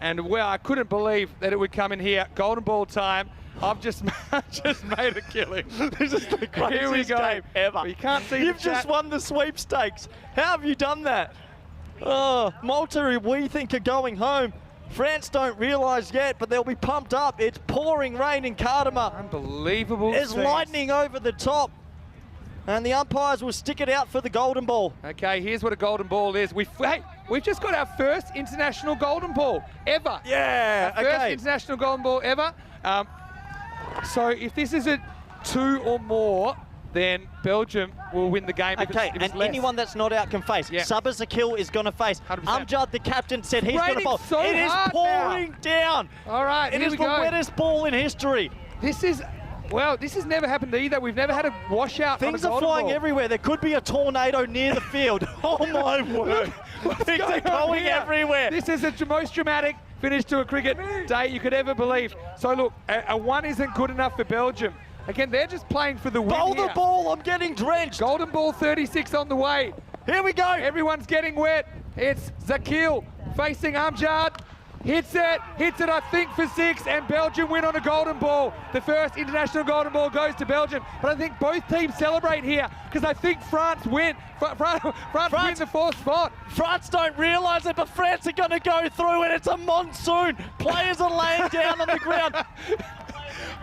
and well, I couldn't believe that it would come in here. Golden ball time. I've just made a killing. This is the greatest game ever. You can't see. You've just won the sweepstakes. How have you done that? Oh, Malta, we think are going home. France don't realise yet, but they'll be pumped up. It's pouring rain in Kardama. Unbelievable. There's lightning over the top. And the umpires will stick it out for the golden ball. Okay, here's what a golden ball is. We've just got our first international golden ball ever. Yeah, our first international golden ball ever. So if this is a 2 or more, then Belgium will win the game. Okay, and anyone that's not out can face. Sabah Zakil is going to face. 100%. Amjad, the captain, said he's going to bowl. So it is pouring down. All right, it is the wettest ball in history. This has never happened either. We've never had a washout. Things are flying everywhere. There could be a tornado near the field. Oh my word! Things are going everywhere. This is the most dramatic finish to a cricket day you could ever believe. So look, a 1 isn't good enough for Belgium. Again, they're just playing for the win. Bowl the ball, I'm getting drenched. Golden ball 36 on the way. Here we go. Everyone's getting wet. It's Zakil facing Amjad. Hits it, I think, for 6, and Belgium win on a golden ball. The first international golden ball goes to Belgium, but I think both teams celebrate here because I think France win. France win the 4th spot. France don't realise it, but France are going to go through, and it's a monsoon. Players are laying down on the ground.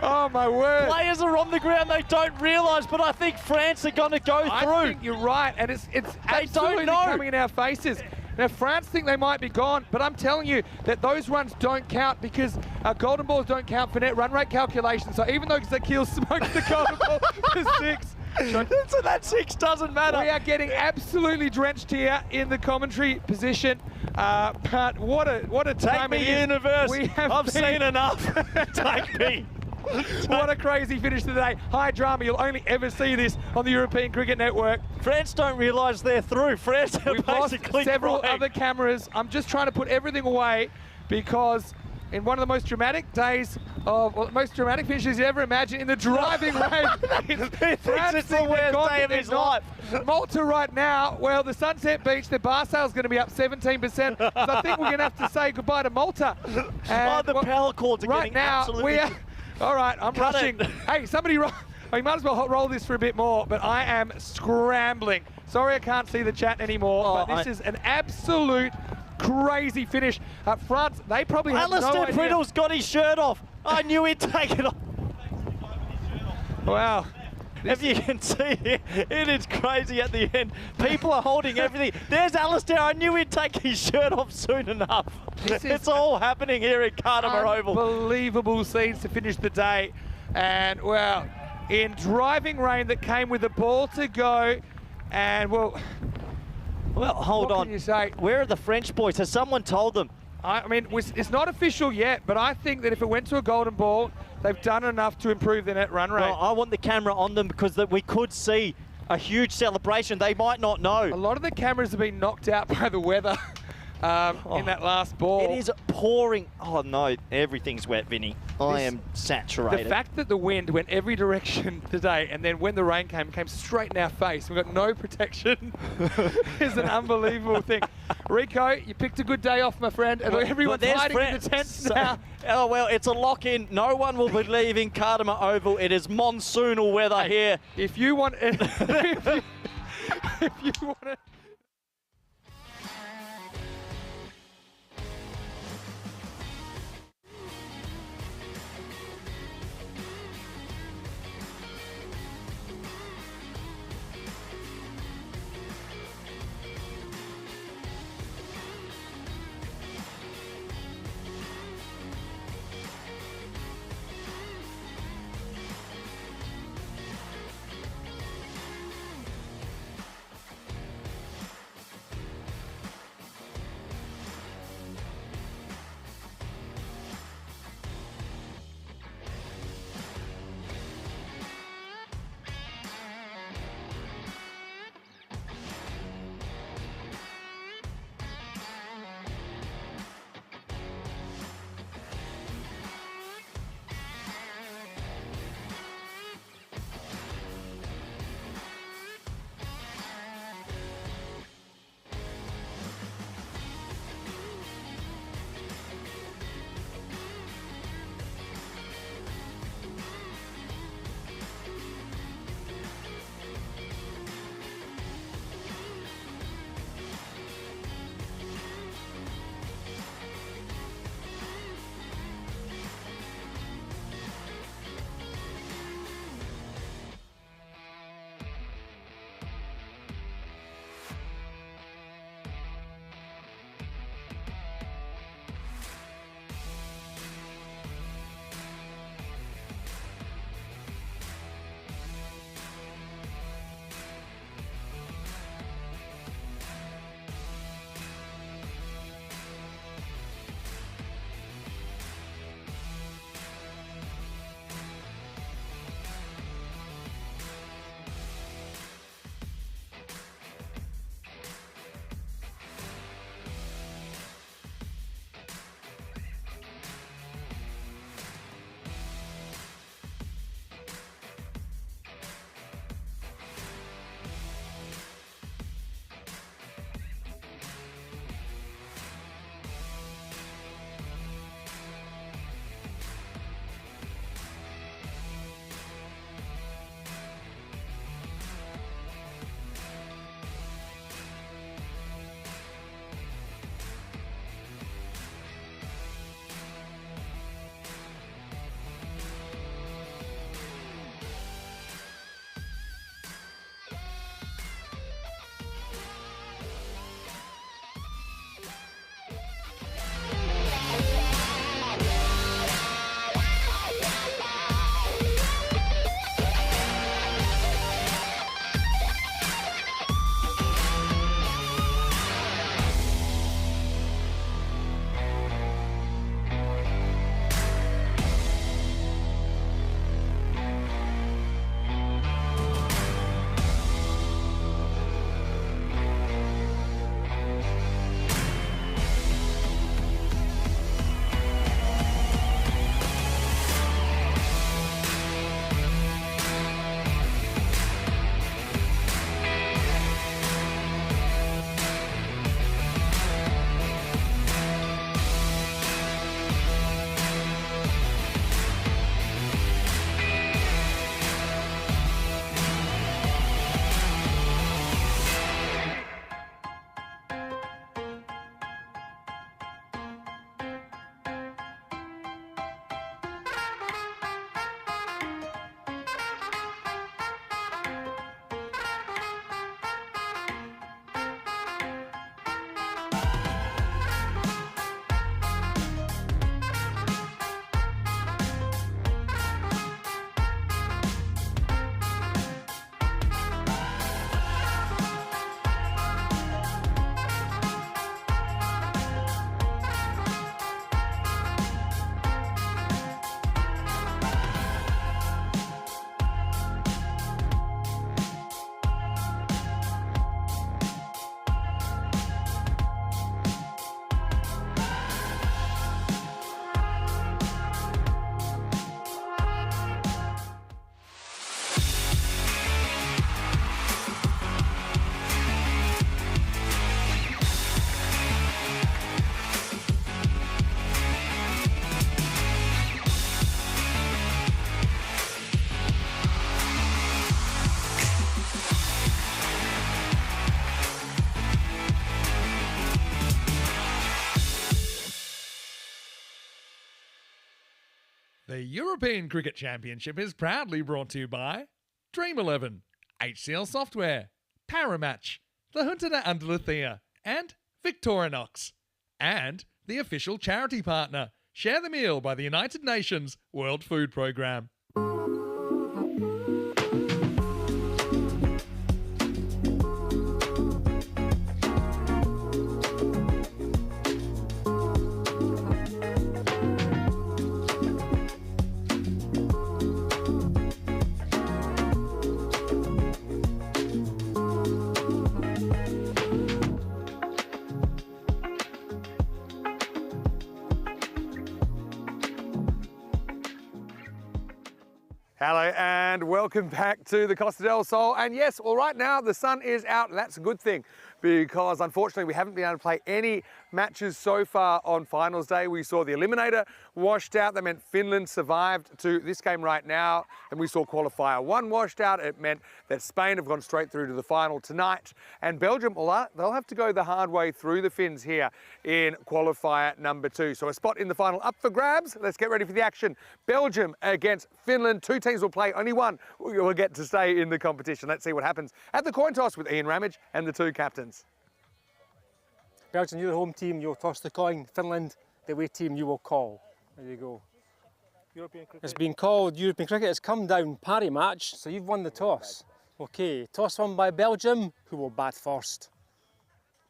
Oh, my word. Players are on the ground, they don't realise, but I think France are going to go through. I think you're right, and it's absolutely coming in our faces. Now, France think they might be gone, but I'm telling you that those runs don't count because golden balls don't count for net run rate calculations. So even though Zakil smoked the golden ball for 6, So that 6 doesn't matter. We are getting absolutely drenched here in the commentary position. But what a Take time it me, is. universe. We have I've been- seen enough. Take me. What a crazy finish to the day. High drama. You'll only ever see this on the European Cricket Network. France don't realise they're through. France are We've lost basically several crying. other cameras. I'm just trying to put everything away because in one of the most dramatic days of, well, most dramatic finishes you ever imagine in the driving rain. France it's the think they've worst gone, day but of they're his not. life. Malta right now, well, the Sunset Beach, the bar sale's going to be up 17%. So I think we're going to have to say goodbye to Malta. And, the power cords are right getting now, absolutely... we are, all right, I'm Cut rushing. it. Hey, somebody roll. We might as well roll this for a bit more, but I am scrambling. Sorry I can't see the chat anymore, but this is an absolute crazy finish. France, they probably have no Alistair idea. Priddle's got his shirt off. I knew he'd take it off. Wow. If you can see it, it is crazy at the end. People are holding everything. There's Alistair. I knew he'd take his shirt off soon enough. It's all happening here at Cardimer Oval. Unbelievable scenes to finish the day. And, well, in driving rain that came with the ball to go, and, well, Hold what on. can you say? Where are the French boys? Has someone told them? I mean, it's not official yet, but I think that if it went to a golden ball, they've done enough to improve the net run rate. Well, I want the camera on them because we could see a huge celebration. They might not A know. lot of the cameras have been knocked out by the weather in that last ball. It is pouring. Oh no, everything's wet, Vinny. I am saturated. The fact that the wind went every direction today, and then when the rain came straight in our face, we've got no protection, is an unbelievable thing. Rico, you picked a good day off, my friend, and everyone's there's hiding in France. the tents now. Oh well, it's a lock-in. No one will be leaving Cardimer Oval. It is monsoonal weather here. If you want, if you want to. The European Cricket Championship is proudly brought to you by Dream11, HCL Software, Paramatch, the Hunter under Luthea, and Victorinox. And the official charity partner, Share the Meal by the United Nations World Food Programme. Hello and welcome back to the Costa del Sol. And yes, well, right now the sun is out, and that's a good thing because unfortunately we haven't been able to play any matches so far on finals day. We saw the Eliminator washed out. That meant Finland survived to this game right now. And we saw Qualifier 1 washed out. It meant that Spain have gone straight through to the final tonight. And Belgium, well, they'll have to go the hard way through the Finns here in Qualifier number 2. So a spot in the final up for grabs. Let's get ready for the action. Belgium against Finland. Two teams will play. Only one will get to stay in the competition. Let's see what happens at the coin toss with Ian Ramage and the two captains. Belgium, you're the home team, you'll toss the coin. Finland, the away team, you will call. There you go. European cricket. It's been called European cricket. It's come down parry match, so you've won the toss. Okay, toss won by Belgium, who will bat first.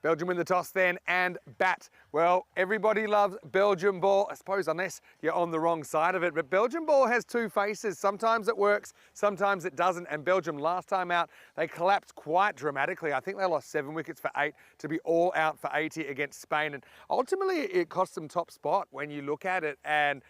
Belgium win the toss then and bat. Well, everybody loves Belgium ball, I suppose, unless you're on the wrong side of it. But Belgium ball has two faces. Sometimes it works, sometimes it doesn't. And Belgium last time out, they collapsed quite dramatically. I think they lost 7 wickets for 8 to be all out for 80 against Spain. And ultimately, it cost them top spot when you look at it, and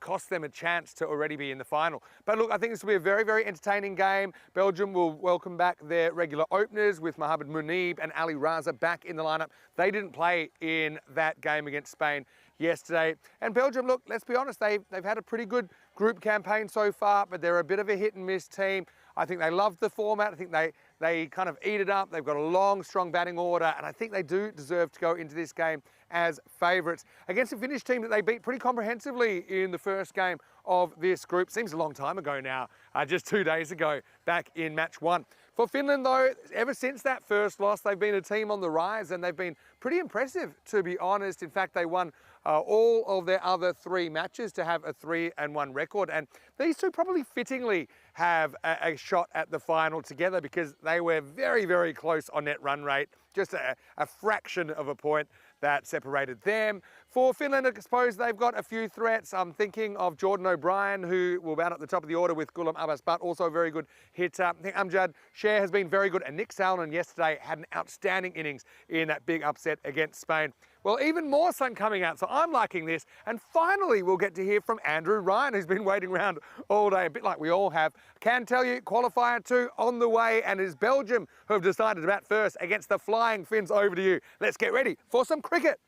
cost them a chance to already be in the final. But look, I think this will be a very, very entertaining game. Belgium will welcome back their regular openers with Mohamed Munib and Ali Raza back in the lineup. They didn't play in that game against Spain yesterday. And Belgium, look, let's be honest, they've had a pretty good group campaign so far, but they're a bit of a hit and miss team. I think they love the format. I think they kind of eat it up. They've got a long, strong batting order, and I think they do deserve to go into this game as favourites against a Finnish team that they beat pretty comprehensively in the first game of this group. Seems a long time ago now, just 2 days ago, back in match 1. For Finland, though, ever since that first loss, they've been a team on the rise, and they've been pretty impressive, to be honest. In fact, they won all of their other 3 matches to have a 3-1 record. And these two probably fittingly have a shot at the final together because they were very, very close on net run rate. Just a fraction of a point that separated them. For Finland, I suppose they've got a few threats. I'm thinking of Jordan O'Brien, who will bat at the top of the order with Ghulam Abbas, but also a very good hitter. I think Amjad Sher has been very good, and Nick Salonen yesterday had an outstanding innings in that big upset against Spain. Well, even more sun coming out, so I'm liking this. And finally, we'll get to hear from Andrew Ryan, who's been waiting around all day, a bit like we all have. Can tell you, Qualifier 2 on the way, and it is Belgium who have decided to bat first against the Flying Finns. Over to you. Let's get ready for some cricket.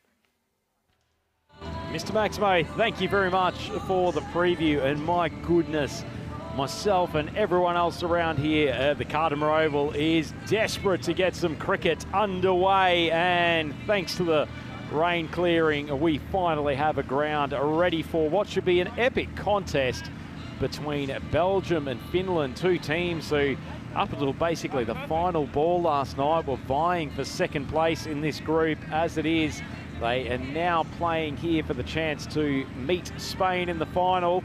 Mr. Maximo, thank you very much for the preview, and my goodness, myself and everyone else around here at the Cardimer Oval is desperate to get some cricket underway, and thanks to the rain clearing, we finally have a ground ready for what should be an epic contest between Belgium and Finland, two teams who up until basically the final ball last night were vying for second place in this group. As it is, they are now playing here for the chance to meet Spain in the final.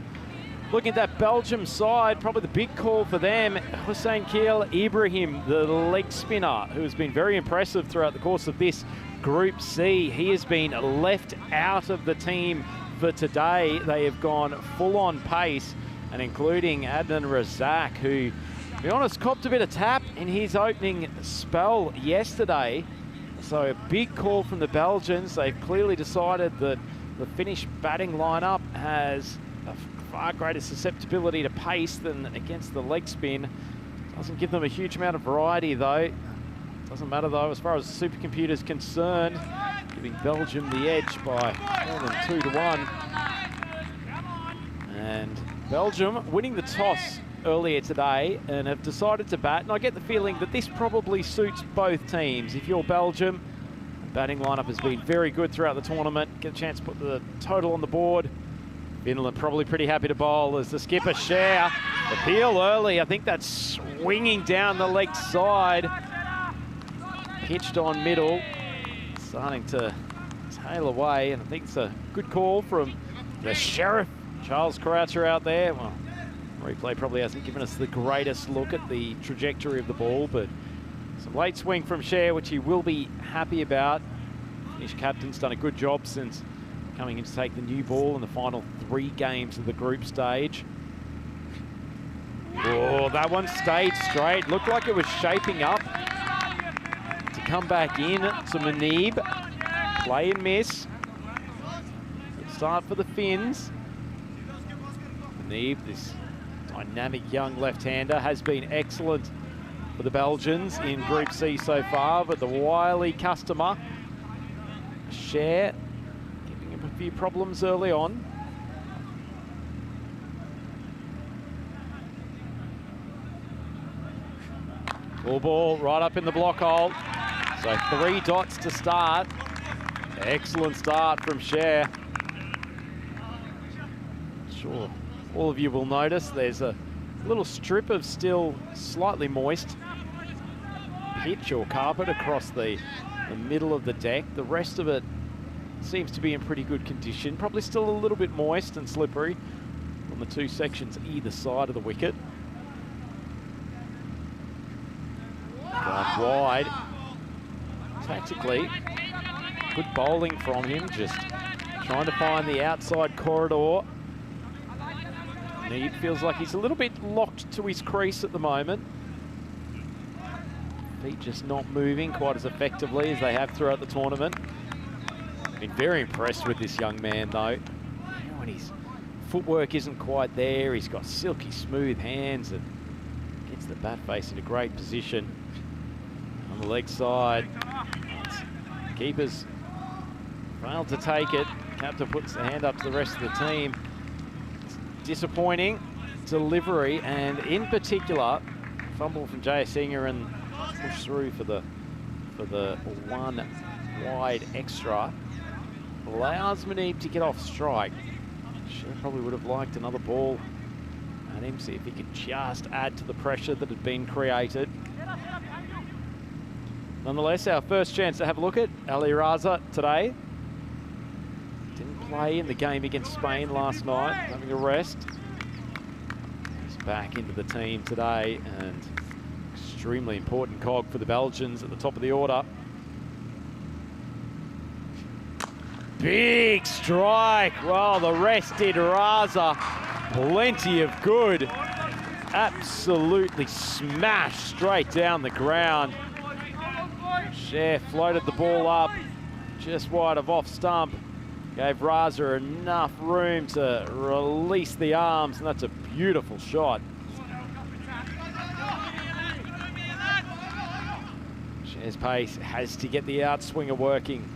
Looking at that Belgium side, probably the big call for them, Hussein Keel Ibrahim, the leg spinner, who has been very impressive throughout the course of this Group C. He has been left out of the team for today. They have gone full on pace, and including Adnan Razak, who, to be honest, copped a bit of tap in his opening spell yesterday. So a big call from the Belgians. They've clearly decided that the Finnish batting lineup has a far greater susceptibility to pace than against the leg spin. Doesn't give them a huge amount of variety though. Doesn't matter though as far as the supercomputer is concerned, giving Belgium the edge by more than 2-1. And Belgium winning the toss earlier today and have decided to bat. And I get the feeling that this probably suits both teams. If you're Belgium, the batting lineup has been very good throughout the tournament. Get a chance to put the total on the board. Finland probably pretty happy to bowl as the skipper Share. The peel early, I think that's swinging down the leg side. Pitched on middle, starting to tail away, and I think it's a good call from the Sheriff, Charles Croucher out there. Well, replay probably hasn't given us the greatest look at the trajectory of the ball, but some late swing from Share, which he will be happy about. His captain's done a good job since coming in to take the new ball in the final 3 games of the group stage. Oh, that one stayed straight. Looked like it was shaping up to come back in to Manib. Play and miss. Good start for the Finns. Manib, this dynamic young left-hander, has been excellent for the Belgians in Group C so far, but the wily customer, Share, giving him a few problems early on. Full ball right up in the block hole. So 3 dots to start. Excellent start from Share. Sure, all of you will notice there's a little strip of still slightly moist pitch or carpet across the middle of the deck. The rest of it seems to be in pretty good condition. Probably still a little bit moist and slippery on the 2 sections either side of the wicket. Gone wide. Tactically, good bowling from him, just trying to find the outside corridor. Need feels like he's a little bit locked to his crease at the moment. Feet just not moving quite as effectively as they have throughout the tournament. Been very impressed with this young man though. When his footwork isn't quite there, he's got silky smooth hands and gets the bat face in a great position. On the leg side, keepers failed to take it. Captain puts the hand up to the rest of the team. Disappointing delivery, and in particular, fumble from Jayasinghe and push through for the 1 wide extra. Allows Manib to get off strike. Sure, probably would have liked another ball at him, see if he could just add to the pressure that had been created. Nonetheless, our first chance to have a look at Ali Raza today. Didn't play in the game against Spain last night, having a rest. He's back into the team today, and extremely important cog for the Belgians at the top of the order. Big strike. Well, the rest did Raza plenty of good. Absolutely smashed straight down the ground. Share floated the ball up just wide of off stump. Gave Raza enough room to release the arms, and that's a beautiful shot. Share's pace has to get the outswinger working.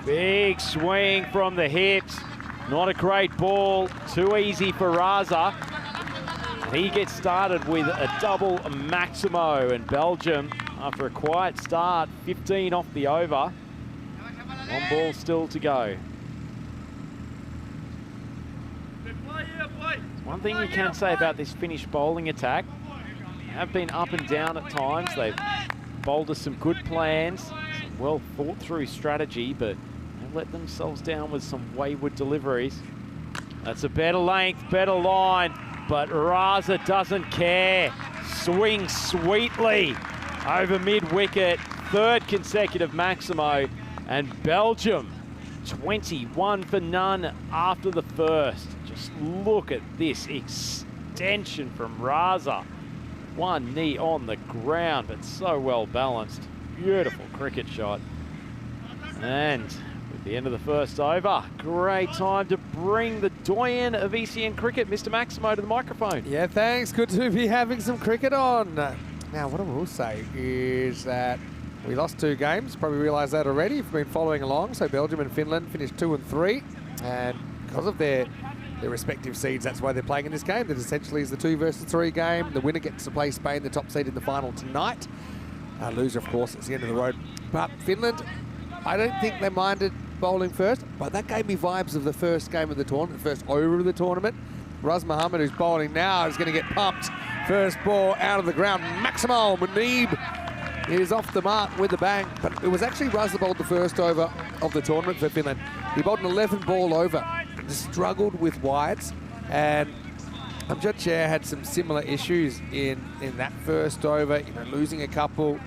Big swing from the hips. Not a great ball. Too easy for Raza. He gets started with a double Maximo, and Belgium, after a quiet start, 15 off the over. 1 ball still to go. One thing you can say about this Finnish bowling attack, they have been up and down at times. They've bowled us some good plans, some well thought through strategy, but they let themselves down with some wayward deliveries. That's a better length, better line, but Raza doesn't care. Swings sweetly over mid-wicket, 3rd consecutive Maximo, and Belgium 21 for none after the first. Just look at this extension from Raza. 1 knee on the ground, but so well balanced. Beautiful cricket shot. And with the end of the first over, great time to bring the doyen of ECN cricket, Mr. Maximo, to the microphone. Yeah, thanks. Good to be having some cricket on. Now, what I will say is that we lost 2 games. Probably realised that already if you've been following along. So Belgium and Finland finished 2 and 3. And because of their respective seeds, that's why they're playing in this game. That essentially is the 2 versus 3 game. The winner gets to play Spain, the top seed in the final tonight. Loser, of course, it's the end of the road. But Finland I don't think they minded bowling first, but that gave me vibes of the first game of the tournament, first over of the tournament. Raz Mohammed, who's bowling now, is going to get pumped. First ball out of the ground. Maximal Muneeb is off the mark with the bang, but it was actually Raz that bowled the first over of the tournament for Finland. He bowled an 11 ball over, struggled with wides, and Amjad Chair had some similar issues in that first over, losing a couple.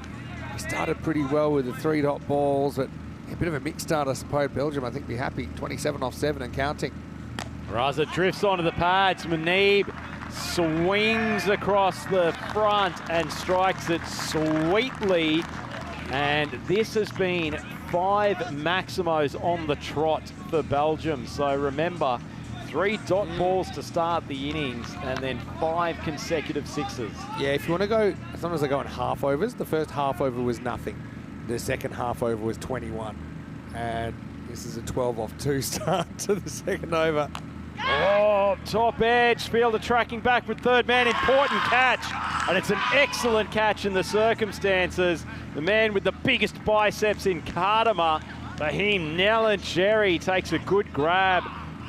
He started pretty well with the 3 dot balls, but a bit of a mixed start, I suppose. Belgium, I think, be happy. 27 off 7 and counting. Raza drifts onto the pads. Muneeb swings across the front and strikes it sweetly. And this has been 5 Maximos on the trot for Belgium. So remember, 3 dot balls to start the innings and then 5 consecutive sixes. Yeah, if you want to go, sometimes they go in half overs. The first half over was nothing. The second half over was 21. And this is a 12 off 2 start to the second over. Oh, top edge. Fielder tracking back with third man. Important catch. And it's an excellent catch in the circumstances. The man with the biggest biceps in Kardama, Fahim Nelancherry, takes a good grab.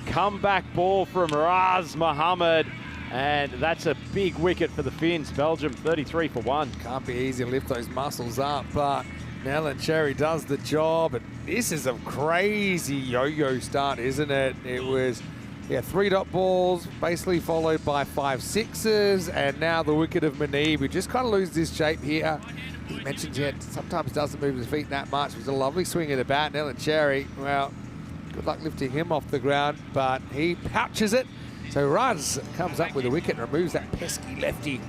Comeback ball from Raz Mohammed. And that's a big wicket for the Finns. Belgium 33 for 1. Can't be easy to lift those muscles up, but Nelancherry does the job. And this is a crazy yo-yo start, isn't it? It was... 3 dot balls, basically followed by 5 sixes, and now the wicket of Muneeb, who just kind of loses his shape here. He mentioned yet sometimes doesn't move his feet that much. It was a lovely swing of the bat. Nelancherry, well, good luck lifting him off the ground, but he pouches it. So Raz comes up with a wicket, removes that pesky lefty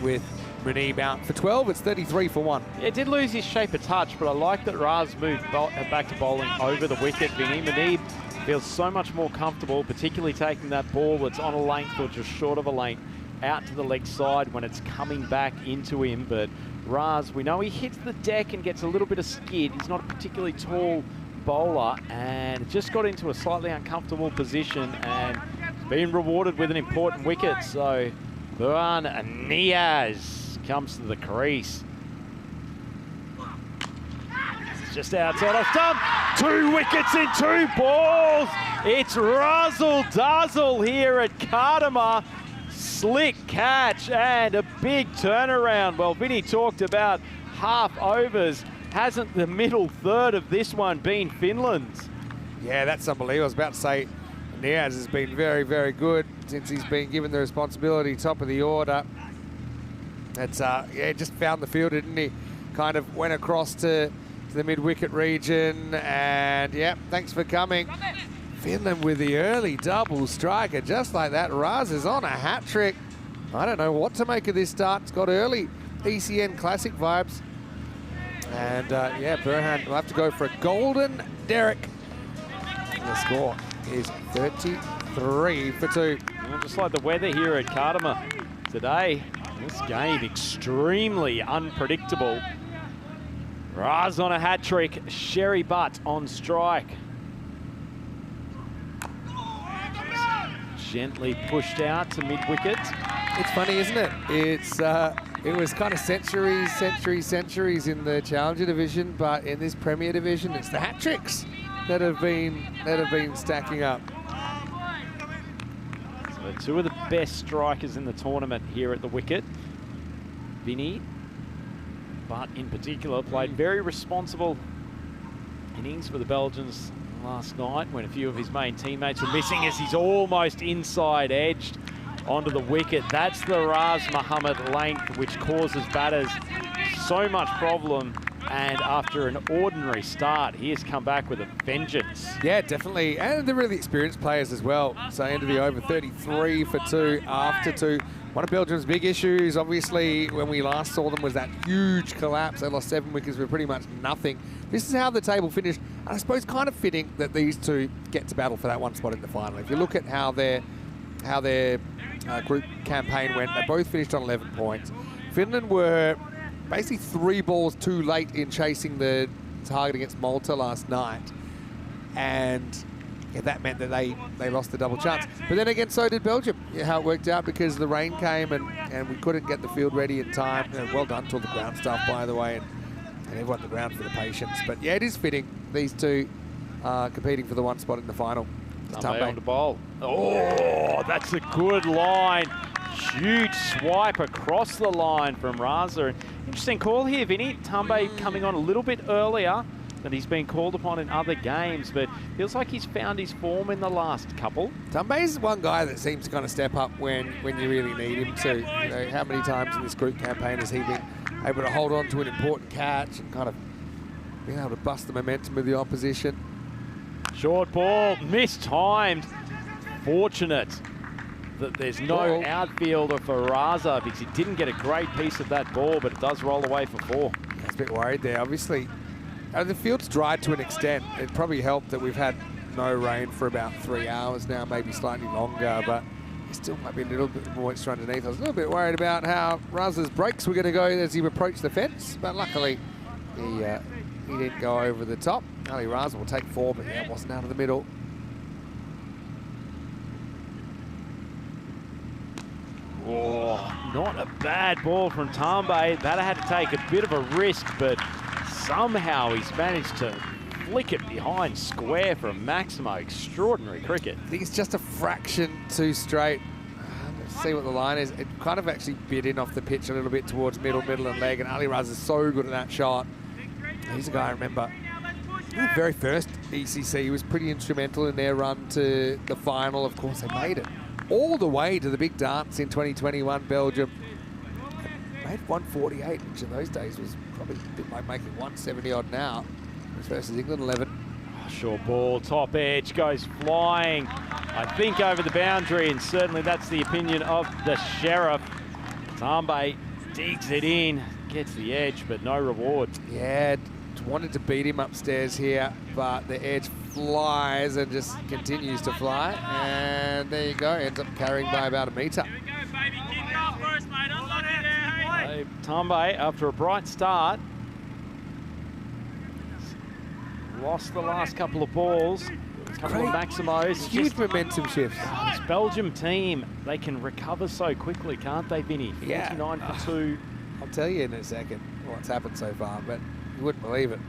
with Muneeb out for 12. It's 33 for 1. Yeah, it did lose his shape a touch, but I like that Raz moved back to bowling over the wicket. Vinny Muneeb feels so much more comfortable, particularly taking that ball that's on a length or just short of a length out to the leg side when it's coming back into him. But Raz, we know he hits the deck and gets a little bit of skid. He's not a particularly tall bowler and just got into a slightly uncomfortable position and being rewarded with an important wicket. So Buan Niaz comes to the crease. Just outside off stump. 2 wickets in 2 balls. It's razzle dazzle here at Kardama. Slick catch and a big turnaround. Well, Vinny talked about half overs. Hasn't the middle third of this one been Finland's? Yeah, that's unbelievable. I was about to say, Niaz has been very, very good since he's been given the responsibility, top of the order. It's just found the field, didn't he? Kind of went across to the mid-wicket region, and yeah, thanks for coming. Finland with the early double striker, just like that. Raz is on a hat-trick. I don't know what to make of this start. It's got early ECN Classic vibes. And yeah, Burhan will have to go for a golden Derek. And the score is 33 for 2. Well, just like the weather here at Kardama today, this game extremely unpredictable. Raz on a hat-trick, Sherry Butt on strike. Gently pushed out to mid-wicket. It's funny, isn't it? It was kind of centuries in the Challenger division, but in this Premier division, it's the hat-tricks that have been stacking up. So 2 of the best strikers in the tournament here at the wicket. Vinny, but in particular, played very responsible innings for the Belgians last night when a few of his main teammates were missing as he's almost inside edged onto the wicket. That's the Raz Mohammed length, which causes batters so much problem. And after an ordinary start, he has come back with a vengeance. Yeah, definitely. And they're really experienced players as well. So into the over 33 for 2 after 2. One of Belgium's big issues, obviously, when we last saw them was that huge collapse. They lost 7 wickets for pretty much nothing. This is how the table finished. And I suppose kind of fitting that these 2 get to battle for that 1 spot in the final. If you look at how their group campaign went, they both finished on 11 points. Finland were basically 3 balls too late in chasing the target against Malta last night. And yeah, that meant that they lost the double chance. But then again, so did Belgium. Yeah, how it worked out because the rain came and we couldn't get the field ready in time. Well done to all the ground staff, by the way, and everyone on the ground for the patience. But yeah, it is fitting these two are competing for the one spot in the final. Tambe on the bowl. Oh, that's a good line. Huge swipe across the line from Raza. Interesting call here, Vinny. Tambe coming on a little bit earlier than he's been called upon in other games, but feels like he's found his form in the last couple. Tambe's one guy that seems to kind of step up when you really need him to. You know, how many times in this group campaign has he been able to hold on to an important catch and kind of being able to bust the momentum of the opposition? Short ball, mistimed. Fortunate that there's no outfielder for Raza because he didn't get a great piece of that ball, but it does roll away for 4. I was a bit worried there. Obviously, the field's dried to an extent. It probably helped that we've had no rain for about 3 hours now, maybe slightly longer, but there still might be a little bit more moisture underneath. I was a little bit worried about how Raza's brakes were going to go as he approached the fence, but luckily he didn't go over the top. Ali Raza will take 4, but yeah, it wasn't out of the middle. Oh, not a bad ball from Tambe. That had to take a bit of a risk, but somehow he's managed to flick it behind square from Maximo. Extraordinary cricket. I think it's just a fraction too straight. Let's see what the line is. It kind of actually bit in off the pitch a little bit towards middle, and leg, and Ali Raza is so good at that shot. He's a guy I remember. The very first ECC was pretty instrumental in their run to the final. Of course, they made it all the way to the big dance in 2021 Belgium. Made 148, which in those days was probably a bit like making 170 odd now. Versus England 11. Oh, short ball, top edge, goes flying. I think over the boundary, and certainly that's the opinion of the Sheriff. Tambe digs it in, gets the edge, but no reward. Yeah, wanted to beat him upstairs here, but the edge flies and just continues to fly. And there you go, ends up carrying by about 1 metre. Tambe, after a bright start, lost the last couple of balls, a couple of Maximos. Huge momentum shifts. This Belgium team, they can recover so quickly, can't they, Vinny? 49 for 2. I'll tell you in a second what's happened so far, but you wouldn't believe it.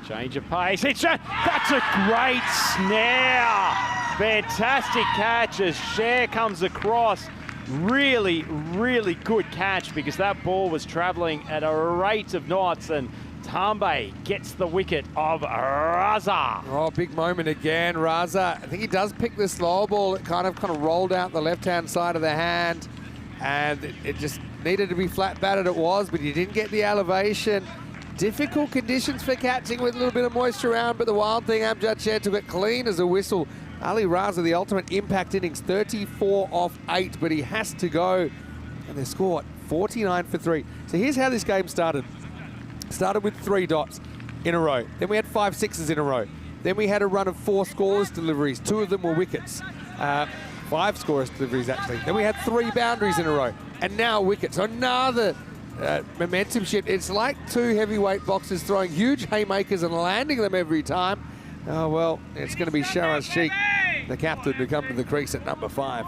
Change of pace. That's a great snare. Fantastic catch as Cher comes across. Really, really good catch because that ball was travelling at a rate of knots, and Tambe gets the wicket of Raza. Oh, big moment again, Raza. I think he does pick the slow ball. It kind of rolled out the left-hand side of the hand, and it just needed to be flat batted. It was, but he didn't get the elevation. Difficult conditions for catching with a little bit of moisture around, but the wild thing, Amjad Cher took it clean as a whistle. Ali Raza, the ultimate impact innings, 34 off 8, but he has to go. And they score 49 for 3. So here's how this game started. Started with 3 dots in a row. Then we had 5 sixes in a row. Then we had a run of 4 scoreless deliveries. 2 of them were wickets. 5 scoreless deliveries, actually. Then we had 3 boundaries in a row. And now wickets. So another momentum shift. It's like 2 heavyweight boxers throwing huge haymakers and landing them every time. Oh, well, it's going to be Sharaz Sheikh, the captain, to come to the crease at number 5.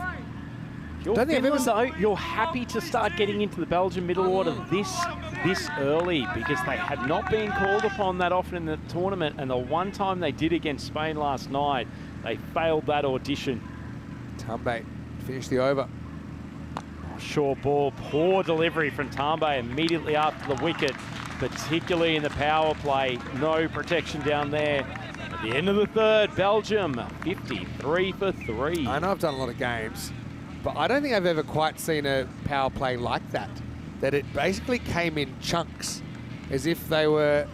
You're happy to start getting into the Belgian middle order this early because they had not been called upon that often in the tournament, and the one time they did against Spain last night, they failed that audition. Tambe finished the over. Oh, short ball, poor delivery from Tambe immediately after the wicket, particularly in the power play. No protection down there. At the end of the third, Belgium 53 for 3. I know I've done a lot of games, but I don't think I've ever quite seen a power play like that. That it basically came in chunks, as if they were,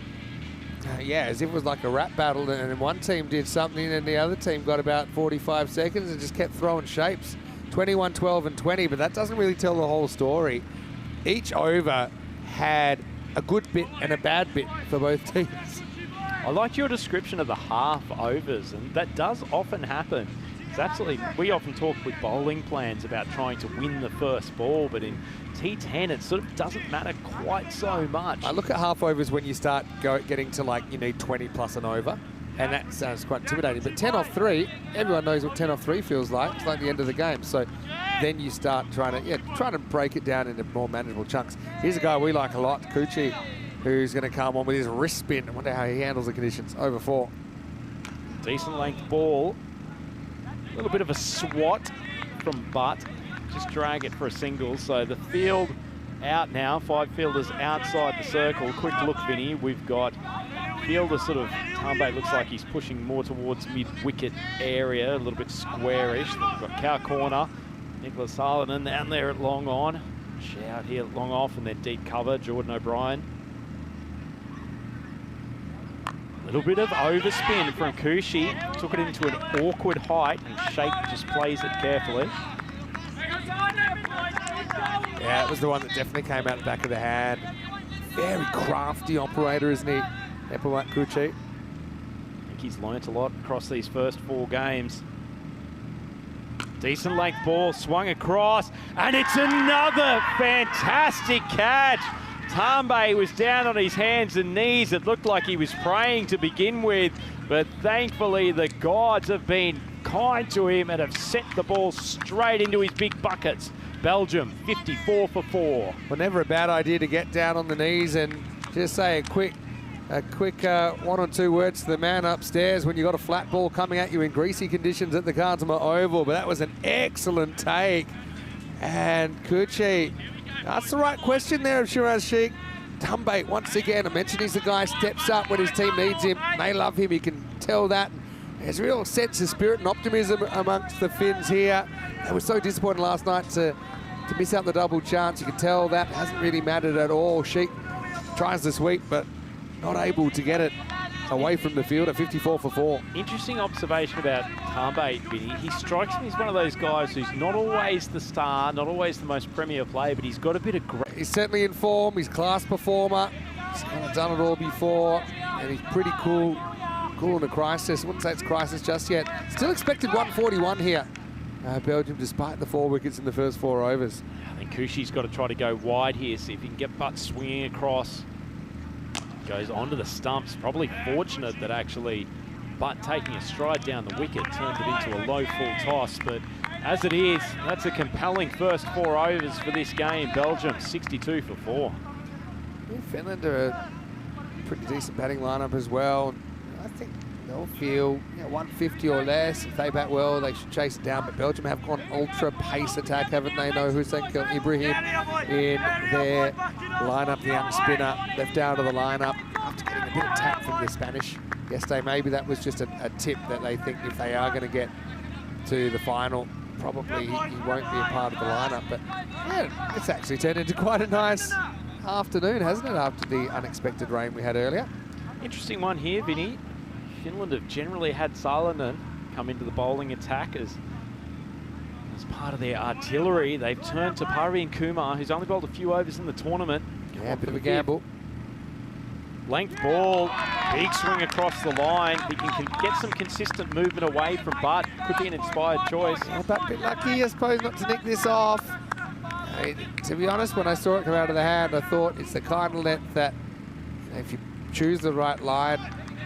as if it was like a rap battle, and one team did something and the other team got about 45 seconds and just kept throwing shapes. 21, 12 and 20, but that doesn't really tell the whole story. Each over had a good bit and a bad bit for both teams. I like your description of the half overs, and that does often happen. It's absolutely, we often talk with bowling plans about trying to win the first ball, but in T10 it sort of doesn't matter quite so much. I look at half overs when you start getting to, like, you need 20 plus and over, and that sounds quite intimidating. But 10 off 3, everyone knows what 10 off 3 feels like. It's like the end of the game. So then you start trying to break it down into more manageable chunks. Here's a guy we like a lot, Kuchi. who's going to come on with his wrist spin. I wonder how he handles the conditions. Over 4. Decent length ball. A little bit of a swat from Butt. Just drag it for a single. So the field out now. 5 fielders outside the circle. Quick look, Vinny. We've got fielder sort of, Tambe looks like he's pushing more towards mid-wicket area, a little bit squarish. We've got cow corner, Nicholas Harlinen down there at long on. Shout here at long off, and then deep cover, Jordan O'Brien. A little bit of overspin from Kushi. Took it into an awkward height, and Shape just plays it carefully. Yeah, it was the one that definitely came out the back of the hand. Very crafty operator, isn't he? Epawat Kuchi. I think he's learnt a lot across these first 4 games. Decent length ball, swung across, and it's another fantastic catch. Tambe was down on his hands and knees. It looked like he was praying to begin with, but thankfully the gods have been kind to him and have sent the ball straight into his big buckets. Belgium, 54 for 4. Well, never a bad idea to get down on the knees and just say a quick 1 or 2 words to the man upstairs when you got a flat ball coming at you in greasy conditions at the Cardsma Oval. But that was an excellent take. And Kuchi, that's the right question there of Shiraz Sheikh. Tambe, once again, I mentioned he's the guy who steps up when his team needs him. They love him, you can tell that. There's a real sense of spirit and optimism amongst the Finns here. They were so disappointed last night to miss out the double chance. You can tell that hasn't really mattered at all. Sheikh tries to sweep, but not able to get it away from the field at 54 for 4. Interesting observation about Tambe, Vinny. He strikes me as one of those guys who's not always the star, not always the most premier player, but he's got a bit of great... He's certainly in form. He's a class performer. He's kind of done it all before, and he's pretty cool in a crisis. I wouldn't say it's crisis just yet. Still expected 141 here. Belgium, despite the 4 wickets in the first 4 overs. I think Kushi's got to try to go wide here, see if he can get Butt swinging across. Goes onto the stumps. Probably fortunate that actually Butt taking a stride down the wicket turned it into a low full toss. But as it is, that's a compelling first 4 overs for this game. Belgium 62 for 4. Yeah, Finland are a pretty decent batting lineup as well. I think they'll feel 150 or less. If they bat well, they should chase it down. But Belgium have gone ultra pace attack, haven't they? No Hussein Ibrahim in their lineup, the young spinner, left out of the lineup after getting a bit of tap from the Spanish yesterday. Maybe that was just a tip that they think if they are going to get to the final, probably he won't be a part of the lineup. But yeah, it's actually turned into quite a nice afternoon, hasn't it, after the unexpected rain we had earlier? Interesting one here, Vinny. Finland have generally had Salonen come into the bowling attack as part of their artillery. They've turned to Parveen Kumar, who's only bowled a few overs in the tournament. Yeah, a bit of a gamble. Length ball, big swing across the line. He can get some consistent movement away from Butt. Could be an inspired choice. Well, but a bit lucky, I suppose, not to nick this off. I mean, to be honest, when I saw it come out of the hand, I thought it's the kind of length that if you choose the right line,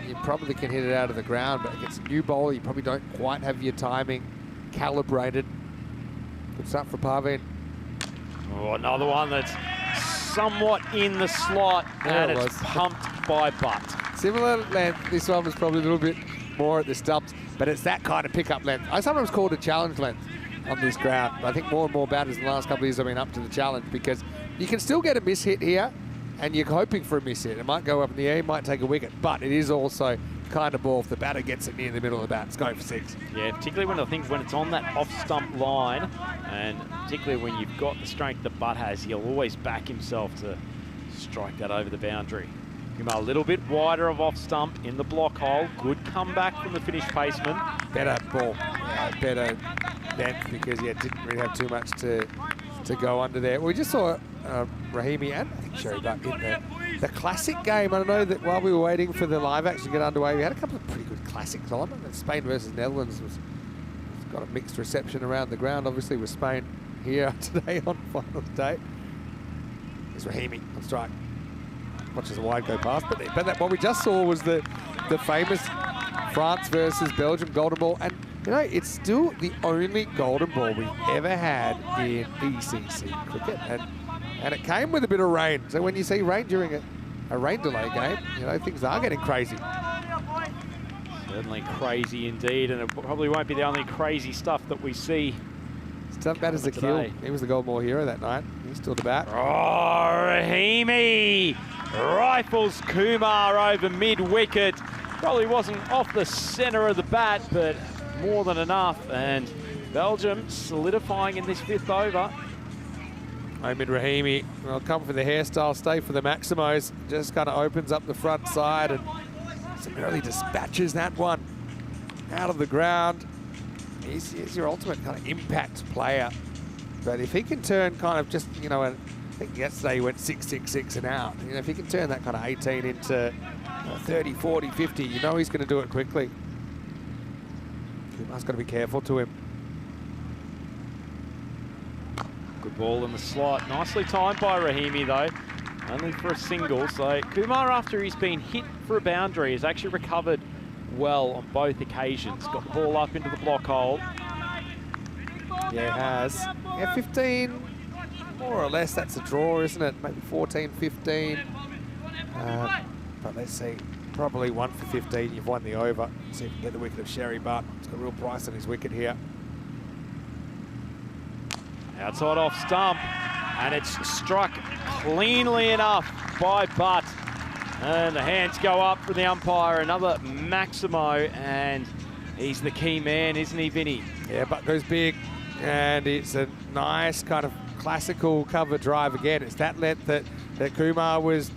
you probably can hit it out of the ground. But against a new bowler, you probably don't quite have your timing calibrated. Good start for Parveen. Oh, another one that's somewhat in the slot, and it's pumped by Butt. Similar length. This one was probably a little bit more at the stumps, but it's that kind of pickup length. I sometimes call it a challenge length on this ground. But I think more and more batters in the last couple of years have been up to the challenge, because you can still get a miss hit here, and you're hoping for a miss hit. It might go up in the air, it might take a wicket, but it is also kind of ball if the batter gets it near the middle of the bat. It's going for 6. Yeah, particularly when it's on that off-stump line, and particularly when you've got the strength that Butt has, he'll always back himself to strike that over the boundary. Kumar a little bit wider of off-stump in the block hole. Good comeback from the Finnish paceman. Better ball, better length, because didn't really have too much to go under there. We just saw Rahimi and I think Sherry Butt in the classic game. I know that while we were waiting for the live action to get underway, we had a couple of pretty good classics on. And Spain versus Netherlands was got a mixed reception around the ground, obviously, with Spain here today on finals day. There's Rahimi on strike. Watches a wide go past, but what we just saw was the famous France versus Belgium golden ball, and it's still the only golden ball we've ever had in ECC cricket, and it came with a bit of rain. So when you see rain during a a rain delay game, you know, things are getting crazy. Certainly crazy indeed, and it probably won't be the only crazy stuff that we see. Stuff bad as a kill. He was the Goldmore hero that night. He's still the bat. Oh, Rahimi rifles Kumar over mid-wicket. Probably wasn't off the centre of the bat, but more than enough. And Belgium solidifying in this 5th over. Omid Rahimi will come for the hairstyle, stay for the Maximos. Just kind of opens up the front side and summarily dispatches that one out of the ground. He's your ultimate kind of impact player. But if he can turn kind of just, you know, I think yesterday he went 6-6-6 and out. You know, if he can turn that kind of 18 into 30, 40, 50, you know he's going to do it quickly. Kumar's got to be careful to him. Good ball in the slot. Nicely timed by Rahimi, though. Only for a single. So Kumar, after he's been hit for a boundary, has actually recovered well on both occasions. Got the ball up into the block hole. Yeah, it has. Yeah, 15, more or less, that's a draw, isn't it? Maybe 14, 15. But let's see, probably 1 for 15, you've won the over. See if you can get the wicket of Sherry Butt. It's got a real price on his wicket here. Outside off stump, and it's struck cleanly enough by Butt. And the hands go up from the umpire. Another Maximo, and he's the key man, isn't he, Vinny? Yeah, Butt goes big, and it's a nice kind of classical cover drive again. It's that length that Kumar was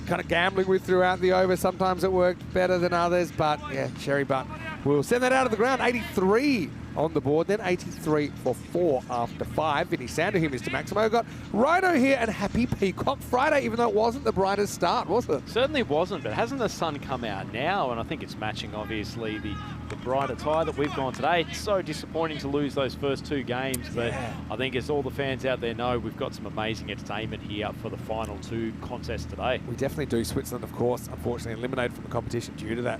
kind of gambling with throughout the over. Sometimes it worked better than others, but yeah, Sherry Butt will send that out of the ground. 83 on the board, then 83 for 4 after 5. Vinny Sanderhu, Mr. Maximo, got Rhino here, and happy Peacock Friday, even though it wasn't the brightest start, was it? Certainly wasn't, but hasn't the sun come out now? And I think it's matching, obviously, the brighter tie that we've gone today. It's so disappointing to lose those first 2 games, but yeah. I think as all the fans out there know, we've got some amazing entertainment here for the final 2 contests today. We definitely do. Switzerland, of course, unfortunately eliminated from the competition due to that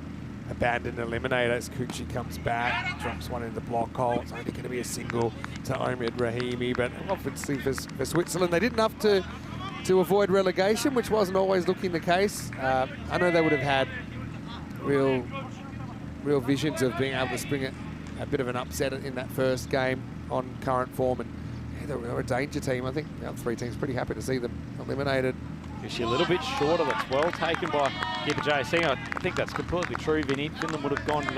abandoned eliminator as Kuchi comes back, drops one in the block hole. It's only going to be a single to Omid Rahimi, but obviously for Switzerland, they did enough to avoid relegation, which wasn't always looking the case. I know they would have had real visions of being able to spring a bit of an upset in that first game on current form, and yeah, they were a danger team. I think the other 3 teams pretty happy to see them eliminated. Actually a little bit shorter. That's well taken by Keeper JC. I think that's completely true, Vinny. Finland would have gone to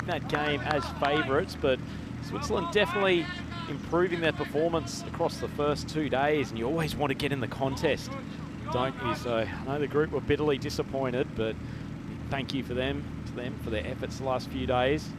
that game as favourites, but Switzerland definitely improving their performance across the first 2 days, and you always want to get in the contest, don't you? So I know the group were bitterly disappointed, but thank you to them for their efforts the last few days.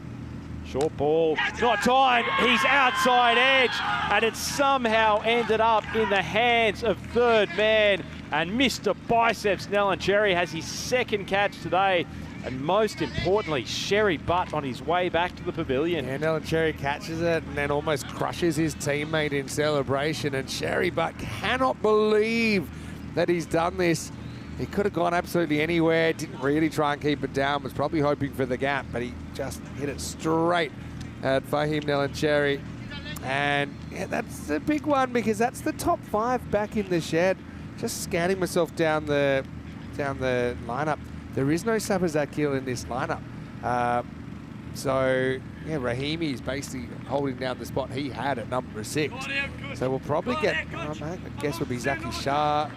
Short ball, not timed, he's outside edge, and it somehow ended up in the hands of 3rd man. And Mr. Biceps Nalancherry has his 2nd catch today. And most importantly, Sherry Butt on his way back to the pavilion. Yeah, Nalancherry catches it and then almost crushes his teammate in celebration. And Sherry Butt cannot believe that he's done this. He could have gone absolutely anywhere, didn't really try and keep it down, was probably hoping for the gap, but he just hit it straight at Fahim Nalancherry. And yeah, that's a big one because that's the top 5 back in the shed. Just scanning myself down the lineup. There is no Sabazakil in this lineup. So yeah, Rahimi is basically holding down the spot he had at number 6. So we'll probably get, I guess would be Zaki Shah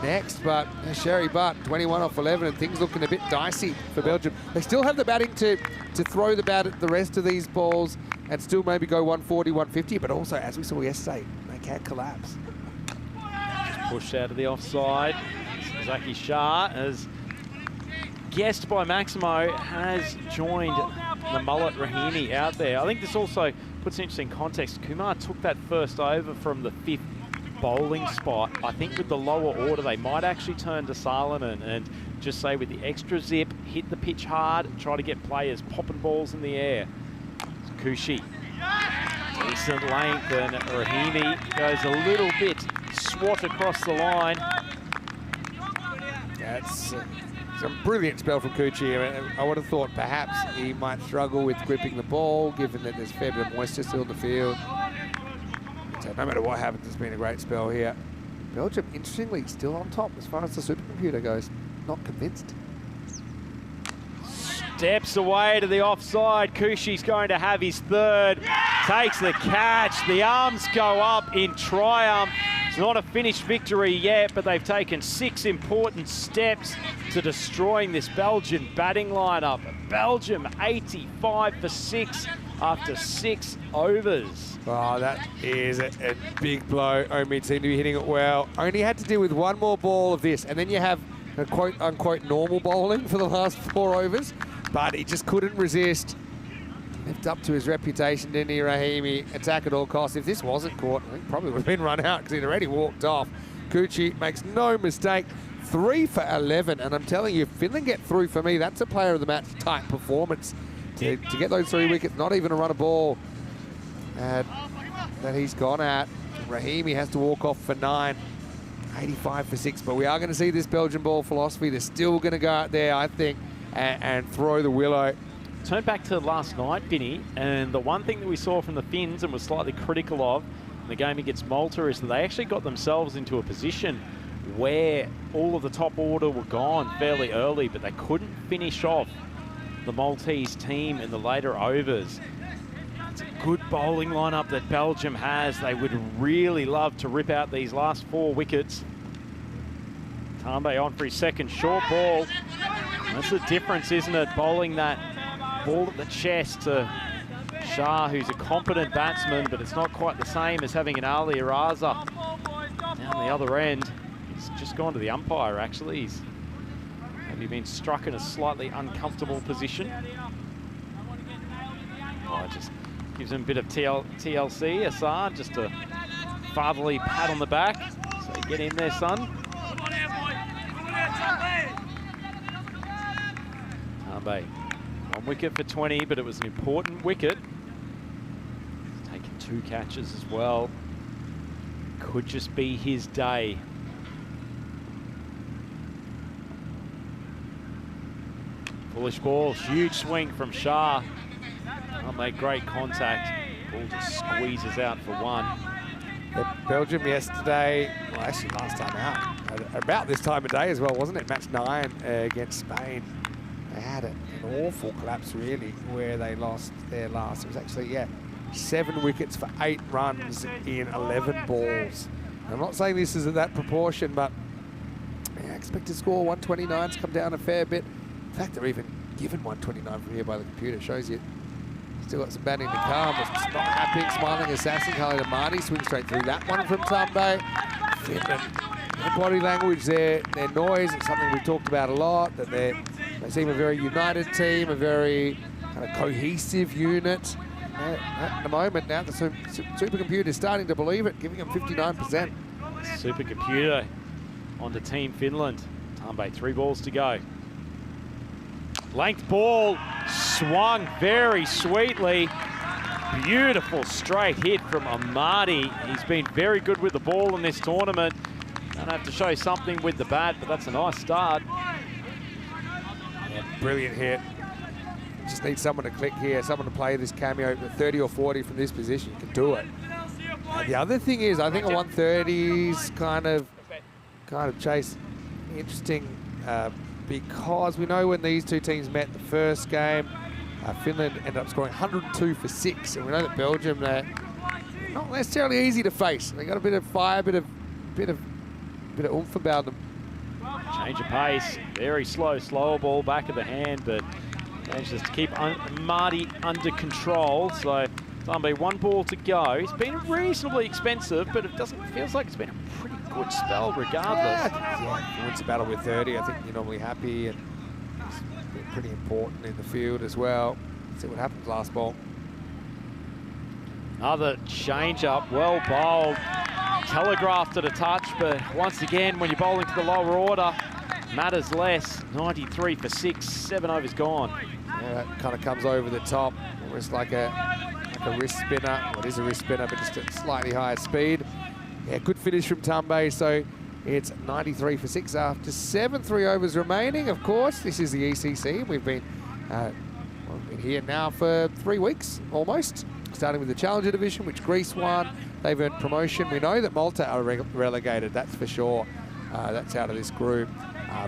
next, but Sherry Butt, 21 off 11, and things looking a bit dicey for Belgium. They still have the batting to throw the bat at the rest of these balls and still maybe go 140, 150, but also, as we saw yesterday, they can collapse. Pushed out of the offside. Zaki Shah, as guessed by Maximo, has joined the mullet Rahimi out there. I think this also puts an interesting context. Kumar took that first over from the 5th bowling spot. I think with the lower order, they might actually turn to Solomon and just say with the extra zip, hit the pitch hard, try to get players popping balls in the air. Kushi, decent length, and Rahimi goes a little bit swat across the line. That's some brilliant spell from Kuchi. I would have thought perhaps he might struggle with gripping the ball, given that there's a fair bit of moisture still in the field. So no matter what happens, it's been a great spell here. Belgium, interestingly, still on top as far as the supercomputer goes. Not convinced. Steps away to the offside. Kushi's going to have his third. Takes the catch. The arms go up in triumph. It's not a finished victory yet, but they've taken 6 important steps to destroying this Belgian batting lineup. Belgium 85 for 6 after 6 overs. Oh, that is a big blow. Omi seemed to be hitting it well. Only had to deal with one more ball of this, and then you have a quote-unquote normal bowling for the last 4 overs, but he just couldn't resist. Lived up to his reputation, didn't he, Rahimi? Attack at all costs. If this wasn't caught, I think probably would have been run out because he'd already walked off. Kuchi makes no mistake. 3 for 11, and I'm telling you, Finland get through for me. That's a player of the match type performance. To get those 3 wickets, not even a run a ball that he's gone at. Rahimi has to walk off for 9. 85 for 6, but we are going to see this Belgian ball philosophy. They're still going to go out there, I think, and throw the willow. Turn back to last night, Vinny, and the one thing that we saw from the Finns and was slightly critical of in the game against Malta is that they actually got themselves into a position where all of the top order were gone fairly early, but they couldn't finish off the Maltese team in the later overs. It's a good bowling lineup that Belgium has. They would really love to rip out these last 4 wickets. Tambe on for his second short ball. That's the difference, isn't it? Bowling that ball at the chest to Shah, who's a competent batsman, but it's not quite the same as having an Ali Araza down the other end. He's just gone to the umpire, actually. He's maybe been struck in a slightly uncomfortable position. Oh, just gives him a bit of TLC, Assad, just a fatherly pat on the back. So get in there, son. Tambe, 1 wicket for 20, but it was an important wicket. He's taken 2 catches as well. Could just be his day. Bullish ball, huge swing from Shah. Made great contact. Ball just squeezes out for 1. Belgium yesterday, well, actually last time out, about this time of day as well, wasn't it? Match 9 against Spain. They had an awful collapse, really, where they lost their last. It was actually, 7 wickets for 8 runs in 11 balls. I'm not saying this is at that proportion, but expected score 129's come down a fair bit. In fact, they're even given 129 from here by the computer. Shows you still got some batting to come. It's not happening. Smiling assassin, Khalid Amani swings straight through that one from Tambe. Finland, their body language, their noise, it's something we've talked about a lot, that they seem a very united team, a very kind of cohesive unit. At the moment now, the supercomputer is starting to believe it, giving them 59%. Supercomputer onto Team Finland. Tambe, 3 balls to go. Length ball, swung very sweetly. Beautiful straight hit from Amadi. He's been very good with the ball in this tournament. Don't have to show something with the bat, but that's a nice start. Yeah, brilliant hit. Just need someone to click here, someone to play this cameo at 30 or 40 from this position. You can do it. And the other thing is, I think a 130's kind of chase interesting. Because we know when these 2 teams met the first game, Finland ended up scoring 102 for 6, and we know that Belgium, they're not necessarily easy to face. They got a bit of fire, bit of oomph about them. Change of pace, very slower ball back of the hand, but manages to keep Marty under control. So Tambe, 1 ball to go. He's been reasonably expensive, but it feels like it's been a pretty good spell regardless. Yeah, wins a battle with 30. I think you're normally happy, and it's been pretty important in the field as well. See what happens last ball. Another change-up, well bowled. Telegraphed at a touch, but once again, when you're bowling to the lower order, matters less. 93 for 6, 7 overs gone. Yeah, that kind of comes over the top, almost like a wrist spinner. Well, it is a wrist spinner, but just at slightly higher speed. Yeah, good finish from Tambe, so it's 93 for 6 after 3 overs remaining. Of course, this is the ECC. We've been been here now for 3 weeks almost, starting with the Challenger Division, which Greece won. They've earned promotion. We know that Malta are relegated, that's for sure. That's out of this group.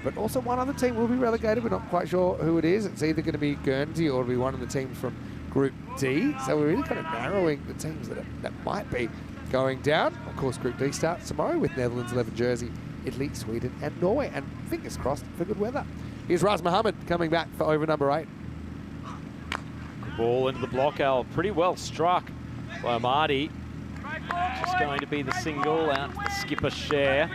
But also one other team will be relegated. We're not quite sure who it is. It's either going to be Guernsey or it'll be one of the teams from Group D. So we're really kind of narrowing the teams that might be going down. Of course, Group D starts tomorrow with Netherlands 11 Jersey, Italy, Sweden and Norway. And fingers crossed for good weather. Here's Raz Mohammed coming back for over number 8. Good ball into the block, Al. Pretty well struck by Marty. Just going to be the single out to the skipper share.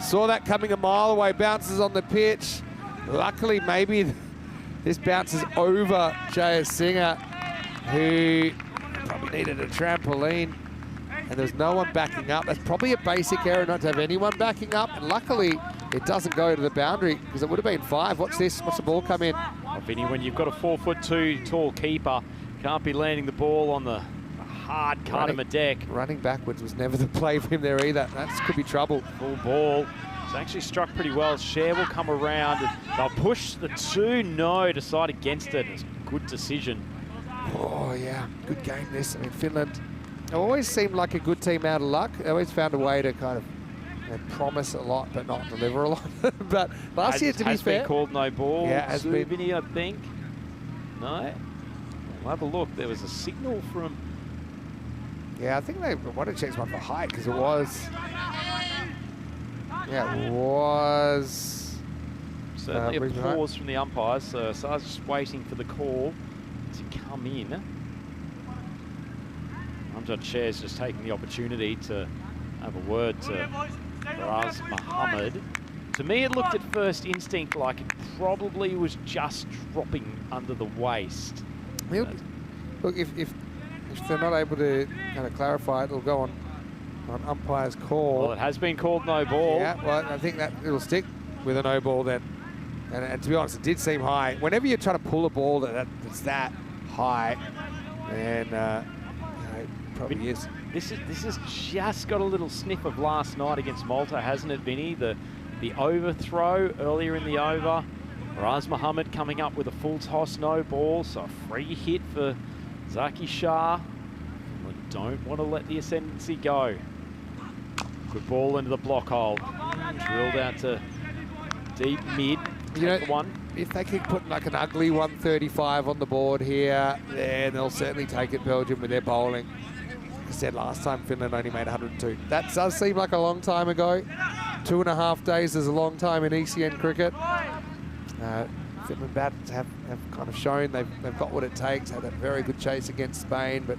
Saw that coming a mile away, bounces on the pitch. Luckily, maybe this bounces over J.S. Singer, who probably needed a trampoline, and there's no one backing up. That's probably a basic error not to have anyone backing up, and luckily it doesn't go to the boundary because it would have been 5. Watch this, watch the ball come in. Well, Vinny, when you've got a 4'2" tall keeper, can't be landing the ball on the hard Cardamom deck. Running backwards was never the play for him there either. That could be trouble. Full ball. It's actually struck pretty well. Share will come around and they'll push the 2. No, decide against it. It's a good decision. Oh yeah, good game this. I mean, Finland always seemed like a good team out of luck. They always found a way to kind of promise a lot but not deliver a lot. But last year, to be fair, been called no ball. Yeah, has been. Vinny, I think. No. We'll have a look. There was a signal from. Yeah, I think they wanted to change one for height because it was. Yeah, it was. Certainly a pause from the umpires. So I was just waiting for the call to come in. Amjad Sher's just taking the opportunity to have a word to Raz Mohammed. To me, it looked at first instinct like it probably was just dropping under the waist. Look, if they're not able to kind of clarify it, it'll go on umpire's call. Well, it has been called no ball. Yeah, well, I think that it'll stick with a no ball then. And to be honest, it did seem high. Whenever you're trying to pull a ball that's that high, then it probably is. This has just got a little sniff of last night against Malta, hasn't it, Vinny? The overthrow earlier in the over. Raz Mohammed coming up with a full toss, no ball, so a free hit for Zaki Shah. We don't want to let the ascendancy go. Good ball into the block hole. Drilled out to deep mid. If they keep putting like an ugly 135 on the board here, then they'll certainly take it, Belgium, with their bowling. Like I said last time, Finland only made 102. That does seem like a long time ago. 2.5 days is a long time in ECN cricket. Finland bats have kind of shown they've got what it takes. Had that very good chase against Spain, but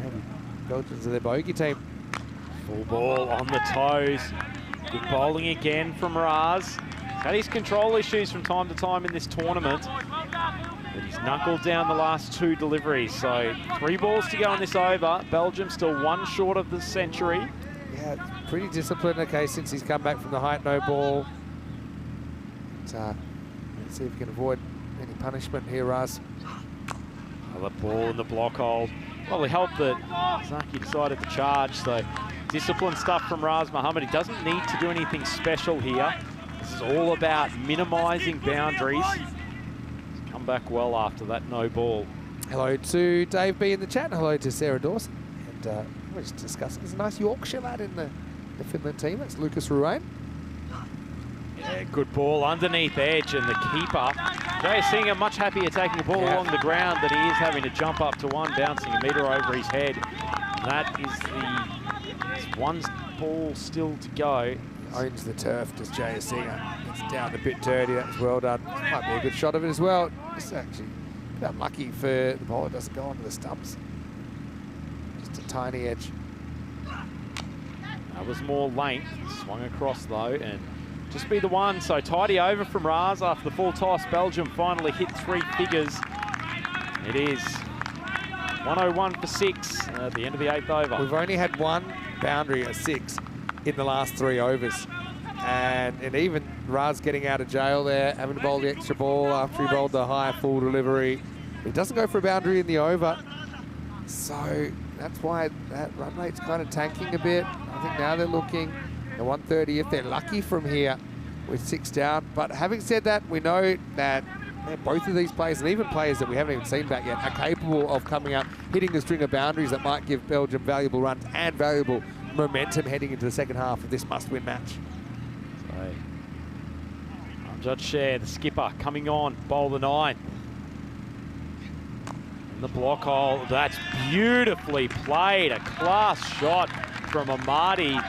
maybe Belgians are their bogey team. Full ball on the toes. Good bowling again from Raz. He's had his control issues from time to time in this tournament, but he's knuckled down the last 2 deliveries. So 3 balls to go in this over. Belgium still 1 short of the century. Yeah, pretty disciplined, okay, since he's come back from the height no ball. But, let's see if we can avoid any punishment here, Raz. Another ball in the block hole. Probably helped that Zaki decided to charge. So disciplined stuff from Raz Mohammed. He doesn't need to do anything special here. This is all about minimising boundaries. He's come back well after that no ball. Hello to Dave B in the chat. Hello to Sarah Dawson. And we're just discussing. There's a nice Yorkshire lad in the Finland team. That's Lucas Ruane. Yeah, good ball underneath edge, and the keeper, Jay Singer, much happier taking the ball along the ground than he is having to jump up to one, bouncing a metre over his head. That is there's 1 ball still to go. Owns the turf, does Jay Singer. It's down a bit dirty, that's well done. Might be a good shot of it as well. It's actually a bit unlucky for the ball, it doesn't go onto the stumps. Just a tiny edge. That was more length, swung across though, and just be the one. So tidy over from Raz after the full toss. Belgium finally hit 3 figures. It is 101 for 6 at the end of the 8th over. We've only had 1 boundary at 6 in the last 3 overs. And even Raz getting out of jail there, having to bowl the extra ball after he bowled the high full delivery. He doesn't go for a boundary in the over. So that's why that run rate's kind of tanking a bit. I think now they're looking at 130 if they're lucky from here with 6 down. But having said that, we know that both of these players, and even players that we haven't even seen back yet, are capable of coming out, hitting a string of boundaries that might give Belgium valuable runs and valuable momentum heading into the second half of this must-win match. So, Judge Share, the skipper, coming on, bowl the 9. In the block hole, that's beautifully played. A class shot from Amadi.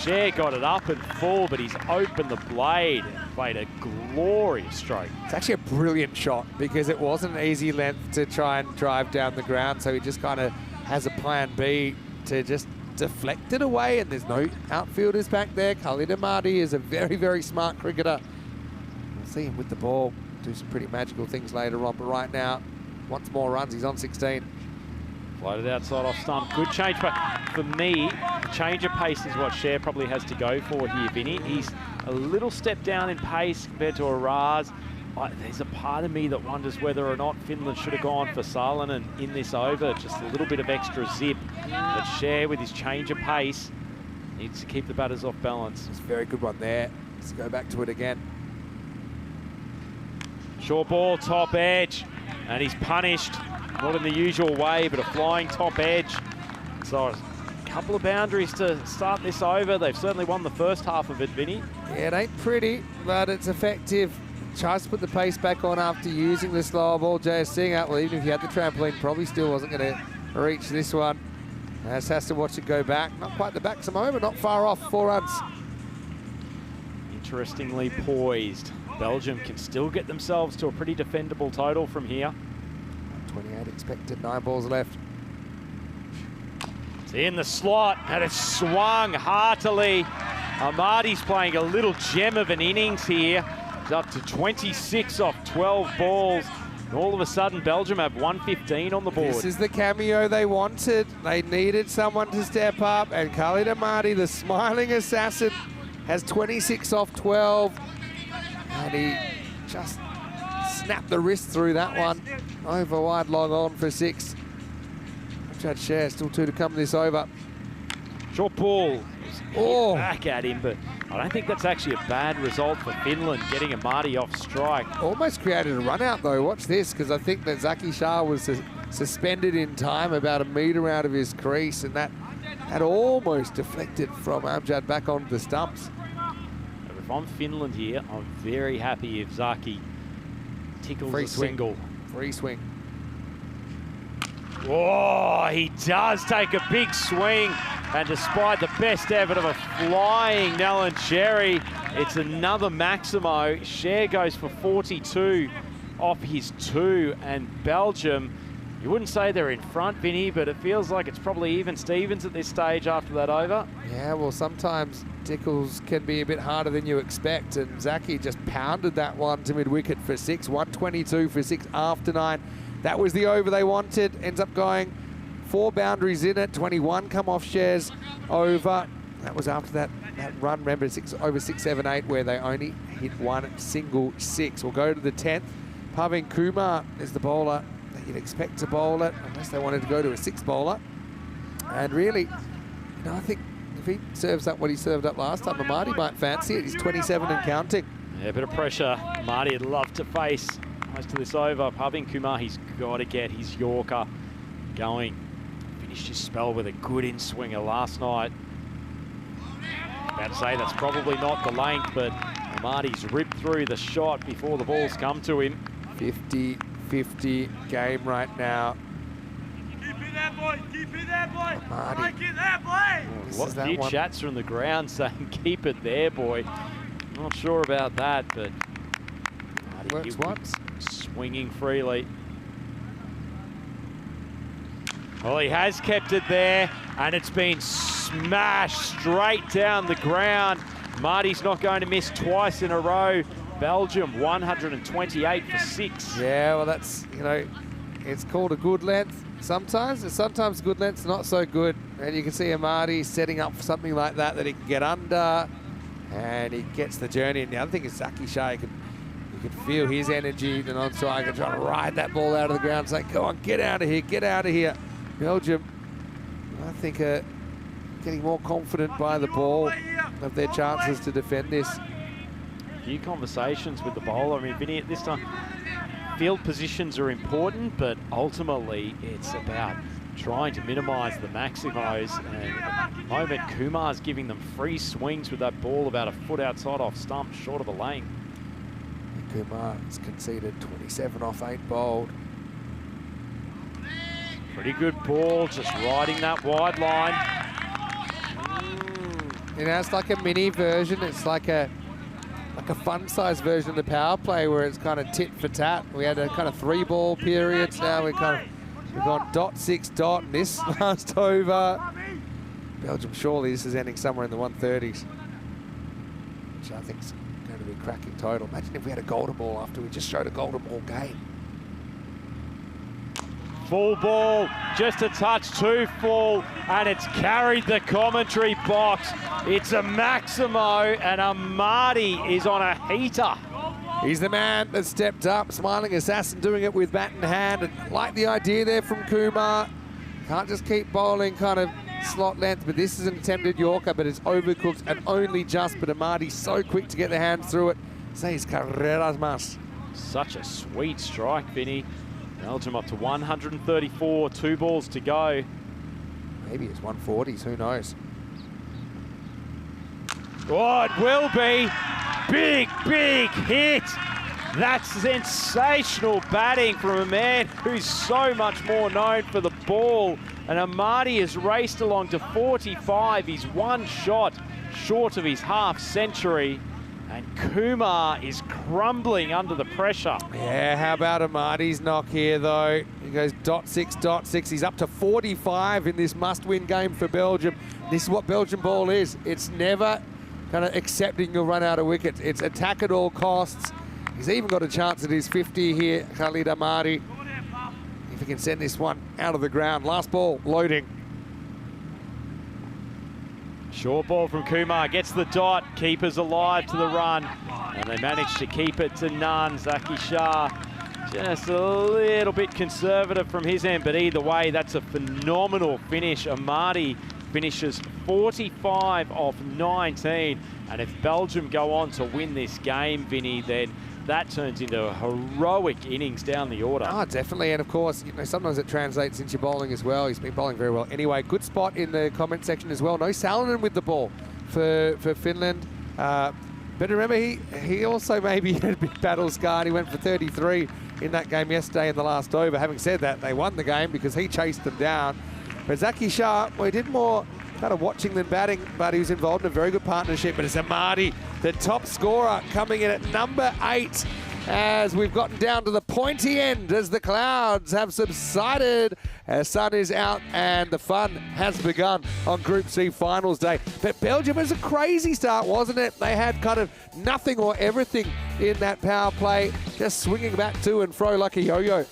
Share got it up and full, but he's opened the blade and played a glorious stroke. It's actually a brilliant shot because it wasn't an easy length to try and drive down the ground, so he just kind of has a plan B to just deflect it away, and there's no outfielders back there. Khalid Amadi is a very, very smart cricketer. We'll see him with the ball do some pretty magical things later on, but right now, wants more runs. He's on 16. Floated outside off stump. Good change, but for me, change of pace is what Share probably has to go for here, Vinny. He's a little step down in pace compared to Araz. There's a part of me that wonders whether or not Finland should have gone for Salonen in this over. Just a little bit of extra zip. But Share, with his change of pace, needs to keep the batters off balance. It's a very good one there. Let's go back to it again. Short ball, top edge, and he's punished. Not in the usual way, but a flying top edge. So a couple of boundaries to start this over. They've certainly won the first half of it, Vinny. Yeah, it ain't pretty, but it's effective. Tries to put the pace back on after using the slower ball. JS seeing out, well, even if he had the trampoline, probably still wasn't going to reach this one. Just has to watch it go back. Not quite the backs a moment, not far off, 4 runs. Interestingly poised. Belgium can still get themselves to a pretty defendable total from here. 28 expected, 9 balls left. It's in the slot, and it's swung heartily. Amadi's playing a little gem of an innings here. He's up to 26 off 12 balls. And all of a sudden, Belgium have 115 on the board. This is the cameo they wanted. They needed someone to step up, and Khalid Amadi, the smiling assassin, has 26 off 12. And he just snapped the wrist through that one. Over wide, long on for 6. Judge Share, still 2 to come this over. Short ball. Oh, Back at him, but I don't think that's actually a bad result for Finland, getting Amadi off strike. almost created a run out though. Watch this, because I think that Zaki Shah was suspended in time about a metre out of his crease, and that had almost deflected from Amjad back onto the stumps. If I'm Finland here, I'm very happy if Zaki tickles Free a swing. single. Free swing. Oh, he does take a big swing, and despite the best effort of a flying Nalan Cherry, it's another Maximo. Share goes for 42 off his 2, and Belgium, you wouldn't say they're in front, Vinny, but it feels like it's probably even Stevens at this stage after that over. Yeah, well, sometimes tickles can be a bit harder than you expect, and Zaki just pounded that one to mid-wicket for 6, 122 for 6 after 9. That was the over they wanted. Ends up going 4 boundaries in it, 21 come off Shares over. That was after that run, remember, over 6, 7, 8, where they only hit 1 single 6. We'll go to the 10th. Pavin Kumar is the bowler that you'd expect to bowl it, unless they wanted to go to a 6 bowler. And really, I think if he serves up what he served up last time, Amadi might fancy it. He's 27 and counting. Yeah, a bit of pressure. Marty would love to face most of this over. Pavin Kumar, he's got to get his Yorker going. Finished his spell with a good in-swinger last night. About to say that's probably not the length, but Marty's ripped through the shot before the balls come to him. 50-50 game right now. Keep it there, boy. Keep it there, boy. Marty. Like it there, boy. A few chats from the ground saying, keep it there, boy. Not sure about that, but Marty Works once. swinging freely. Well, he has kept it there, and it's been smashed straight down the ground. Marty's not going to miss twice in a row. Belgium 128 for 6. Yeah, well, that's, it's called a good length sometimes. And sometimes good length's not so good. And you can see Amadi setting up for something like that he can get under. And he gets the journey. And the other thing is Zaki Shah, you can feel his energy, the non-striker, trying to ride that ball out of the ground, saying, go on, get out of here, get out of here. Belgium, I think, are getting more confident by the ball of their chances to defend this. A few conversations with the bowler. I mean, Vinny, at this time, field positions are important, but ultimately it's about trying to minimise the maximos. And at the moment, Kumar's giving them free swings with that ball about a foot outside off stump, short of the lane. Kumar has conceded 27 off 8 bowled. Pretty good ball, just riding that wide line. You know, it's like a mini version. It's like a fun-sized version of the power play where it's kind of tit for tat. We had a kind of 3-ball periods. Now we've gone .6 and this last over. Belgium, surely this is ending somewhere in the 130s, which I think is going to be a cracking total. Imagine if we had a golden ball after we just showed a golden ball game. Full ball, just a touch too full, and it's carried the commentary box. It's a Maximo, and Amadi is on a heater. He's the man that stepped up, smiling assassin, doing it with bat in hand. And like the idea there from Kumar. Can't just keep bowling kind of slot length, but this is an attempted Yorker, but it's overcooked and only just. But Amadi's so quick to get the hands through it. Seis carreras más. Such a sweet strike, Vinny. Belgium up to 134, 2 balls to go. Maybe it's 140s, who knows? Oh, it will be. Big, big hit. That's sensational batting from a man who's so much more known for the ball. And Amadi has raced along to 45. He's 1 shot short of his half century. And Kumar is crumbling under the pressure. Yeah, how about Amadi's knock here, though? He goes .6. He's up to 45 in this must-win game for Belgium. This is what Belgian ball is. It's never kind of accepting you'll run out of wickets. It's attack at all costs. He's even got a chance at his 50 here, Khalid Amadi. If he can send this one out of the ground. Last ball, loading. Short ball from Kumar, gets the dot, keepers alive to the run, and they manage to keep it to none. Zaki Shah just a little bit conservative from his end, but either way, that's a phenomenal finish. Amadi finishes 45 off 19, and if Belgium go on to win this game, Vinny, then that turns into a heroic innings down the order. Oh, definitely, and of course, you know, sometimes it translates into your bowling as well. He's been bowling very well. Anyway, good spot in the comment section as well. No Salonen with the ball for Finland. But remember, he also maybe had a bit battle scarred. He went for 33 in that game yesterday in the last over. Having said that, they won the game because he chased them down. But Zaki Shah, well, he did more kind of watching than batting, but he was involved in a very good partnership. But it's Amadi, the top scorer, coming in at number 8 as we've gotten down to the pointy end as the clouds have subsided. Sun is out and the fun has begun on Group C finals day. But Belgium was a crazy start, wasn't it? They had kind of nothing or everything in that power play, just swinging back to and fro like a yo-yo.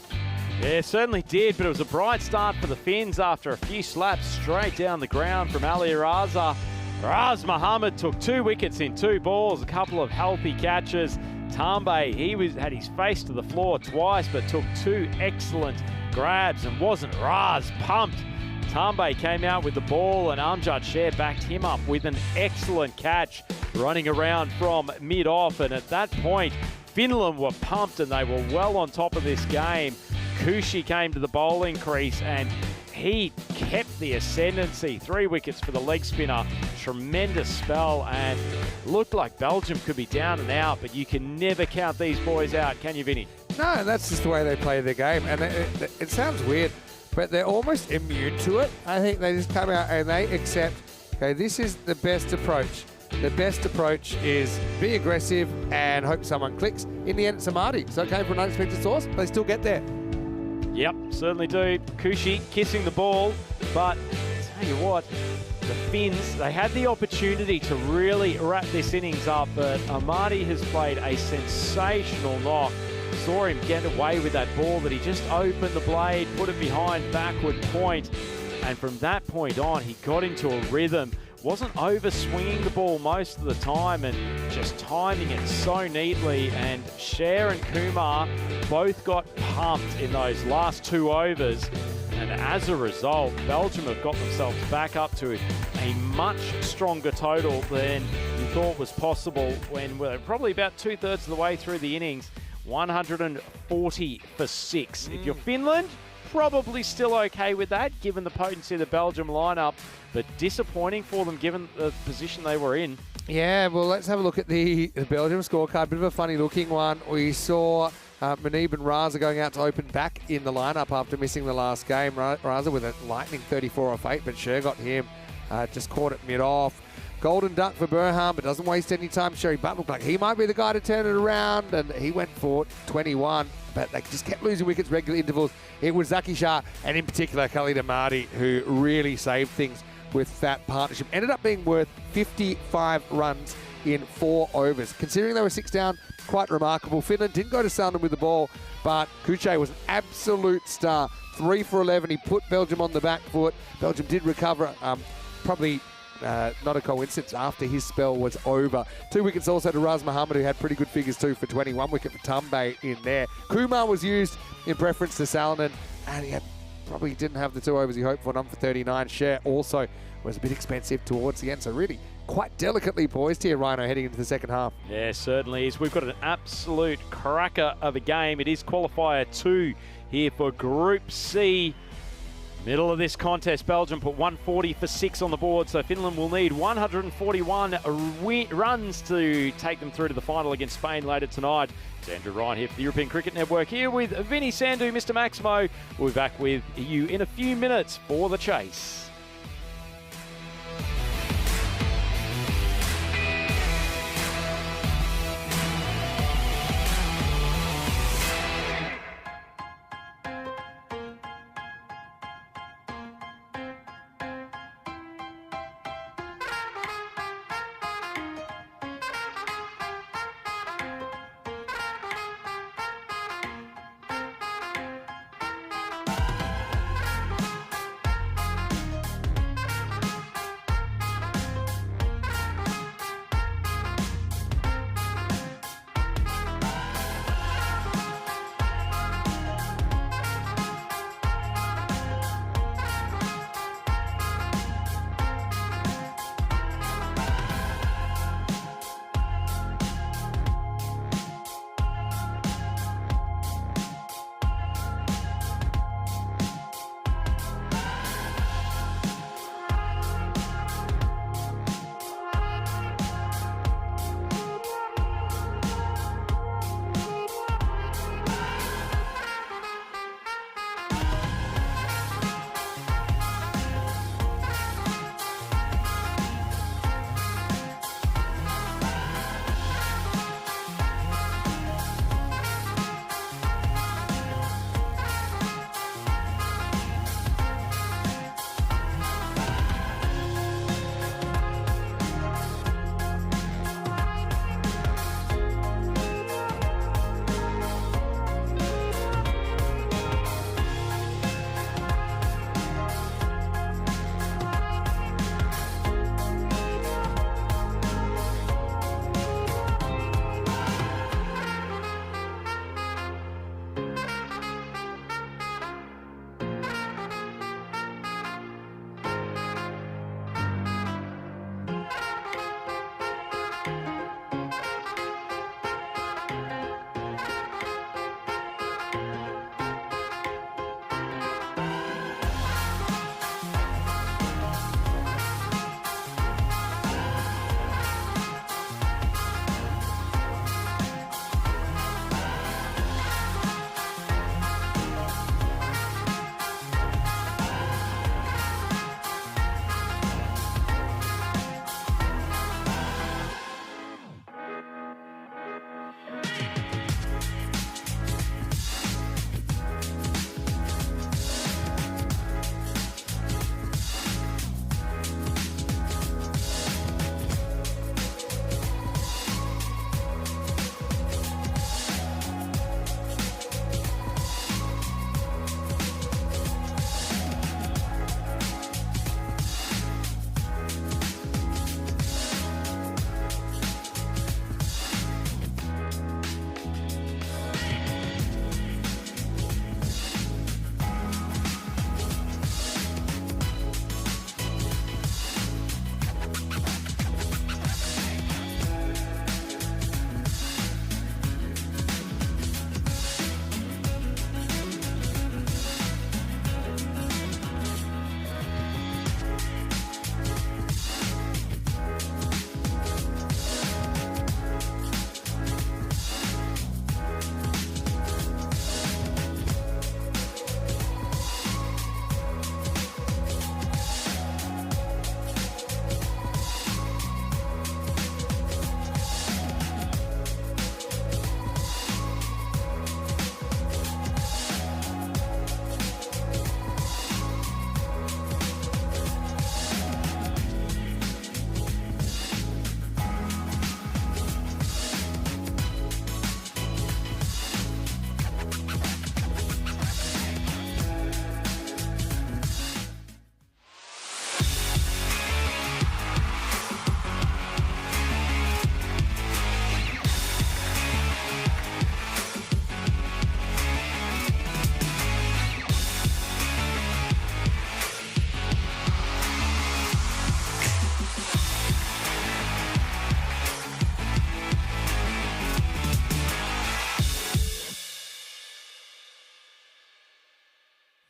Yeah, certainly did, but it was a bright start for the Finns after a few slaps straight down the ground from Ali Raza. Raz Mohammed took 2 wickets in 2 balls, a couple of healthy catches. Tambe, had his face to the floor twice, but took 2 excellent grabs and wasn't Raz pumped. Tambe came out with the ball and Amjad Sher backed him up with an excellent catch, running around from mid-off, and at that point, Finland were pumped and they were well on top of this game. Kushi came to the bowling crease and he kept the ascendancy. 3 wickets for the leg spinner. Tremendous spell and looked like Belgium could be down and out, but you can never count these boys out, can you, Vinny? No, that's just the way they play their game. And it sounds weird, but they're almost immune to it. I think they just come out and they accept, okay, this is the best approach. The best approach is be aggressive and hope someone clicks. In the end, it's Amadi. So it came from an unexpected source. They still get there. Yep, certainly do. Kushi kissing the ball, but tell you what, the Finns, they had the opportunity to really wrap this innings up, but Amadi has played a sensational knock. Saw him get away with that ball that he just opened the blade, put it behind backward point, and from that point on, he got into a rhythm. Wasn't over swinging the ball most of the time and just timing it so neatly, and Sher and Kumar both got pumped in those last 2 overs, and as a result Belgium have got themselves back up to a much stronger total than you thought was possible when we're probably about 2/3 of the way through the innings. 140 for 6. If you're Finland, probably still okay with that, given the potency of the Belgium lineup, but disappointing for them given the position they were in. Yeah, well, let's have a look at the Belgium scorecard. Bit of a funny-looking one. We saw Manib and Raza going out to open back in the lineup after missing the last game. Raza with a lightning 34 off 8, but Sher got him. Just caught it mid-off. Golden duck for Burham, but doesn't waste any time. Sherry Butt looked like he might be the guy to turn it around, and he went for 21, but they just kept losing wickets regular intervals. It was Zaki Shah, and in particular, Khalid Amadi, who really saved things with that partnership. Ended up being worth 55 runs in 4 overs. Considering they were 6 down, quite remarkable. Finland didn't go to Salmon with the ball, but Kuche was an absolute star. 3 for 11. He put Belgium on the back foot. Belgium did recover, probably not a coincidence, after his spell was over. 2 wickets also to Raz Mohammed, who had pretty good figures too for 21 wicket for Tumbe in there. Kumar was used in preference to Salonen, and he probably didn't have the 2 overs he hoped for, none for 39. Share also was a bit expensive towards the end, so really quite delicately poised here, Rhino, heading into the second half. Yeah, certainly is. We've got an absolute cracker of a game. It is qualifier 2 here for Group C. Middle of this contest, Belgium put 140 for 6 on the board, so Finland will need 141 runs to take them through to the final against Spain later tonight. It's Andrew Ryan here for the European Cricket Network, here with Vinny Sandhu, Mr. Maximo. We'll be back with you in a few minutes for The Chase.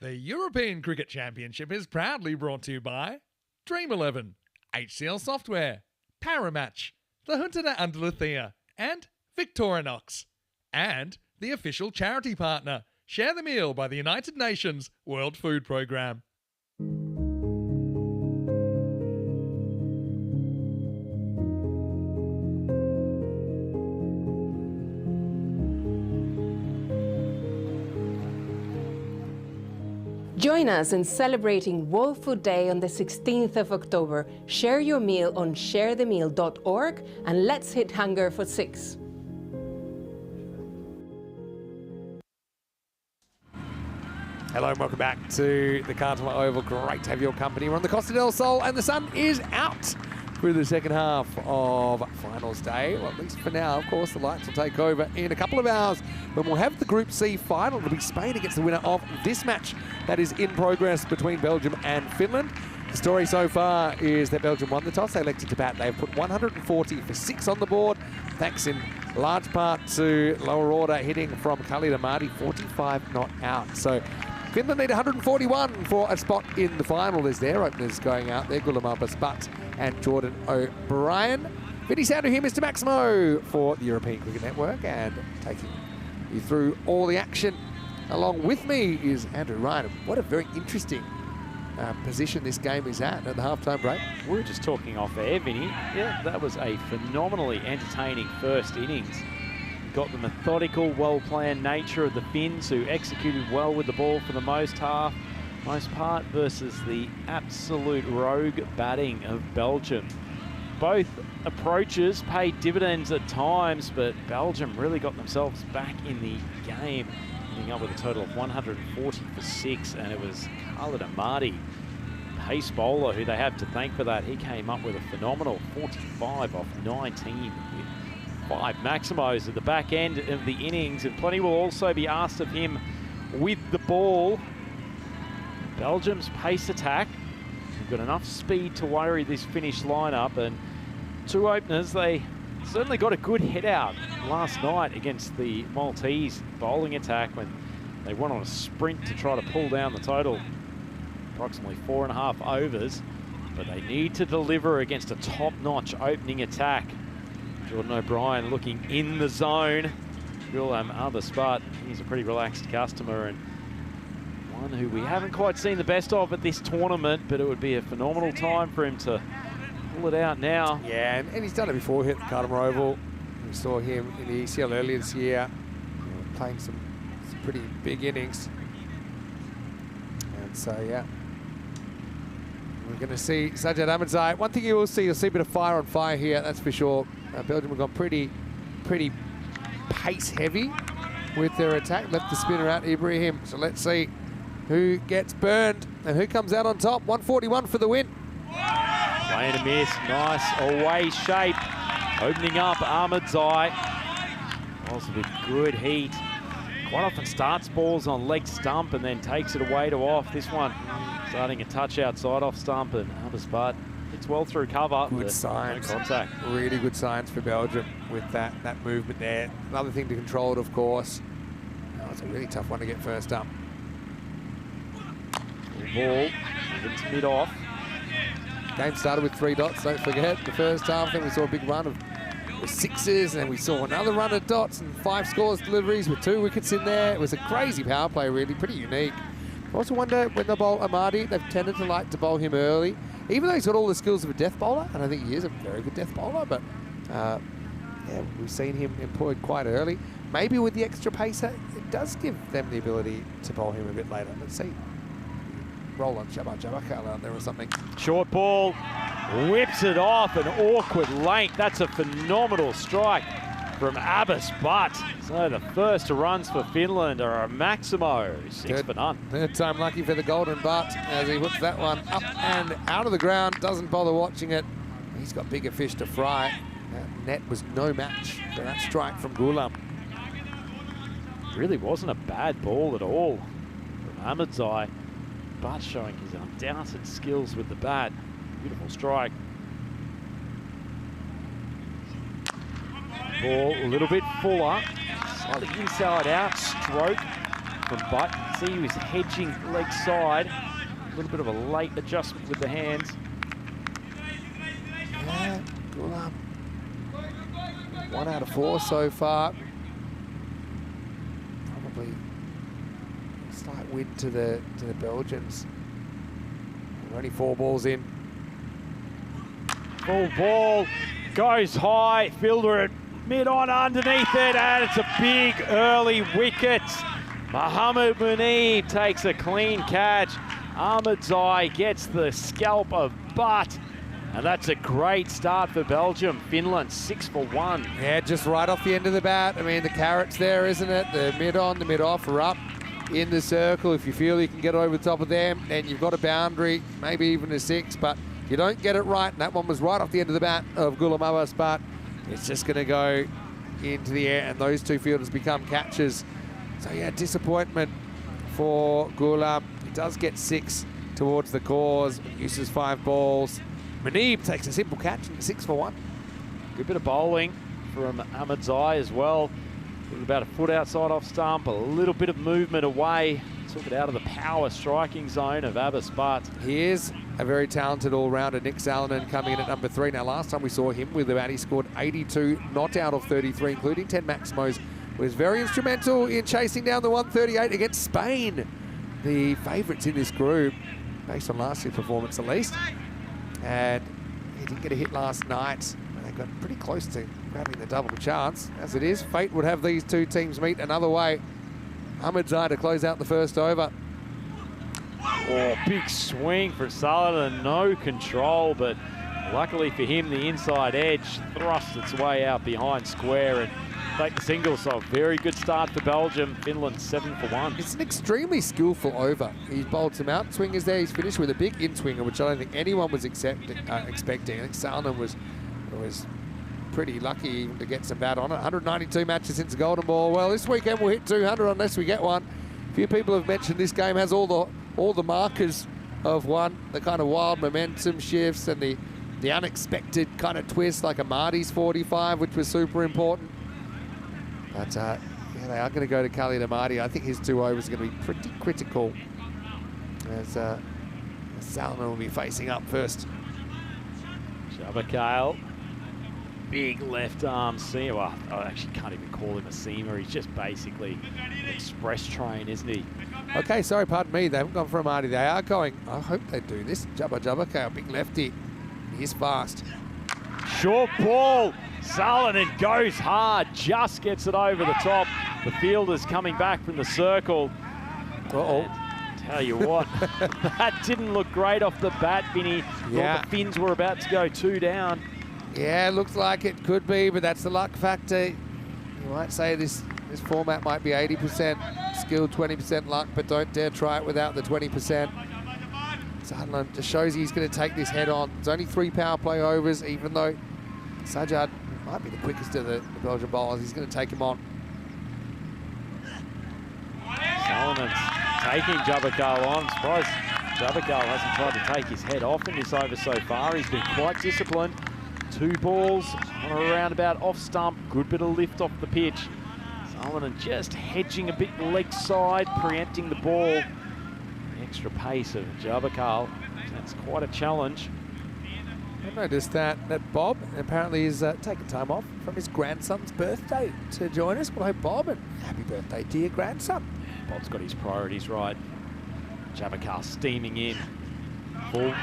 The European Cricket Championship is proudly brought to you by Dream11, HCL Software, Paramatch, the Junta de Andalucía, and Victorinox. And the official charity partner, Share the Meal by the United Nations World Food Programme. Join us in celebrating World Food Day on the 16th of October. Share your meal on sharethemeal.org and let's hit hunger for 6. Hello and welcome back to the Cartmel Oval. Great to have your company. We're on the Costa del Sol and the sun is out through the second half of finals day. Well, at least for now, of course, the lights will take over in a couple of hours when we'll have the Group C final. It'll be Spain against the winner of this match that is in progress between Belgium and Finland. The story so far is that Belgium won the toss. They elected to bat. They've put 140 for 6 on the board, thanks in large part to lower order hitting from Khalid Ahmadi, 45 not out. So Finland need 141 for a spot in the final. There's their openers going out there, Gulam Butt and Jordan O'Brien. Vinny Sandu here, Mr. Maximo, for the European Cricket Network, and taking you through all the action. Along with me is Andrew Ryan. What a very interesting position this game is at the halftime break. We were just talking off air, Vinny. Yeah, that was a phenomenally entertaining first innings. Got the methodical, well-planned nature of the Finns, who executed well with the ball for the most part, versus the absolute rogue batting of Belgium. Both approaches paid dividends at times, but Belgium really got themselves back in the game, ending up with a total of 140 for 6, and it was Khalid Ahmadi, pace bowler, who they have to thank for that. He came up with a phenomenal 45 off 19 with 5 Maximos at the back end of the innings, and plenty will also be asked of him with the ball. Belgium's pace attack, they've got enough speed to worry this Finnish lineup, and 2 openers, they certainly got a good hit out last night against the Maltese bowling attack when they went on a sprint to try to pull down the total, approximately 4.5 overs, but they need to deliver against a top-notch opening attack. Jordan O'Brien looking in the zone. Gulam Butt, he's a pretty relaxed customer and one who we haven't quite seen the best of at this tournament, but it would be a phenomenal time for him to pull it out now. Yeah, and he's done it before, hit the Cartmel Oval. We saw him in the ECL earlier this year, playing some pretty big innings. And so, yeah, we're going to see Sajjad Ahmadzai. One thing you'll see a bit of fire on fire here, that's for sure. Belgium have gone pretty pace heavy with their attack. Left the spinner out, Ibrahim. So let's see who gets burned and who comes out on top. 141 for the win. Playing a miss, nice away shape. Opening up Ahmadzai. Also with good heat. Quite often starts balls on leg stump and then takes it away to off. This one starting a touch outside off stump, and Butt hits well through cover. Good signs. No contact. Really good signs for Belgium with that movement there. Another thing to control it, of course. Oh, it's a really tough one to get first up. Ball into mid-off. Game started with 3 dots, don't forget. The first half, then we saw a big run of 6s, and then we saw another run of dots and 5 scores deliveries with 2 wickets in there. It was a crazy power play, really, pretty unique. I also wonder when they bowl Ahmadi, they've tended to like to bowl him early, even though he's got all the skills of a death bowler, and I think he is a very good death bowler, but yeah, we've seen him employed quite early. Maybe with the extra pacer, it does give them the ability to bowl him a bit later. Let's see. Roll on Jabakal out there or something. Short ball, whips it off, an awkward length. That's a phenomenal strike from Butt. So the first runs for Finland are a Maximo, 6 for none. Third time lucky for the Golden Butt as he whips that one up and out of the ground, doesn't bother watching it. He's got bigger fish to fry. That net was no match for that strike from Gulam. Really wasn't a bad ball at all from Ahmadzai. Butt showing his undoubted skills with the bat. Beautiful strike. Ball a little bit fuller. Slightly inside out. Stroke from Butt. see he was hedging leg side. A little bit of a late adjustment with the hands. Yeah, good 1 out of 4 so far. Probably a slight win to the Belgians. We're only 4 balls in. Full ball, goes high, fielder at mid-on underneath it, and it's a big early wicket. Mohamed Munib takes a clean catch. Ahmadzai gets the scalp of butt, and that's a great start for Belgium. Finland 6 for 1. Yeah, just right off the end of the bat. I mean, the carrot's there, isn't it? The mid-on, the mid-off are up in the circle. If you feel you can get over the top of them, then you've got a boundary, maybe even a 6, but you don't get it right, and that one was right off the end of the bat of Ghulam Abbas, but it's just going to go into the air, and those 2 fielders become catches. So, yeah, disappointment for Ghulam. He does get 6 towards the cause, uses 5 balls. Munib takes a simple catch and 6 for 1. Good bit of bowling from Ahmadzai as well. About a foot outside off stump, a little bit of movement away. Took it out of the power striking zone of Abbas, but he is a very talented all-rounder. Nick Salonen coming in at number 3. Now, last time we saw him with the bat, he scored 82, not out of 33, including 10 Maximos. Was very instrumental in chasing down the 138 against Spain, the favourites in this group, based on last year's performance at least. And he didn't get a hit last night. They got pretty close to grabbing the double chance. As it is, fate would have these 2 teams meet another way. Ahmadzai to close out the first over. Oh, big swing for Salonen, no control, but luckily for him, the inside edge thrust its way out behind square and take the single. So a very good start for Belgium. Finland 7 for 1. It's an extremely skillful over. He bowled some out swingers there. He's finished with a big in-swinger, which I don't think anyone was expecting. I think Salonen was pretty lucky even to get some bat on it. 192 matches since the Golden Ball. Well, this weekend we'll hit 200 unless we get one. A few people have mentioned this game has all the markers of one, the kind of wild momentum shifts and the unexpected kind of twist, like a Marty's 45, which was super important. But yeah, they are going to go to Khalid Amadi. I think his 2 overs are going to be pretty critical, as Salman will be facing up first. Jabakal, big left arm seamer. Well, I actually can't even call him a seamer. He's just basically an express train, isn't he? Okay, sorry, pardon me. They haven't gone for Amadi. They are going. I hope they do this. Jabakal, big lefty. He's fast. Short ball. Salonen goes hard, just gets it over the top. The fielder's coming back from the circle. Uh-oh. Tell you what, that didn't look great off the bat, Vinny. Yeah. Thought the Finns were about to go 2 down. Yeah, looks like it could be, but that's the luck factor. You might say this format might be 80% skill, 20% luck, but don't dare try it without the 20%. Sutherland just shows he's going to take this head on. It's only 3 power play overs, even though Sajjad might be the quickest of the Belgian bowlers. He's going to take him on. Salomon's taking Jabakal on. I'm surprised Jabakal hasn't tried to take his head off in this over so far. He's been quite disciplined. 2 balls on a roundabout off stump. Good bit of lift off the pitch. Salonen just hedging a bit leg side, preempting the ball. The extra pace of Jabakal. That's quite a challenge. I noticed that Bob apparently is taking time off from his grandson's birthday to join us. Well, Bob, and happy birthday to your grandson. Bob's got his priorities right. Jabakal steaming in. Full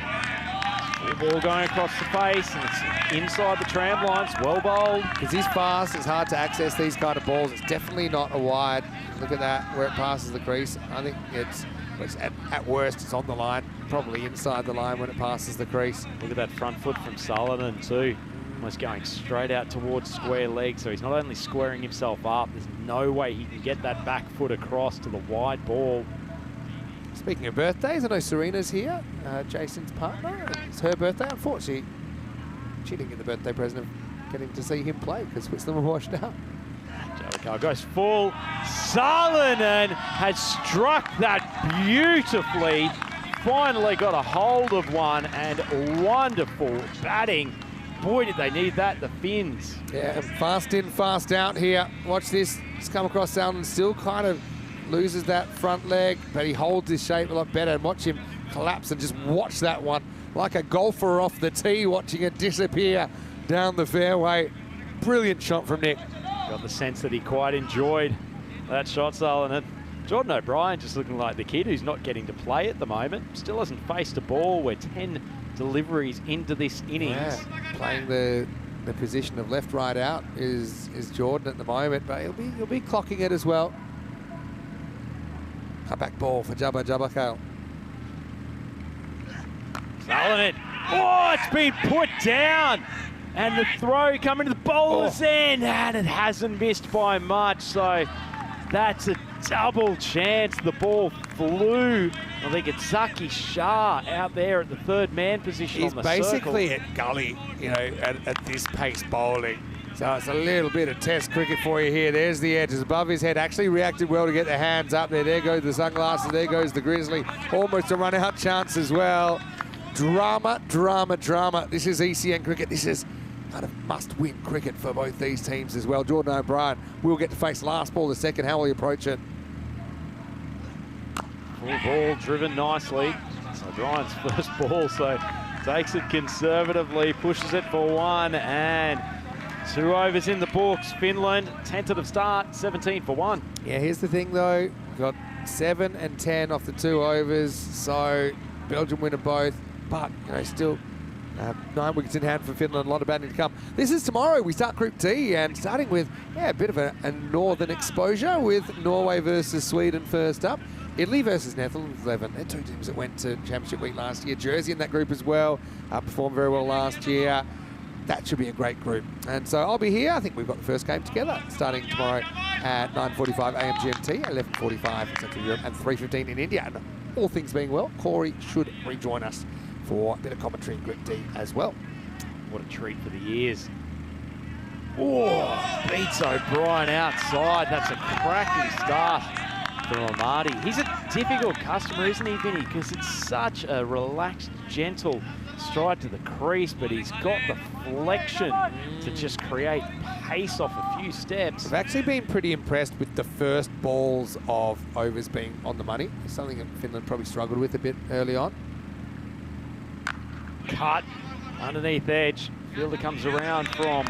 ball going across the face, and it's inside the tram lines. Well bowled. Because he's fast, it's hard to access these kind of balls. It's definitely not a wide. Look at that, where it passes the crease. I think it's at worst, it's on the line. Probably inside the line when it passes the crease. Look at that front foot from Salonen too. Almost going straight out towards square leg. So he's not only squaring himself up, there's no way he can get that back foot across to the wide ball. Speaking of birthdays, I know Serena's here, Jason's partner. It's her birthday. Unfortunately, she didn't get the birthday present of getting to see him play because Switzerland were washed out. Jabakal goes full. Salonen has struck that beautifully. Finally got a hold of one, and wonderful batting. Boy, did they need that, the Finns. Yeah, fast in, fast out here. Watch this. It's come across Salonen, still kind of loses that front leg, but he holds his shape a lot better. And watch him collapse and just watch that one like a golfer off the tee, watching it disappear down the fairway. Brilliant shot from Nick. Got the sense that he quite enjoyed that shot, Sullivan. Jordan O'Brien just looking like the kid who's not getting to play at the moment. Still hasn't faced a ball. We're 10 deliveries into this innings. Yeah, playing the position of left, right, out is Jordan at the moment, but he'll be clocking it as well. Cutback ball for Jabba Kale. Sullivan. Oh, it's been put down. And the throw coming to the bowler's end, and it hasn't missed by much. So that's a double chance. The ball flew. I think it's Zaki Shah out there at the third man position on the circle. He's basically at gully, you know, at this pace bowling. So it's a little bit of test cricket for you here. There's the edge. It's above his head. Actually reacted well to get the hands up there. There goes the sunglasses. There goes the Grizzly. Almost a run-out chance as well. Drama, drama, drama. This is ECN cricket. This is kind of must-win cricket for both these teams as well. Jordan O'Brien will get to face last ball the second. How will he approach it? Full ball driven nicely. It's O'Brien's first ball, so takes it conservatively, pushes it for one, and 2 overs in the books. Finland, tentative start, 17 for 1. Yeah, here's the thing though. We've got 7 and 10 off the 2 overs, so Belgium win them both, but you know, still 9 wickets in hand for Finland, a lot of batting to come. This is tomorrow. We start Group D, and starting with a bit of a northern exposure with Norway versus Sweden first up. Italy versus Netherlands 11. They're 2 teams that went to Championship Week last year. Jersey in that group as well. Performed very well last year. That should be a great group. And so I'll be here. I think we've got the first game together starting tomorrow at 9:45 a.m. GMT, 11:45 in Central Europe, and 3:15 in India. And all things being well, Corey should rejoin us for a bit of commentary in Group D as well. What a treat for the ears. Oh, beats O'Brien outside. That's a cracking start from Amadi. He's a difficult customer, isn't he, Vinny? Because it's such a relaxed, gentle stride to the crease, but he's got the flexion to just create pace off a few steps. I've actually been pretty impressed with the first balls of overs being on the money. It's something that Finland probably struggled with a bit early on. Cut underneath edge. Fielder comes around from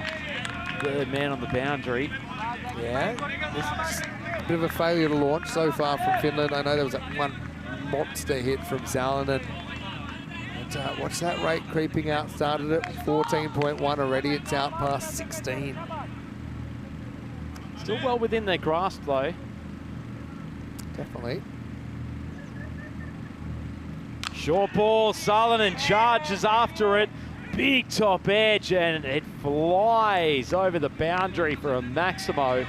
third man on the boundary. Yeah, this is a bit of a failure to launch so far from Finland. I know there was that one monster hit from Salonen. And watch that rate creeping out. Started at 14.1 already. It's out past 16. Still well within their grasp though. Definitely. Short ball, Salonen charges after it. Big top edge, and it flies over the boundary for a Maximo.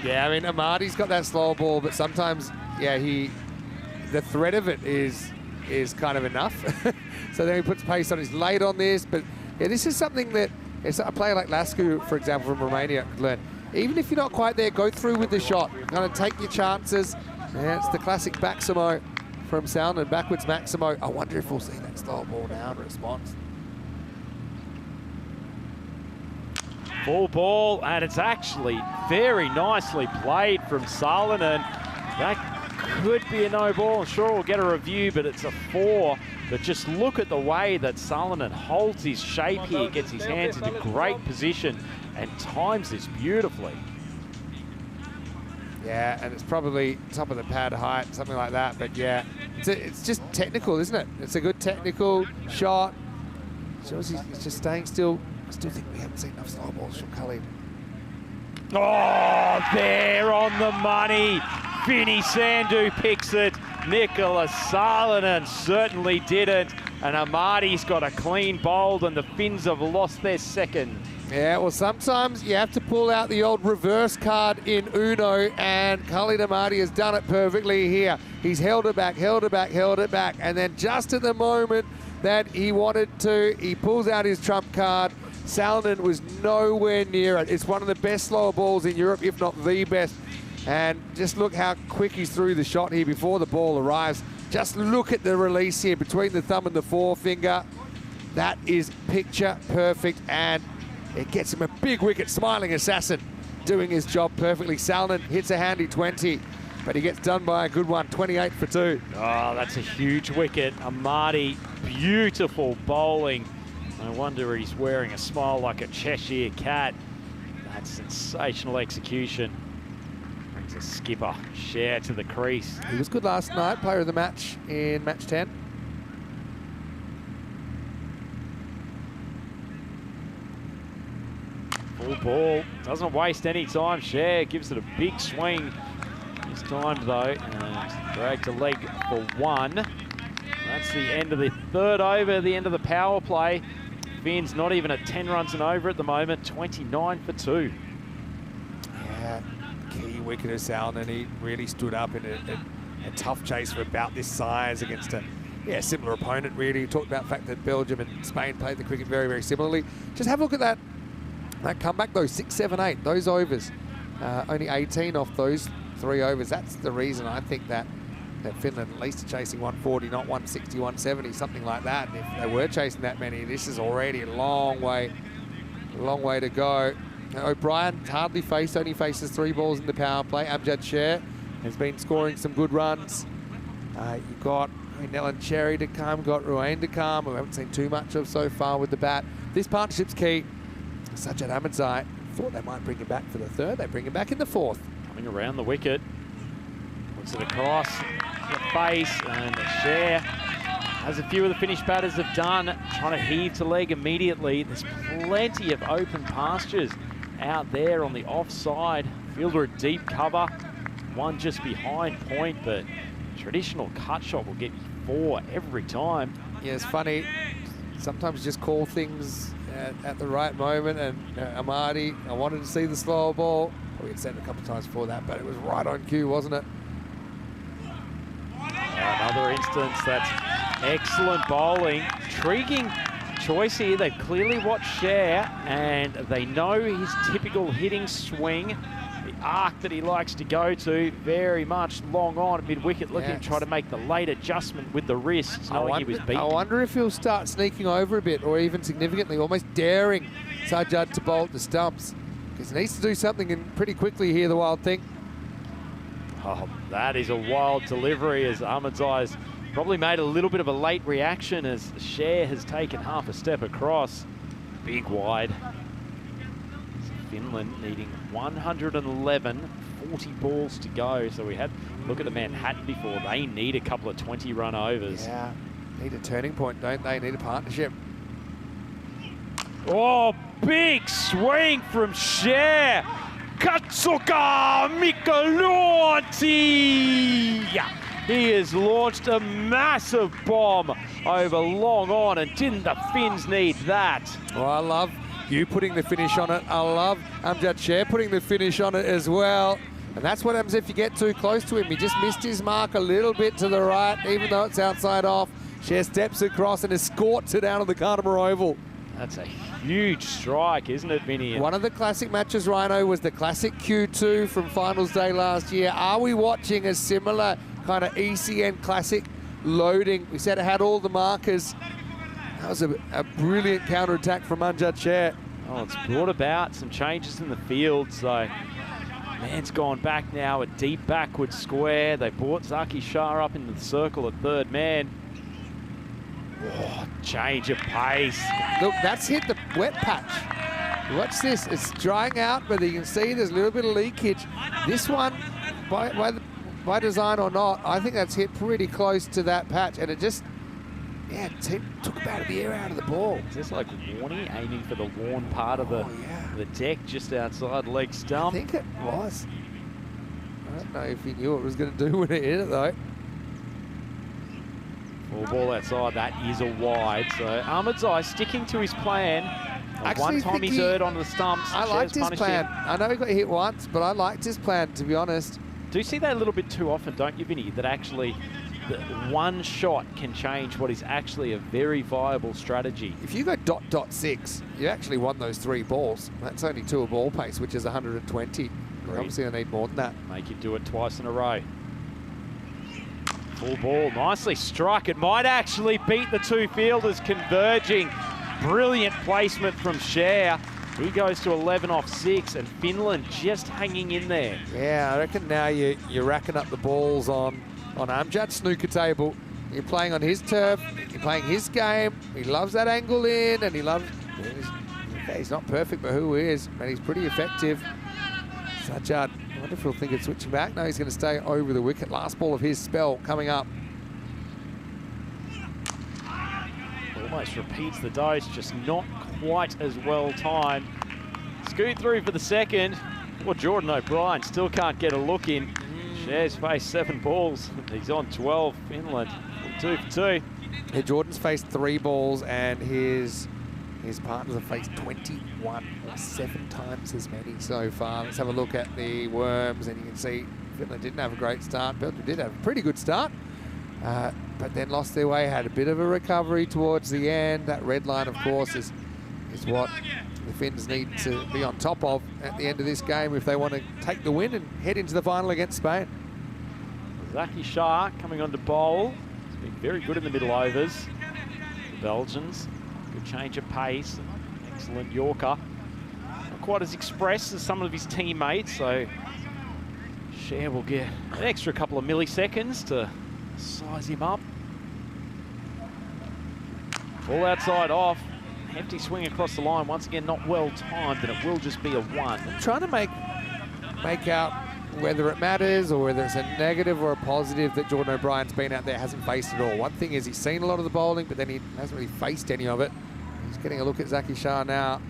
Yeah, I mean, Amadi's got that slow ball, but sometimes, yeah, the threat of it is kind of enough. So then he puts pace on. He's late on this, but yeah, this is something that a player like Lascu, for example, from Romania could learn. Even if you're not quite there, go through with the shot. Kind of take your chances. Yeah, it's the classic Maximo from Sound and backwards Maximo. I wonder if we'll see that slow ball now in response. Full ball, and it's actually very nicely played from Salonen. That could be a no ball. I'm sure we'll get a review, but it's a 4. But just look at the way that Salonen holds his shape here, gets his hands into great position, and times this beautifully. Yeah, and it's probably top of the pad height, something like that. But yeah, it's just technical, isn't it? It's a good technical shot. Shows he's just staying still. I still think we haven't seen enough slow balls from Khalid. Oh, there on the money. Vinny Sandhu picks it. Nicholas Salonen certainly didn't. And Amadi's got a clean bowled, and the Finns have lost their second. Yeah, well, sometimes you have to pull out the old reverse card in Uno, and Khalid Amadi has done it perfectly here. He's held it back, held it back, held it back, and then just at the moment that he wanted to, he pulls out his trump card. Salonen was nowhere near it. It's one of the best slower balls in Europe, if not the best. And just look how quick he's through the shot here before the ball arrives. Just look at the release here between the thumb and the forefinger. That is picture perfect, and it gets him a big wicket. Smiling Assassin doing his job perfectly. Salonen hits a handy 20. but he gets done by a good one, 28 for 2. Oh, that's a huge wicket. Amadi, beautiful bowling. No wonder he's wearing a smile like a Cheshire cat. That's sensational execution. Brings a skipper, Share to the crease. He was good last night, player of the match in match 10. Full ball, doesn't waste any time. Share gives it a big swing. This time though, and dragged a leg for 1. That's the end of the 3rd over, the end of the power play. Finn's not even at 10 runs and over at the moment, 29 for 2. Yeah, key wicketer, Sal, and he really stood up in a tough chase for about this size against a similar opponent, really. He talked about the fact that Belgium and Spain played the cricket very, very similarly. Just have a look at that comeback, though, 6, 7, 8, those overs. Only 18 off those 3 overs. That's the reason I think that Finland at least are chasing 140, not 160, 170, something like that. And if they were chasing that many, this is already a long way to go. Now, O'Brien hardly faced, only faces 3 balls in the power play. Amjad Sher has been scoring some good runs. You've got Nellen Cherry to come, got Ruane to come, who we haven't seen too much of so far with the bat. This partnership's key. Sajjad Ahmadzai, thought they might bring him back for the 3rd. They bring him back in the 4th. Coming around the wicket. Puts it across the face, and Share, as a few of the Finnish batters have done, trying to heave to leg immediately. There's plenty of open pastures out there on the offside. Fielder at deep cover, one just behind point, but traditional cut shot will get you 4 every time. Yeah, it's funny. Sometimes you just call things at the right moment, and Amadi, I wanted to see the slower ball. We had said it a couple of times before that, but it was right on cue, wasn't it? Another instance, that's excellent bowling. Intriguing choice here. They've clearly watched Share, and they know his typical hitting swing. The arc that he likes to go to, very much long on at mid-wicket, looking to try to make the late adjustment with the wrists, knowing he was beaten. I wonder if he'll start sneaking over a bit, or even significantly, almost daring Sajjad to bowl at the stumps. Because he needs to do something pretty quickly here, the Wild think. Oh, that is a wild delivery, as Ahmadzai's probably made a little bit of a late reaction as Share has taken half a step across. Big wide. Finland needing 111, 40 balls to go. So we had look at the Manhattan before. They need a couple of 20-run overs. Yeah, need a turning point, don't they? Need a partnership. Oh, big swing from Share. Katsuka Mikaluoti. He has launched a massive bomb over long on, and didn't the Finns need that? Well, I love you putting the finish on it. I love Amjad Sher putting the finish on it as well. And that's what happens if you get too close to him. He just missed his mark a little bit to the right, even though it's outside off. Sher steps across and escorts it out of the Carter Oval. That's a huge strike, isn't it, Vinny? One of the classic matches, Rhino, was the classic Q2 from finals day last year. Are we watching a similar kind of ECN classic loading? We said it had all the markers. That was a brilliant counter-attack from Amjad Sher. Oh, it's brought about some changes in the field, so man's gone back now, a deep backward square. They brought Zaki Shah up into the circle at 3rd man. Oh, change of pace. Look, that's hit the wet patch. Watch this, it's drying out, but you can see there's a little bit of leakage. This one, by design or not, I think that's hit pretty close to that patch, and it just, took about the air out of the ball. Is this like Warney aiming for the worn part of the deck just outside leg stump? I think it was. I don't know if he knew what it was going to do when it hit it, though. Full ball outside, that is a wide. So Ahmadzai sticking to his plan. One time he's heard onto the stumps. I liked his plan. I know he got hit once, but I liked his plan, to be honest. Do you see that a little bit too often, don't you, Vinny? That actually one shot can change what is actually a very viable strategy. If you go .6, you actually won those 3 balls. That's only 2 a ball pace, which is 120. Obviously, I need more than that. Make you do it twice in a row. Full ball, nicely struck. It might actually beat the 2 fielders converging. Brilliant placement from Share. He goes to 11 off 6, and Finland just hanging in there. Yeah, I reckon now you're racking up the balls on Amjad's snooker table. You're playing on his turf, you're playing his game. He loves that angle in, and he loves... He's not perfect, but who is? And he's pretty effective. Sajjad, I wonder if he'll think of switching back. No, he's going to stay over the wicket. Last ball of his spell coming up. Almost repeats the dose, just not quite as well timed. Scoot through for the second. Well, Jordan O'Brien still can't get a look in. Shares faced 7 balls. He's on 12. Finland 2 for 2. Yeah, Jordan's faced 3 balls, and his partners have faced 21, or 7 times as many so far. Let's have a look at the Worms, and you can see Finland didn't have a great start. Belgium did have a pretty good start, but then lost their way, had a bit of a recovery towards the end. That red line, of course, is what the Finns need to be on top of at the end of this game if they want to take the win and head into the final against Spain. Zaki Shah coming on to bowl. He's been very good in the middle overs. The Belgians, good change of pace, excellent Yorker. Not quite as express as some of his teammates, so Share will get an extra couple of milliseconds to size him up. All outside off. Hefty swing across the line. Once again, not well timed, and it will just be a 1. I'm trying to make out whether it matters or whether it's a negative or a positive that Jordan O'Brien's been out there, hasn't faced it all. One thing is he's seen a lot of the bowling, but then he hasn't really faced any of it. He's getting a look at Zaki Shah now.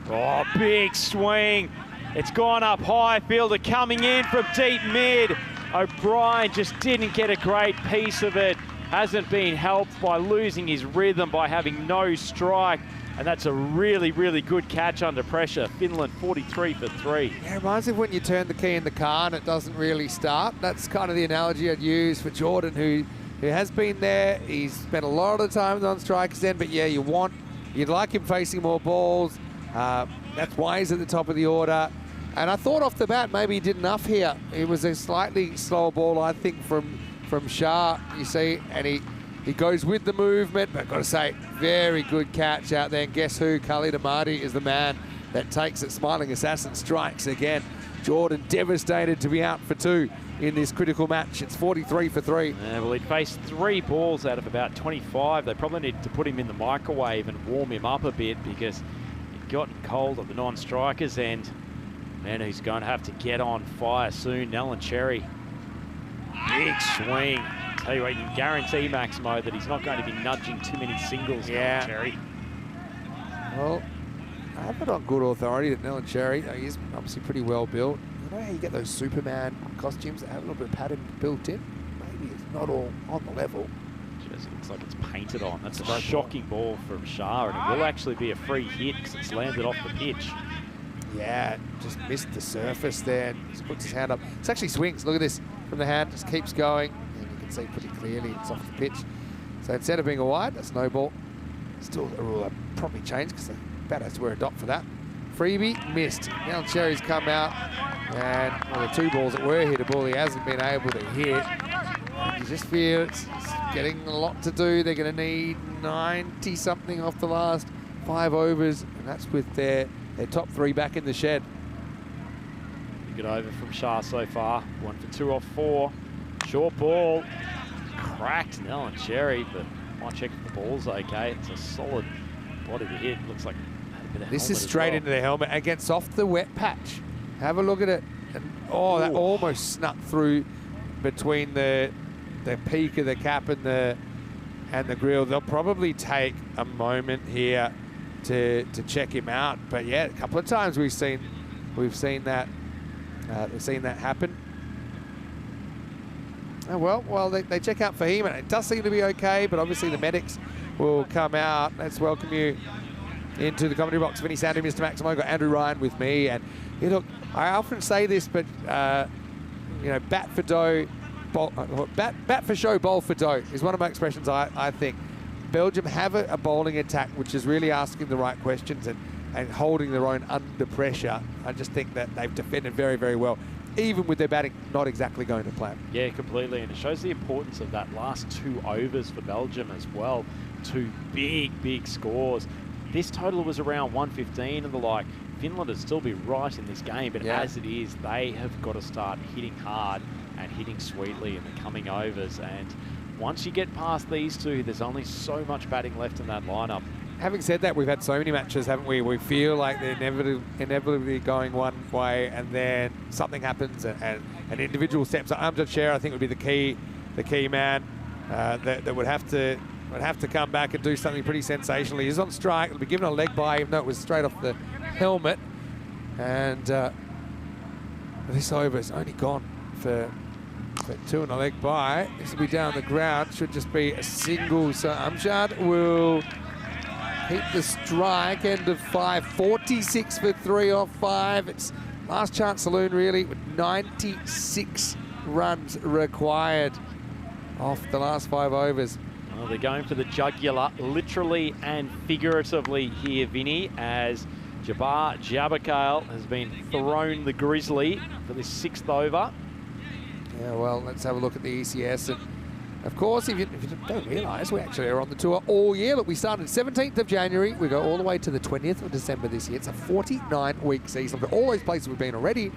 Oh, big swing. It's gone up high. Fielder coming in from deep mid. O'Brien just didn't get a great piece of it. Hasn't been helped by losing his rhythm, by having no strike. And that's a really, really good catch under pressure. Finland 43 for 3. Yeah, it reminds me of when you turn the key in the car and it doesn't really start. That's kind of the analogy I'd use for Jordan, who has been there. He's spent a lot of the time on strikers then, but yeah, you'd like him facing more balls. That's why he's at the top of the order. And I thought off the bat maybe he did enough here. It was a slightly slower ball, I think, from Shah, you see, and he goes with the movement, but I've got to say, very good catch out there. And guess who? Khalid Ahmadi is the man that takes it. Smiling Assassin strikes again. Jordan devastated to be out for 2 in this critical match. It's 43 for 3. Yeah, well, he'd faced 3 balls out of about 25. They probably need to put him in the microwave and warm him up a bit because he'd gotten cold at the non-strikers end. Man, he's going to have to get on fire soon. Alan Cherry, big swing. Tell you what, you can guarantee, Maximo, that he's not going to be nudging too many singles. Yeah. Cherry. Well, I have it on good authority that Alan Cherry, he's obviously pretty well built. You know how you get those Superman costumes that have a little bit of pattern built in? Maybe it's not all on the level. Just looks like it's painted on. That's a shocking ball from Shah, and it will actually be a free hit because it's landed off the pitch. Yeah, just missed the surface there. Just puts his hand up. It's actually swings. Look at this from the hand. Just keeps going. And you can see pretty clearly it's off the pitch. So instead of being a wide, a snowball. Still a rule I'd probably change because the bat has to wear a dot for that. Freebie missed. Now Cherry's come out. And well, the 2 balls that were hittable, he hasn't been able to hit. And you just feel it's getting a lot to do. They're going to need 90-something off the last 5 overs. And that's with their top 3 back in the shed. Good over from Shah so far. 1 for 2 off 4. Short ball. Cracked Alan Cherry, but might check if the ball's okay. It's a solid body to hit. Looks like it had a bit of this is straight into the helmet and gets off the wet patch. Have a look at it. And that almost snuck through between the peak of the cap and the grill. They'll probably take a moment here to check him out, but yeah, a couple of times we've seen that happen. Oh, well, they check out for him, and it does seem to be okay, but obviously the medics will come out. Let's welcome you into the commentary box. Vinny Sandu, Mr. Maximo, got Andrew Ryan with me, and look, I often say this, but you know, bat for dough, bat for show, bowl for dough is one of my expressions. I think Belgium have a bowling attack which is really asking the right questions and holding their own under pressure. I just think that they've defended very, very well, even with their batting not exactly going to plan. Yeah, completely, and it shows the importance of that last 2 overs for Belgium as well. 2 big, big scores. this total was around 115 and the like, Finland would still be right in this game, but as it is, they have got to start hitting hard and hitting sweetly in the coming overs. And once you get past these two, there's only so much batting left in that lineup. Having said that, we've had so many matches, haven't we? We feel like they're inevitably going one way, and then something happens, and an individual steps up. Amjad Sher, I think, would be the key man that would have to come back and do something pretty sensational. He's on strike. He'll be given a leg bye, even though it was straight off the helmet. And this over is only gone for 2 and a leg bye. This will be down the ground. Should just be a single. So Amjad will keep the strike, end of 5, 46 for 3 off 5. It's last chance saloon, really, with 96 runs required off the last 5 overs. Well, they're going for the jugular, literally and figuratively here, Vinny, as Jabbar Jabakale has been thrown the grizzly for this 6th over. Yeah, well, let's have a look at the ECS. And of course, if you don't realise, we actually are on the tour all year. Look, we started 17th of January. We go all the way to the 20th of December this year. It's a 49-week season. Look at all those places we've been already.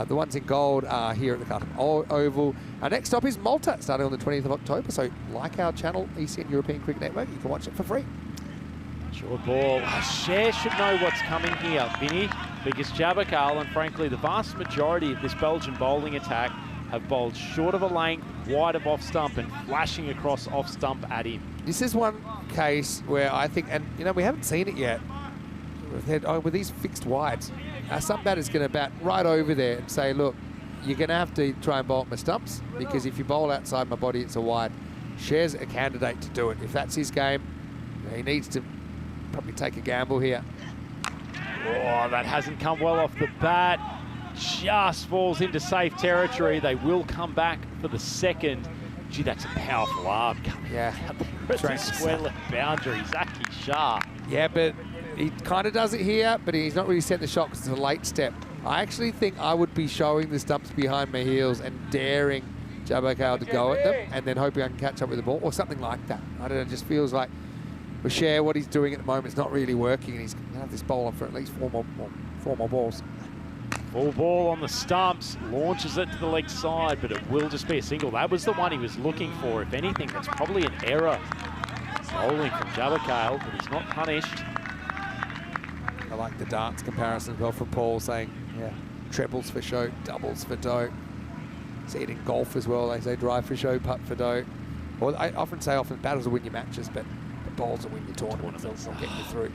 The ones in gold are here at the Carlton Oval. Our next stop is Malta, starting on the 20th of October. So like our channel, ECN European Cricket Network, you can watch it for free. Short ball. Cher should know what's coming here, Vinny, because Jabakale and frankly the vast majority of this Belgian bowling attack have bowled short of a length, wide of off stump, and flashing across off stump at him. This is one case where I think, and you know, we haven't seen it yet, with these fixed wides, some batter's going to bat right over there and say, look, you're going to have to try and bowl at my stumps, because if you bowl outside my body, it's a wide. Cher's a candidate to do it. If that's his game, he needs to probably take a gamble here. Oh, that hasn't come well off the bat. Just falls into safe territory. They will come back for the 2nd. Gee, that's a powerful arm coming out there at the square left boundary. Zaki Shah. Yeah, but he kind of does it here, but he's not really set the shot because it's a late step. I actually think I would be showing the stumps behind my heels and daring Jabakale to go at them, and then hoping I can catch up with the ball or something like that. I don't know, it just feels like with Cher, what he's doing at the moment is not really working, and he's going to have this bowl on for at least four more balls. Full ball on the stumps, launches it to the leg side, but it will just be a single. That was the one he was looking for. If anything, that's probably an error. Bowling from Jabakale, but he's not punished. I like the darts comparison as well from Paul, saying, yeah, trebles for show, doubles for dough. See it in golf as well. They say drive for show, putt for dough. Well, I often say battles will win your matches, but the bowls will win your tournaments. They'll get you through.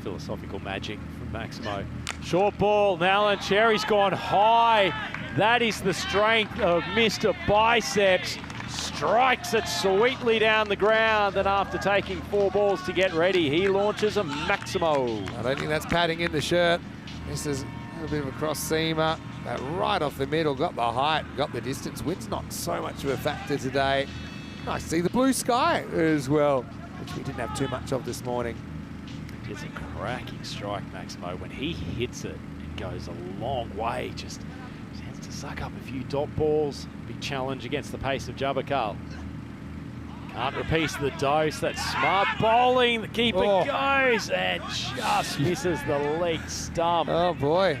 Philosophical magic from Maximo. Short ball, Nalan Cherry's gone high. That is the strength of Mr. Biceps. Strikes it sweetly down the ground, and after taking 4 balls to get ready, he launches a Maximo. I don't think that's padding in the shirt. This is a little bit of a cross seamer. Right off the middle, got the height, got the distance. Wind's not so much of a factor today. Nice to see the blue sky as well, which we didn't have too much of this morning. It's a cracking strike, Maximo. When he hits it, it goes a long way. Just tends to suck up a few dot balls. Big challenge against the pace of Jabakale. Can't repeat the dose. That's smart bowling. The keeper goes and just misses the leg stump. Oh, boy.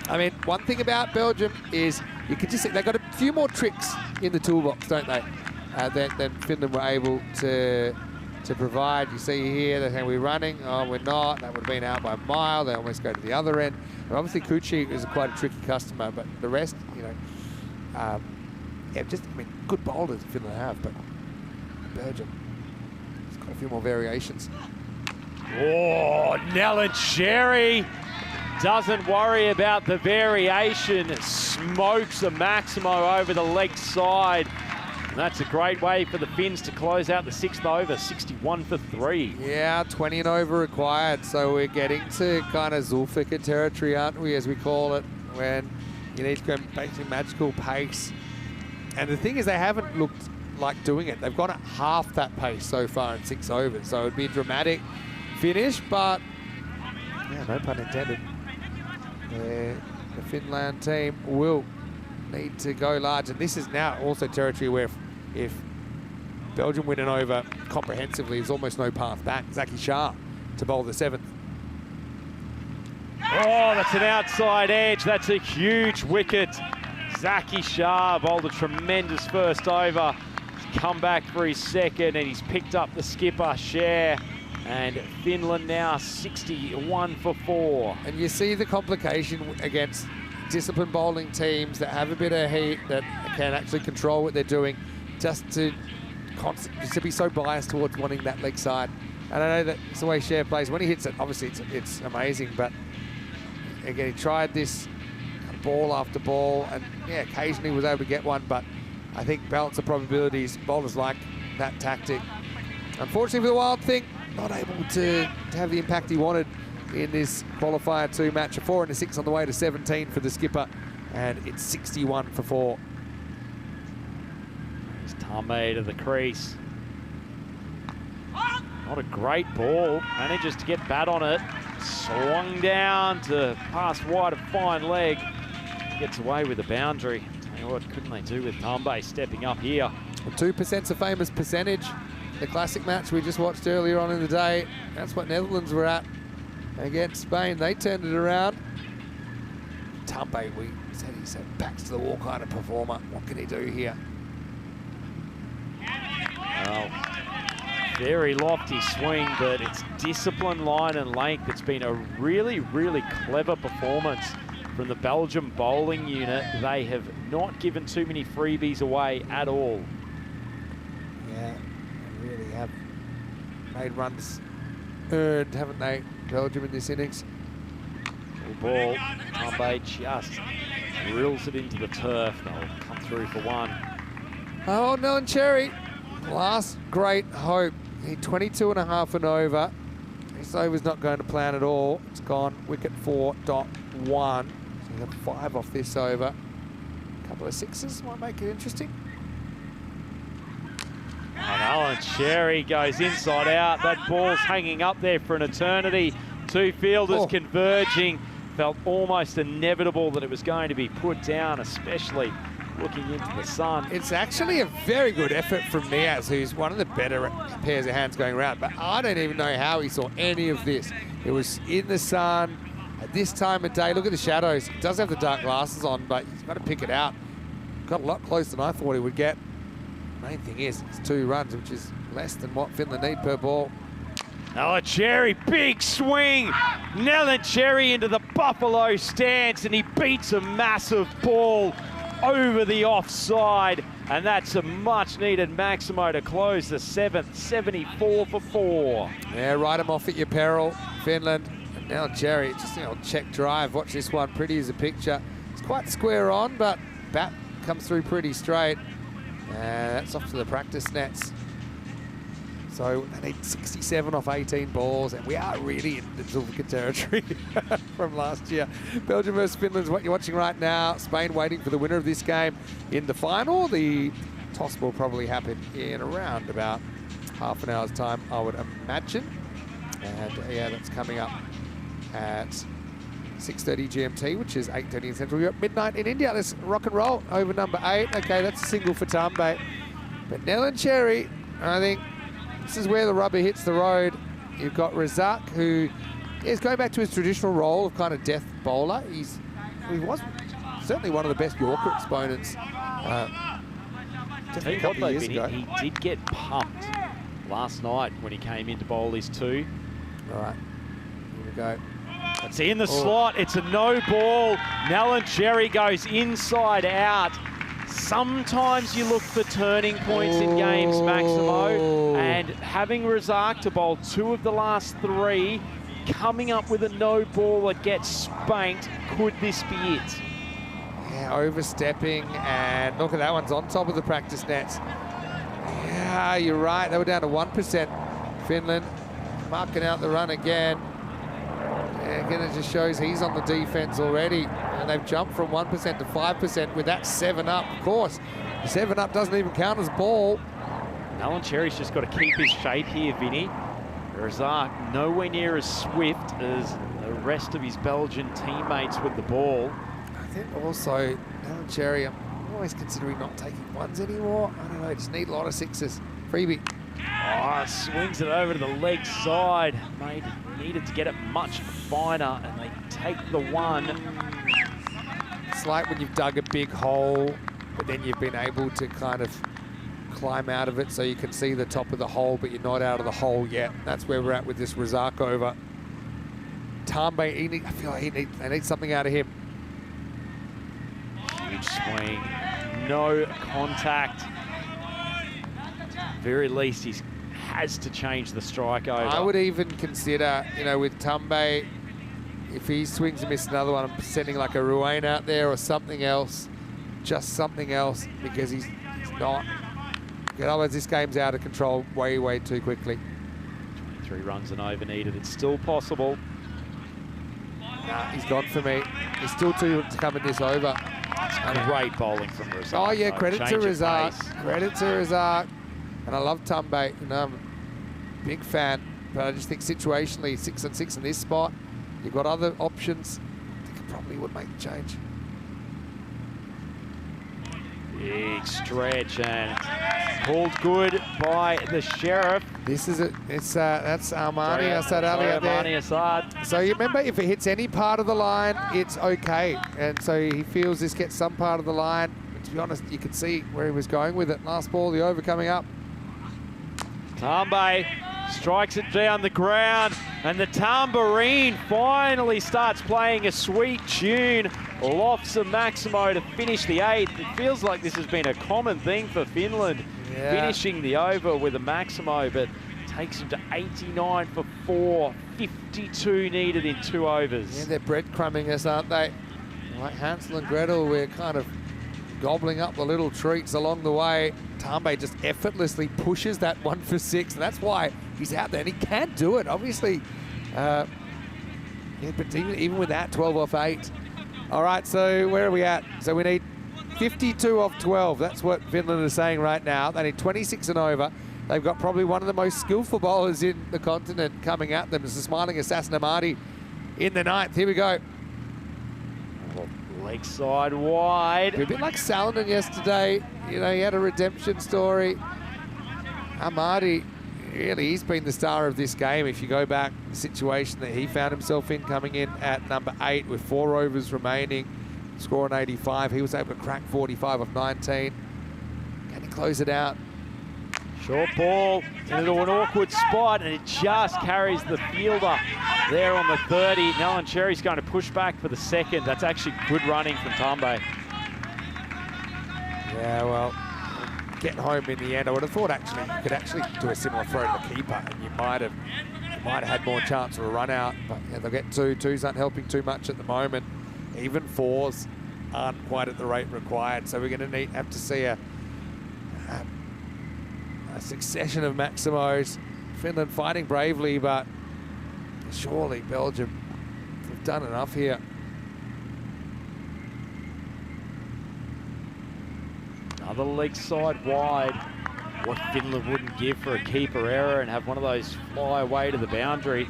I mean, one thing about Belgium is you can just see they've got a few more tricks in the toolbox, don't they, than Finland were able to provide. You see here, they're saying we're running. Oh, we're not. That would have been out by a mile. They almost go to the other end. And obviously, Kuchi is quite a tricky customer, but the rest, you know, yeah, just, I mean, good bowlers Finland have, but Belgium, it's got a few more variations. Oh, Nalan Cherry doesn't worry about the variation. Smokes a Maximo over the leg side. And that's a great way for the Finns to close out the 6th over, 61 for 3. Yeah, 20 and over required. So we're getting to kind of Zulfikar territory, aren't we, as we call it, when you need to go basically magical pace. And the thing is, they haven't looked like doing it. They've gone at half that pace so far in 6 overs. So it'd be a dramatic finish, but yeah, no pun intended. The Finland team will need to go large. And this is now also territory where if Belgium winning over comprehensively. There's almost no path back. Zaki Shah to bowl the 7th. Oh, that's an outside edge. That's a huge wicket. Zaki Shah bowled a tremendous first over. He's come back for his second, and he's picked up the skipper share. And Finland now 61 for 4. And you see the complication against disciplined bowling teams that have a bit of heat, that can actually control what they're doing, just to be so biased towards wanting that leg side. And I know that it's the way Cher plays. When he hits it, obviously it's amazing, but again, he tried this ball after ball, and yeah, occasionally was able to get one, but I think balance of probabilities, bowlers like that tactic. Unfortunately for the Wild thing, not able to have the impact he wanted in this qualifier 2 match. A 4 and a 6 on the way to 17 for the skipper, and it's 61 for 4. There's Tambe to the crease. Not a great ball, manages to get bat on it. Swung down to pass wide, a fine leg. Gets away with the boundary. Tell you what, couldn't they do with Tambe stepping up here? 2%'s a famous percentage. The classic match we just watched earlier on in the day, that's what Netherlands were at against Spain. They turned it around. Tambe, we said he's a backs to the wall kind of performer. What can he do here? Well, very lofty swing, but it's discipline, line and length. It's been a really, really clever performance from the Belgium bowling unit. They have not given too many freebies away at all. Yeah, they really have made runs earned, haven't they, Belgium in this innings? Full ball, Tambe just drills it into the turf. They'll come through for 1. Oh, Nolan Cherry, last great hope. He 22.5 and over. This over's not going to plan at all. It's gone wicket 4.1. So we got 5 off this over. A couple of 6s might make it interesting. And Alan Cherry goes inside out. That ball's hanging up there for an eternity. 2 fielders converging. Felt almost inevitable that it was going to be put down, especially looking into the sun. It's actually a very good effort from Niaz, who's one of the better pairs of hands going around, but I don't even know how he saw any of this. It was in the sun at this time of day. Look at the shadows. He does have the dark glasses on, but he's got to pick it out. Got a lot closer than I thought he would get. Main thing is, it's 2 runs, which is less than what Finland need per ball. Alan Cherry, big swing. Alan Cherry into the buffalo stance, and he beats a massive ball over the offside, and that's a much-needed Maximo to close the 7th, 74 for 4. Yeah, write him off at your peril, Finland. And now Cherry, just an old check drive. Watch this one, pretty as a picture. It's quite square on, but bat comes through pretty straight. That's off to the practice nets. So they need 67 off 18 balls, and we are really in the duplicate territory from last year. Belgium versus Finland is what you're watching right now. Spain waiting for the winner of this game in the final. The toss will probably happen in around about half an hour's time, I would imagine. And yeah, that's coming up at 6:30 GMT, which is 8:30 in Central Europe, midnight in India. Let's rock and roll over number 8. Okay, that's a single for Tambe. But Alan Cherry, I think this is where the rubber hits the road. You've got Razak, who is going back to his traditional role of kind of death bowler. He was certainly one of the best Yorker exponents. Tell you what though, Vinny, he did get pumped last night when he came in to bowl his 2. All right, here we go. It's in the slot. It's a no ball. Alan Cherry goes inside out. Sometimes you look for turning points in games, Maximo, and having Razak to bowl 2 of the last 3, coming up with a no ball that gets spanked, could this be it? Yeah, overstepping, and look at that one's on top of the practice nets. Yeah, you're right, they were down to 1%. Finland marking out the run again. Yeah, again, it just shows he's on the defense already. And they've jumped from 1% to 5% with that 7 up. Of course, the 7 up doesn't even count as ball. Alan Cherry's just got to keep his shape here, Vinny. Razak nowhere near as swift as the rest of his Belgian teammates with the ball. I think also Alan Cherry, I'm always considering not taking ones anymore. I don't know, just need a lot of sixes. Freebie. Oh, swings it over to the leg side. Needed to get it much finer, and they take the one. It's like when you've dug a big hole, but then you've been able to kind of climb out of it so you can see the top of the hole, but you're not out of the hole yet. That's where we're at with this Razak over. Tambe, I feel like they need something out of him. Huge swing, no contact. Very least he has to change the strike over. I would even consider, you know, with Tambe, if he swings and misses another one, I'm sending like a Ruane out there or something else, just something else, because he's not. Otherwise, this game's out of control way, way too quickly. 23 runs and over needed. It's still possible. Nah, he's gone for me. There's still two to come in this over. Great bowling from Razak. Oh yeah, credit to Change of Razak. pace. Credit to Razak. And I love Tambe. You know, I'm a big fan, but I just think situationally, 6 and 6 in this spot. You've got other options. I think it probably would make the change. Big stretch and pulled good by the Sheriff. This is it. It's that's Armani Assad Ali out there. Armani Assad. So you remember, if it hits any part of the line, it's okay. And so he feels this gets some part of the line. But to be honest, you could see where he was going with it. Last ball, the over coming up. Tambe strikes it down the ground, and the tambourine finally starts playing a sweet tune. Lofts a Maximo to finish the 8th. It feels like this has been a common thing for Finland, finishing the over with a Maximo, but takes him to 89 for 4, 52 needed in 2 overs. Yeah, they're breadcrumbing us, aren't they? Like Hansel and Gretel, we're kind of gobbling up the little treats along the way. Tambe just effortlessly pushes that 1 for 6, and that's why he's out there, and he can do it, obviously. Yeah, but even with that, 12 off 8. All right, so where are we at? So we need 52 off 12. That's what Finland is saying right now. They need 26 and over. They've got probably one of the most skillful bowlers in the continent coming at them. It's the smiling assassin Amadi in the 9th. Here we go. Leg side wide. A bit like Salonen yesterday. You know, he had a redemption story. Amadi, really, he's been the star of this game. If you go back, the situation that he found himself in coming in at number 8 with 4 overs remaining, scoring 85. He was able to crack 45 of 19. Can he close it out? Short ball into an awkward spot, and it just carries the fielder there on the 30. Nolan Cherry's going to push back for the 2nd. That's actually good running from Tambe. Yeah, well, getting home in the end. I would have thought actually you could actually do a similar throw to the keeper, and you might have had more chance of a run out. But yeah, they'll get 2. 2s aren't helping too much at the moment. Even 4s aren't quite at the rate required. So we're going to have to see a succession of Maximos. Finland fighting bravely, but surely Belgium have done enough here. Another leg side wide. What Finland wouldn't give for a keeper error and have one of those fly away to the boundary.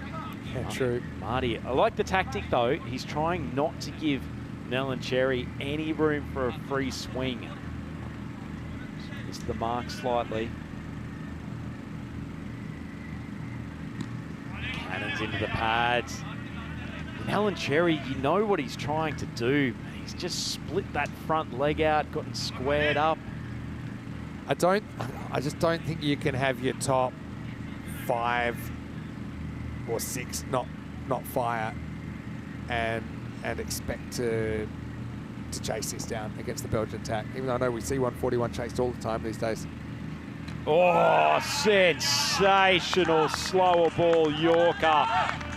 Yeah, true. Marty, I like the tactic though. He's trying not to give Nolan Cherry any room for a free swing. Missed the mark slightly. Cannons into the pads. Nolan Cherry, you know what he's trying to do. He's just split that front leg out, gotten squared up. I just don't think you can have your top 5 or 6 not fire and expect to chase this down against the Belgian attack. Even though I know we see 141 chased all the time these days. Oh, sensational slower ball Yorker.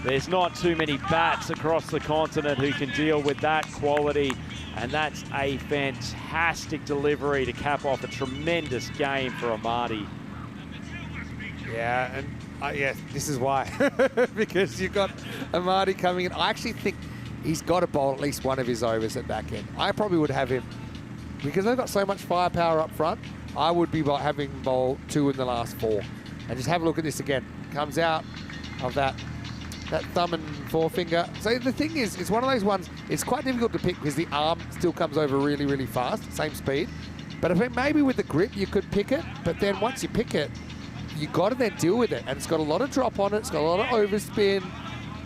There's not too many bats across the continent who can deal with that quality, and that's a fantastic delivery to cap off a tremendous game for Amadi. Yeah, and yeah, this is why. Because you've got Amadi coming in. I actually think he's got to bowl at least one of his overs at back end. I probably would have him, because they've got so much firepower up front, I would be having bowl 2 in the last 4. And just have a look at this again. Comes out of that that thumb and forefinger. So the thing is, it's one of those ones, it's quite difficult to pick because the arm still comes over really, really fast, same speed. But I think maybe with the grip you could pick it, but then once you pick it, you got to then deal with it. And it's got a lot of drop on it, it's got a lot of overspin,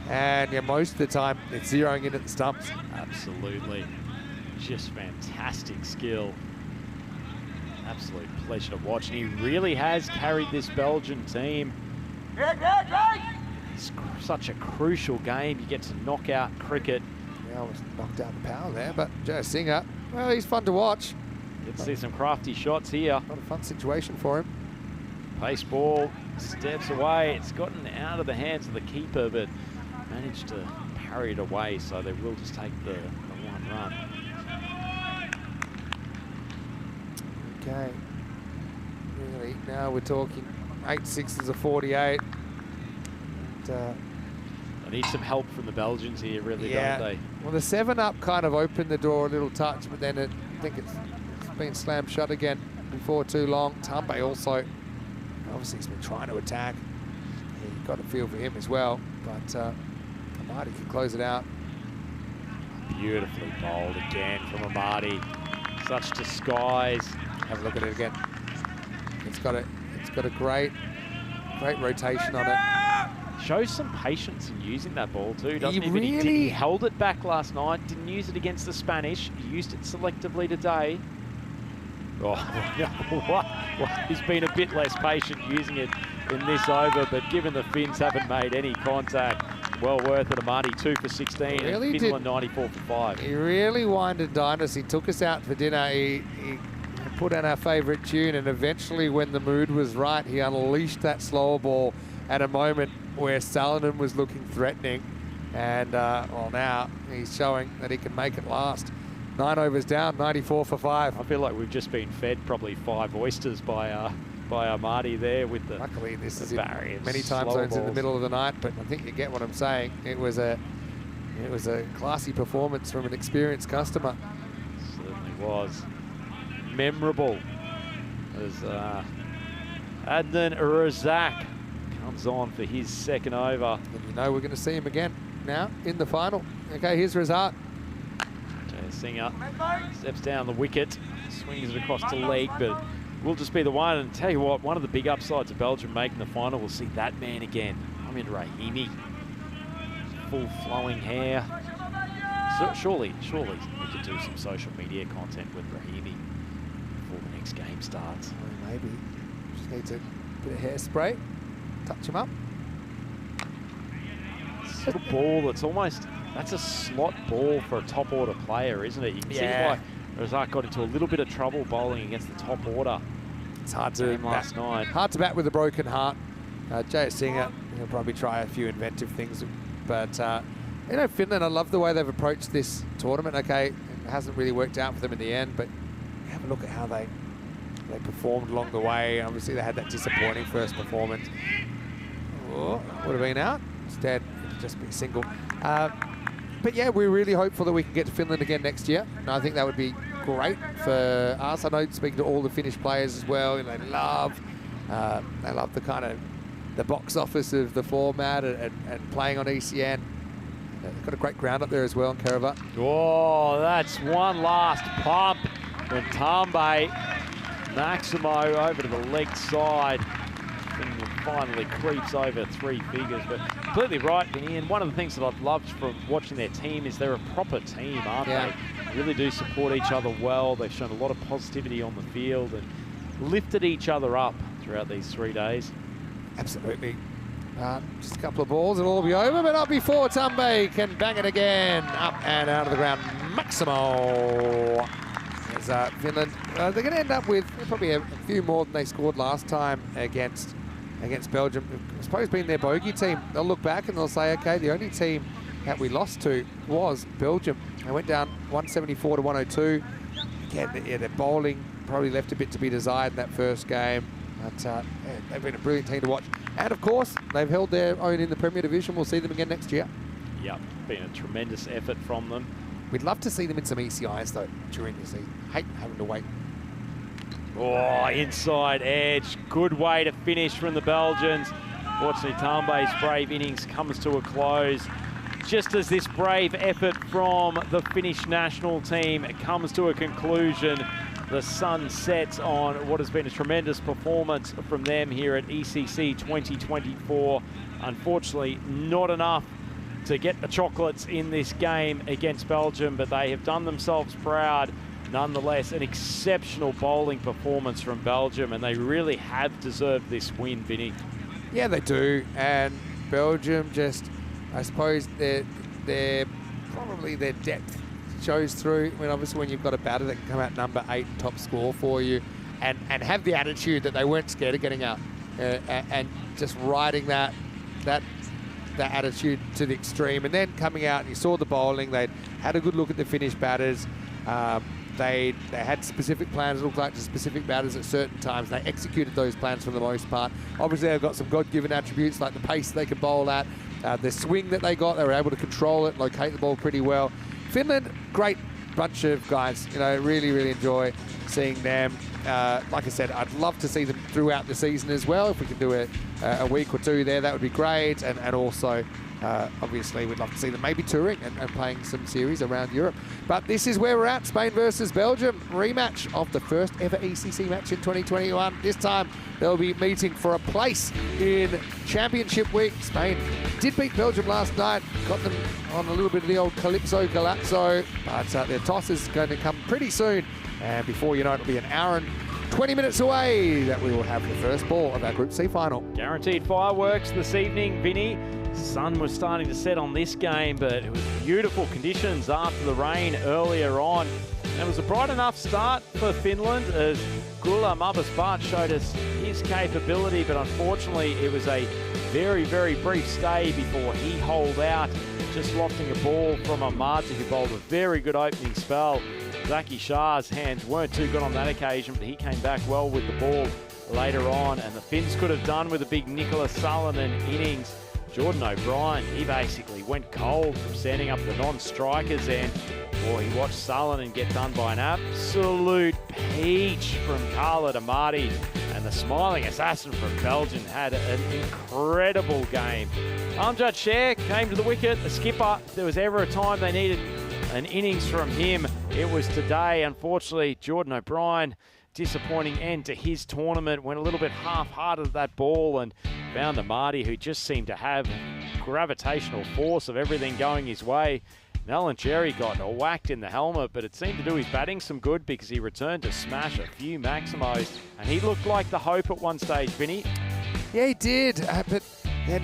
and yeah, most of the time it's zeroing in at the stumps. Absolutely. Just fantastic skill. Absolute pleasure to watch. And he really has carried this Belgian team. It's such a crucial game. You get to knock out cricket. Yeah, I was knocked out the power there, but Joe Singer, well, he's fun to watch. You can see some crafty shots here. Not a fun situation for him. Pace ball, steps away. It's gotten out of the hands of the keeper, but managed to parry it away, so they will just take the one run. Okay. Really, now we're talking 8 sixes of 48. They need some help from the Belgians here, really, don't they? Well, the 7-up kind of opened the door a little touch, but then I think it's been slammed shut again before too long. Tambe also, obviously he's been trying to attack. Yeah, you've got a feel for him as well, but Amadi can close it out. Beautifully bowled again from Amadi. Such disguise. Have a look at it again. It's got a great rotation on it. Shows some patience in using that ball too, doesn't he? Really? He held it back last night, didn't use it against the Spanish. He used it selectively today. Oh, what? He's been a bit less patient using it in this over, but given the Finns haven't made any contact, well worth it. Amadi 2 for 16, Really and Finland 94 for 5. He really wined and dined us. He took us out for dinner. He put on our favourite tune, and eventually when the mood was right, he unleashed that slower ball at a moment where Salonen was looking threatening. And, well, now he's showing that he can make it last. 9 overs down, 94 for 5. I feel like we've just been fed probably 5 oysters by Amadi there with the Luckily, this is in barriers, many time slower zones in the balls. middle of the night, but I think you get what I'm saying. It was a classy performance from an experienced customer. Certainly was. Memorable as Adnan Razak comes on for his second over. And you know we're going to see him again now in the final. Okay, here's Razak. Jay Singer steps down the wicket, swings it across the leg, but will just be the one. And tell you what, one of the big upsides of Belgium making the final, we'll see that man again. I mean, Rahimi, full flowing hair. So surely we could do some social media content with Rahimi before the next game starts. Well, maybe. Just need to bit of hairspray, touch him up. It's a ball that's almost, that's a slot ball for a top order player, isn't it? You can see why Razak got into a little bit of trouble bowling against the top order. It's hard to last night. Hard to bat with a broken heart. Jay Singer, he'll probably try a few inventive things, but you know, Finland, I love the way they've approached this tournament. Okay, it hasn't really worked out for them in the end, but have a look at how they performed along the way. Obviously, they had that disappointing first performance. Oh, would have been out. Instead, it'd just be a single. But yeah, we're really hopeful that we can get to Finland again next year. And I think that would be great for us. I know, speaking to all the Finnish players as well, you know, they love the kind of the box office of the format and playing on ECN. They've got a great ground up there as well in Kerava. Oh, that's one last pump when Tambe Maximo over to the leg side. And finally creeps over 3 figures. But completely right, Vinny. And one of the things that I've loved from watching their team is they're a proper team, aren't they? Really do support each other well. They've shown a lot of positivity on the field and lifted each other up throughout these 3 days. Absolutely. Just a couple of balls, it'll all be over, but not before Tambe can bang it again. Up and out of the ground, Maximo. There's Finland. They're going to end up with probably a few more than they scored last time against Belgium. I suppose being their bogey team, they'll look back and they'll say, okay, the only team that we lost to was Belgium. They went down 174 to 102. Again, yeah, their bowling probably left a bit to be desired in that first game. But yeah, they've been a brilliant team to watch. And of course, they've held their own in the Premier Division. We'll see them again next year. Yep, been a tremendous effort from them. We'd love to see them in some ECIs though during the season. Hate having to wait. Oh, inside edge. Good way to finish from the Belgians. Unfortunately, Tambai's brave innings comes to a close. Just as this brave effort from the Finnish national team comes to a conclusion, the sun sets on what has been a tremendous performance from them here at ECC 2024. Unfortunately, not enough to get the chocolates in this game against Belgium, but they have done themselves proud. Nonetheless, an exceptional bowling performance from Belgium, and they really have deserved this win, Vinny. Yeah, they do. And Belgium just, I suppose, probably their depth shows through. I mean, obviously, when you've got a batter that can come out number 8 and top score for you, and have the attitude that they weren't scared of getting out, and just riding that attitude to the extreme, and then coming out and you saw the bowling. They'd had a good look at the Finnish batters. They had specific plans, it looked like, to specific batters at certain times. They executed those plans for the most part. Obviously, they've got some God-given attributes like the pace they could bowl at, the swing that they got. They were able to control it, locate the ball pretty well. Finland, great bunch of guys. You know, really, really enjoy seeing them. Like I said, I'd love to see them throughout the season as well. If we can do a week or two there, that would be great. And also, obviously, we'd love to see them maybe touring and playing some series around Europe. But this is where we're at. Spain versus Belgium. Rematch of the first ever ECC match in 2021. This time, they'll be meeting for a place in Championship Week. Spain did beat Belgium last night. Got them on a little bit of the old Calypso Galapso. But their toss is going to come pretty soon. And before you know it, it'll be an hour and 20 minutes away that we will have the first ball of our Group C final. Guaranteed fireworks this evening, Vinny. Sun was starting to set on this game, but it was beautiful conditions after the rain earlier on. And it was a bright enough start for Finland as Gula Mabaspat showed us his capability, but unfortunately it was a very, very brief stay before he holed out, just lofting a ball from Amati, who bowled a very good opening spell. Zaki Shah's hands weren't too good on that occasion, but he came back well with the ball later on, and the Finns could have done with a big Nicholas Salonen innings. Jordan O'Brien, he basically went cold from standing up the non-strikers, and boy, he watched Salonen get done by an absolute peach from Khalid Amati, and the smiling assassin from Belgium had an incredible game. Amjad Sher came to the wicket, the skipper. If there was ever a time they needed an innings from him, it was today. Unfortunately, Jordan O'Brien, disappointing end to his tournament, went a little bit half-hearted at that ball and found Amati, who just seemed to have gravitational force of everything going his way. Nalan Cherry got whacked in the helmet, but it seemed to do his batting some good because he returned to smash a few Maximos, and he looked like the hope at one stage, Vinny. Yeah, he did, but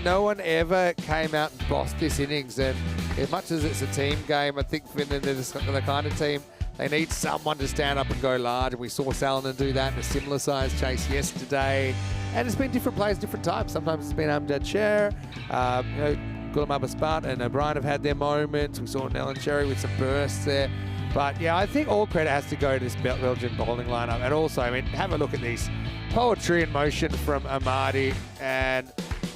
no one ever came out and bossed this innings, and as much as it's a team game, I think Finland is the kind of team they need someone to stand up and go large, and we saw Salonen do that in a similar size chase yesterday. And it's been different players, different types. Sometimes it's been Amjad Sher, Ghulam Abbaspat and O'Brien have had their moments. We saw Nalan Cherry with some bursts there. But yeah, I think all credit has to go to this Belgian bowling lineup. And also, I mean, have a look at this poetry in motion from Amati, and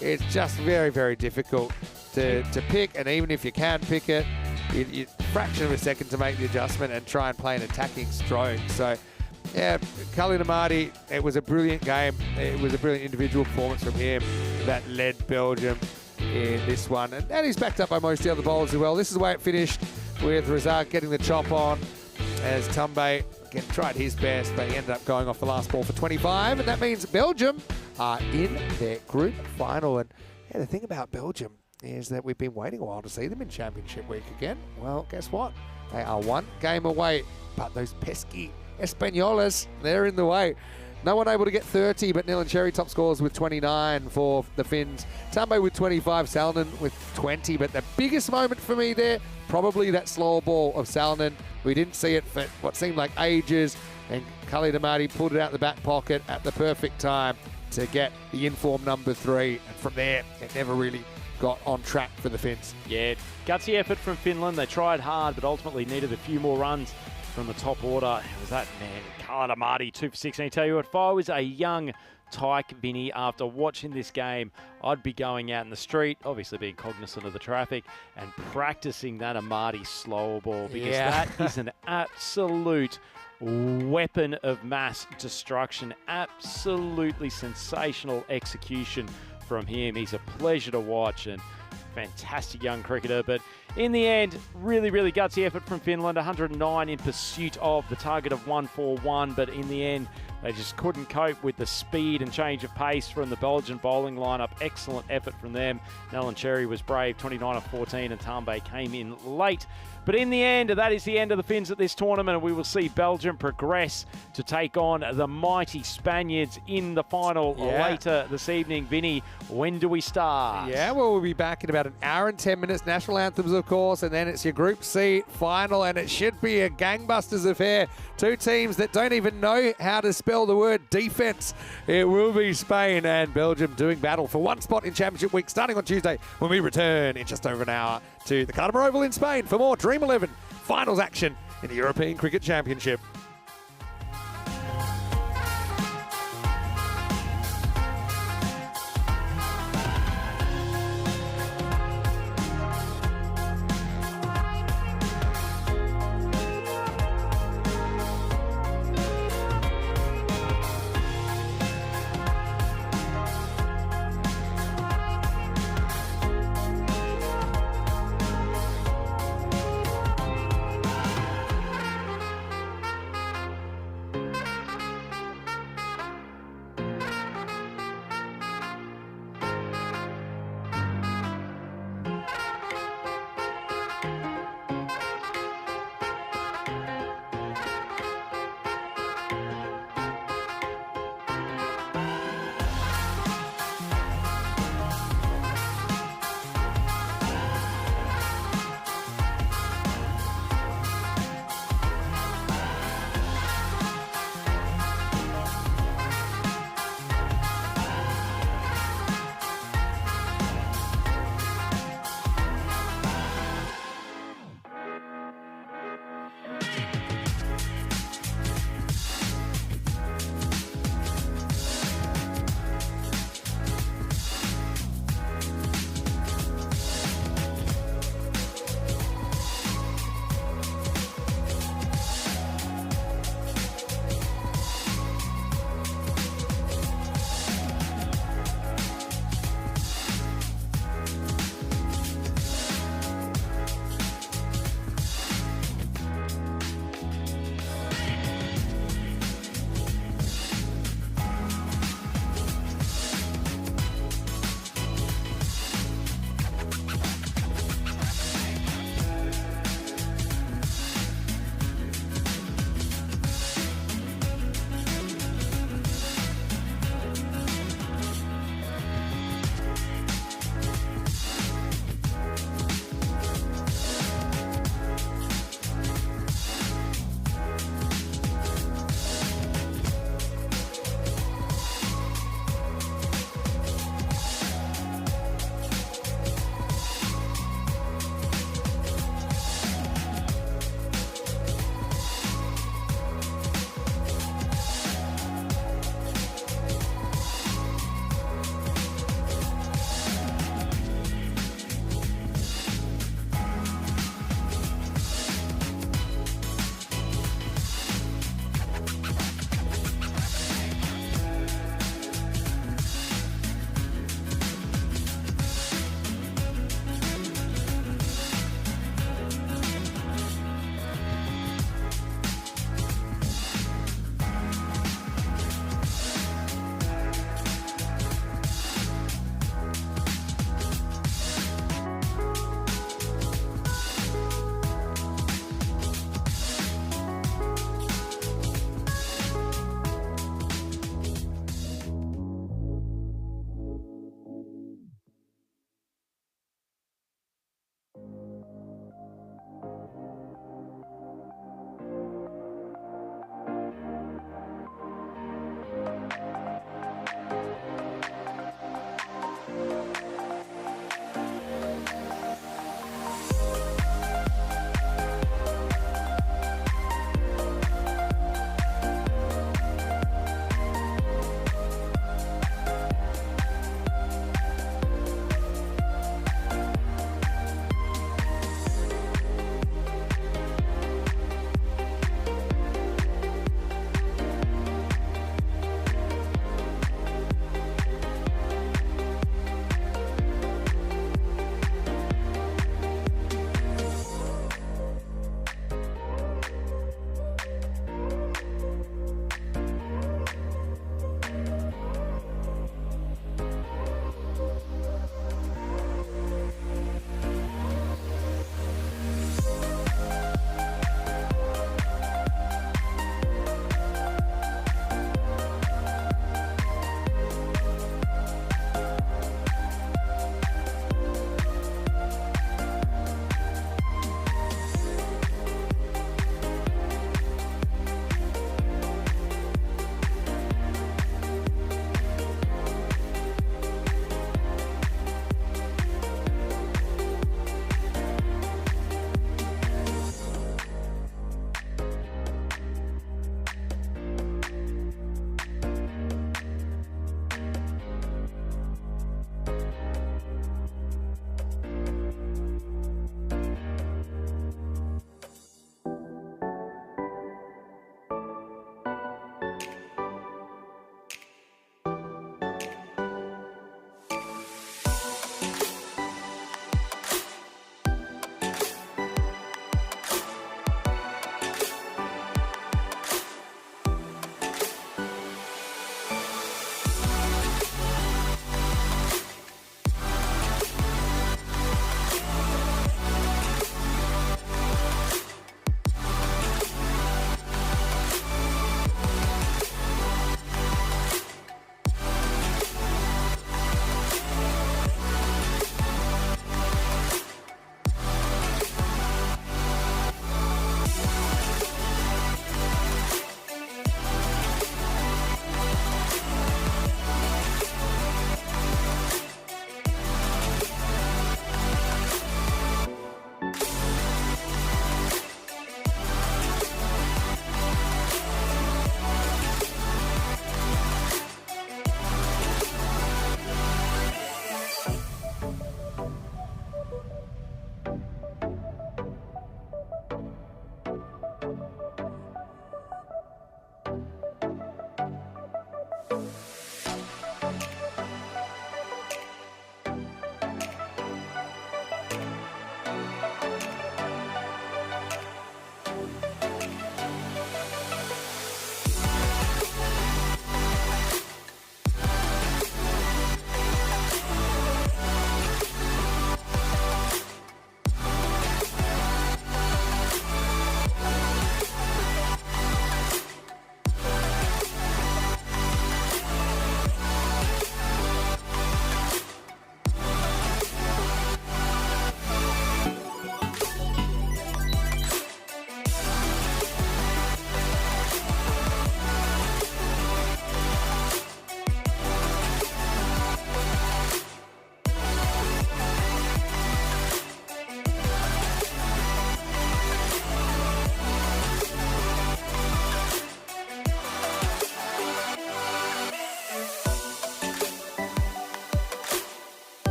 it's just very, very difficult to pick. And even if you can pick it, you fraction of a second to make the adjustment and try and play an attacking stroke. So yeah, Khalid Amati, it was a brilliant game. It was a brilliant individual performance from him that led Belgium in this one. And he's backed up by most of the other bowlers as well. This is the way it finished, with Razak getting the chop on as Tambay again tried his best, but he ended up going off the last ball for 25. And that means Belgium are in their group final. And yeah, the thing about Belgium is that we've been waiting a while to see them in Championship Week again. Well, guess what? They are one game away, but those pesky Espanolas, they're in the way. No one able to get 30, but Nalan Cherry top scores with 29 for the Finns. Tambay with 25, Salonen with 20. But the biggest moment for me there, probably that slower ball of Salonen. We didn't see it for what seemed like ages, and Khalid Amati pulled it out the back pocket at the perfect time to get the inform number 3. And from there, it never really got on track for the Finns. Yeah, gutsy effort from Finland. They tried hard, but ultimately needed a few more runs from the top order. It was that man, Khalid Amati, 2 for 16. Tell you what, if I was a young Tyke Vinny, after watching this game, I'd be going out in the street, obviously being cognizant of the traffic, and practicing that Amati slower ball, because that is an absolute weapon of mass destruction. Absolutely sensational execution from him. He's a pleasure to watch and fantastic young cricketer. But in the end, really, really gutsy effort from Finland. 109 in pursuit of the target of 141. But in the end, they just couldn't cope with the speed and change of pace from the Belgian bowling lineup. Excellent effort from them. Alan Cherry was brave, 29 of 14, and Tambe came in late. But in the end, that is the end of the Finns at this tournament, and we will see Belgium progress to take on the mighty Spaniards in the final later this evening. Vinny, when do we start? Yeah, well, we'll be back in about an hour and 10 minutes. National anthems, of course, and then it's your Group C final, and it should be a gangbusters affair. Two teams that don't even know how to spell the word defense. It will be Spain and Belgium doing battle for one spot in Championship Week, starting on Tuesday when we return in just over an hour to the Cardiff Oval in Spain for more Dream11 finals action in the European Cricket Championship.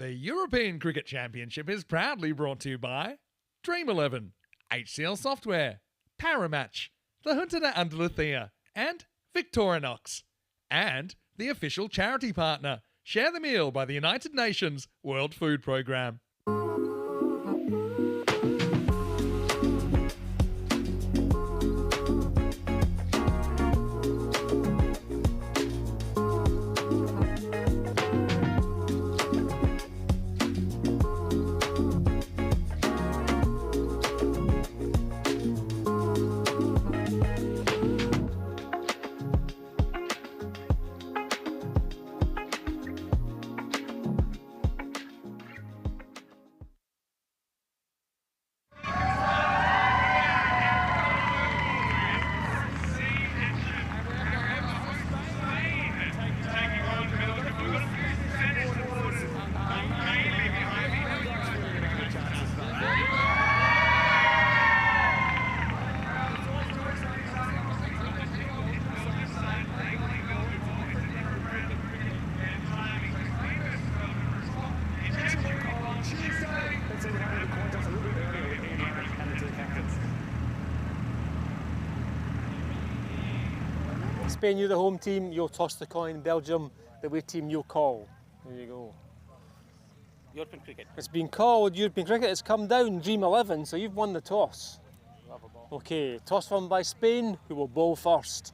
The European Cricket Championship is proudly brought to you by Dream11, HCL Software, Paramatch, the Junta de Andalucía, and Victorinox. And the official charity partner, Share the Meal by the United Nations World Food Programme. Spain, you're the home team, you'll toss the coin. Belgium, the away team, you'll call. There you go. European cricket. It's been called European cricket. It's come down, Dream11, so you've won the toss. Okay, toss won by Spain, who will bowl first.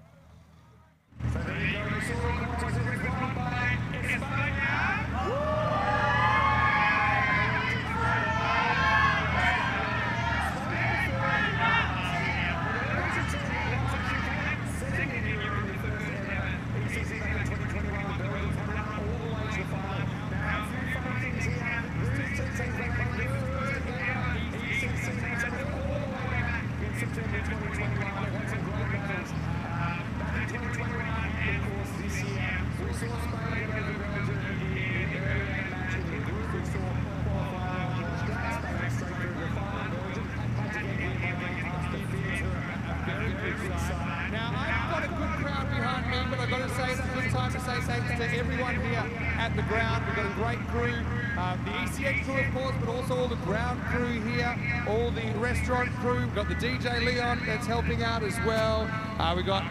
Now, I've got a good crowd behind me, but I've got to say it's a good time to say thanks to everyone here at the ground. We've got a great crew, the ECC crew, of course, but also all the ground crew here, all the restaurant crew. We've got the DJ Leon that's helping out as well. We've got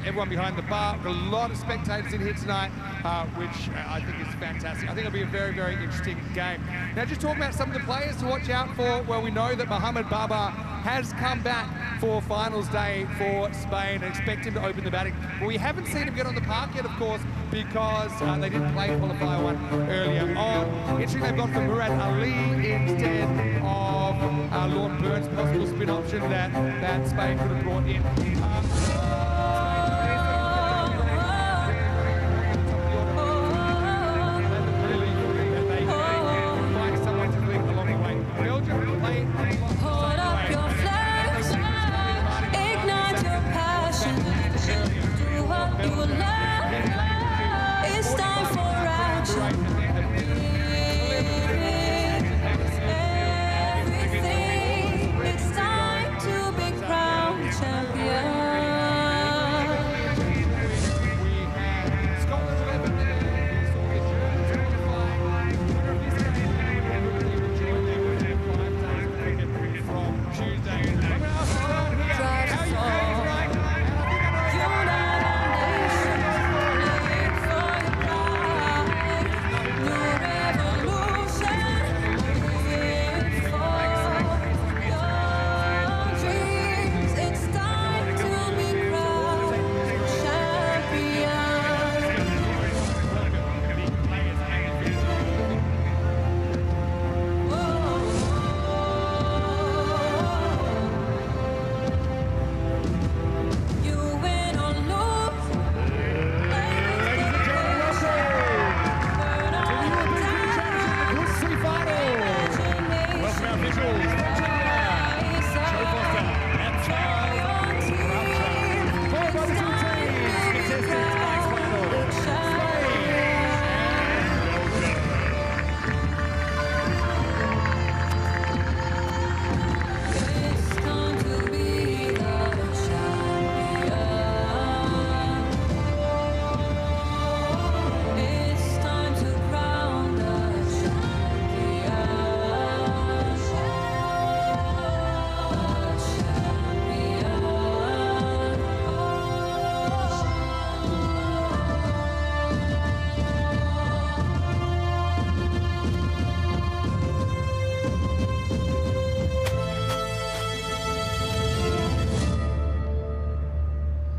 everyone behind the bar. We've got a lot of spectators in here tonight, which I think is fantastic. I think it'll be a very, very interesting game. Now, just talking about some of the players to watch out for. Well, we know that Mohamed Baba has come back for finals day for Spain and expect him to open the batting. But we haven't seen him get on the park yet, of course, because they didn't play Qualifier 1 earlier on. Interesting, they've gone for Murad Ali instead of Lord Burns, possible spin option that Spain could have brought in.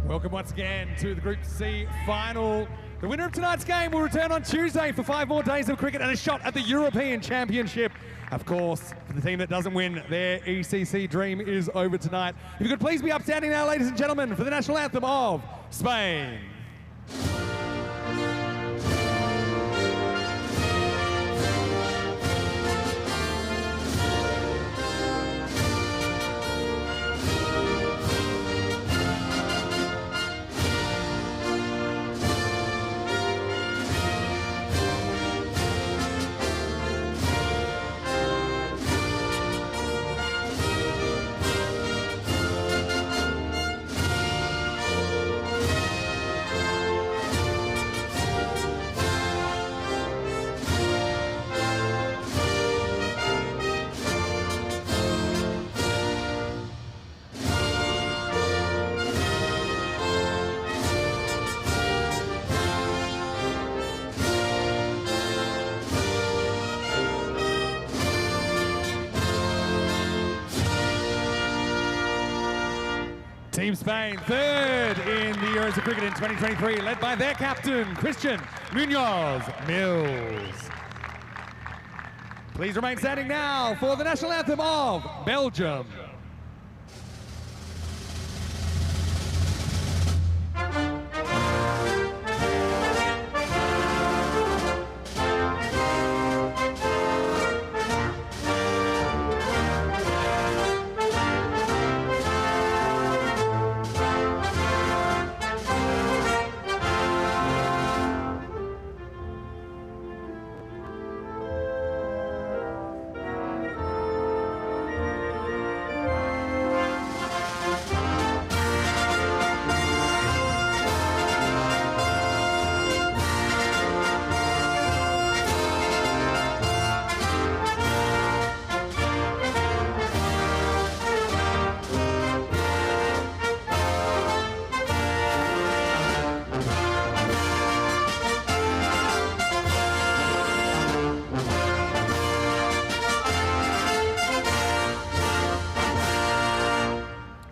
Welcome once again to the Group C final. The winner of tonight's game will return on Tuesday for 5 more days of cricket and a shot at the European Championship. Of course, for the team that doesn't win, their ECC dream is over tonight. If you could please be upstanding now, ladies and gentlemen, for the national anthem of Spain. Team Spain, third in the Euros of Cricket in 2023, led by their captain, Christian Munoz Mills. Please remain standing now for the national anthem of Belgium.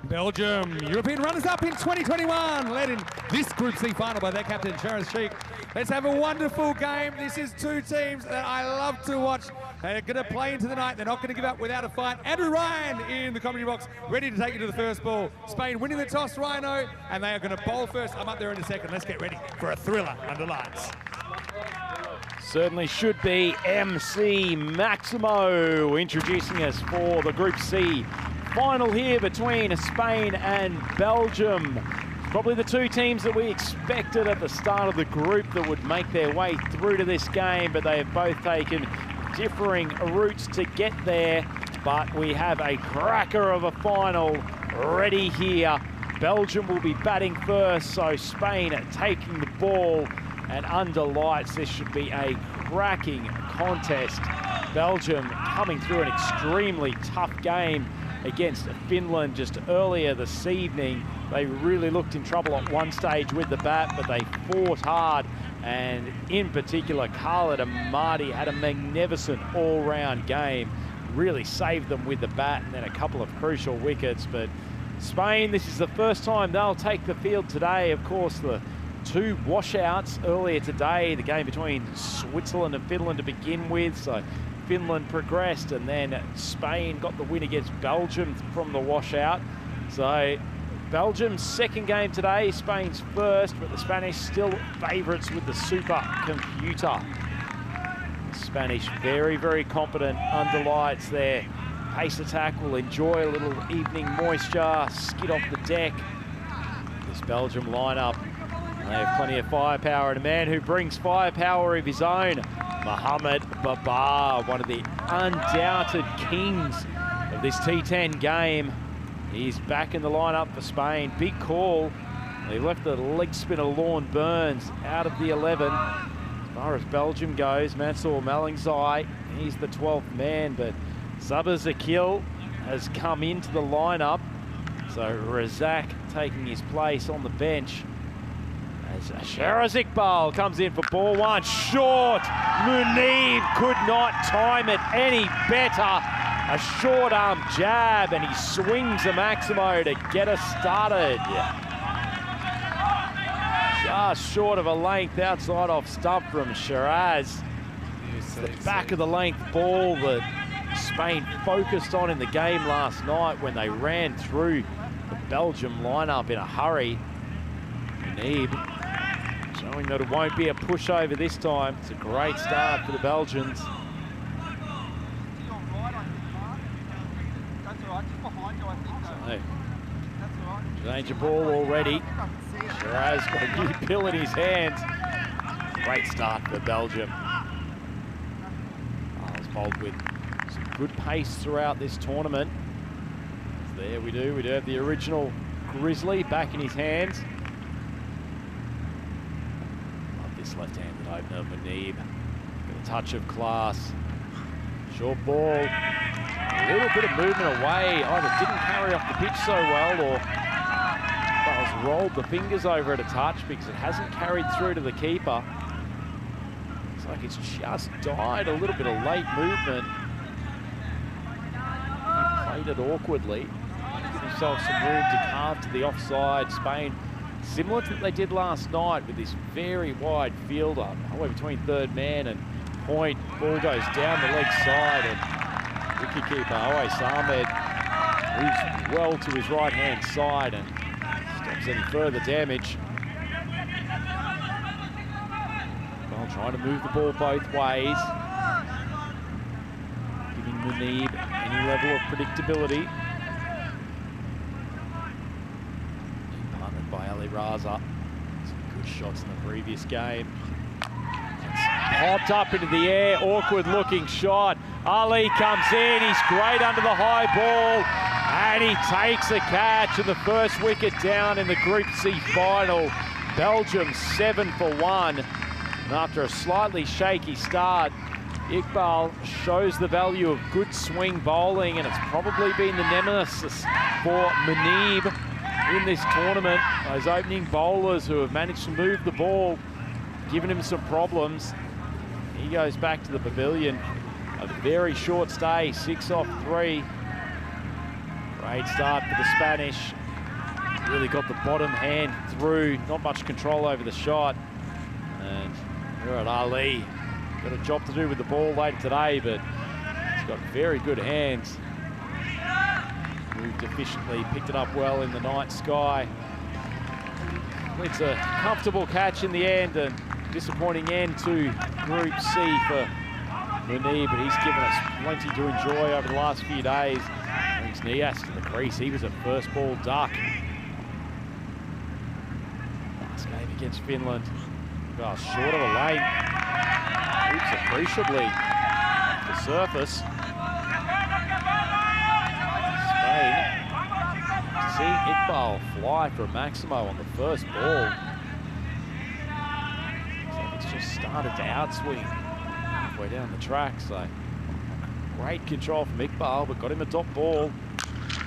Belgium, European runners-up in 2021, led in this Group C final by their captain, Sharaz Sheikh. Let's have a wonderful game. This is two teams that I love to watch. They're going to play into the night. They're not going to give up without a fight. Andrew Ryan in the commentary box, ready to take you to the first ball. Spain winning the toss, Rhino, and they are going to bowl first. I'm up there in a second. Let's get ready for a thriller under lights. Certainly should be MC Maximo introducing us for the Group C final here between Spain and Belgium. Probably the two teams that we expected at the start of the group that would make their way through to this game, but they have both taken differing routes to get there. But we have a cracker of a final ready here. Belgium will be batting first, so Spain taking the ball, and under lights this should be a cracking contest. Belgium coming through an extremely tough game against Finland just earlier this evening. They really looked in trouble at one stage with the bat, but they fought hard, and in particular Khalid Ahmadi had a magnificent all-round game, really saved them with the bat and then a couple of crucial wickets. But Spain, this is the first time they'll take the field today. Of course, the two washouts earlier today, the game between Switzerland and Finland to begin with, so Finland progressed, and then Spain got the win against Belgium from the washout. So Belgium's second game today, Spain's first, but the Spanish still favourites with the super computer. The Spanish very, very confident under lights there. Pace attack will enjoy a little evening moisture, skid off the deck. This Belgium lineup, they have plenty of firepower, and a man who brings firepower of his own, Mohamed Babar, one of the undoubted kings of this T10 game. He's back in the lineup for Spain. Big call. They left the leg spinner Lorne Burns out of the 11. As far as Belgium goes, Mansour Malingzai, he's the 12th man, but Sabah Zakil has come into the lineup. So Razak taking his place on the bench. As Sharaz Iqbal comes in for ball one, short. Munib could not time it any better. A short arm jab, and he swings a Maximo to get us started. Just short of a length outside off stump from Sharaz. It's the back of the length ball that Spain focused on in the game last night when they ran through the Belgium lineup in a hurry. Munib showing that it won't be a pushover this time. It's a great start for the Belgians. So, danger ball already. Shiraz got a new pill in his hands. Great start for Belgium. Miles bowled with some good pace throughout this tournament. There we do have the original Grizzly back in his hands. Left-handed opener, Munib, with a touch of class. Short ball, a little bit of movement away. Either didn't carry off the pitch so well, or has rolled the fingers over it a touch because it hasn't carried through to the keeper. Looks like it's just died a little bit of late movement. He played it awkwardly. themselves some room to carve to the offside. Spain, similar to what they did last night with this very wide fielder, halfway between third man and point. Ball goes down the leg side, and wicketkeeper Awais Ahmed moves well to his right-hand side and stops any further damage. Well, trying to move the ball both ways, giving Munib any level of predictability. Partnered by Ali Raza. Some good shots in the previous game. It's popped up into the air, awkward looking shot. Ali comes in, he's great under the high ball, and he takes a catch, and the first wicket down in the Group C final. Belgium 7 for 1. And after a slightly shaky start, Iqbal shows the value of good swing bowling, and it's probably been the nemesis for Munib in this tournament. Those opening bowlers who have managed to move the ball, giving him some problems. He goes back to the pavilion. A very short stay, 6 off 3. Great start for the Spanish. Really got the bottom hand through, not much control over the shot. And Murad Ali got a job to do with the ball later today, but he's got very good hands. Moved efficiently, picked it up well in the night sky. It's a comfortable catch in the end, and disappointing end to Group C for Munib, but he's given us plenty to enjoy over the last few days. Brings Nias to the crease. He was a first ball duck. Last game against Finland. Well, short of a lane. Moves appreciably off the surface. Spain. Seeing Iqbal fly for Maximo on the first ball. It's just started to outswing halfway down the track, so great control from Iqbal, but got him a top ball.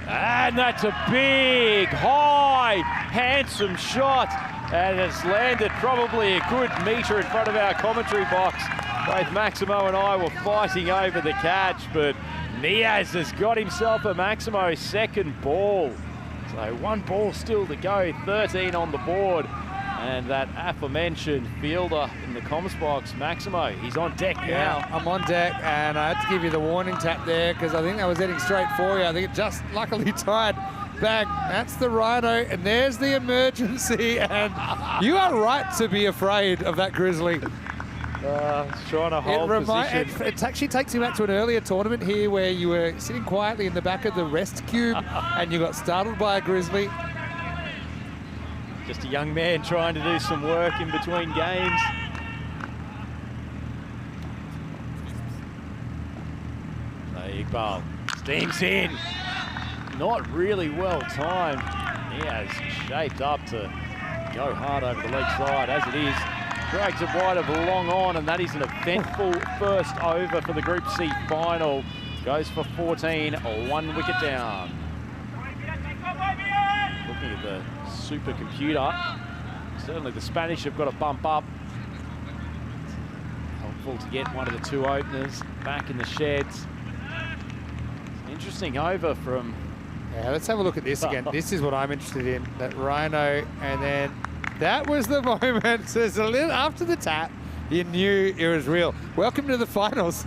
And that's a big, high, handsome shot, and it's landed probably a good metre in front of our commentary box. Both Maximo and I were fighting over the catch, but Nias has got himself a Maximo second ball. So 1 ball still to go, 13 on the board. And that aforementioned fielder in the comms box, Maximo, he's on deck now. Yeah, I'm on deck, and I had to give you the warning tap there because I think I was heading straight for you. I think it just luckily tied back. That's the Rhino, and there's the emergency, and you are right to be afraid of that Grizzly. Trying to hold position. It actually takes you back to an earlier tournament here where you were sitting quietly in the back of the rest cube and you got startled by a Grizzly. Just a young man trying to do some work in between games. So Iqbal steams in. Not really well timed. He has shaped up to go hard over the leg side as it is. Drags it wide of long on, and that is an eventful first over for the Group C final. Goes for 14, 1 wicket down. Looking at the supercomputer, certainly the Spanish have got a bump up. Helpful to get one of the 2 openers back in the sheds. Interesting over from... Yeah, let's have a look at this again. This is what I'm interested in, that Rhino, and then that was the moment. So it's a little after the tap, you knew it was real. Welcome to the finals.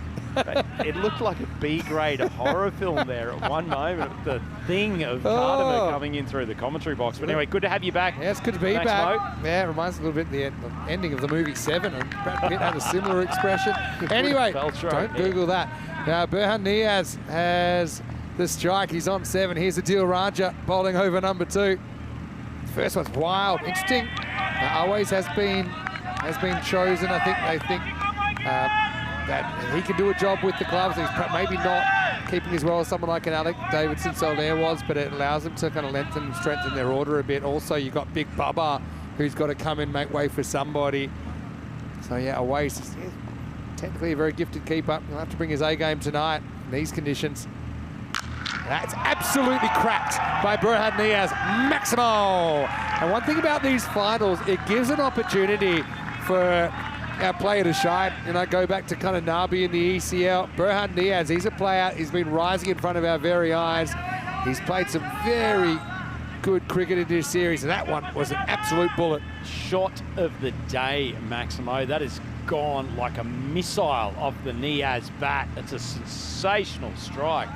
It looked like a B-grade horror film there at one moment. The thing of Cardimer coming in through the commentary box. But anyway, good to have you back. Yeah, it's good to be back. Yeah, it reminds me a little bit of the ending of the movie Seven, and Brad Pitt had a similar expression. Anyway, don't Google that. Now, Burhan Nias has the strike. He's on 7. Here's Adil Raja bowling over number 2. First one's wild, interesting. Always has been chosen. I think they think that he can do a job with the gloves. He's maybe not keeping as well as someone like an Alec Davidson Soler was, but it allows them to kind of lengthen and strengthen their order a bit. Also, you've got Big Bubba, who's got to come in, make way for somebody. So yeah, Awais is technically a very gifted keeper. He'll have to bring his A game tonight in these conditions. That's absolutely cracked by Burhan Nias. Maximo! And one thing about these finals, it gives an opportunity for our player to shine. You know, go back to kind of Nabi in the ECL. Burhan Nias, he's a player, he's been rising in front of our very eyes. He's played some very good cricket in this series, and that one was an absolute bullet. Shot of the day, Maximo. That has gone like a missile off the Niaz bat. It's a sensational strike.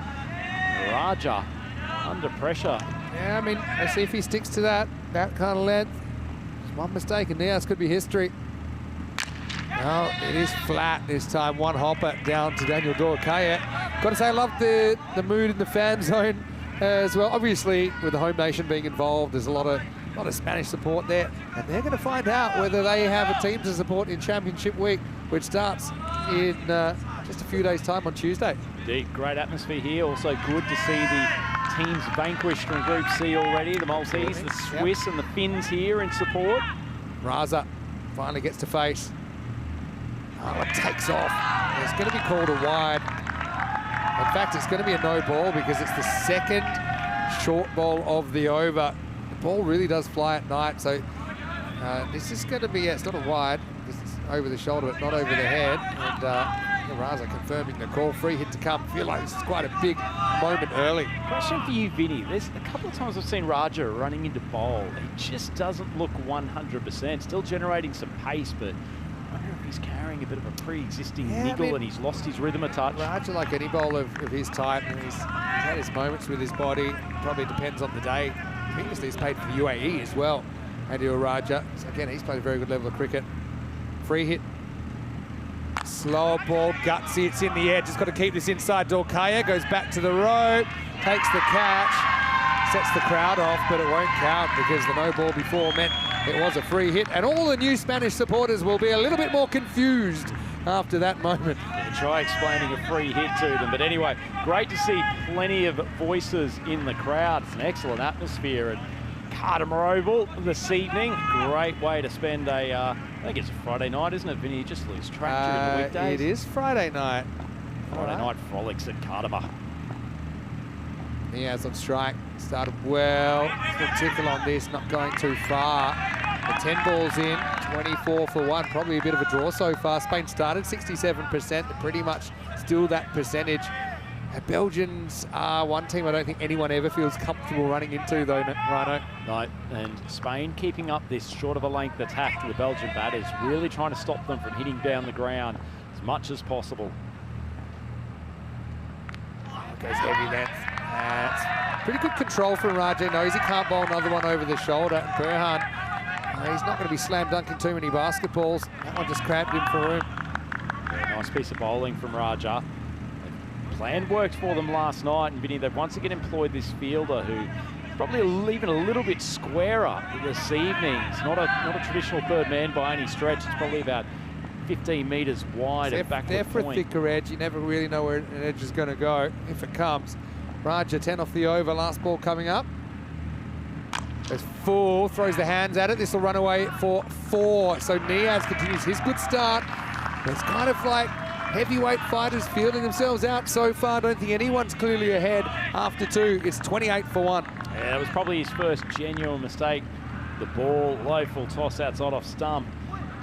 Raja under pressure. Yeah, I mean, let's see if he sticks to that kind of length. Just one mistake, and Niaz could be history. No, it is flat this time. One hopper down to Daniel Dorkaya. Got to say, I love the mood in the fan zone as well. Obviously, with the home nation being involved, there's a lot of Spanish support there, and they're going to find out whether they have a team to support in Championship Week, which starts in just a few days' time on Tuesday. Indeed, great atmosphere here. Also good to see the teams vanquished from Group C already. The Maltese, the Swiss, and the Finns here in support. Raza finally gets to face. Oh, it takes off. It's going to be called a wide. In fact, it's going to be a no ball because it's the second short ball of the over. The ball really does fly at night, so this is going to be, it's not a wide, because it's over the shoulder, but not over the head. And Raza confirming the call. Free hit to come. I feel like this is quite a big moment early. Question for you, Vinny. There's a couple of times I've seen Raja running into bowl. He just doesn't look 100%. Still generating some pace, but I wonder if he's carrying a bit of a pre-existing niggle and he's lost his rhythm a touch. Raja, like any bowler of his type, and he's had his moments with his body. Probably depends on the day. Previously, he's played for the UAE as well. Adil Raja. So again, he's played a very good level of cricket. Free hit. Slower ball, gutsy, it's in the air. Just got to keep this inside. Dorkaya goes back to the rope, takes the catch, sets the crowd off, but it won't count because the no ball before meant it was a free hit. And all the new Spanish supporters will be a little bit more confused after that moment. Yeah, try explaining a free hit to them. But anyway, great to see plenty of voices in the crowd. It's an excellent atmosphere at Cardimer Oval this evening. Great way to spend a, I think it's a Friday night, isn't it, Vinny? You just lose track during the weekdays. It is Friday night. Friday night frolics at Cardimer. Niaz on strike. Started well. Little tickle on this, not going too far. The 10 balls in, 24 for 1. Probably a bit of a draw so far. Spain started 67%. They're pretty much still that percentage. Belgians are one team I don't think anyone ever feels comfortable running into, though, Rhino. No, and Spain keeping up this short of a length attack to the Belgian batters, really trying to stop them from hitting down the ground as much as possible. Goes heavy length. That's pretty good control from Raja. Knows he can't bowl another one over the shoulder. And Burhan, he's not going to be slam dunking too many basketballs. That one just cramped him for room. Yeah, nice piece of bowling from Raja. Plan worked for them last night, and Vinny, they've once again employed this fielder who probably even a little bit squarer this evening. It's not a traditional third man by any stretch. It's probably about 15 metres wide at backward there for point. a thicker edge. You never really know where an edge is going to go if it comes. Raja 10 off the over. Last ball coming up. There's 4. Throws the hands at it. This will run away for 4. So Niaz continues his good start. But it's kind of like heavyweight fighters fielding themselves out so far. I don't think anyone's clearly ahead after 2. It's 28 for 1. Yeah, that was probably his first genuine mistake. The ball, low full toss outside off stump.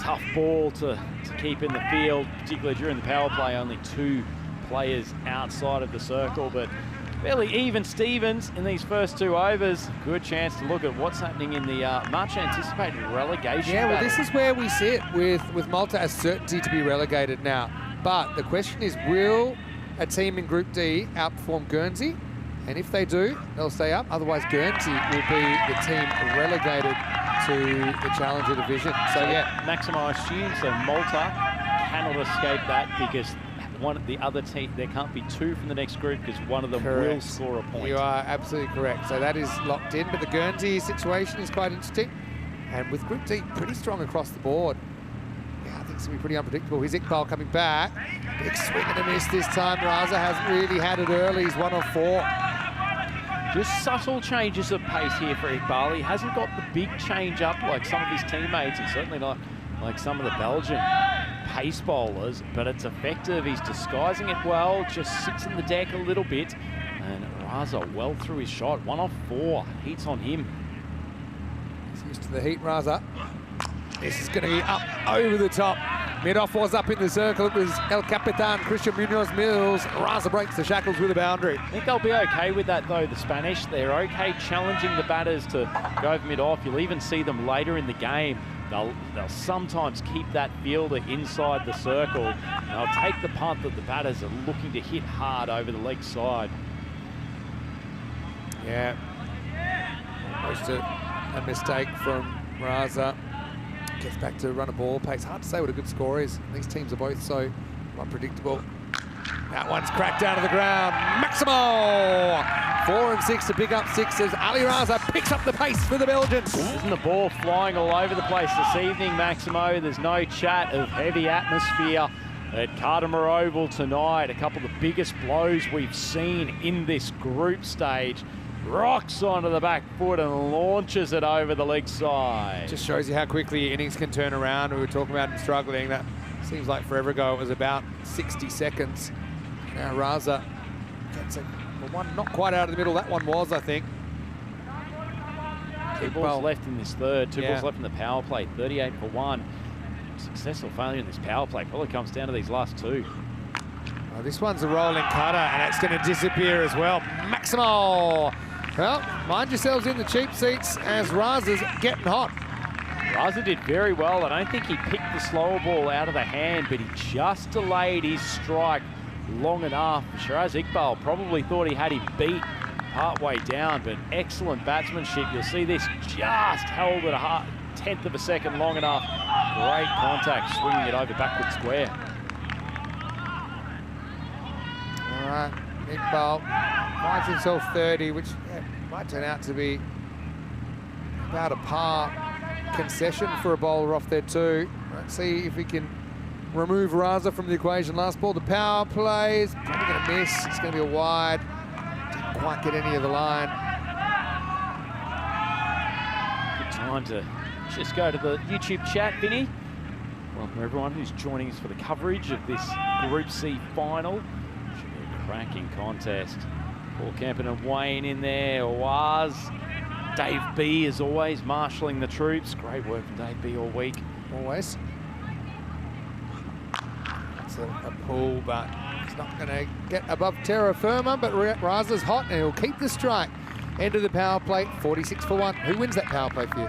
Tough ball to keep in the field, particularly during the power play. Only 2 players outside of the circle, but fairly even Stevens in these first 2 overs. Good chance to look at what's happening in the much anticipated relegation Yeah, well, battle. this is where we sit with Malta as certainty to be relegated now. But the question is, will a team in Group D outperform Guernsey? And if they do, they'll stay up. Otherwise, Guernsey will be the team relegated to the Challenger division. So, yeah. Maximo assumes so Malta cannot escape that because one of the other team, there can't be 2 from the next group because one of them will score a point. You are absolutely correct. So that is locked in. But the Guernsey situation is quite interesting. And with Group D, pretty strong across the board. Yeah, I think it's going to be pretty unpredictable. Here's Iqbal coming back. Big swing and a miss this time. Raza hasn't really had it early. He's 1 of 4. Just subtle changes of pace here for Iqbal. He hasn't got the big change up like some of his teammates, and certainly not like some of the Belgian pace bowlers, but it's effective. He's disguising it well, just sits in the deck a little bit, and Raza well through his shot. 1 of 4. Heat's on him. He's used to the heat, Raza. This is going to be up over the top. Mid-off was up in the circle. It was El Capitan, Christian Munoz Mills. Raza breaks the shackles with a boundary. I think they'll be okay with that, though, the Spanish. They're okay challenging the batters to go mid-off. You'll even see them later in the game. They'll sometimes keep that fielder inside the circle. And they'll take the punt that the batters are looking to hit hard over the leg side. Yeah. Almost a mistake from Raza. Gets back to run a ball pace. Hard to say what a good score is. These teams are both so unpredictable. That one's cracked down to the ground. Maximo! 4 and 6 to pick up sixes. Ali Raza picks up the pace for the Belgians. Isn't the ball flying all over the place this evening, Maximo? There's no chat of heavy atmosphere at Cardimer Oval tonight. A couple of the biggest blows we've seen in this group stage. Rocks onto the back foot and launches it over the leg side. Just shows you how quickly Innings can turn around. We were talking about him struggling. That seems like forever ago. It was about 60 seconds. Now Raza gets one not quite out of the middle. That one was, I think. 2 balls left in this third. 2 balls left in the power play. 38 for 1. Success or failure in this power play probably comes down to these last 2. Oh, this one's a rolling cutter, and it's going to disappear as well. Maximo! Well, mind yourselves in the cheap seats as Raza's getting hot. Raza did very well. I don't think he picked the slower ball out of the hand, but he just delayed his strike long enough. Shiraz Iqbal probably thought he had him beat part way down, but excellent batsmanship. You'll see this just held it a 1/10 of a second long enough. Great contact, swinging it over backward square. All right, Iqbal finds himself 30, which might turn out to be about a par concession for a bowler off there too. Let's see if we can remove Raza from the equation. Last ball, the power play is probably going to miss. It's going to be a wide. Didn't quite get any of the line. Good time to just go to the YouTube chat, Vinny. Welcome everyone who's joining us for the coverage of this Group C final. Should be a cracking contest. Paul Kempen and Wayne in there. Was Dave B, as always, marshalling the troops. Great work from Dave B all week. Always. It's a pull, but it's not going to get above terra firma, but Raza's hot and he'll keep the strike. End of the power play, 46 for 1. Who wins that power play for you?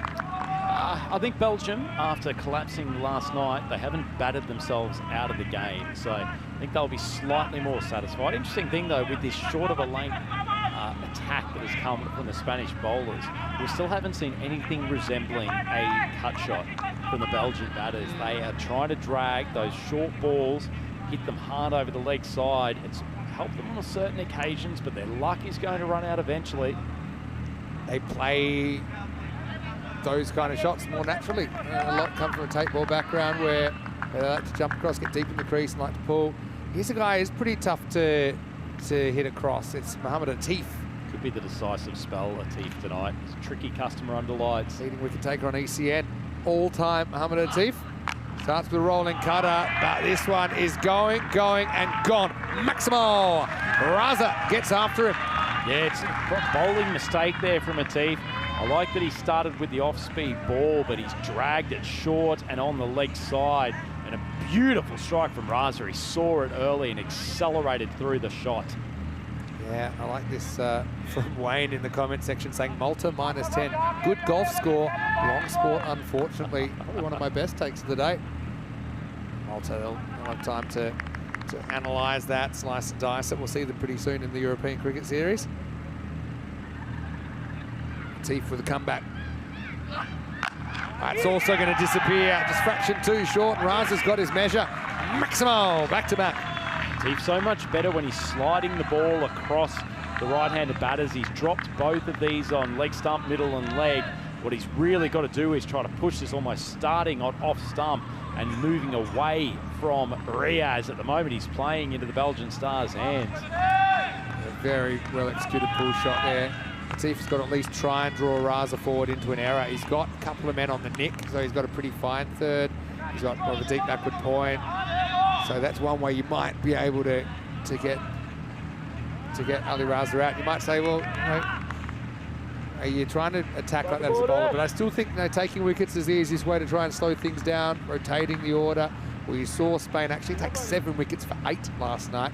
I think Belgium, after collapsing last night, they haven't batted themselves out of the game. So I think they'll be slightly more satisfied. Interesting thing, though, with this short of a lane attack that has come from the Spanish bowlers, we still haven't seen anything resembling a cut shot from the Belgian batters. They are trying to drag those short balls, hit them hard over the leg side. It's helped them on certain occasions, but their luck is going to run out eventually. They play those kind of shots more naturally. A lot come from a tape ball background where they like to jump across, get deep in the crease and like to pull. Here's a guy who's pretty tough to hit across. It's Mohamed Atif. Could be the decisive spell, Atif, tonight. He's a tricky customer under lights. Leading wicket taker on ECN. All-time Mohamed Atif. Starts with a rolling cutter, but this one is going, and gone. Maximo! Raza gets after him. Yeah, it's a bowling mistake there from Atif. I like that he started with the off-speed ball, but he's dragged it short and on the leg side. And a beautiful strike from Raza. He saw it early and accelerated through the shot. Yeah, I like this from Wayne in the comment section saying Malta -10. Good golf score, long sport, unfortunately. Probably one of my best takes of the day. Malta, they'll have time to analyse that, slice and dice it. We'll see them pretty soon in the European Cricket Series. Atif with a comeback. That's also going to disappear. Just fraction too short. Raza's got his measure. Maximo, back to back. Atif so much better when he's sliding the ball across the right-handed batters. He's dropped both of these on leg stump, middle and leg. What he's really got to do is try to push this almost starting on off stump and moving away from Riaz. At the moment, he's playing into the Belgian Stars' hands. A very well executed pull shot there. Atif's got to at least try and draw Raza forward into an error. He's got a couple of men on the nick, so he's got a pretty fine third. He's got a deep backward point. So that's one way you might be able to get Ali Raza out. You might say, well, are you trying to attack like that as a bowler? But I still think taking wickets is the easiest way to try and slow things down, rotating the order, We saw Spain actually take 7 wickets for 8 last night.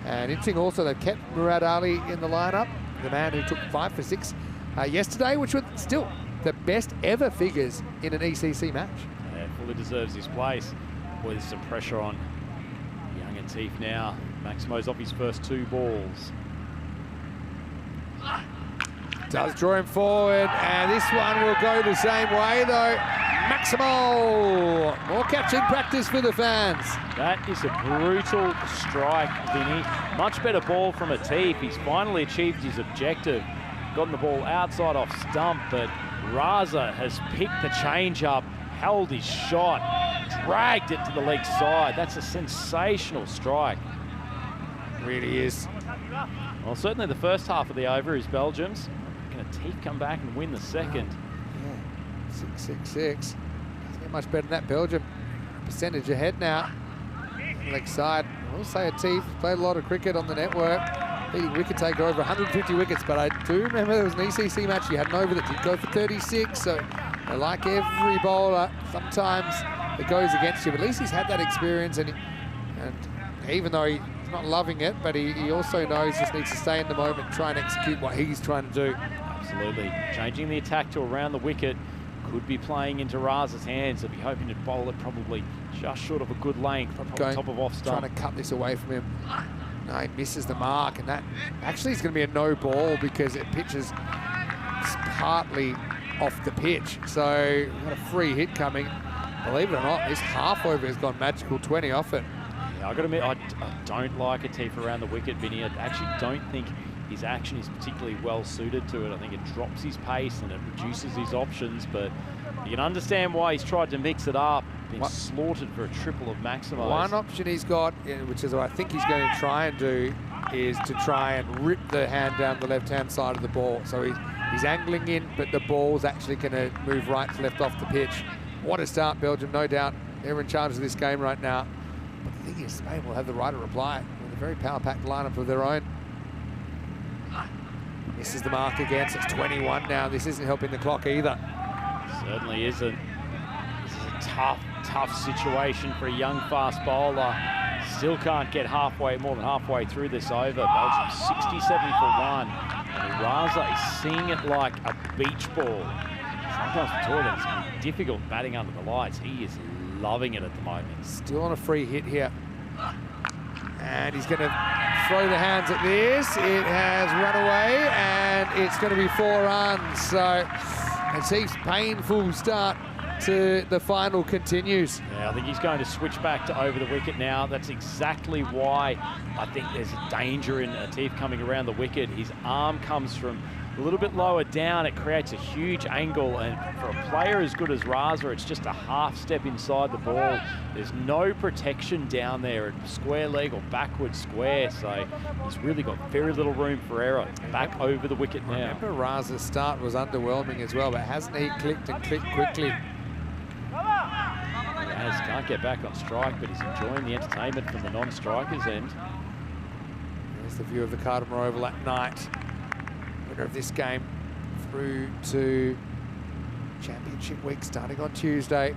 And interesting also, they've kept Murad Ali in the lineup, the man who took 5 for 6 yesterday, which were still the best ever figures in an ECC match. Yeah, fully deserves his place. Boy, there's some pressure on young Atif now. Maximo's off his first 2 balls. Does draw him forward, and this one will go the same way though. Maximo! More catching practice for the fans. That is a brutal strike, Vinny. Much better ball from Atif. He's finally achieved his objective. Gotten the ball outside off stump, but Raza has picked the change up, held his shot, dragged it to the leg side. That's a sensational strike. Really is. Well, certainly the first half of the over is Belgium's. Can Atif come back and win the second? Yeah, 6-6-6. Doesn't get much better than that. Belgium percentage ahead now. Leg side. I will say Atif played a lot of cricket on the network. Leading wicket taker over 150 wickets, but I do remember there was an ECC match you had an over that did go for 36, so like every bowler, sometimes it goes against you, but at least he's had that experience, and even though he's not loving it, but he also knows he just needs to stay in the moment, try and execute what he's trying to do. Absolutely. Changing the attack to around the wicket could be playing into Raza's hands. They'll be hoping to bowl it probably just short of a good length, probably top of off stump. Trying to cut this away from him. No, he misses the mark, and that actually is going to be a no ball because it pitches partly off the pitch. So we've got a free hit coming. Believe it or not, this half over has gone magical 20 off it. Yeah, I've got to admit, I don't like Atif around the wicket, Vinny. I actually don't think his action is particularly well suited to it. I think it drops his pace and it reduces his options, but you can understand why he's tried to mix it up. Been slaughtered for a triple of Maximo's. One option he's got, which is what I think he's going to try and do, is to try and rip the hand down the left-hand side of the ball. So he's angling in, but the ball's actually going to move right to left off the pitch. What a start, Belgium, no doubt. They're in charge of this game right now. But the thing is, Spain will have the right to reply with a very power-packed lineup of their own. Misses the mark again, so it's 21 now. This isn't helping the clock either. Certainly isn't. This is a tough situation for a young fast bowler. Still can't get more than halfway through this over. Belgium 67 for 1. And Raza is seeing it like a beach ball. Sometimes for Jordan, it's going to be difficult batting under the lights. He is loving it at the moment. Still on a free hit here. And he's going to throw the hands at this. It has run away, and it's going to be 4 runs. So Atif's painful start to the final continues. Yeah, I think he's going to switch back to over the wicket now. That's exactly why I think there's a danger in Atif coming around the wicket. His arm comes from a little bit lower down. It creates a huge angle, and for a player as good as Raza, it's just a half step inside the ball. There's no protection down there at square leg or backward square, so he's really got very little room for error. Back over the wicket now. Remember, Raza's start was underwhelming as well, but hasn't he clicked and clicked quickly? He can't get back on strike, but he's enjoying the entertainment from the non-strikers end. There's the view of the Cardamom Oval at night. Winner of this game through to Championship Week starting on Tuesday.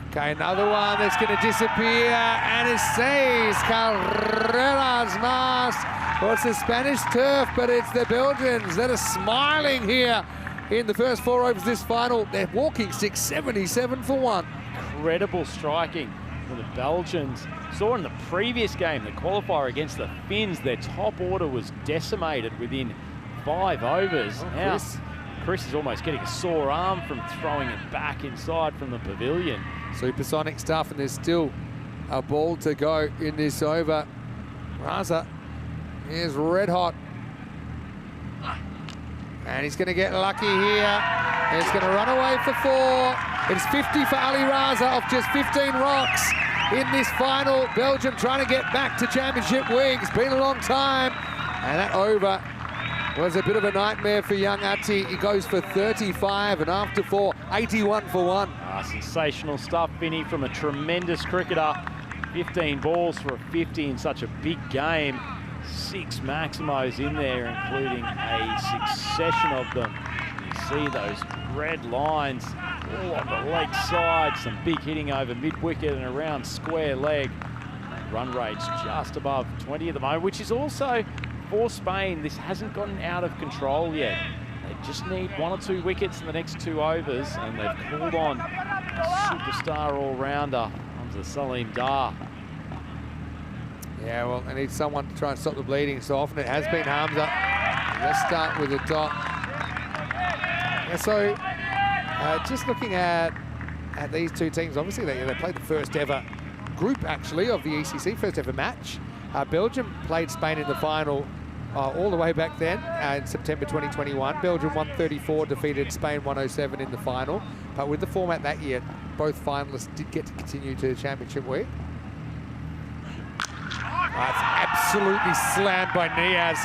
Okay, another one that's going to disappear, and it says Carreras Mas. Well, it's the Spanish turf, but it's the Belgians that are smiling here in the first 4 overs this final. They're walking 677 for 1. Incredible striking for the Belgians. Saw in the previous game, the qualifier against the Finns, their top order was decimated within 5 overs. Now, Chris is almost getting a sore arm from throwing it back inside from the pavilion. Supersonic stuff, and there's still a ball to go in this over. Raza is red hot. And he's going to get lucky here. It's going to run away for 4. It's 50 for Ali Raza off just 15 rocks in this final. Belgium trying to get back to Championship Week. It's been a long time. And that over was a bit of a nightmare for young Ati. He goes for 35, and after 4, 81 for 1. Sensational stuff, Vinny, from a tremendous cricketer. 15 balls for a 50 in such a big game. 6 Maximos in there, including a succession of them. You see those red lines All on the leg side, some big hitting over mid-wicket and around square leg. Run rate's just above 20 at the moment, which is also, for Spain, this hasn't gotten out of control yet. They just need 1 or 2 wickets in the next 2 overs, and they've called on a superstar all-rounder, Hamza Salim Dar. Yeah, well, they need someone to try and stop the bleeding. So often it has been Hamza. Let's start with a dot. Yeah, so just looking at these two teams, obviously they played the first ever group, actually, of the ECC, first ever match. Belgium played Spain in the final all the way back then in September 2021. Belgium 134, defeated Spain 107 in the final. But with the format that year, both finalists did get to continue to the championship week. That's absolutely slammed by Niaz.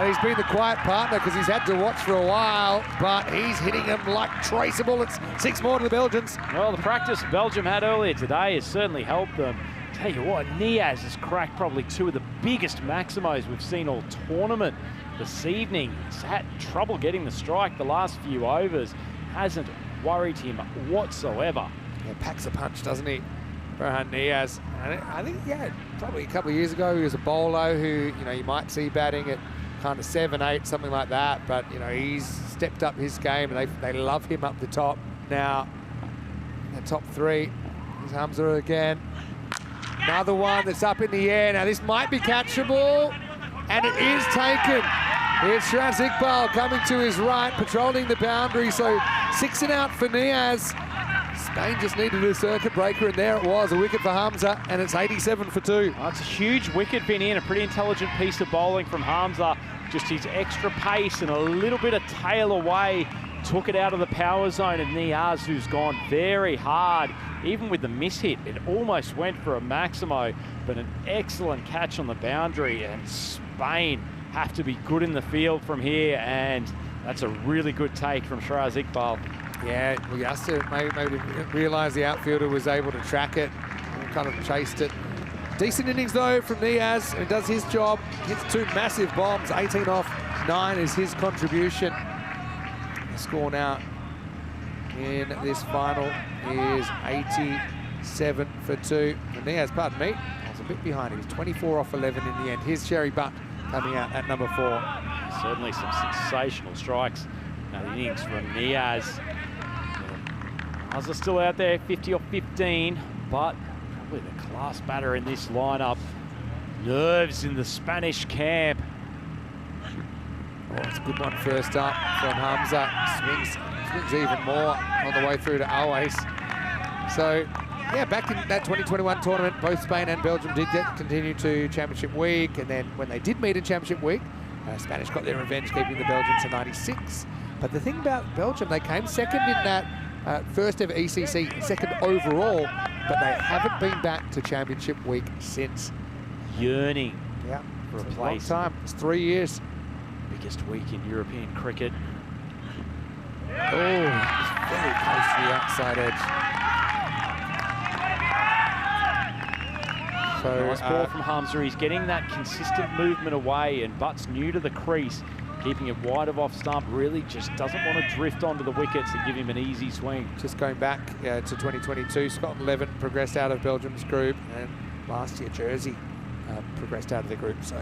He's been the quiet partner because he's had to watch for a while, but he's hitting him like traceable. It's 6 more to the Belgians. Well, the practice Belgium had earlier today has certainly helped them. Tell you what, Niaz has cracked probably 2 of the biggest maximos we've seen all tournament this evening. He's had trouble getting the strike the last few overs. Hasn't worried him whatsoever. Yeah, packs a punch, doesn't he? Farhan Niaz. I think, yeah, probably a couple of years ago, he was a bowler who, you might see batting at kind of 7, 8, something like that. But, he's stepped up his game, and they love him up the top. Now, the top 3, here's Hamza again. Another one that's up in the air. Now, this might be catchable, and it is taken. Here's Shiraz Iqbal coming to his right, patrolling the boundary. So 6 and out for Niaz. Spain just needed a circuit breaker, and there it was, a wicket for Hamza, and it's 87 for 2. Oh, it's a huge wicket, Vinny, and a pretty intelligent piece of bowling from Hamza. Just his extra pace and a little bit of tail away took it out of the power zone of Niaz, who's gone very hard. Even with the mishit, it almost went for a maximo, but an excellent catch on the boundary, and Spain have to be good in the field from here, and that's a really good take from Shiraz Iqbal. Yeah, well, Yasser maybe didn't realise the outfielder was able to track it and kind of chased it. Decent innings, though, from Niaz, and does his job. Hits 2 massive bombs, 18 off 9 is his contribution. The score now in this final is 87 for 2. And Niaz, pardon me, I was a bit behind. He was 24 off 11 in the end. Here's Sherry Butt coming out at number 4. Certainly some sensational strikes. Innings from Niaz. Ours are still out there, 50 off 15, but probably the class batter in this lineup. Nerves in the Spanish camp. Oh, it's a good one first up from Hamza. Swings even more on the way through to Always. So, yeah, back in that 2021 tournament, both Spain and Belgium did continue to championship week, and then when they did meet in championship week, Spanish got their revenge, keeping the Belgians to 96. But the thing about Belgium, they came second in that first ever ECC, second overall, but they haven't been back to championship week since. Yearning for a It's place. a long time. It's 3 years. Biggest week in European cricket. Oh, it's very close to the outside edge. So, Nice ball from Hamza. He's getting that consistent movement away, and Butt's new to the crease, keeping it wide of off stump. Really just doesn't want to drift onto the wickets and give him an easy swing. just going back to 2022, Scotland 11 progressed out of Belgium's group, and last year Jersey progressed out of the group. So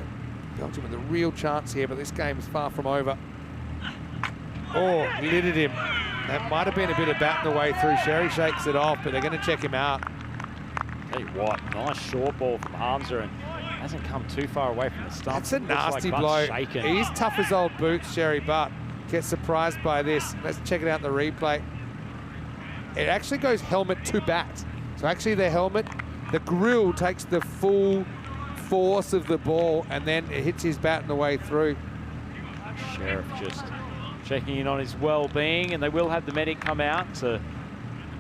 Belgium with a real chance here, but this game is far from over. Oh, lidded him. That might have been a bit of bat in the way through. Sherry shakes it off, but they're going to check him out. Tell you what, nice short ball from Hamza, and hasn't come too far away from the stump. That's a Looks like nasty Butt's blow. shaken. He's tough as old boots, Sherry Butt. Gets surprised by this. Let's check it out in the replay. It actually goes helmet to bat. So actually the helmet, the grill takes the full force of the ball, and then it hits his bat on the way through. Sheriff just checking in on his well-being, and they will have the medic come out to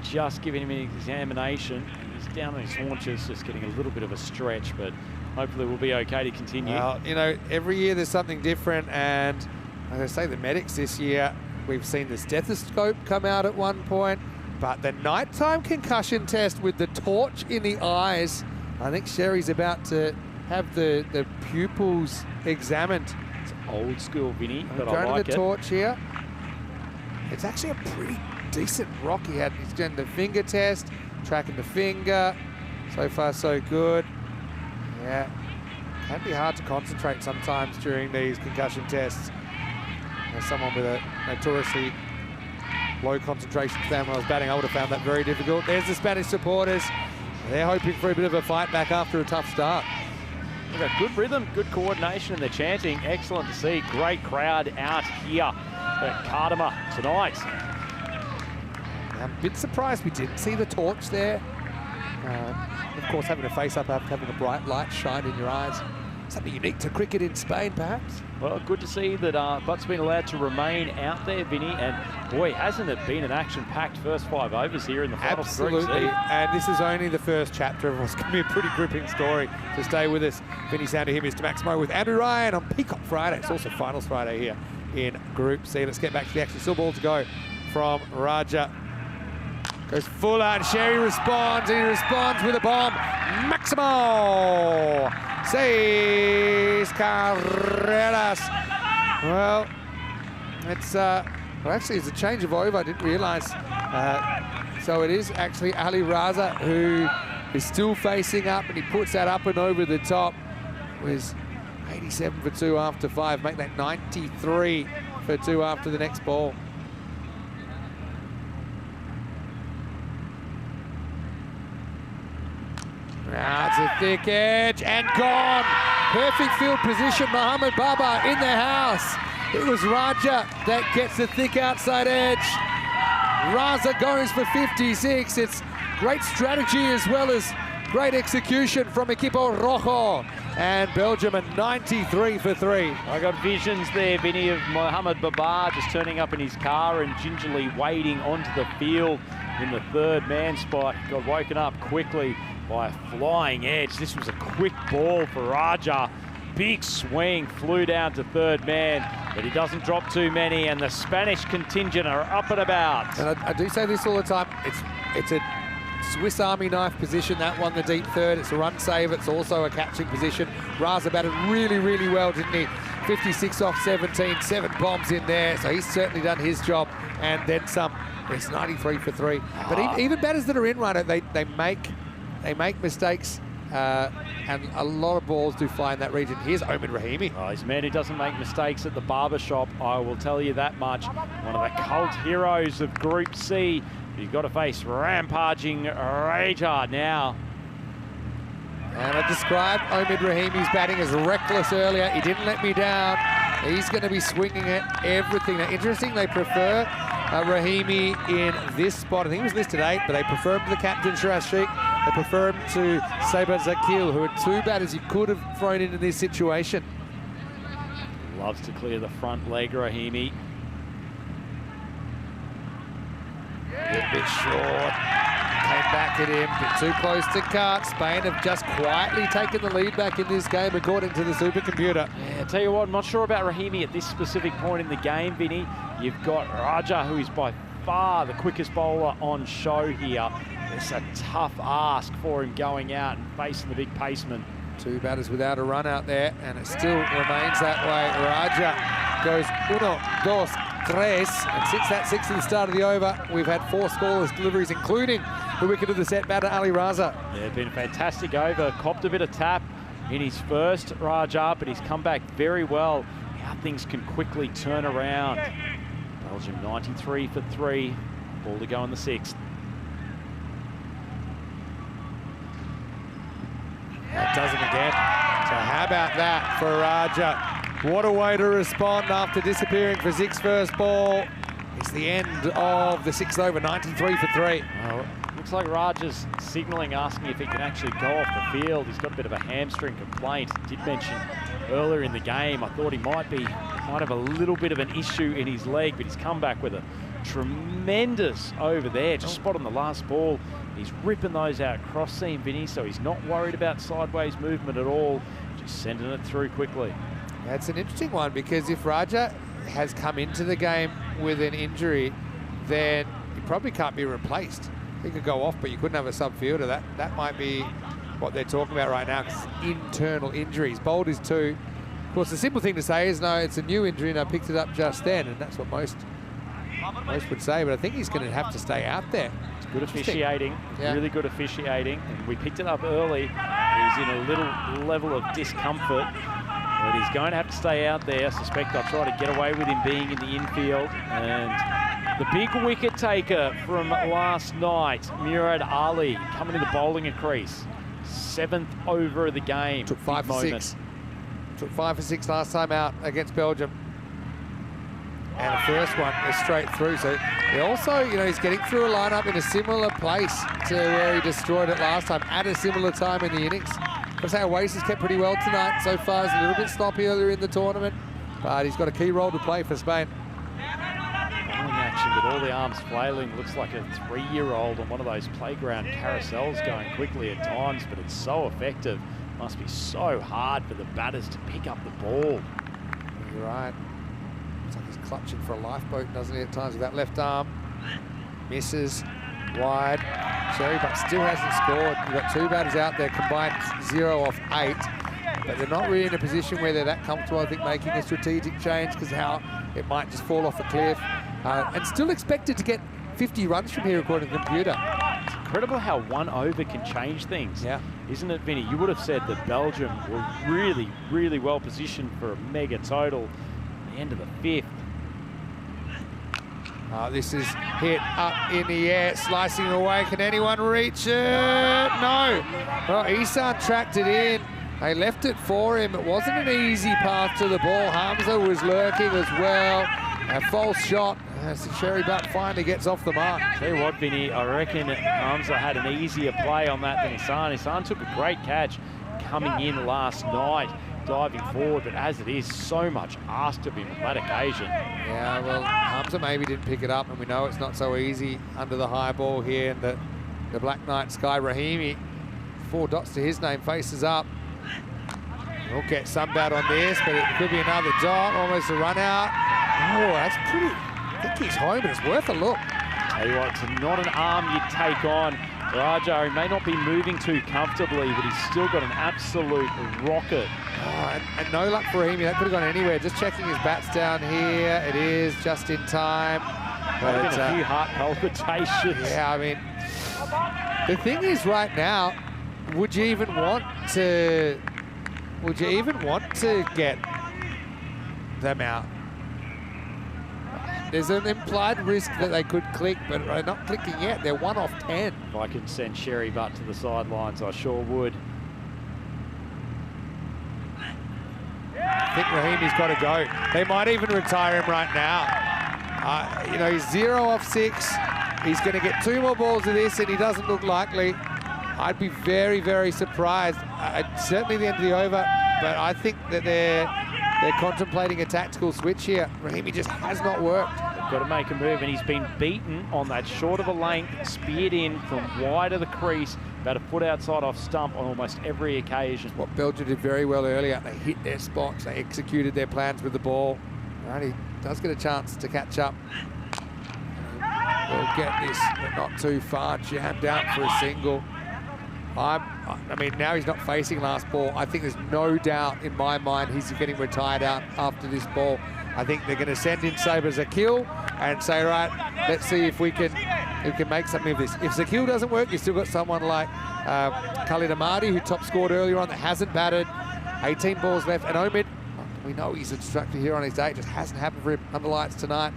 just give him an examination. He's down on his haunches, just getting a little bit of a stretch, but hopefully we'll be okay to continue. Well, every year there's something different, and as I say, the medics this year, we've seen the stethoscope come out at one point, but the nighttime concussion test with the torch in the eyes, I think Sherry's about to have the pupils examined. It's old school, Vinny, but I Going like to it. the torch here. It's actually a pretty decent rock he had. He's done the finger test, tracking the finger. So far, so good. Yeah, can be hard to concentrate sometimes during these concussion tests. As someone with a notoriously low concentration span when I was batting, I would have found that very difficult. There's the Spanish supporters. They're hoping for a bit of a fight back after a tough start. They've got good rhythm, good coordination, and they're chanting. Excellent to see. Great crowd out here at Cardamom tonight. I'm a bit surprised we didn't see the torch there. Of course, having a face-up after having a bright light shine in your eyes. Something unique to cricket in Spain, perhaps? Well, good to see that Butt's been allowed to remain out there, Vinny, and boy, hasn't it been an action-packed first 5 overs here in the final. Absolutely, and this is only the first chapter of what's going to be a pretty gripping story. So stay with us. Vinny Sandu here, Mr. Maximo, with Andrew Ryan on Peacock Friday. It's also Finals Friday here in Group C. Let's get back to the action. Still ball to go from Raja. Goes full out, and Sherry responds, and he responds with a bomb. Maximo! 6 carreras. Well, it's actually it's a change of over. I didn't realise. So it is actually Ali Raza who is still facing up, and he puts that up and over the top. Was 87 for 2 after 5. Make that 93 for 2 after the next ball. Now it's a thick edge and gone. Perfect field position. Mohammad Baba in the house. It was Raja that gets the thick outside edge. Raza goes for 56. It's great strategy as well as great execution from Equipo Rojo. And Belgium a 93 for 3. I got visions there, Vinny, of Mohammad Baba just turning up in his car and gingerly wading onto the field in the third man spot. Got woken up quickly by a flying edge. This was a quick ball for Raja. Big swing, flew down to third man, but he doesn't drop too many, and the Spanish contingent are up and about. And I do say this all the time, it's a Swiss Army knife position, that one, the deep third. It's a run save, it's also a catching position. Raza batted really, really well, didn't he? 56 off 17, 7 bombs in there, so he's certainly done his job, and then some. It's 93 for 3. But even batters that are in runner, they make mistakes, and a lot of balls do fly in that region. Here's Omid Rahimi. Oh, he's a man who doesn't make mistakes at the barbershop, I will tell you that much. One of the cult heroes of Group C. You've got to face rampaging Raja now. And I described Omid Rahimi's batting as reckless earlier. He didn't let me down. He's going to be swinging at everything. Now, interesting, they prefer Rahimi in this spot. I think he was listed 8, but they prefer him to the captain, Shiraz Sheikh. They prefer him to Saber Zakil, who are 2 batters you could have thrown into this situation. Loves to clear the front leg, Rahimi. A bit short. Came back at him, bit too close to cut. Spain have just quietly taken the lead back in this game, according to the supercomputer. Yeah, I tell you what, I'm not sure about Rahimi at this specific point in the game, Vinny. You've got Raja, who is by far the quickest bowler on show here. It's a tough ask for him going out and facing the big paceman. 2 batters without a run out there, and it still remains that way. Raja goes 1, 2, 3, and since that 6 at the start of the over, we've had 4 scoreless deliveries, including the wicket of the set batter, Ali Raza. Yeah, it's been a fantastic over. Copped a bit of tap in his first, Raja, but he's come back very well. How things can quickly turn around. Belgium 93 for 3. Ball to go in the 6th. That does it again. So how about that for Raja? What a way to respond after disappearing for 6 first ball. It's the end of the 6th over, 93 for 3. Well, looks like Raja's signalling, asking if he can actually go off the field. He's got a bit of a hamstring complaint. Did mention earlier in the game, I thought he might have a little bit of an issue in his leg, but he's come back with a tremendous over there. Just spot on the last ball. He's ripping those out cross seam, Vinny, so he's not worried about sideways movement at all. Just sending it through quickly. That's an interesting one, because if Raja has come into the game with an injury, then he probably can't be replaced. He could go off, but you couldn't have a sub-fielder. That might be what they're talking about right now, because internal injuries. Bowled is 2. Of course, the simple thing to say is, no, it's a new injury, and I picked it up just then, and that's what most most would say, but I think he's going to have to stay out there. It's good officiating, yeah. Really good officiating. And we picked it up early. He's in a little level of discomfort, but he's going to have to stay out there. I suspect they'll try to get away with him being in the infield. And the big wicket taker from last night, Murad Ali, coming to the bowling crease. 7th over of the game. Took 5 for 6. Took 5 for 6 last time out against Belgium. And the first one is straight through. So he also, you know, he's getting through a lineup in a similar place to where he destroyed it last time at a similar time in the innings. I'd say Oasis kept pretty well tonight so far. He's a little bit sloppy earlier in the tournament, but he's got a key role to play for Spain. Bowling action with all the arms flailing. Looks like a 3-year-old on one of those playground carousels going quickly at times, but it's so effective. Must be so hard for the batters to pick up the ball. You're right. Looks like he's clutching for a lifeboat, doesn't he, at times with that left arm. Misses wide. Cherry, but still hasn't scored. You've got 2 batters out there, combined 0 off 8. But they're not really in a position where they're that comfortable, I think, making a strategic change because how it might just fall off a cliff. And still expected to get 50 runs from here, according to the computer. It's incredible how 1 over can change things. Yeah. Isn't it, Vinny? You would have said that Belgium were really, really well positioned for a mega total at the end of the 5th. This is hit up in the air, slicing away. Can anyone reach it? No. Well, Isan tracked it in. They left it for him. It wasn't an easy path to the ball. Hamza was lurking as well. A false shot as Sherry Butt finally gets off the mark. Tell you what, Vinny, I reckon Hamza had an easier play on that than Isan. Isan took a great catch coming in last night, diving forward, but as it is, so much asked of him on that occasion. Yeah, well, Hamza maybe didn't pick it up, and we know it's not so easy under the high ball here. And the Black Knight, Sky Rahimi, 4 dots to his name, faces up. We'll get some bat on this, but it could be another dot, almost a run out. Oh, that's pretty, I think he's home, but it's worth a look. Tell you what, it's not an arm you'd take on. Raja, he may not be moving too comfortably, but he's still got an absolute rocket. Oh, and no luck for Rahimi, that could have gone anywhere. Just checking his bats down here. It is just in time. But a few heart palpitations. Yeah, I mean, the thing is right now, would you even want to get them out? There's an implied risk that they could click, but they're not clicking yet. They're 1 off 10. If I could send Sherry Butt to the sidelines, I sure would. I think Rahimi's got to go. They might even retire him right now. You know, he's 0 off 6. He's going to get 2 more balls of this, and he doesn't look likely. I'd be very, very surprised. Certainly the end of the over, but I think that they're contemplating a tactical switch here. Rahimi just has not worked. They've got to make a move, and he's been beaten on that short of a length, speared in from wide of the crease, about a foot outside off stump on almost every occasion. What Belgium did very well earlier. They hit their spots, they executed their plans with the ball. Right, he does get a chance to catch up. We'll get this, but not too far. Jammed out for a single. I mean, now he's not facing last ball. I think there's no doubt in my mind he's getting retired out after this ball. I think they're going to send in Saber Zakil and say, right, let's see if we can make something of this. If Zakil doesn't work, you've still got someone like Khalid Ahmadi, who top scored earlier on, that hasn't batted. 18 balls left. And Omid, we know he's instructed here on his day. It just hasn't happened for him under lights tonight.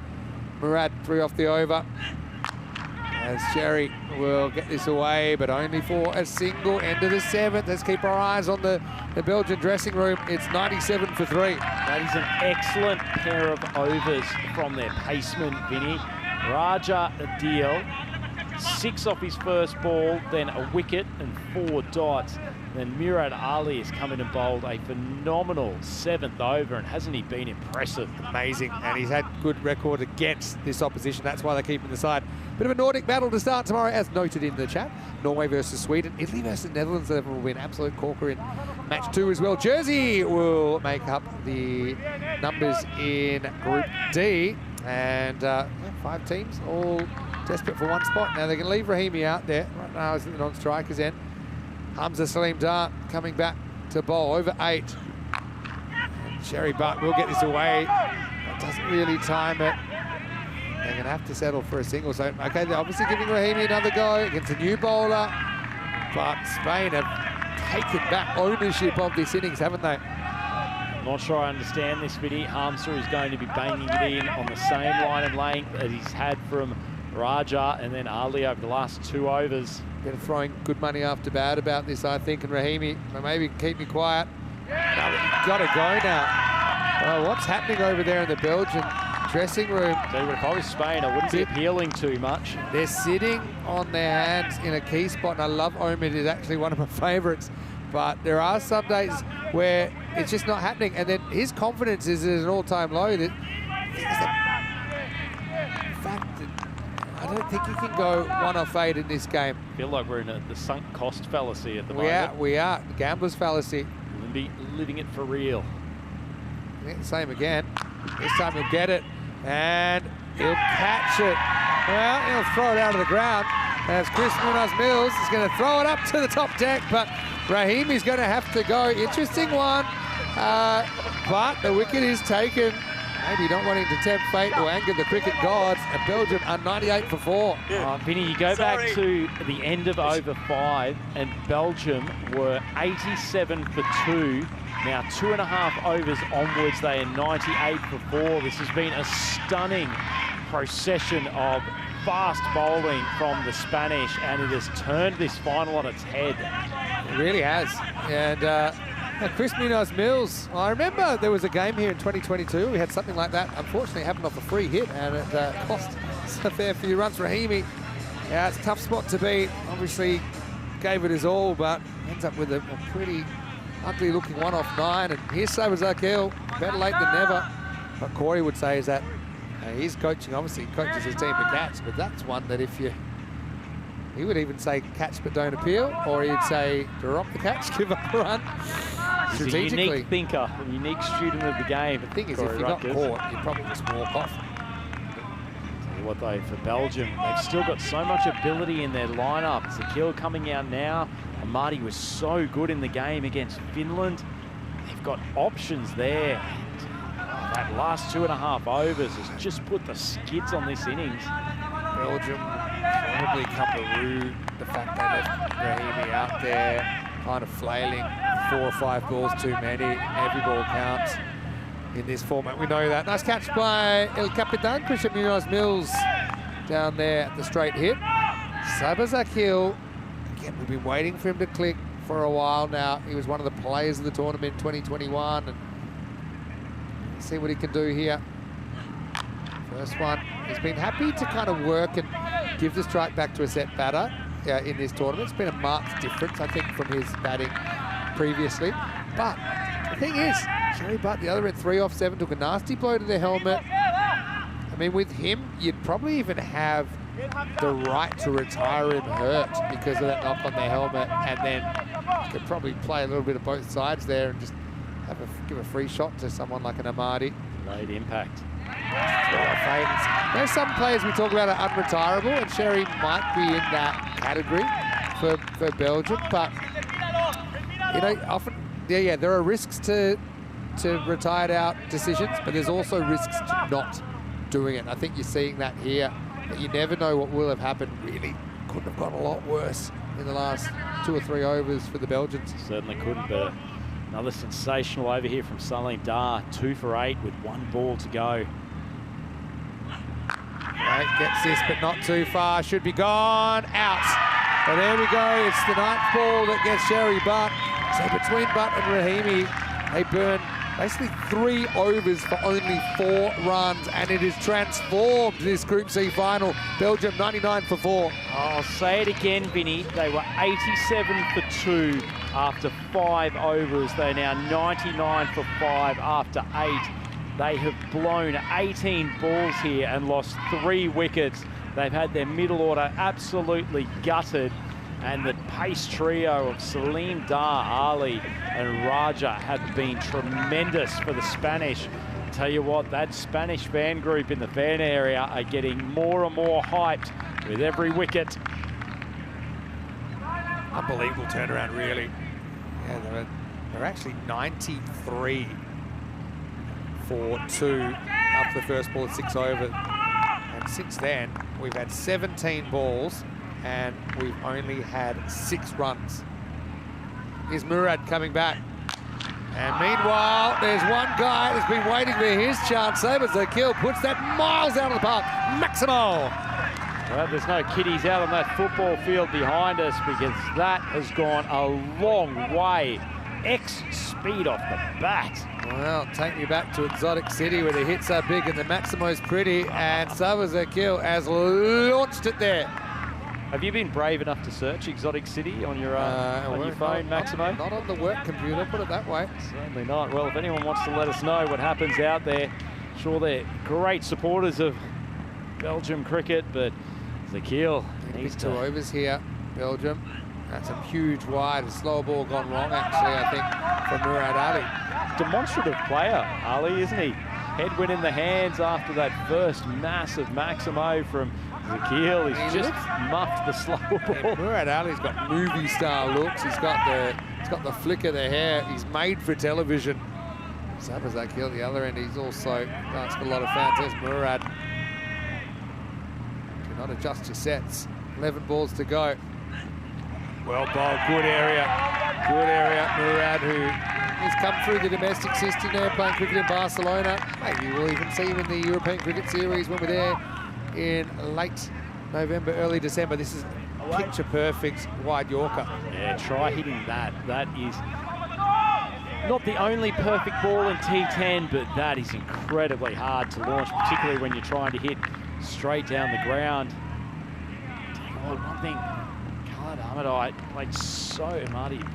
Murad 3 off the over. As Sherry will get this away, but only for a single. End of the 7th. Let's keep our eyes on the Belgian dressing room. It's 97 for 3. That is an excellent pair of overs from their paceman, Vinny. Raja Adil, 6 off his first ball, then a wicket and 4 dots. Then Murad Ali has come in and bowled a phenomenal 7th over, and hasn't he been impressive? Amazing, and he's had good record against this opposition. That's why they keep him aside. Bit of a Nordic battle to start tomorrow, as noted in the chat. Norway versus Sweden. Italy versus Netherlands. That will be an absolute corker in match 2 as well. Jersey will make up the numbers in Group D. And 5 teams, all desperate for one spot. Now they can leave Rahimi out there. Right now he's at the non-strikers end. Hamza Salim Dar coming back to bowl over 8. And Sherry Butt will get this away. That doesn't really time it. they're going to have to settle for a single. So, okay, they're obviously giving Rahimi another go against a new bowler. But Spain have taken back ownership of this innings, haven't they? Not sure I understand this, Vinny. Harmster is going to be banging it in on the same line and length as he's had from Raja and then Ali over the last 2 overs. They're throwing good money after bad about this, I think, and Rahimi, maybe keep me quiet. No, you've got to go now. Well, what's happening over there in the Belgian dressing room? So if I was Spain, I wouldn't be appealing too much. They're sitting on their hands in a key spot, and I love Omid, is actually one of my favourites. But there are some days where it's just not happening, and then his confidence is at an all-time low. That in fact, I don't think you can go 1 off 8 in this game. I feel like we're in the sunk cost fallacy at the moment. We are. The gambler's fallacy. We'll be living it for real. Yeah, same again. This time he'll get it, and he'll catch it. Well, he'll throw it out of the ground. As Chris Munoz-Mills is going to throw it up to the top deck, but Rahimi's going to have to go. Interesting one, but the wicket is taken. Maybe not wanting to tempt fate or anger the cricket gods, and Belgium are 98 for 4. Vinny, you go back to the end of over 5, and Belgium were 87 for 2. Now 2.5 overs onwards, they are 98 for 4. This has been a stunning procession of fast bowling from the Spanish, and it has turned this final on its head. It really has. And Chris Munoz-Mills, I remember there was a game here in 2022. We had something like that. Unfortunately, it happened off a free hit, and it cost a fair few runs. Rahimi, yeah, it's a tough spot to beat. Obviously, gave it his all, but ends up with a pretty ugly looking 1 off 9. And here's Sabazakil, better late than never. What Corey would say is that he's coaching, obviously he coaches his team to catch, but that's one that if you, he would even say catch but don't appeal, or he'd say drop the catch, give up a run. He's a unique thinker, a unique student of the game. The thing is, if you got caught, you probably just walk off. Tell you what though, for Belgium, they've still got so much ability in their lineup. Zakil coming out now. Amadi was so good in the game against Finland. They've got options there. That last 2.5 overs has just put the skids on this innings. Belgium probably come to rue the fact they left Rahimi out there, kind of flailing. 4 or 5 balls too many. Every ball counts in this format. We know that. Nice catch by El Capitan, Christian Munoz-Mills, down there at the straight hit. Sabazakil, again, we've been waiting for him to click for a while now. He was one of the players of the tournament in 2021. And see what he can do here. First one. He's been happy to kind of work and give the strike back to a set batter in this tournament. It's been a marked difference, I think, from his batting previously. But the thing is, Sherry Butt, the other end, 3 off 7, took a nasty blow to the helmet. I mean, with him, you'd probably even have the right to retire him hurt because of that knock on the helmet, and then you could probably play a little bit of both sides there and just give a free shot to someone like an Amadi. Late impact. There's some players we talk about are unretirable, and Sherry might be in that category for Belgium, but you know, often, yeah, there are risks to retired out decisions, but there's also risks to not doing it. I think you're seeing that here, that you never know what will have happened. Really couldn't have gone a lot worse in the last 2 or 3 overs for the Belgians. Certainly couldn't, but another sensational over here from Salim Dar, 2 for 8 with 1 ball to go. Right, gets this, but not too far. Should be gone, out. But there we go, it's the 9th ball that gets Sherry Butt. So between Butt and Rahimi, they burn basically 3 overs for only 4 runs, and it has transformed this Group C final. Belgium 99 for 4. I'll say it again, Vinny. They were 87 for 2 after 5 overs. They're now 99 for 5 after 8. They have blown 18 balls here and lost 3 wickets. They've had their middle order absolutely gutted. And the pace trio of Salim Dar, Ali and Raja have been tremendous for the Spanish. Tell you what, that Spanish fan group in the fan area are getting more and more hyped with every wicket. Unbelievable turnaround, really. Yeah, they're actually 93 for 2 after the first ball at 6 overs. And since then, we've had 17 balls and we've only had 6 runs. Here's Murad coming back. And meanwhile, there's one guy that's been waiting for his chance. Sabres the kill, puts that miles out of the park. Maximo. Well, there's no kiddies out on that football field behind us because that has gone a long way. X speed off the bat. Well, take me back to Exotic City where the hits are big and the Maximo's pretty, and Sabres the kill has launched it there. Have you been brave enough to search Exotic City on your phone, Maximo? Not on the work computer, put it that way. Certainly not. Well, if anyone wants to let us know what happens out there, sure they're great supporters of Belgium cricket, but Zakil needs 2 overs here, Belgium. That's a huge wide, a slow ball gone wrong actually, I think, for Murad Ali. Demonstrative player, Ali, isn't he? Headwind in the hands after that first massive Maximo from Zakil. He's just muffed the slow ball. Murad Ali's got movie star looks. He's got the flick of the hair. He's made for television. Sabres Zakil the other end. He's also got a lot of fans. There's Murad. Do not adjust your sets. 11 balls to go. Well bowled, good area. Good area. Murad, who has come through the domestic system there, playing cricket in Barcelona. Maybe we'll even see him in the European Cricket Series when we're there in late November, early December. This is picture perfect wide Yorker. Yeah, try hitting that. That is not the only perfect ball in T10, but that is incredibly hard to launch, particularly when you're trying to hit straight down the ground. Tell you what, one thing, Ahmadi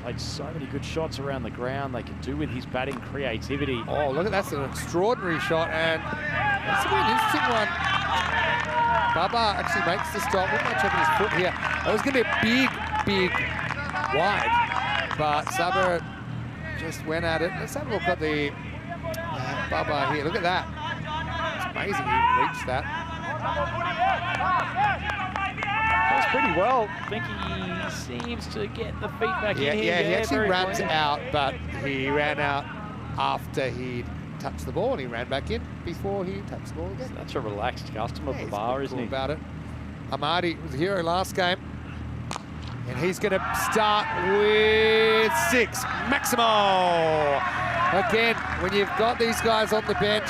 played so many good shots around the ground. They could do with his batting creativity. Oh, look at that's an extraordinary shot, and that's an interesting one. Baba actually makes the stop. Look at checking his foot here. That was going to be a big wide, but Sabah just went at it. Let's have a look at the Baba here. Look at that. It's amazing he even reached that. That's pretty well. I think he seems to get the feet back in here. Yeah, he actually runs out, but he ran out after he'd touched the ball, and he ran back in before he touched the ball again. So that's a relaxed custom of the bar, isn't he? About it. Ahmadi was the hero last game, and he's going to start with 6. Maximo! Again, when you've got these guys on the bench,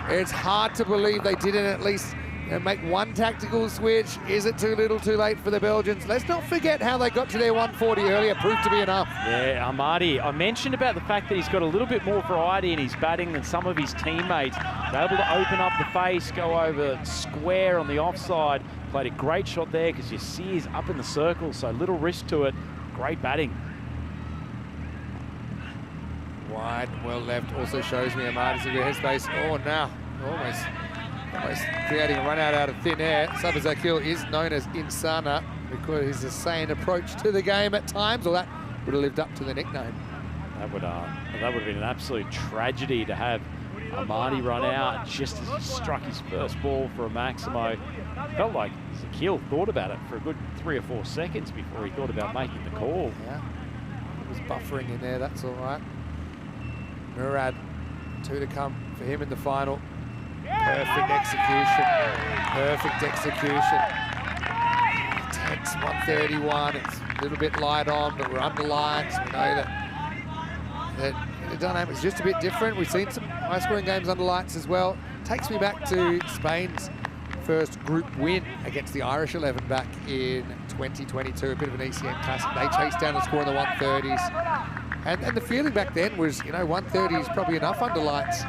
it's hard to believe they didn't at least make one tactical switch. Is it too little too late for the Belgians? Let's not forget how they got to their 140 earlier. Proved to be enough. Yeah, Ahmadi. I mentioned about the fact that he's got a little bit more variety in his batting than some of his teammates. They're able to open up the face, go over square on the offside. Played a great shot there because you see he's up in the circle, so little risk to it. Great batting. Wide, well left. Also shows me Ahmadi's in good headspace. Oh, now almost creating a run out of thin air. Sabah Zakil is known as Insana because he's a sane approach to the game at times, or that would have lived up to the nickname. That would have been an absolute tragedy to have Ahmadi run out just as he struck his first ball for a Maximo. Felt like Zakil thought about it for a good 3 or 4 seconds before he thought about making the call. Yeah, it was buffering in there, that's all right. Murad, 2 to come for him in the final. Perfect execution. Perfect execution. Tense 131. It's a little bit light on, but we're under lights. We know that the dynamic's just a bit different. We've seen some high-scoring games under lights as well. Takes me back to Spain's first group win against the Irish 11 back in 2022. A bit of an ECM classic. They chased down the score in the 130s. And the feeling back then was, 130 is probably enough under lights.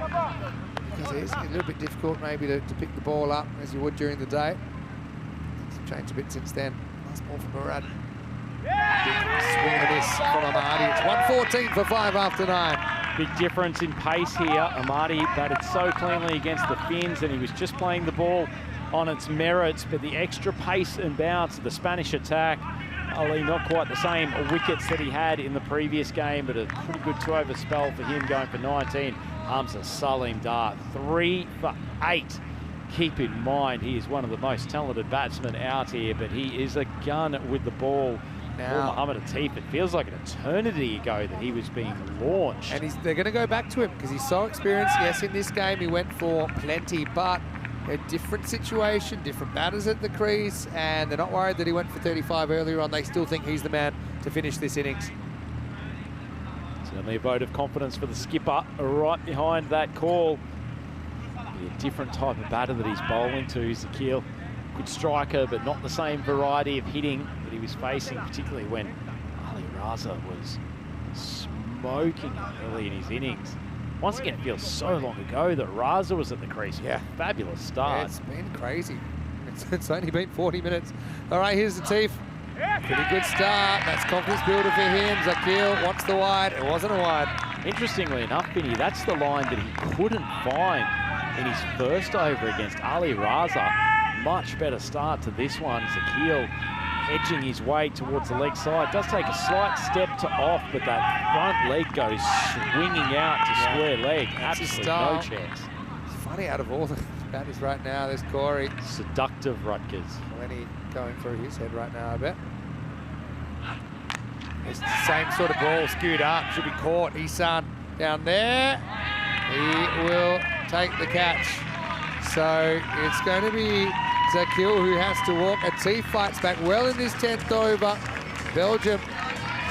Because it's a little bit difficult maybe to pick the ball up as you would during the day. Things have changed a bit since then. Nice ball from Murad. Big swing of this from Ahmadi. It's 114 for 5 after 9. Big difference in pace here. Ahmadi batted so cleanly against the Finns, and he was just playing the ball on its merits, but the extra pace and bounce of the Spanish attack, Ali not quite the same wickets that he had in the previous game, but a pretty good 2-over spell for him, going for 19. Hamza Salim Dar, 3 for 8. Keep in mind, he is one of the most talented batsmen out here, but he is a gun with the ball. Now, Mohamed Atif, it feels like an eternity ago that he was being launched. And they're going to go back to him because he's so experienced. Yes, in this game he went for plenty, but A different situation, different batters at the crease, and they're not worried that he went for 35 earlier on. They still think he's the man to finish this innings. Certainly a vote of confidence for the skipper right behind that call. Be a different type of batter that he's bowling to, Zakil. Good striker, but not the same variety of hitting that he was facing, particularly when Ali Raza was smoking early in his innings. Once again, it feels so long ago that Raza was at the crease. Yeah. Fabulous start. Yeah, it's been crazy. It's only been 40 minutes. All right, here's Latif. Pretty good start. That's confidence builder for him. Zakil wants the wide. It wasn't a wide. Interestingly enough, Vinny, that's the line that he couldn't find in his first over against Ali Raza. Much better start to this one. Zakil edging his way towards the leg side. Does take a slight step to off, but that front leg goes swinging out to square leg. Absolutely no chance. It's funny, out of all the batters right now, there's Corey. Seductive Rutgers. Plenty going through his head right now, I bet. It's the same sort of ball, skewed up, should be caught. Isan down there. He will take the catch. So it's going to be Zakil who has to walk. Atif fights back well in this 10th over. Belgium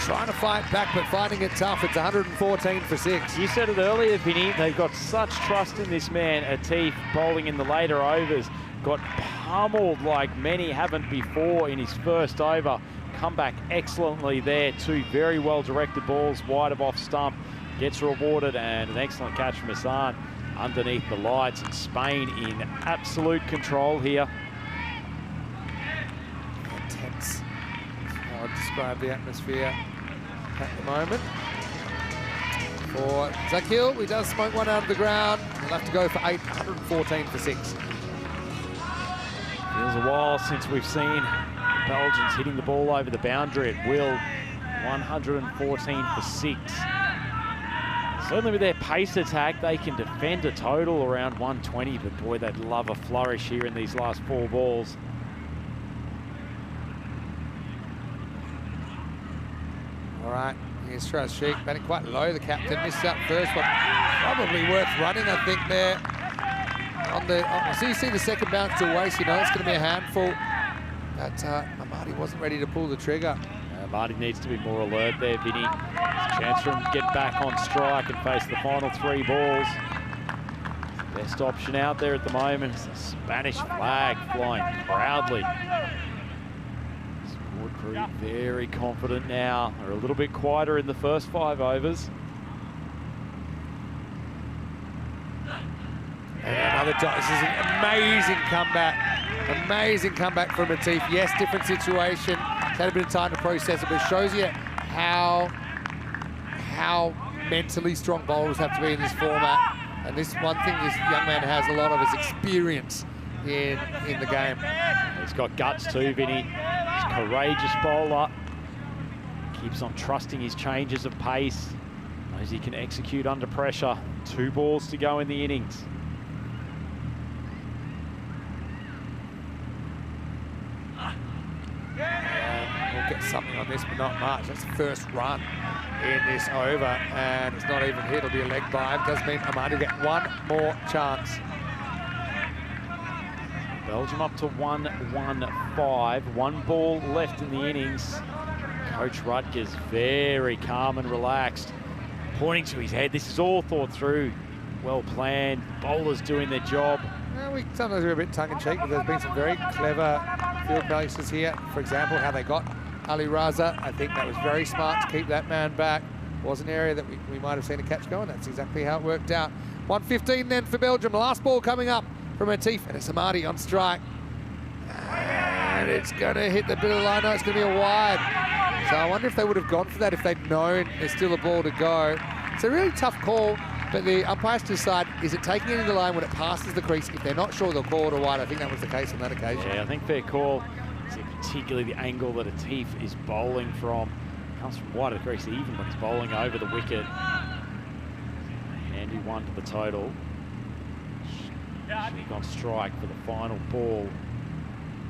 trying to fight back, but finding it tough. It's 114 for 6. You said it earlier, Vinny. They've got such trust in this man, Atif, bowling in the later overs. Got pummeled like many haven't before in his first over. Come back excellently there. 2 very well-directed balls wide of off stump. Gets rewarded, and an excellent catch from Hassan underneath the lights. And Spain in absolute control here. Intense. That's how I'd describe the atmosphere at the moment. For Zakil, he does smoke one out of the ground. He'll have to go for 8, 114 for 6. Feels a while since we've seen Belgians hitting the ball over the boundary at will. 114 for 6. Certainly with their pace attack, they can defend a total around 120, but boy, they'd love a flourish here in these last 4 balls. All right, here's Shiraz Sheikh, batting quite low. The captain missed that first one. Probably worth running, I think, there. So you see the second bounce to waste, you know it's going to be a handful. But Amadi wasn't ready to pull the trigger. Marty needs to be more alert there, Vinny. There's a chance for him to get back on strike and face the final 3 balls. Best option out there at the moment is the Spanish flag flying proudly. Support crew very confident now. They're a little bit quieter in the first 5 overs. And another dot. This is an amazing comeback. Amazing comeback from Atif. Yes, different situation. It's had a bit of time to process it, but it shows you how mentally strong bowlers have to be in this format. And this one thing this young man has a lot of is experience in the game. He's got guts too, Vinny. He's a courageous bowler. Keeps on trusting his changes of pace. Knows he can execute under pressure. 2 balls to go in the innings. We'll get something on this, but not much. That's the first run in this over, and it's not even hit. It'll be a leg by. It does mean Amadi will get 1 more chance. Belgium up to 1-1-5. 1 ball left in the innings. Coach Rutgers very calm and relaxed, pointing to his head. This is all thought through, well planned. Bowlers doing their job. Well, sometimes we're a bit tongue-in-cheek, but there's been some very clever field places here. For example, how they got Ali Raza. I think that was very smart to keep that man back. Was an area that we might have seen a catch going. That's exactly how it worked out. 115 then for Belgium. Last ball coming up from Atif, and it's Amadi on strike. And it's going to hit the bit of the line. No, it's going to be a wide. So I wonder if they would have gone for that if they'd known there's still a ball to go. It's a really tough call, but the umpires decide, is it taking it in the line when it passes the crease? If they're not sure, they'll call it a wide. I think that was the case on that occasion. Yeah, I think fair call. Particularly the angle that Atif is bowling from. Comes from wide of the crease even when he's bowling over the wicket. Handy 1 to the total. Sheikh on strike for the final ball.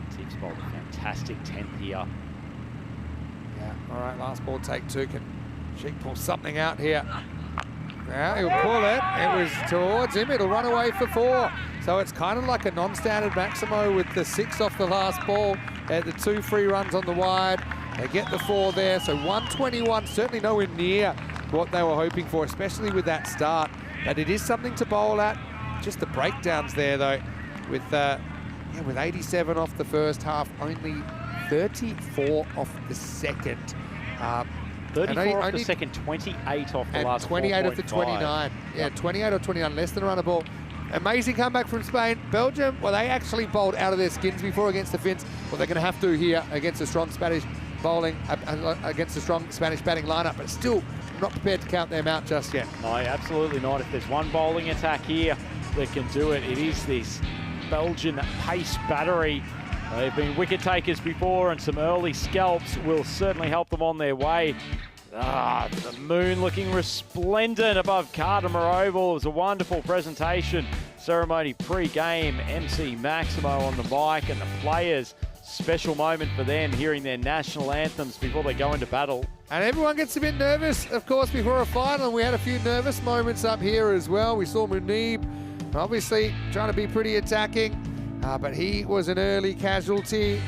Atif's bowled a fantastic 10th here. Yeah, all right, last ball, take 2. Can Sheikh pull something out here? Now he'll pull it. It was towards him. It'll run away for 4. So it's kind of like a non-standard Maximo with the 6 off the last ball. The 2 free runs on the wide. They get the 4 there. So 121, certainly nowhere near what they were hoping for, especially with that start. But it is something to bowl at. Just the breakdowns there, though, with 87 off the first half, only 34 off the second. 34 off the second, 28 off the last 28 off the 29. Yeah, 28 or 29, less than a run a ball. Amazing comeback from Spain. Belgium, well, they actually bowled out of their skins before against the Finns. Well, they're going to have to here against a strong Spanish bowling, against a strong Spanish batting lineup, but still not prepared to count them out just yet. No, absolutely not. If there's one bowling attack here that can do it, it is this Belgian pace battery. They've been wicket takers before, and some early scalps will certainly help them on their way. The moon looking resplendent above Cardimer Oval. It was a wonderful presentation ceremony pre-game. MC Maximo on the mic, and the players, special moment for them, hearing their national anthems before they go into battle. And everyone gets a bit nervous, of course, before a final. We had a few nervous moments up here as well. We saw Munib obviously trying to be pretty attacking, but he was an early casualty.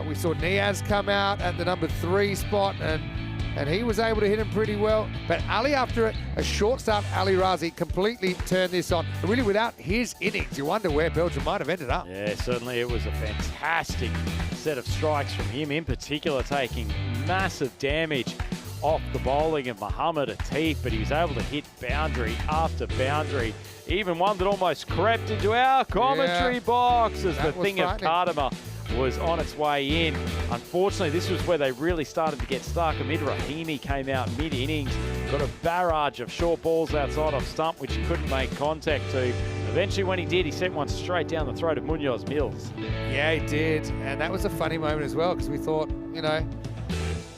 We saw Niaz come out at the number 3 spot, and he was able to hit him pretty well. But Ali, after a short start, Ali Razi completely turned this on. And really, without his innings, you wonder where Belgium might have ended up. Yeah, certainly it was a fantastic set of strikes from him, in particular taking massive damage off the bowling of Mohamed Atif, but he was able to hit boundary after boundary, even one that almost crept into our commentary box as the thing of Cardimer was on its way in. Unfortunately, this was where they really started to get stuck. Amid Rahimi came out mid-innings, got a barrage of short balls outside off stump, which he couldn't make contact to. Eventually, when he did, he sent one straight down the throat of Munoz Mills. Yeah, he did. And that was a funny moment as well, because we thought, you know,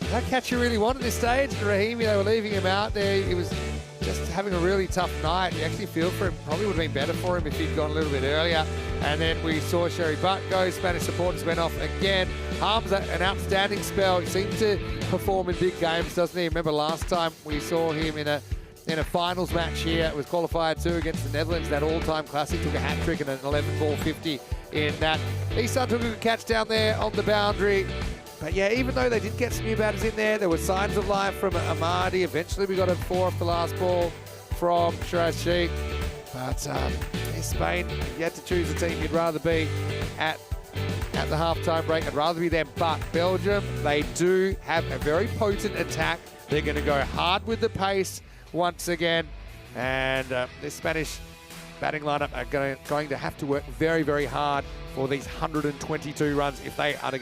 that catch you really want at this stage? Rahimi, they were leaving him out there. He was just having a really tough night. You actually feel for him. Probably would have been better for him if he'd gone a little bit earlier. And then we saw Sherry Butt go. Spanish supporters went off again. Harm's an outstanding spell. He seems to perform in big games, doesn't he? Remember last time we saw him in a finals match here. It was Qualifier 2 against the Netherlands, that all-time classic. Took a hat-trick and an 11-ball 50 in that. Isan took a good catch down there on the boundary. But yeah, even though they did get some new batters in there were signs of life from Amadi. Eventually we got a 4 off the last ball from Shiraz Sheikh. But Spain, if you had to choose a team you'd rather be at the halftime break, I'd rather be them. But Belgium, they do have a very potent attack. They're going to go hard with the pace once again. And this Spanish batting lineup are going to have to work very, very hard for these 122 runs if they are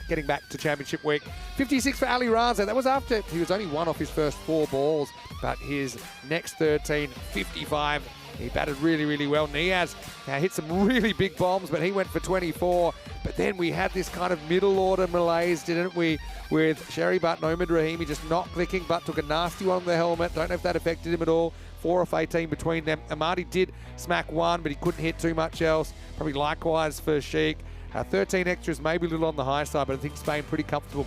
getting back to championship week. 56 for Ali Raza. That was after he was only 1 off his first 4 balls, but his next 13, 55. He batted really, really well. Niaz hit some really big bombs, but he went for 24. But then we had this kind of middle order malaise, didn't we? With Sherry Butt and Omid Rahimi just not clicking. Butt took a nasty one on the helmet. Don't know if that affected him at all. 4 off 18 between them. Amadi did smack 1, but he couldn't hit too much else. Probably likewise for Sheikh. 13 extras, maybe a little on the high side, but I think Spain pretty comfortable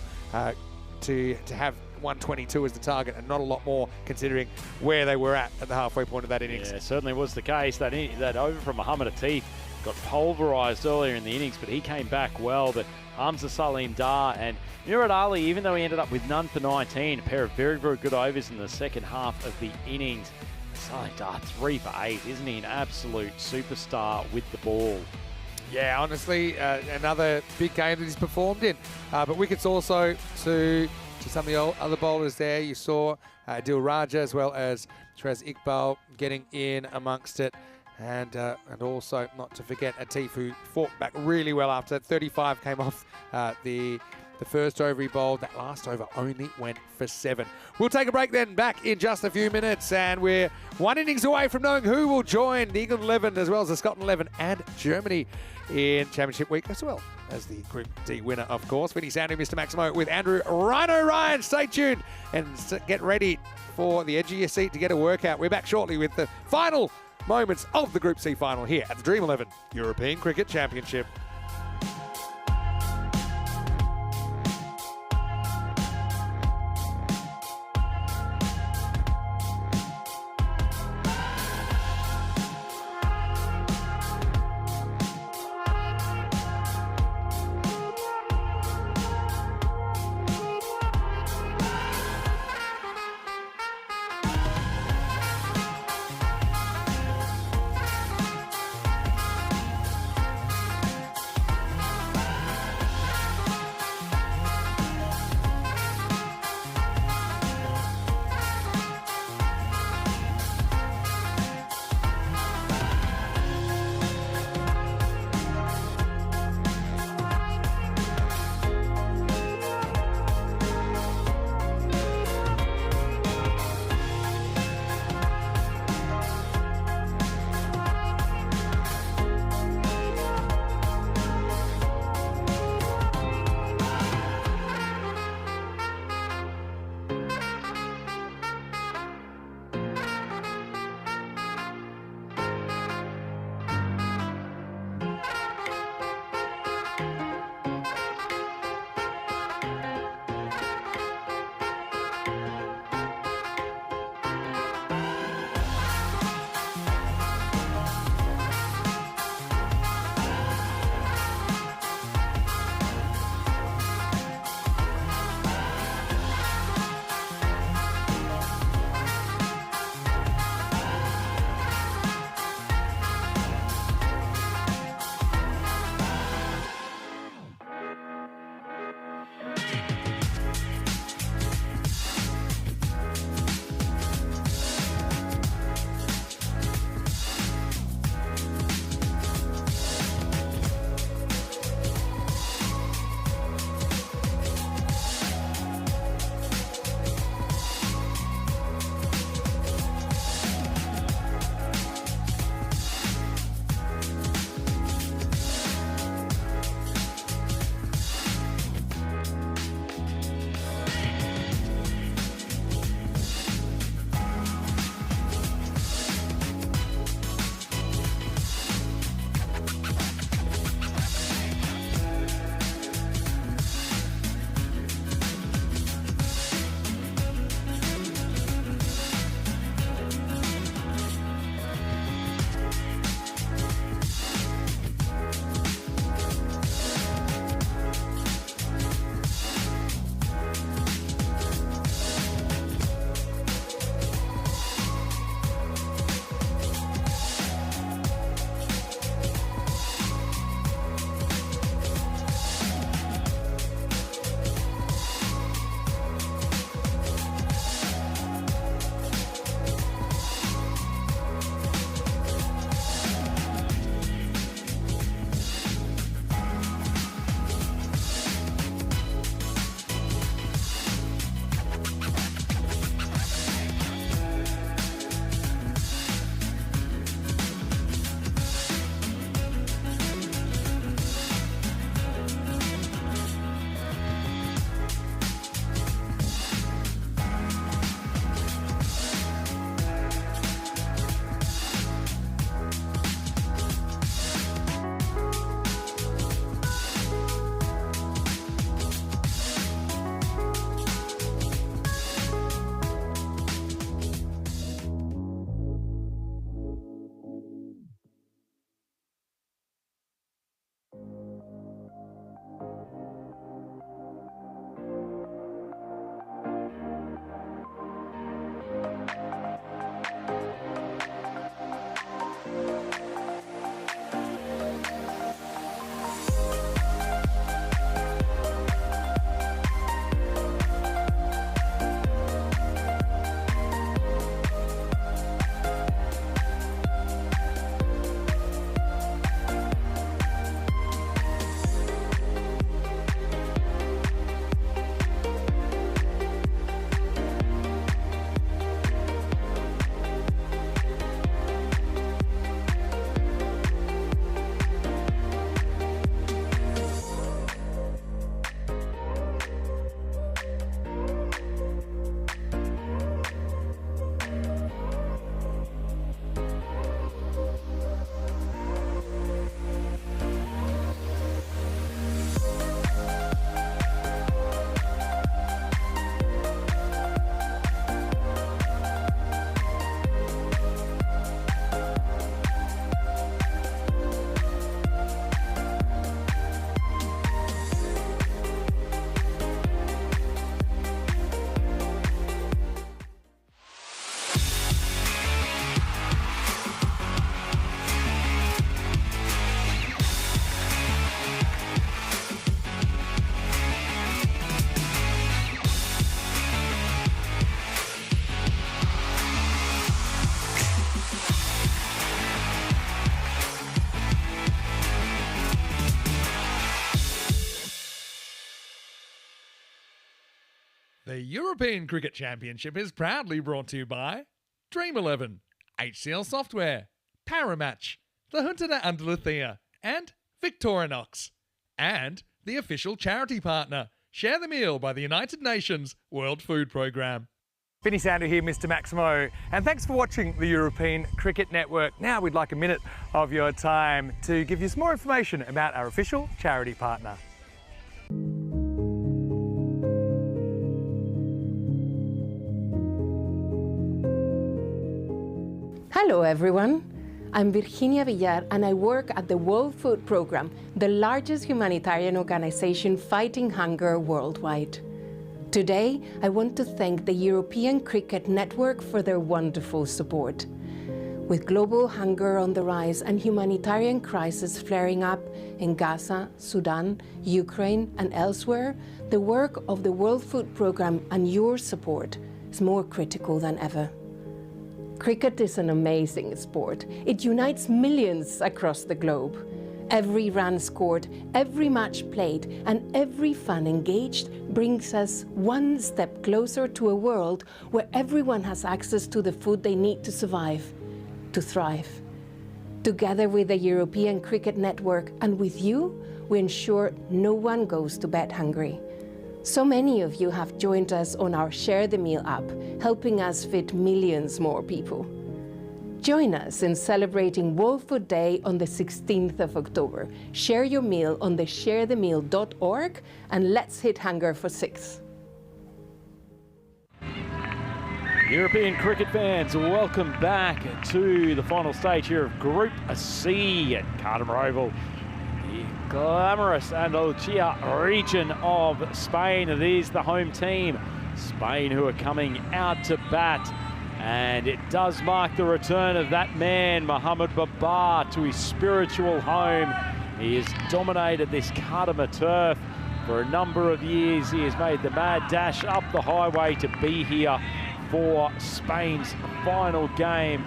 to have 122 as the target and not a lot more considering where they were at the halfway point of that innings. Yeah, certainly was the case. That over from Mohamed Atif got pulverised earlier in the innings, but he came back well. But Hamza Salim Dar and Murad Ali, even though he ended up with none for 19, a pair of very, very good overs in the second half of the innings. Salim Dar 3 for 8. Isn't he an absolute superstar with the ball? Yeah, honestly, another big game that he's performed in. But wickets also to some of the other bowlers there. You saw Adil Raja as well as Shiraz Iqbal getting in amongst it. And also, not to forget, Atif, who fought back really well after that. 35 came off the first over he bowled. That last over only went for 7. We'll take a break then, back in just a few minutes. And we're 1 innings away from knowing who will join the England 11 as well as the Scotland 11 and Germany in Championship Week, as well as the Group D winner, of course. Vinny Sandu, Mr. Maximo with Andrew Rhino Ryan. Stay tuned and get ready for the edge of your seat to get a workout. We're back shortly with the final moments of the Group C final here at the Dream11 European Cricket Championship. European Cricket Championship is proudly brought to you by Dream11, HCL Software, Paramatch, the Hunter under Luthea, and Victorinox. And the official charity partner, Share the Meal by the United Nations World Food Programme. Vinny Sandu here, Mr. Maximo, and thanks for watching the European Cricket Network. Now we'd like a minute of your time to give you some more information about our official charity partner. Hello everyone, I'm Virginia Villar and I work at the World Food Programme, the largest humanitarian organization fighting hunger worldwide. Today, I want to thank the European Cricket Network for their wonderful support. With global hunger on the rise and humanitarian crisis flaring up in Gaza, Sudan, Ukraine and elsewhere, the work of the World Food Programme and your support is more critical than ever. Cricket is an amazing sport. It unites millions across the globe. Every run scored, every match played, and every fan engaged brings us one step closer to a world where everyone has access to the food they need to survive, to thrive. Together with the European Cricket Network and with you, we ensure no one goes to bed hungry. So many of you have joined us on our Share the Meal app, helping us feed millions more people. Join us in celebrating World Food Day on the 16th of October. Share your meal on the sharethemeal.org and let's hit hunger for 6. European cricket fans, welcome back to the final stage here of Group C at Cardiff Oval. The glamorous Andalusia region of Spain. It is the home team, Spain, who are coming out to bat. And it does mark the return of that man, Mohamed Babar, to his spiritual home. He has dominated this Cardiff turf for a number of years. He has made the mad dash up the highway to be here for Spain's final game.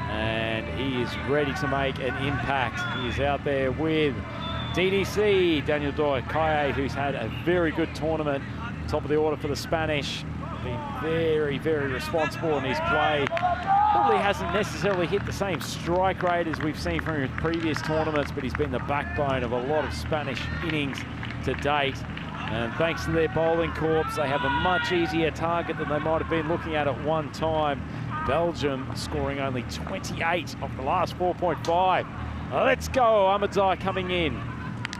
And he is ready to make an impact. He is out there with DDC, Daniel Doyle-Caye, who's had a very good tournament. Top of the order for the Spanish. Been very, very responsible in his play. Probably hasn't necessarily hit the same strike rate as we've seen from his previous tournaments, but he's been the backbone of a lot of Spanish innings to date. And thanks to their bowling corps, they have a much easier target than they might have been looking at one time. Belgium scoring only 28 off the last 4.5. Let's go, Ahmadzai coming in.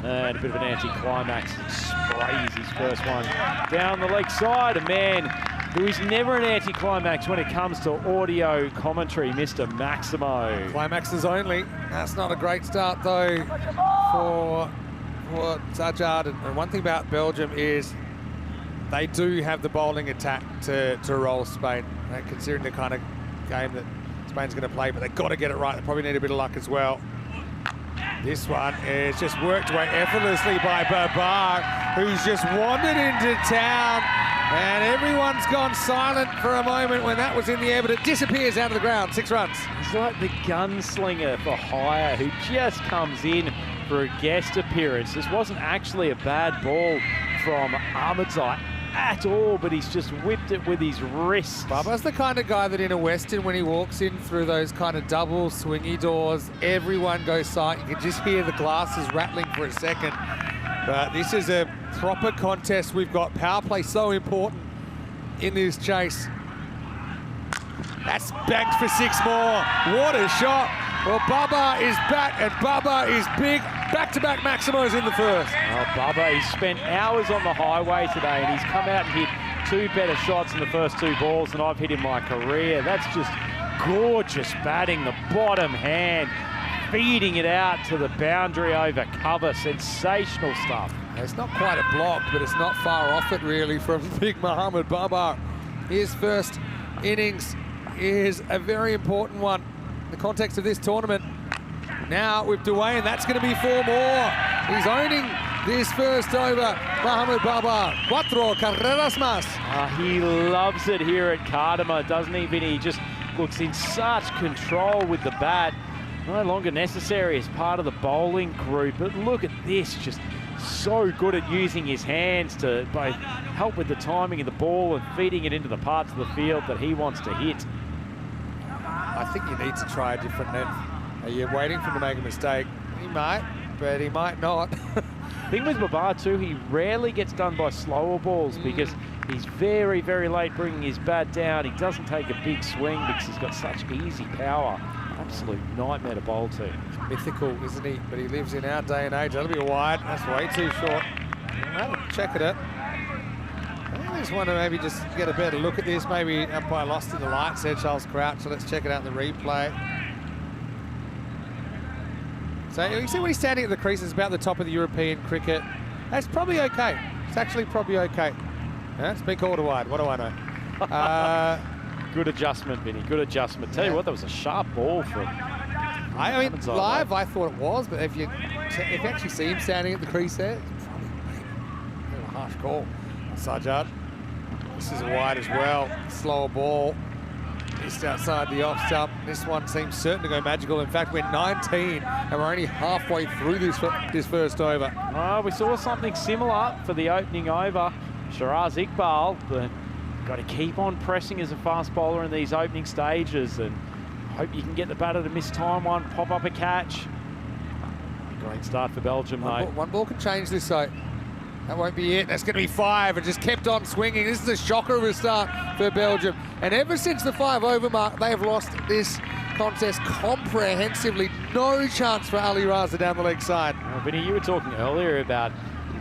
And a bit of an anti-climax. Sprays his first one down the leg side. A man who is never an anti-climax when it comes to audio commentary, Mr. Maximo. Climaxes only. That's not a great start, though, for Sajjad. And one thing about Belgium is they do have the bowling attack to roll Spain, right? Considering the kind of game that Spain's going to play, but they've got to get it right. They probably need a bit of luck as well. This one is just worked away effortlessly by Babar, who's just wandered into town, and everyone's gone silent for a moment when that was in the air, but it disappears out of the ground. 6 runs. He's like the gunslinger for hire who just comes in for a guest appearance. This wasn't actually a bad ball from Ahmadzai at all, but he's just whipped it with his wrist. Babar's the kind of guy that in a Western, when he walks in through those kind of double swingy doors, everyone goes silent. You can just hear the glasses rattling for a second. But this is a proper contest. We've got power play so important in this chase. That's banked for 6 more. What a shot. Well, Babar is back, and Babar is big. Back-to-back Maximos in the first. Oh, Babar, he's spent hours on the highway today, and he's come out and hit 2 better shots in the first 2 balls than I've hit in my career. That's just gorgeous batting. The bottom hand, feeding it out to the boundary over cover. Sensational stuff. It's not quite a block, but it's not far off it, really, from big Mohamed Babar. His first innings is a very important one in the context of this tournament. Now with Duane, that's going to be 4 more. He's owning this first over, Mohamed Babar. 4 carreras más. He loves it here at Cardiff, doesn't he, Vinny? He just looks in such control with the bat. No longer necessary as part of the bowling group, but look at this, just so good at using his hands to both help with the timing of the ball and feeding it into the parts of the field that he wants to hit. I think you need to try a different net. Are you waiting for him to make a mistake? He might, but he might not. Thing with Babar too, he rarely gets done by slower balls because he's very, very late bringing his bat down. He doesn't take a big swing because he's got such easy power. Absolute nightmare to bowl to. Mythical, isn't he? But he lives in our day and age. That'll be a wide. That's way too short. Well, check it out. I just want to maybe just get a better look at this. Maybe umpire lost in the light, said Charles Crouch. So let's check it out in the replay. So you see when he's standing at the crease, it's about the top of the European cricket. That's probably okay. It's actually probably okay. Yeah, it's been called a wide. What do I know? Good adjustment, Vinny. Good adjustment. Tell you what, that was a sharp ball from. I mean, live, I thought it was, but if you actually see him standing at the crease there, it's probably a bit of a harsh call. Sajjad. This is a wide as well. Slower ball. Just outside the off stump. This one seems certain to go magical. In fact, we're 19 and we're only halfway through this first over. We saw something similar for the opening over. Shiraz Iqbal, but got to keep on pressing as a fast bowler in these opening stages and hope you can get the batter to miss time one, pop up a catch. Great start for Belgium, though. One ball can change this, though. That won't be it. That's going to be 5. It just kept on swinging. This is a shocker of a start for Belgium. And ever since the 5 over mark, they have lost this contest comprehensively. No chance for Ali Raza down the leg side. Well, Vinny, you were talking earlier about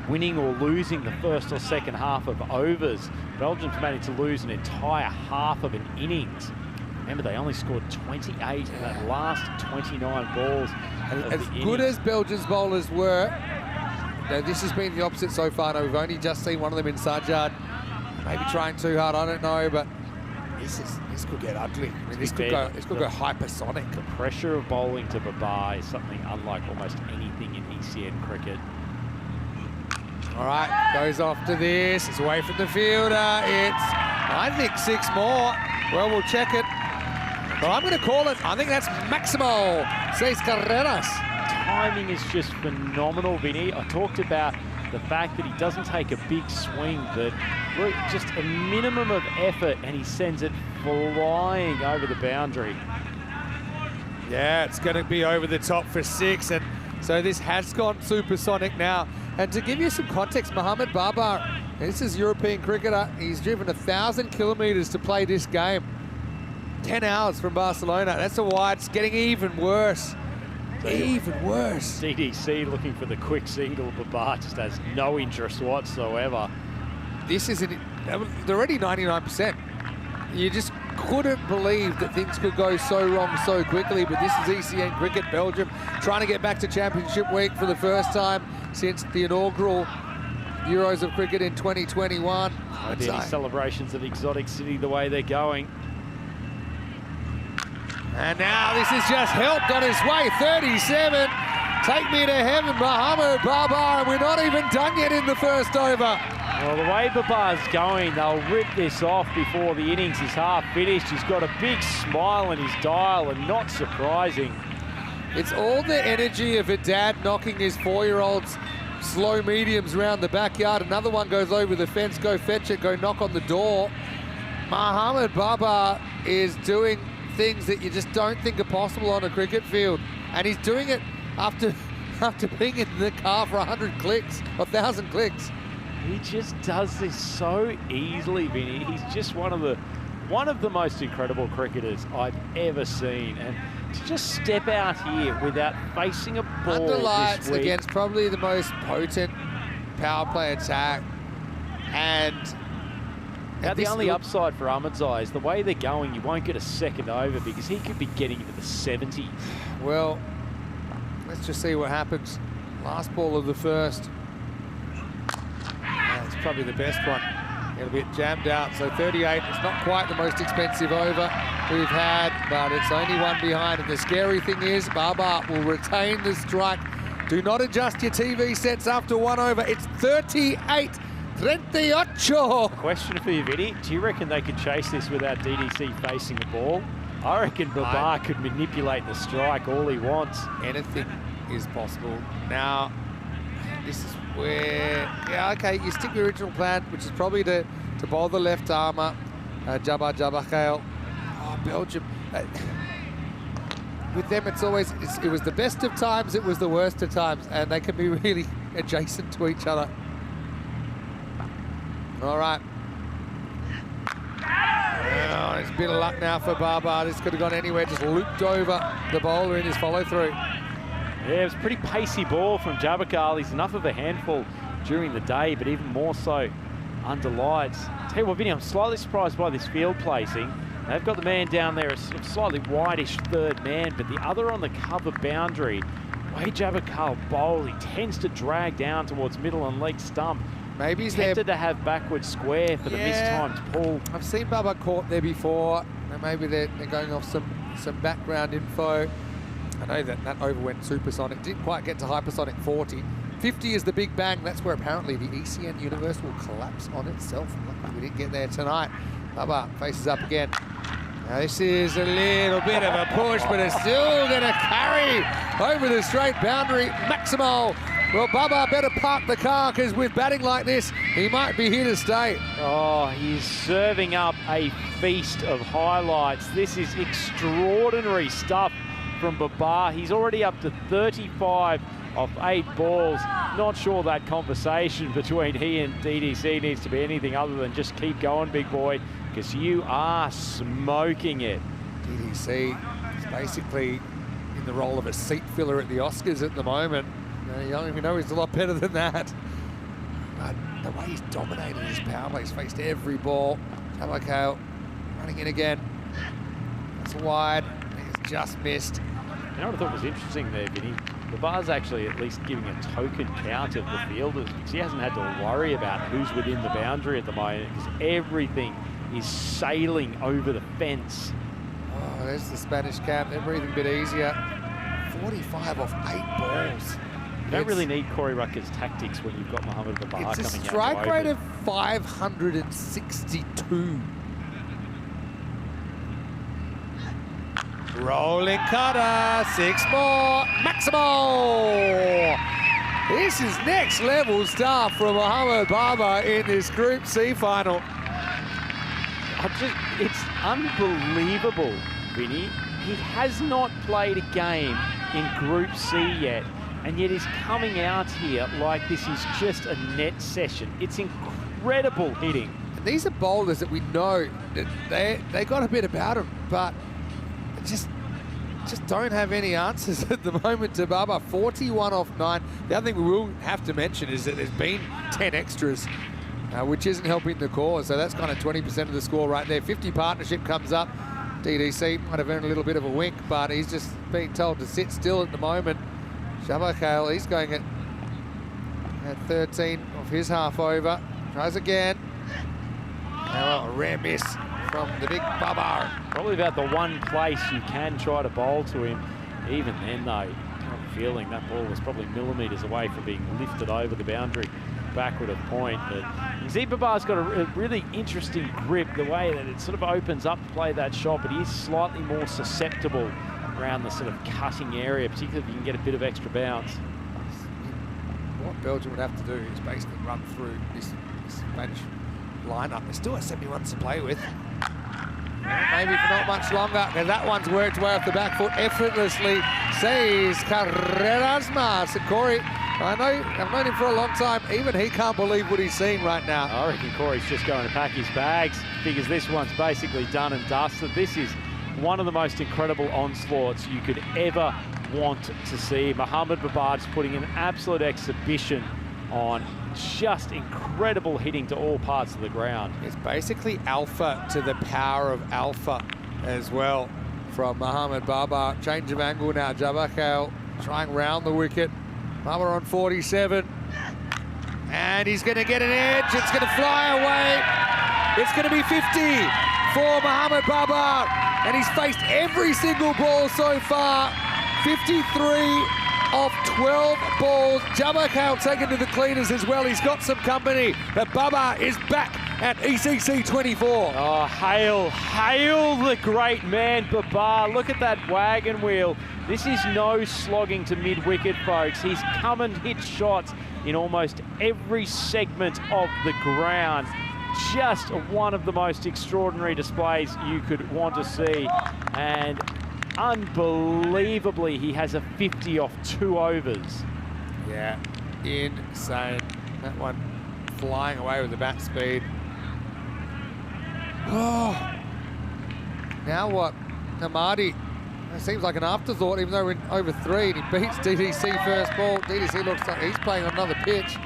winning or losing the first or second half of overs. Belgium's managed to lose an entire half of an innings. Remember, they only scored 28 in that last 29 balls. And as good as Belgium's bowlers were, this has been the opposite so far. Now, we've only just seen one of them in Sajjad. Maybe trying too hard, I don't know, but this could get ugly. I mean, this could go hypersonic. The pressure of bowling to Babar is something unlike almost anything in ECN cricket. All right, goes off to this. It's away from the fielder. It's, I think, 6 more. Well, we'll check it. But I'm going to call it. I think that's Maximo 6 carreras. Timing is just phenomenal, Vinny. I talked about the fact that he doesn't take a big swing, but look, just a minimum of effort, and he sends it flying over the boundary. Yeah, it's going to be over the top for 6, and so this has gone supersonic now. And to give you some context, Mohamed Babar, this is European cricketer. He's driven 1,000 kilometres to play this game. 10 hours from Barcelona. That's a wide. It's getting even worse. Even worse. DDC looking for the quick single. Babar just has no interest whatsoever. This isn't. They're already 99%. You just couldn't believe that things could go so wrong so quickly, but this is ECN cricket. Belgium trying to get back to championship week for the first time since the inaugural Euros of cricket in 2021. Any celebrations of Exotic City the way they're going. And now this is just helped on his way. 37. Take me to heaven, Mohamed Babar. And we're not even done yet in the first over. Well, the way Babar's going, they'll rip this off before the innings is half finished. He's got a big smile in his dial, and not surprising. It's all the energy of a dad knocking his 4-year-olds slow mediums around the backyard. Another one goes over the fence, go fetch it, go knock on the door. Mohamed Babar is doing things that you just don't think are possible on a cricket field. And he's doing it after being in the car for 100 clicks, 1,000 clicks. He just does this so easily, Vinny. He's just one of the most incredible cricketers I've ever seen. And to just step out here without facing a ball under lights this week, against probably the most potent power play attack. And now the only upside for Ahmedzai is the way they're going, you won't get a second over because he could be getting into the 70s. Well, let's just see what happens. Last ball of the first. It's probably the best one. It'll be jammed out, so 38. It's not quite the most expensive over we've had, but it's only one behind. And the scary thing is, Babar will retain the strike. Do not adjust your TV sets after 1 over. It's 38. 38. Question for you, Vinny. Do you reckon they could chase this without DDC facing the ball? I reckon Babar could manipulate the strike all he wants. Anything is possible. Now, this is where, yeah, okay, you stick your original plan, which is probably to bowl the left armour, Jabakale. Oh, Belgium. With them, it's always, it was the best of times, it was the worst of times, and they can be really adjacent to each other. All right. Oh, it's a bit of luck now for Baba. This could have gone anywhere, just looped over the bowler in his follow-through. Yeah, it was a pretty pacey ball from Jabakal. He's enough of a handful during the day, but even more so under lights. Tell you what, Vinny, I'm slightly surprised by this field placing. They've got the man down there, a sort of slightly wideish third man, but the other on the cover boundary. The way Jabakal bowl, he tends to drag down towards middle and leg stump. Maybe he's tempted to have backward square for the mistimed pull. I've seen Baba caught there before, and maybe they're going off some background info. I know that overwent supersonic, didn't quite get to hypersonic 40. 50 is the big bang. That's where apparently the ECN universe will collapse on itself. Luckily we didn't get there tonight. Baba faces up again. Now this is a little bit of a push, but it's still going to carry over the straight boundary. Maximal. Well, Baba better park the car, because with batting like this, he might be here to stay. Oh, he's serving up a feast of highlights. This is extraordinary stuff from Baba. He's already up to 35 off 8 balls. Not sure that conversation between he and DDC needs to be anything other than just keep going, big boy, because you are smoking it. DDC is basically in the role of a seat filler at the Oscars at the moment. You don't even know he's a lot better than that. But the way he's dominated his power play, he's faced every ball. Jabakale running in again. That's wide. He's just missed. You know what I thought was interesting there, Vinny? Baba's actually at least giving a token count of the fielders, because he hasn't had to worry about who's within the boundary at the moment, because everything is sailing over the fence. Oh, there's the Spanish camp. They're breathing a bit easier. 45 off 8 balls. You don't really need Corey Rucker's tactics when you've got Mohamed Baba coming out. It's a strike rate of 562. Rolling cutter, 6 more, Maximal! This is next level stuff from Mohamed Baba in this Group C final. It's unbelievable, Vinny. He has not played a game in Group C yet, and yet he's coming out here like this is just a net session. It's incredible hitting. And these are bowlers that we know that they got a bit about them, but just don't have any answers at the moment to Baba. 41 off 9. The other thing we will have to mention is that there's been 10 extras, which isn't helping the cause. So that's kind of 20% of the score right there. 50 partnership comes up. DDC might have earned a little bit of a wink, but he's just being told to sit still at the moment. Jabakale, he's going at 13 of his half over. Tries again. Now a rare miss from the big Baba. Probably about the one place you can try to bowl to him. Even then, though, I'm feeling that ball was probably millimetres away from being lifted over the boundary backward of point. But you see Baba's got a really interesting grip, the way that it sort of opens up to play that shot, but he is slightly more susceptible around the sort of cutting area, particularly if you can get a bit of extra bounce. What Belgium would have to do is basically run through this Spanish lineup. There's still 70 runs to play with. Maybe for not much longer, because that one's worked way off the back foot effortlessly. Says Carreras Mas. Corey, I've known him for a long time. Even he can't believe what he's seeing right now. I reckon Corey's just going to pack his bags. Figures this one's basically done and dusted. This is one of the most incredible onslaughts you could ever want to see. Mohamed Baba's putting an absolute exhibition on. Just incredible hitting to all parts of the ground. It's basically alpha to the power of alpha as well from Mohamed Baba. Change of angle now. Jabakale trying round the wicket. Baba on 47. And he's going to get an edge. It's going to fly away. It's going to be 50 for Mohamed Baba. And he's faced every single ball so far. 53 off 12 balls. Jabakale taken to the cleaners as well. He's got some company, but Baba is back at ECC 24. Oh, hail the great man, Babar. Look at that wagon wheel. This is no slogging to mid-wicket, folks. He's come and hit shots in almost every segment of the ground. Just one of the most extraordinary displays you could want to see. And unbelievably, he has a 50 off 2 overs. Yeah, insane. That one flying away with the bat speed. Oh, now what? Amadi, it seems like an afterthought, even though we're in over 3 and he beats DDC first ball. DDC looks like he's playing on another pitch.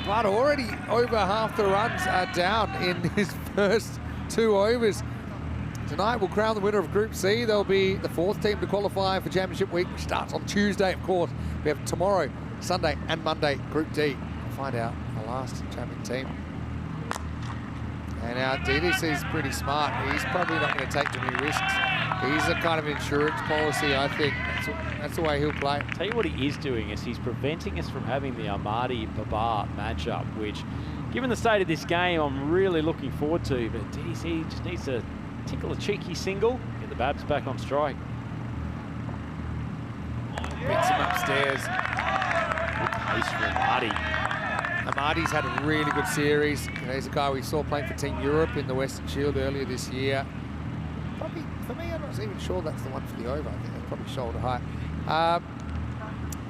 But already over half the runs are down in his first 2 overs. Tonight we'll crown the winner of Group C. They'll be the 4th team to qualify for Championship Week, which starts on Tuesday, of course. We have tomorrow, Sunday and Monday, Group D. We'll find out the last champion team. And now DDC's pretty smart. He's probably not going to take too many risks. He's a kind of insurance policy, I think. That's the way he'll play. Tell you what he is doing is he's preventing us from having the Amadi-Babar matchup, which, given the state of this game, I'm really looking forward to. But DDC just needs to tickle a cheeky single, get the Babs back on strike. Beats him upstairs. Good pace for Amadi. Amadi's had a really good series. He's a guy we saw playing for Team Europe in the Western Shield earlier this year. Probably, for me, I'm not even sure that's the one for the over. I think that's probably shoulder high.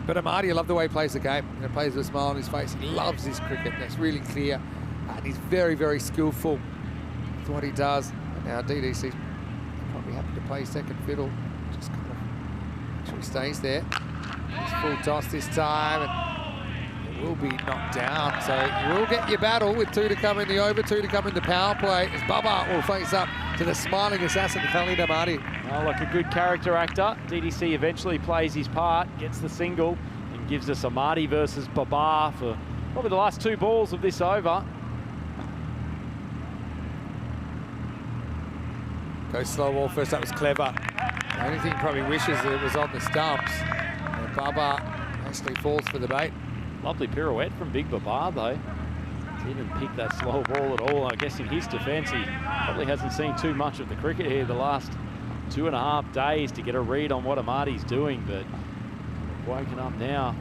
But Amadi, I love the way he plays the game. He plays with a smile on his face. He loves his cricket. That's really clear. And he's very, very skillful with what he does. And now DDC's probably happy to play second fiddle. Just kind of make sure he stays there. He's full toss this time. And will be knocked down, so you will get your battle with 2 to come in the over, 2 to come in the power play, as Baba will face up to the smiling assassin Khalid Amadi. Well, like a good character actor, DDC eventually plays his part, gets the single, and gives us Amadi versus Babar for probably the last 2 balls of this over. Goes slow ball first, that was clever. The only thing he probably wishes that it was on the stumps. And Baba actually falls for the bait. Lovely pirouette from Big Babar, though. Didn't pick that slow ball at all. I guess in his defence, he probably hasn't seen too much of the cricket here the last 2.5 days to get a read on what Amadi's doing, but woken up now.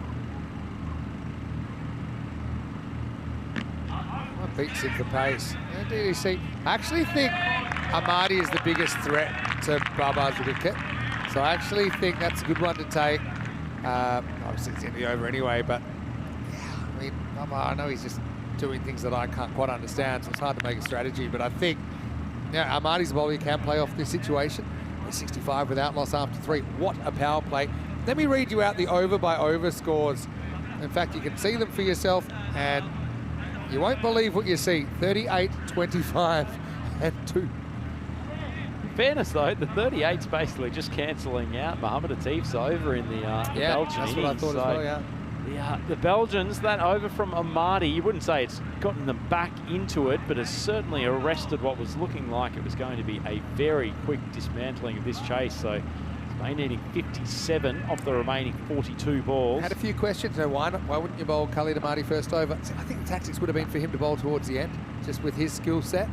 That beats him for pace. Yeah, DDC. I actually think Amadi is the biggest threat to Babar's wicket, so I actually think that's a good one to take. Obviously, it's in the over anyway, but I mean, I know he's just doing things that I can't quite understand, so it's hard to make a strategy. But I think, yeah, Amadi's a bowler who can play off this situation. He's 65 without loss after 3. What a power play. Let me read you out the over-by-over scores. In fact, you can see them for yourself, and you won't believe what you see. 38, 25, and 2. In fairness, though, the 38's basically just cancelling out Mohamed Atif's over in the Belgian that's innings. what I thought as well, yeah. The Belgians, that over from Amadi, you wouldn't say it's gotten them back into it, but has certainly arrested what was looking like it was going to be a very quick dismantling of this chase. So Spain needing 57 off the remaining 42 balls. Had a few questions. Now, why wouldn't you bowl Khalid Amadi first over? I think the tactics would have been for him to bowl towards the end, just with his skill set.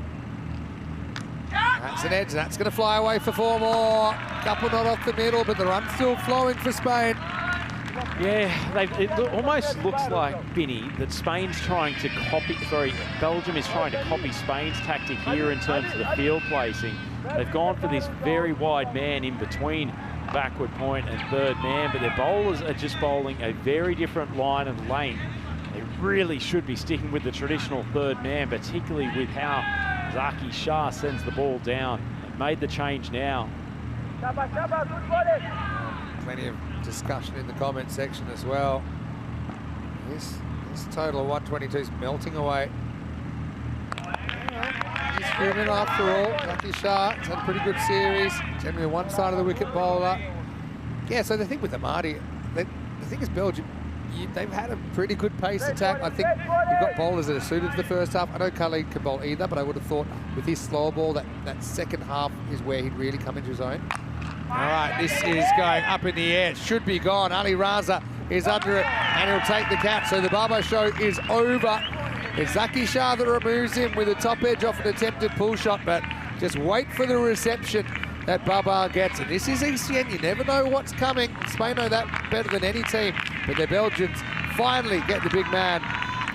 That's an edge. That's going to fly away for 4 more. Couple not off the middle, but the run's still flowing for Spain. Yeah, it almost looks like, Binny, that Spain's trying to copy, Belgium is trying to copy Spain's tactic here in terms of the field placing. They've gone for this very wide man in between backward point and third man, but their bowlers are just bowling a very different line and length. They really should be sticking with the traditional third man, particularly with how Zaki Shah sends the ball down. They've made the change now. Plenty of discussion in the comment section as well. This total of 122 is melting away. He's human after all. Zaki Shah has had a pretty good series. Generally one side of the wicket bowler. Yeah, so the thing with Amadi, the thing is Belgium, they've had a pretty good pace attack. I think you've got bowlers that are suited to the first half. I know Khalid can bowl either, but I would have thought with his slower ball, that second half is where he'd really come into his own. All right, this is going up in the air. It should be gone. Ali Raza is under it, and he'll take the catch. So the Baba show is over. It's Zaki Shah that removes him with a top edge off an attempted pull shot, but just wait for the reception that Babar gets. And this is ECN, you never know what's coming. Spain know that better than any team, but the Belgians finally get the big man.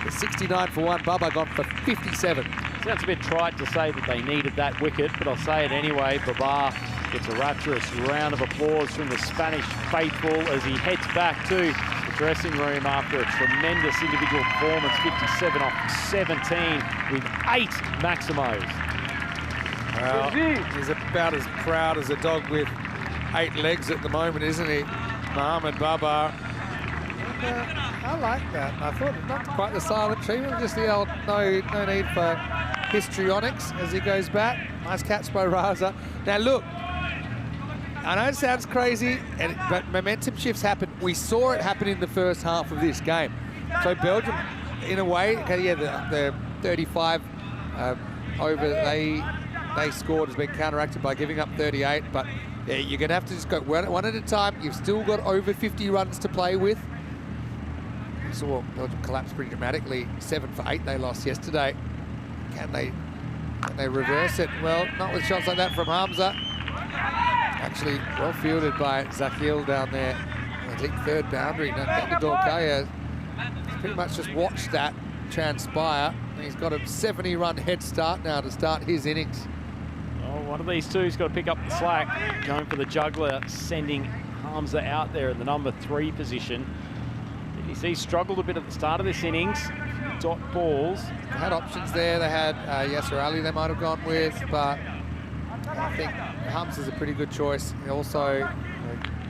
The 69 for 1, Babar gone for 57. Sounds a bit trite to say that they needed that wicket, but I'll say it anyway. Babar gets a rapturous round of applause from the Spanish faithful as he heads back to the dressing room after a tremendous individual performance, 57 off 17 with 8 Maximos. Well, he's about as proud as a dog with 8 legs at the moment, isn't he? Mohamed Babar. I like that. I thought not quite the silent treatment, just the old no need for histrionics as he goes back. Nice catch by Raza. Now look, I know it sounds crazy, but momentum shifts happen. We saw it happen in the first half of this game. So Belgium, in a way, yeah, the 35 over they scored has been counteracted by giving up 38. But yeah, you're going to have to just go one at a time. You've still got over 50 runs to play with. We saw Belgium collapse pretty dramatically. 7 for 8 they lost yesterday. Can they reverse it? Well, not with shots like that from Hamza. Actually, well fielded by Zakil down there. A deep third boundary. Now, Dorkaya pretty much just watched that transpire. He's got a 70-run head start now to start his innings. Oh, one of these two's got to pick up the slack. Going for the juggler, sending Hamza out there in the number 3 position. ECC struggled a bit at the start of this innings. Dot balls. They had options there. They had Yasser Ali they might have gone with, but I think Hamza's a pretty good choice. He also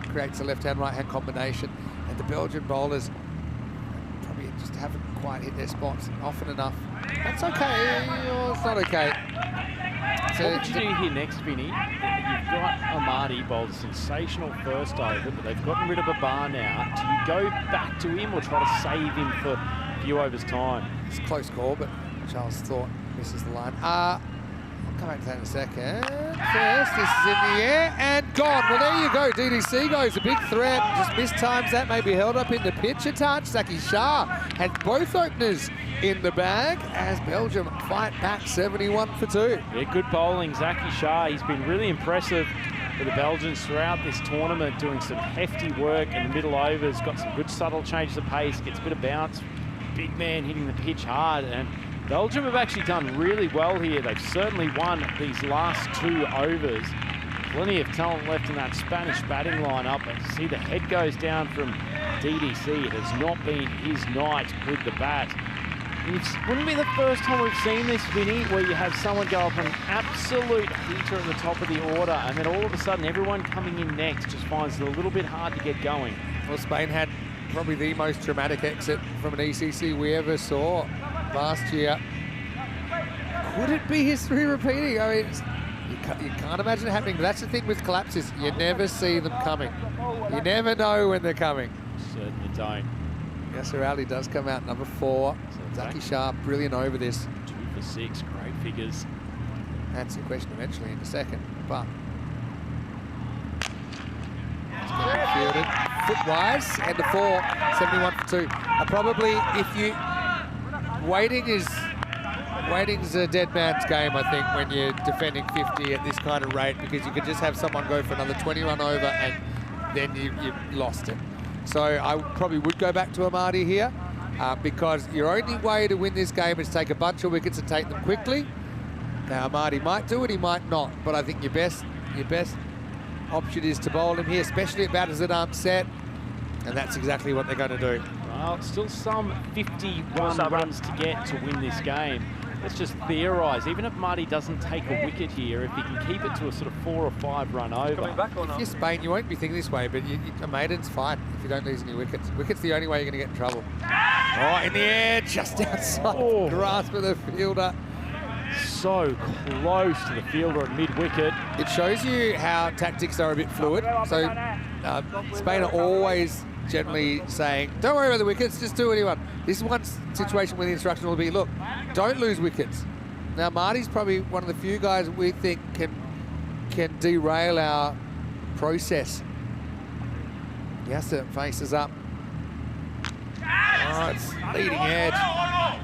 creates a left-hand, right-hand combination, and the Belgian bowlers probably just haven't quite hit their spots often enough. That's okay. Oh, it's not okay. So what would you do here next, Vinny? You've got Amadi bowled a sensational first over, but they've gotten rid of Babar now. Do you go back to him or try to save him for a few overs' time? It's a close call, but Charles thought misses the line. I'll come back to that in a second. First, this is in the air and gone. Well, there you go. DDC goes a big threat. Just mistimes that, maybe held up in the pitch a touch. Zaki Shah had both openers in the bag as Belgium fight back 71 for 2. Yeah, good bowling, Zaki Shah. He's been really impressive for the Belgians throughout this tournament, doing some hefty work in the middle overs, got some good subtle changes of pace, gets a bit of bounce. Big man hitting the pitch hard, and Belgium have actually done really well here. They've certainly won these last 2 overs. Plenty of talent left in that Spanish batting lineup. And see the head goes down from DDC. It has not been his night with the bat. It wouldn't be the first time we've seen this, Vinny, where you have someone go up an absolute heater at the top of the order, and then all of a sudden everyone coming in next just finds it a little bit hard to get going. Well, Spain had probably the most dramatic exit from an ECC we ever saw last year. Could it be history repeating? I mean, you can't imagine it happening, but that's the thing with collapses. You never see them coming. You never know when they're coming. Certainly don't. Yasser Ali does come out number 4. Zaki Shah, brilliant over this. 2 for 6, great figures. Answer your question eventually in a second, but it's going to be fielded footwise, and the 4, 71 for 2. Probably, if you waiting's a dead man's game, I think, when you're defending 50 at this kind of rate, because you could just have someone go for another 20 run over and then you've lost it. So I probably would go back to Amadi here, because your only way to win this game is take a bunch of wickets and take them quickly. Now Amadi might do it, he might not, but I think your best option is to bowl him here, especially at batters that aren't set, and that's exactly what they're going to do. Well, still some 51 runs to get to win this game. Let's just theorise, even if Marty doesn't take a wicket here, if he can keep it to a sort of 4 or 5 run over. If you're Spain, you won't be thinking this way, but a maiden's fine if you don't lose any wickets. Wicket's the only way you're going to get in trouble. Oh, in the air, just outside the grasp of the fielder. So close to the fielder at mid-wicket. It shows you how tactics are a bit fluid. So Spain are always generally saying, don't worry about the wickets, just do what you want. This is one situation where the instruction will be, look, don't lose wickets. Now, Marty's probably one of the few guys we think can derail our process. Yasser faces up. Oh, it's leading edge.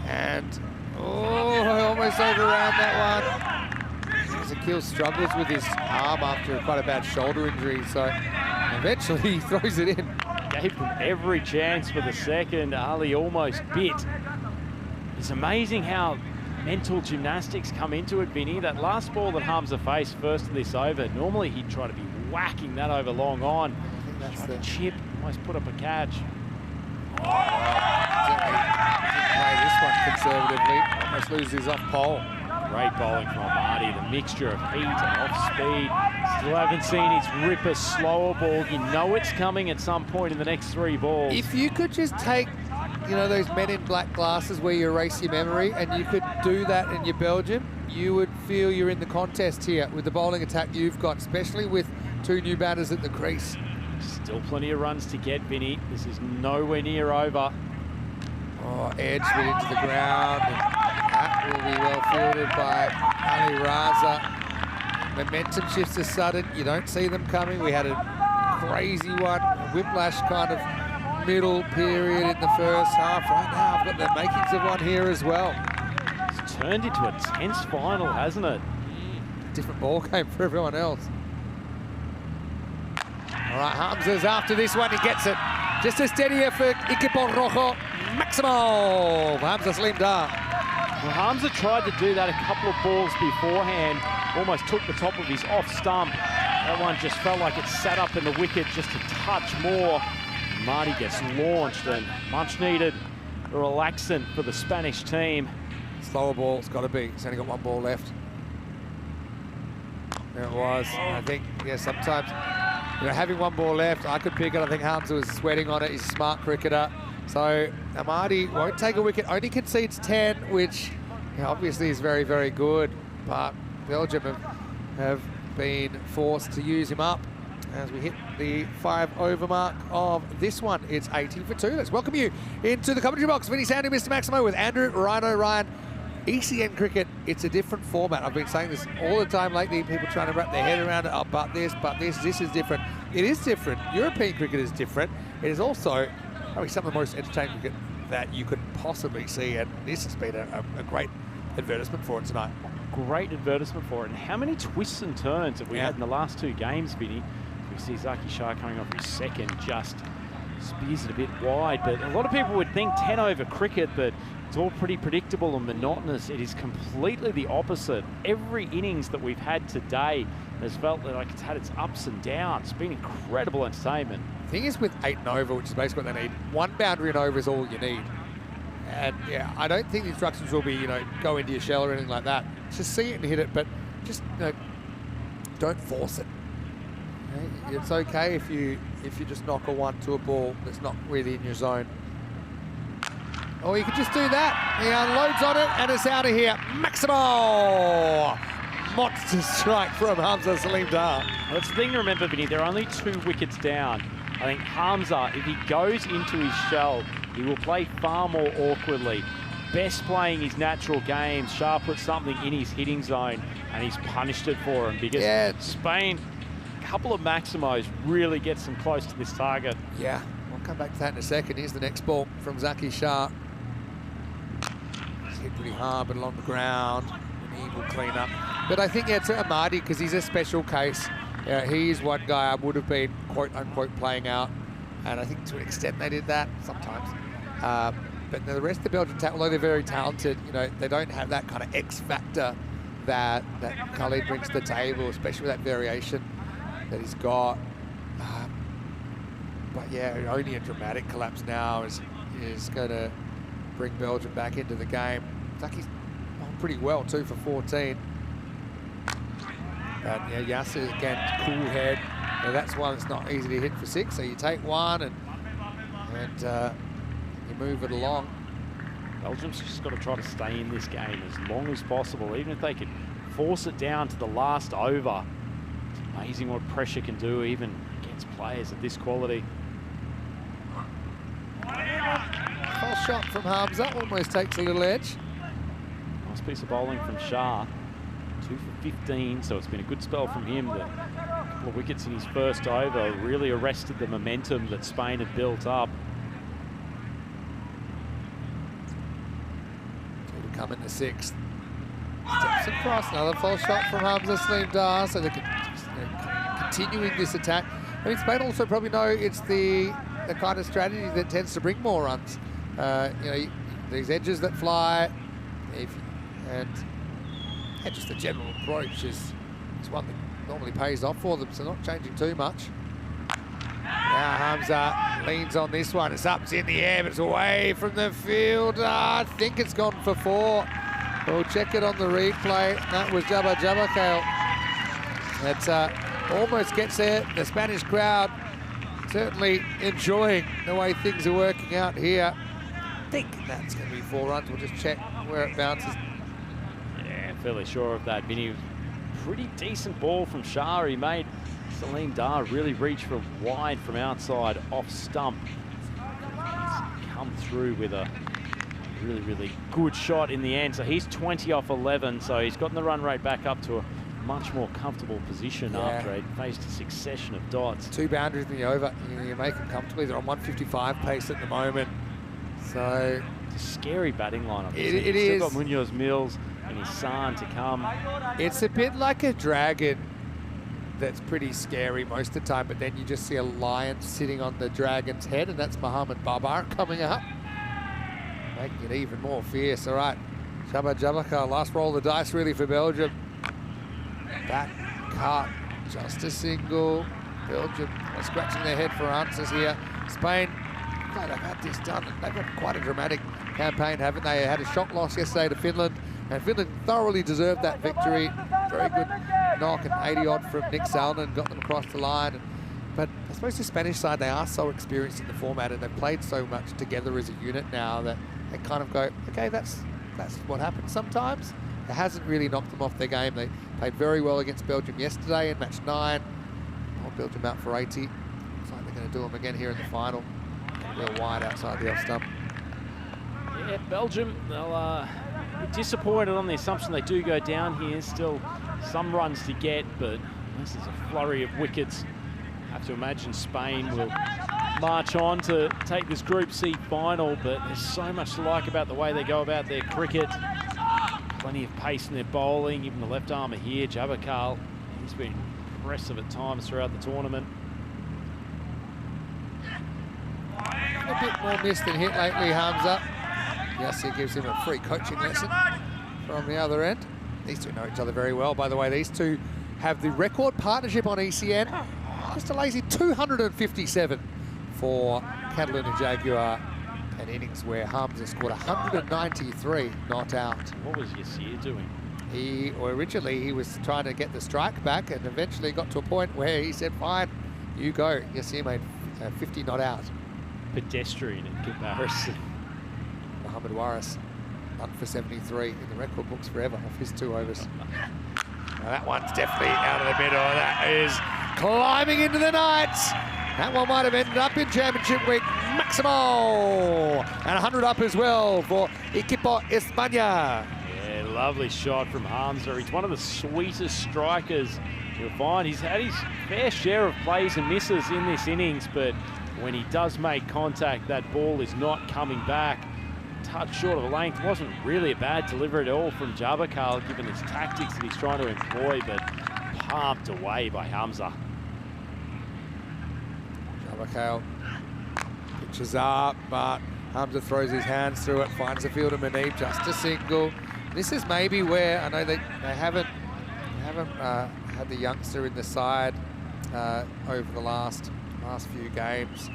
And Oh, almost overran that one. Zakil struggles with his arm after quite a bad shoulder injury, so eventually he throws it in. Gave them every chance for the second. Ali almost bit. It's amazing how mental gymnastics come into it, Vinny. That last ball that Hamza faced first of this over, normally he'd try to be whacking that over long on. That's Tried the to chip, almost put up a catch. play this one conservatively. Almost loses his off pole. Great bowling from Amadi, the mixture of heat and off speed. Still haven't seen his rip a slower ball. You know it's coming at some point in the next 3 balls. If you could just take, you know, those men in black glasses where you erase your memory, and you could do that in your Belgium, you would feel you're in the contest here with the bowling attack you've got, especially with 2 new batters at the crease. Still plenty of runs to get, Vinny. This is nowhere near over. Oh, edge went into the ground, and that will be well fielded by Ali Raza. Momentum shifts are sudden. You don't see them coming. We had a crazy one, a whiplash kind of middle period in the first half. Right now, I've got the makings of one here as well. It's turned into a tense final, hasn't it? Different ball game for everyone else. All right, Hamza's after this one. He gets it. Just a steadier for Equipo Rojo. Maximo. Hamza Salim Dar. Well, Hamza tried to do that a couple of balls beforehand. Almost took the top of his off stump. That one just felt like it sat up in the wicket just a touch more. Marty gets launched, and much needed a relaxant for the Spanish team. Slower ball, it's got to be. He's only got 1 ball left. There it was. I think, yeah, sometimes, you know, having 1 ball left, I could pick it. I think Hamza was sweating on it. He's a smart cricketer. So Amadi won't take a wicket, only concedes 10, which, you know, obviously is very, very good. But Belgium have been forced to use him up as we hit the 5 over mark of this one. It's 80 for 2. Let's welcome you into the commentary box. Vinny Sandu, Mr. Maximo, with Andrew, Rhino, Ryan. ECN cricket, it's a different format. I've been saying this all the time lately. People trying to wrap their head around it. Oh, but this is different. It is different. European cricket is different. It is also probably some of the most entertaining cricket that you could possibly see, and this has been a great advertisement for it tonight. Great advertisement for it. And how many twists and turns have we had in the last 2 games, Vinny? We see Zaki Shah coming off his second, just spears it a bit wide. But a lot of people would think 10 over cricket, but it's all pretty predictable and monotonous. It is completely the opposite. Every innings that we've had today has felt like it's had its ups and downs. It's been incredible entertainment. The thing is, with 8 and over, which is basically what they need, 1 boundary and over is all you need. And yeah, I don't think the instructions will be, you know, go into your shell or anything like that. Just see it and hit it, but just, you know, don't force it. Okay? It's okay if you just knock a 1 to a ball that's not really in your zone. Or you could just do that. He unloads on it and it's out of here. Maximo! Monster strike from Hamza Salim Dar. Well, that's the thing to remember, Vinny. They're only 2 wickets down. I think Hamza, if he goes into his shell, he will play far more awkwardly. Best playing his natural game. Shah put something in his hitting zone and he's punished it for him, because Spain, a couple of Maximos really gets them close to this target. Yeah, we'll come back to that in a second. Here's the next ball from Zaki Shah. It's hit pretty hard, but along the ground. He will clean up. But I think it's Amadi, because he's a special case. He's one guy I would have been quote-unquote playing out. And I think to an extent they did that sometimes. But the rest of the Belgian attack, although they're very talented, you know, they don't have that kind of X factor that Khalid brings to the table, especially with that variation that he's got. But yeah, only a dramatic collapse now is going to bring Belgium back into the game. Zaki's on pretty well, 2 for 14. But yeah, Yasser again, cool head. Now, that's one that's not easy to hit for 6. So you take 1 and you move it along. Belgium's just got to try to stay in this game as long as possible, even if they could force it down to the last over. It's amazing what pressure can do, even against players of this quality. False shot from Hamza, almost takes a little edge. Nice piece of bowling from Shah. 2 for 15, so it's been a good spell from him. The couple of wickets in his first over really arrested the momentum that Spain had built up. come in the 6th. Steps across, another false shot from Hamza Slimdar, so they can continuing this attack. I mean, Spain also probably know it's the kind of strategy that tends to bring more runs. You know, these edges that fly, and just the general approach is one that normally pays off for them, so not changing too much. Now Hamza leans on this one. It's up, it's in the air, but it's away from the field. I think it's gone for 4. We'll check it on the replay. That was Jabba Kale. That almost gets there. The Spanish crowd certainly enjoying the way things are working out here. I think that's going to be 4 runs. We'll just check where it bounces. Yeah, fairly sure of that, Vinny. Pretty decent ball from Shah. He made Salim Dar really reach for wide from outside off stump. He's come through with a really good shot in the end. So he's 20 off 11. So he's gotten the run rate back up to a much more comfortable position after he faced a succession of dots. 2 boundaries in the over. You make them comfortably. They're on 155 pace at the moment. So it's a scary batting lineup. It is. Still got Munoz Mills and Hassan to come. It's a bit like a dragon that's pretty scary most of the time, but then you just see a lion sitting on the dragon's head, and that's Mohammed Babar coming up, making it even more fierce. All right, Jabba Jabaka, last roll of the dice really for Belgium. That cut, just a single. Belgium are scratching their head for answers here. Spain, glad they've had this done. They've had quite a dramatic campaign, haven't they? They had a shock loss yesterday to Finland, and Finland thoroughly deserved that victory. Very good knock, and 80 odd from Nick Salnan got them across the line. But I suppose the Spanish side, they are so experienced in the format, and they've played so much together as a unit now that they kind of go, okay, that's what happens sometimes. It hasn't really knocked them off their game. They played very well against Belgium yesterday in match 9. Belgium out for 80. Looks like they're going to do them again here in the final. A little wide outside the off stump. Yeah, Belgium, they'll be disappointed on the assumption they do go down here. Still some runs to get, but unless there's a flurry of wickets, I have to imagine Spain will march on to take this Group C final, but there's so much to like about the way they go about their cricket. Plenty of pace in their bowling, even the left armour here, Jabakal, he's been impressive at times throughout the tournament. A bit more missed than hit lately, Hamza. Yes, he gives him a free coaching lesson from the other end. These two know each other very well, by the way. These two have the record partnership on ECN. Just a lazy 257 for Catalina Jaguar and Innings, where Hamza scored 193 not out. What was Yassir doing? Originally he was trying to get the strike back, and eventually got to a point where he said, fine, you go. Yassir made 50 not out. Pedestrian in comparison. Mohammed Waris, 1 for 73 in the record books forever off his 2 overs. Now that one's definitely out of the middle. That is climbing into the night. That one might have ended up in Championship Week. Maximo! And 100 up as well for Equipo España. Yeah, lovely shot from Hamza. He's one of the sweetest strikers you'll find. He's had his fair share of plays and misses in this innings, but when he does make contact, that ball is not coming back. Touch short of the length. Wasn't really a bad delivery at all from Jabakal, given his tactics that he's trying to employ, but pumped away by Hamza. Jabakal pitches up, but Hamza throws his hands through it, finds the fielder Manib, just a single. This is maybe where, I know they haven't had the youngster in the side over the last few games,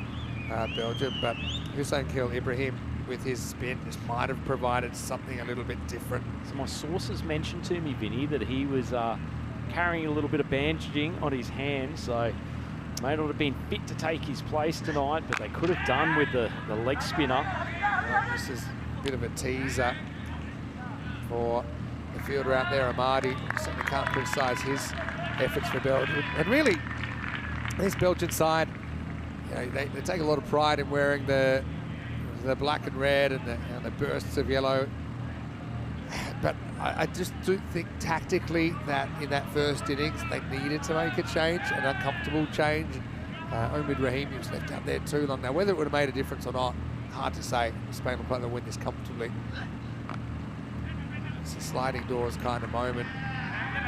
Belgium, but Hussein Kil Ibrahim with his spin just might have provided something a little bit different. So my sources mentioned to me, Vinny, that he was carrying a little bit of bandaging on his hand, so may not have been fit to take his place tonight, but they could have done with the leg spinner. This is a bit of a teaser for the fielder out there, Amadi. Certainly can't criticise his efforts for Belgium. And really, this Belgian side, you know, they take a lot of pride in wearing the black and red and the bursts of yellow. But I just do think tactically that in that first innings they needed to make a change, an uncomfortable change. Omid Rahimi was left out there too long. Now, whether it would have made a difference or not, hard to say. Spain will probably win this comfortably. It's a sliding doors kind of moment.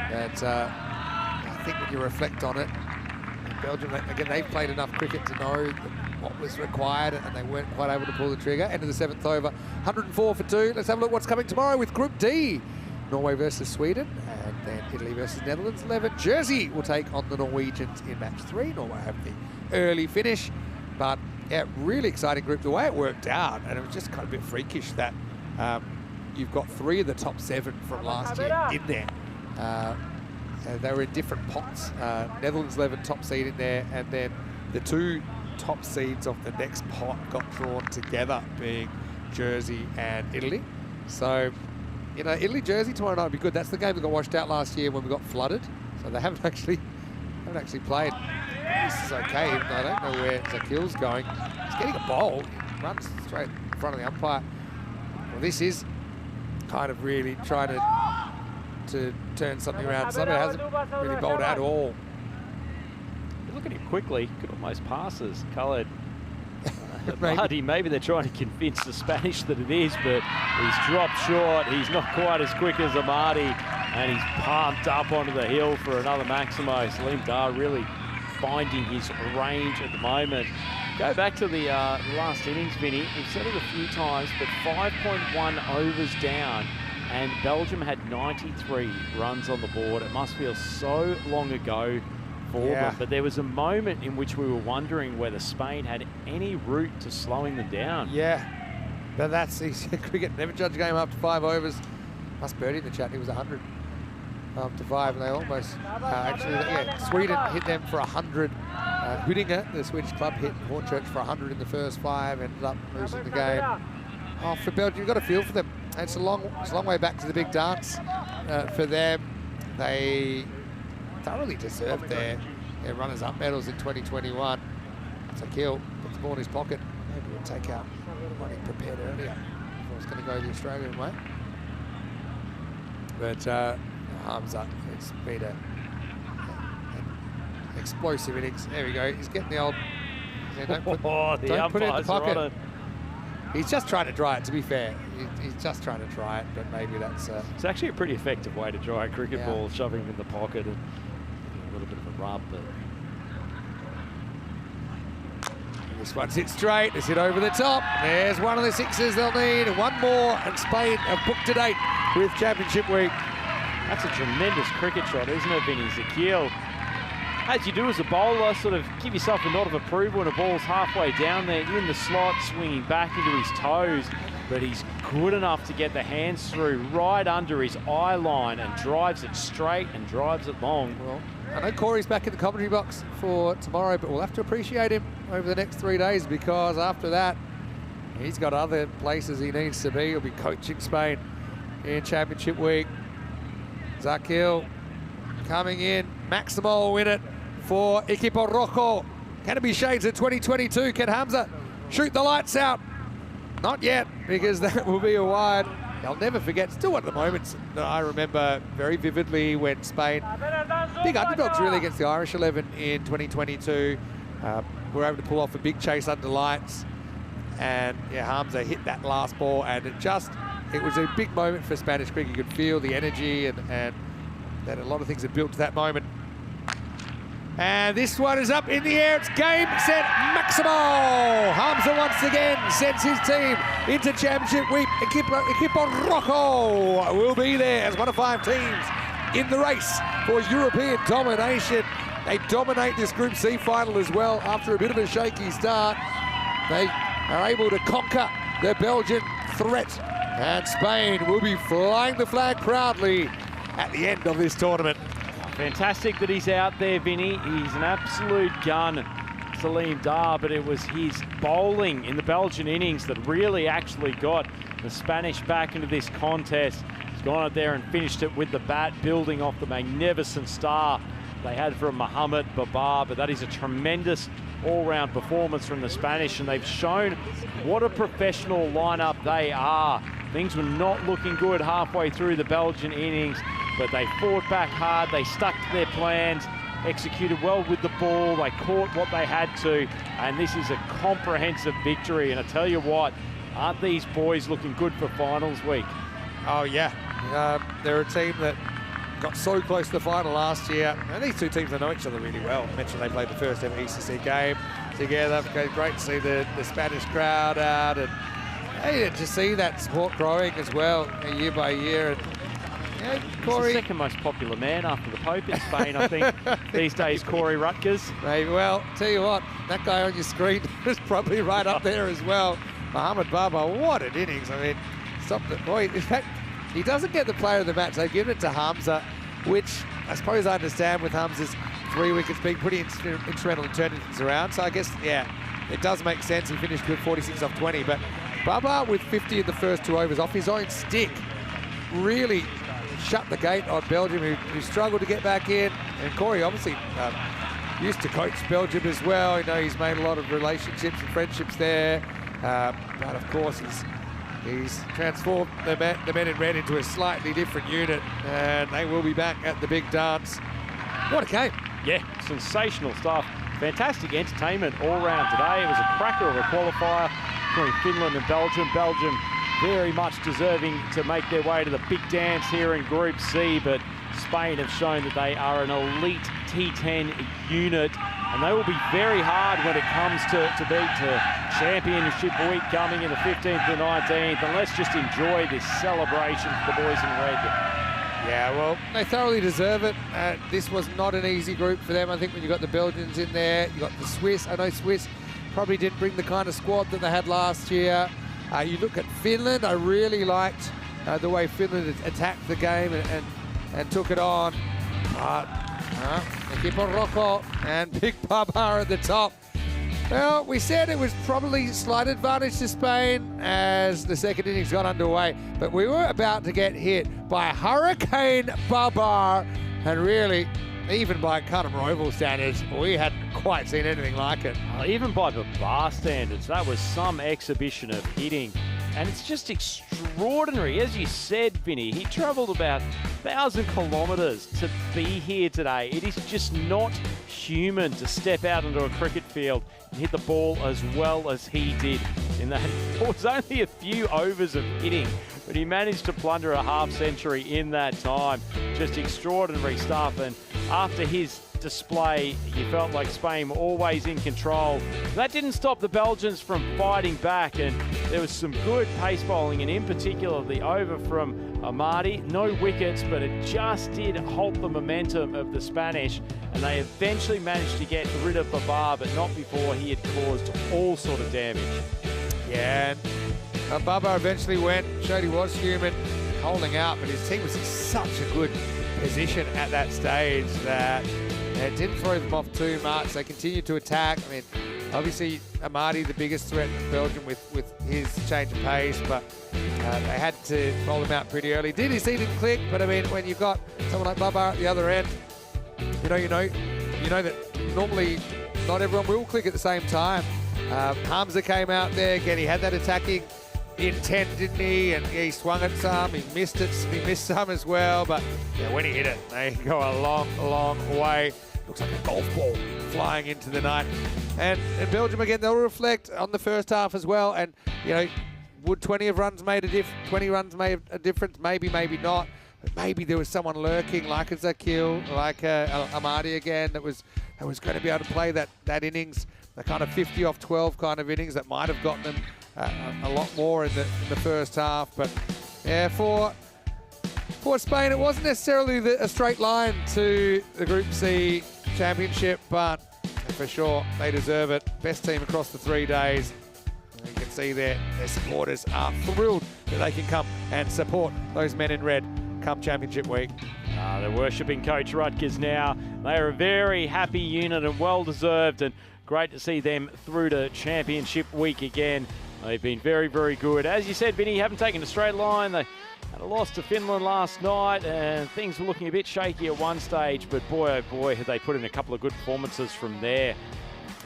But I think when you reflect on it, Belgium, again, they've played enough cricket to know what was required, and they weren't quite able to pull the trigger. End of the 7th over, 104 for 2. Let's have a look what's coming tomorrow with Group D. Norway versus Sweden, and then Italy versus Netherlands. 11. Jersey will take on the Norwegians in match 3. Norway have the early finish, but yeah, really exciting group. The way it worked out, and it was just kind of a bit freakish that you've got 3 of the top 7 from last year in there. They were in different pots. Netherlands 11 top seed in there, and then the 2 top seeds of the next pot got drawn together, being Jersey and Italy. So, you know, Italy-Jersey tomorrow night would be good. That's the game that got washed out last year when we got flooded. So they haven't actually played. This is okay, even though I don't know where Zakil's going. He's getting a bowl. He runs straight in front of the umpire. Well, this is kind of really trying to turn something around. Somebody hasn't really bowled at all. Look at him quickly. Could almost pass as coloured. Maybe they're trying to convince the Spanish that it is, but he's dropped short. He's not quite as quick as Amadi, and he's pumped up onto the hill for another Maximo. Salim Dar really finding his range at the moment. Go back to the last innings, Vinny. We've said it a few times, but 5.1 overs down, and Belgium had 93 runs on the board. It must feel so long ago for them, but there was a moment in which we were wondering whether Spain had any route to slowing them down. Yeah, but that's easy. Cricket never judge a game after 5 overs. Must birdie in the chat. He was 100 after 5, and they almost Sweden hit them for 100. Huddinge, the Swedish club, hit Hornchurch for 100 in the first 5. Ended up losing the game. Oh, for Belgium, you've got to feel for them. It's a long way back to the big dance for them. They thoroughly deserved their runners-up medals in 2021. Zakil puts the ball in his pocket. Maybe we'll take out what he prepared earlier if I was going to go the Australian way. But Hamza, it's been an explosive innings. There we go. He's getting the old. Don't put it in the pocket. He's just trying to dry it, to be fair. He's just trying to dry it, but maybe that's... It's actually a pretty effective way to dry a cricket ball, shoving him in the pocket and a little bit of a rub. But this one's hit straight, it's hit over the top. There's one of the 6s they'll need. One more, and Spain have booked to date with Championship Week. That's a tremendous cricket shot, isn't it, Vinny? Zakil, as you do as a bowler, sort of give yourself a nod of approval when a ball's halfway down there in the slot, swinging back into his toes, but he's good enough to get the hands through right under his eye line and drives it straight and drives it long. Well, I know Corey's back in the commentary box for tomorrow, but we'll have to appreciate him over the next 3 days, because after that, he's got other places he needs to be. He'll be coaching Spain in Championship Week. Zakil coming in. Maximo will win it for Equipo Rojo. Can it be shades of 2022? Can Hamza shoot the lights out? Not yet, because that will be a wide. I'll never forget, still one of the moments that I remember very vividly when Spain, big underdogs really against the Irish 11 in 2022, were able to pull off a big chase under lights, and Hamza hit that last ball, and it was a big moment for Spanish cricket. You could feel the energy and that a lot of things had built to that moment. And this one is up in the air. It's game, set, Maximo! Hamza once again sends his team into Championship Week. Equipo Rojo will be there as one of 5 teams in the race for European domination. They dominate this Group C final as well after a bit of a shaky start. They are able to conquer the Belgian threat, and Spain will be flying the flag proudly at the end of this tournament. Fantastic that he's out there, Vinny. He's an absolute gun, Salim Dar, but it was his bowling in the Belgian innings that really actually got the Spanish back into this contest. He's gone out there and finished it with the bat, building off the magnificent start they had from Mohamed Babar, but that is a tremendous all-round performance from the Spanish, and they've shown what a professional lineup they are. Things were not looking good halfway through the Belgian innings, but they fought back hard, they stuck to their plans, executed well with the ball, they caught what they had to, and this is a comprehensive victory. And I tell you what, aren't these boys looking good for finals week? Oh yeah, They're a team that got so close to the final last year. And these two teams, they know each other really well. I mentioned they played the first ever ECC game together. It's great to see the Spanish crowd out, and hey, to see that sport growing as well year by year. And Corey, he's the second most popular man after the Pope in Spain, I think, these days, Corey Rutgers. Maybe. Well, tell you what, that guy on your screen is probably right up there as well. Mohamed Baba, what an innings. I mean, stop the boy. In fact, he doesn't get the player of the match. They've given it to Hamza, which I suppose I understand with Hamza's 3 wickets being pretty instrumental in turning things around. So I guess, yeah, it does make sense. He finished with 46 off 20. But Baba with 50 in the first 2 overs off his own stick really shut the gate on Belgium, who struggled to get back in. And Corey obviously used to coach Belgium as well. You know, he's made a lot of relationships and friendships there. But of course, he's transformed the men in red into a slightly different unit, and they will be back at the big dance. What a game. Yeah, sensational stuff. Fantastic entertainment all round today. It was a cracker of a qualifier between Finland and Belgium. Belgium very much deserving to make their way to the big dance here in Group C, but Spain have shown that they are an elite T10 unit, and they will be very hard when it comes to beat Championship week coming in the 15th and 19th, and let's just enjoy this celebration for the boys in red. Yeah, well, they thoroughly deserve it. This was not an easy group for them. I think when you got the Belgians in there, you got the Swiss. I know Swiss probably didn't bring the kind of squad that they had last year. You look at Finland, I really liked the way Finland attacked the game and took it on. Equipo Rocco and Big Baba at the top. Well, we said it was probably slight advantage to Spain as the second innings got underway, but we were about to get hit by Hurricane Babar, and really, even by Cunham Roval standards, we hadn't quite seen anything like it. Even by the bar standards, that was some exhibition of hitting. And it's just extraordinary. As you said, Vinny, he travelled about 1,000 kilometres to be here today. It is just not human to step out into a cricket field and hit the ball as well as he did. In that, it was only a few overs of hitting, but he managed to plunder a half-century in that time. Just extraordinary stuff. And after his display, you felt like Spain were always in control. That didn't stop the Belgians from fighting back, and there was some good pace bowling, and in particular the over from Amadi. No wickets, but it just did halt the momentum of the Spanish, and they eventually managed to get rid of Babar, but not before he had caused all sort of damage. Yeah, and Babar eventually showed he was human, holding out, but his team was in such a good position at that stage that it didn't throw them off too much. They continued to attack. I mean, obviously, Amadi, the biggest threat in Belgium with his change of pace, but they had to roll him out pretty early. He didn't click, but I mean, when you've got someone like Babar at the other end, you know that normally not everyone will click at the same time. Hamza came out there again. He had that attacking intent, didn't he? And he swung at some. He missed it. He missed some as well. But yeah, when he hit it, they go a long, long way. Looks like a golf ball flying into the night. And Belgium again, they'll reflect on the first half as well. And you know, would 20 runs made a difference? Maybe, maybe not. But maybe there was someone lurking, like a Zakil, like Amadi again, that was going to be able to play that innings, the kind of 50 off 12 kind of innings that might have gotten them a lot more in the first half. But yeah, for Spain, it wasn't necessarily a straight line to the Group C championship, but for sure they deserve it. Best team across the 3 days. And you can see their supporters are thrilled that they can come and support those men in red come championship week. They're worshipping Coach Rutgers now. They are a very happy unit and well deserved, and great to see them through to championship week again. They've been very, very good. As you said, Vinny, haven't taken a straight line. They had a loss to Finland last night, and things were looking a bit shaky at one stage, but boy, oh boy, had they put in a couple of good performances from there.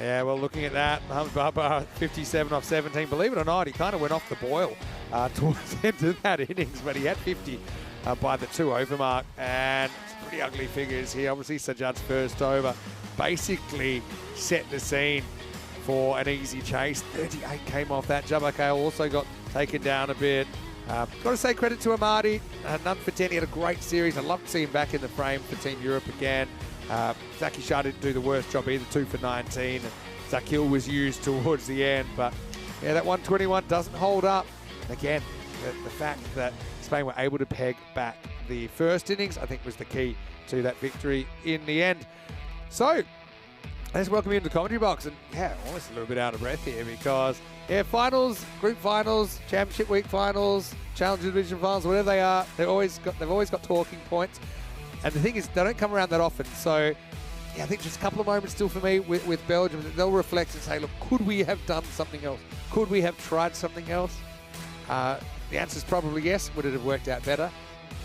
Yeah, well, looking at that, Mohamed Baba, 57 off 17. Believe it or not, he kind of went off the boil towards the end of that innings, but he had 50 by the 2 over mark, and it's pretty ugly figures here. Obviously, Sajjad's first over basically set the scene for an easy chase. 38 came off that. Jabakale also got taken down a bit. Got to say credit to Amadi. None for 10. He had a great series. I'd love to see him back in the frame for Team Europe again. Zaki Shah didn't do the worst job either, 2 for 19. And Zakil was used towards the end, but yeah, that 121 doesn't hold up. And again, the fact that Spain were able to peg back the first innings, I think, was the key to that victory in the end. So let's welcome you into the commentary box. And yeah, almost a little bit out of breath here because yeah, finals, group finals, championship week finals, challenger division finals, whatever they are, they've always got talking points. And the thing is, they don't come around that often. So yeah, I think just a couple of moments still for me with Belgium. They'll reflect and say, look, could we have done something else? Could we have tried something else? The answer is probably yes. Would it have worked out better?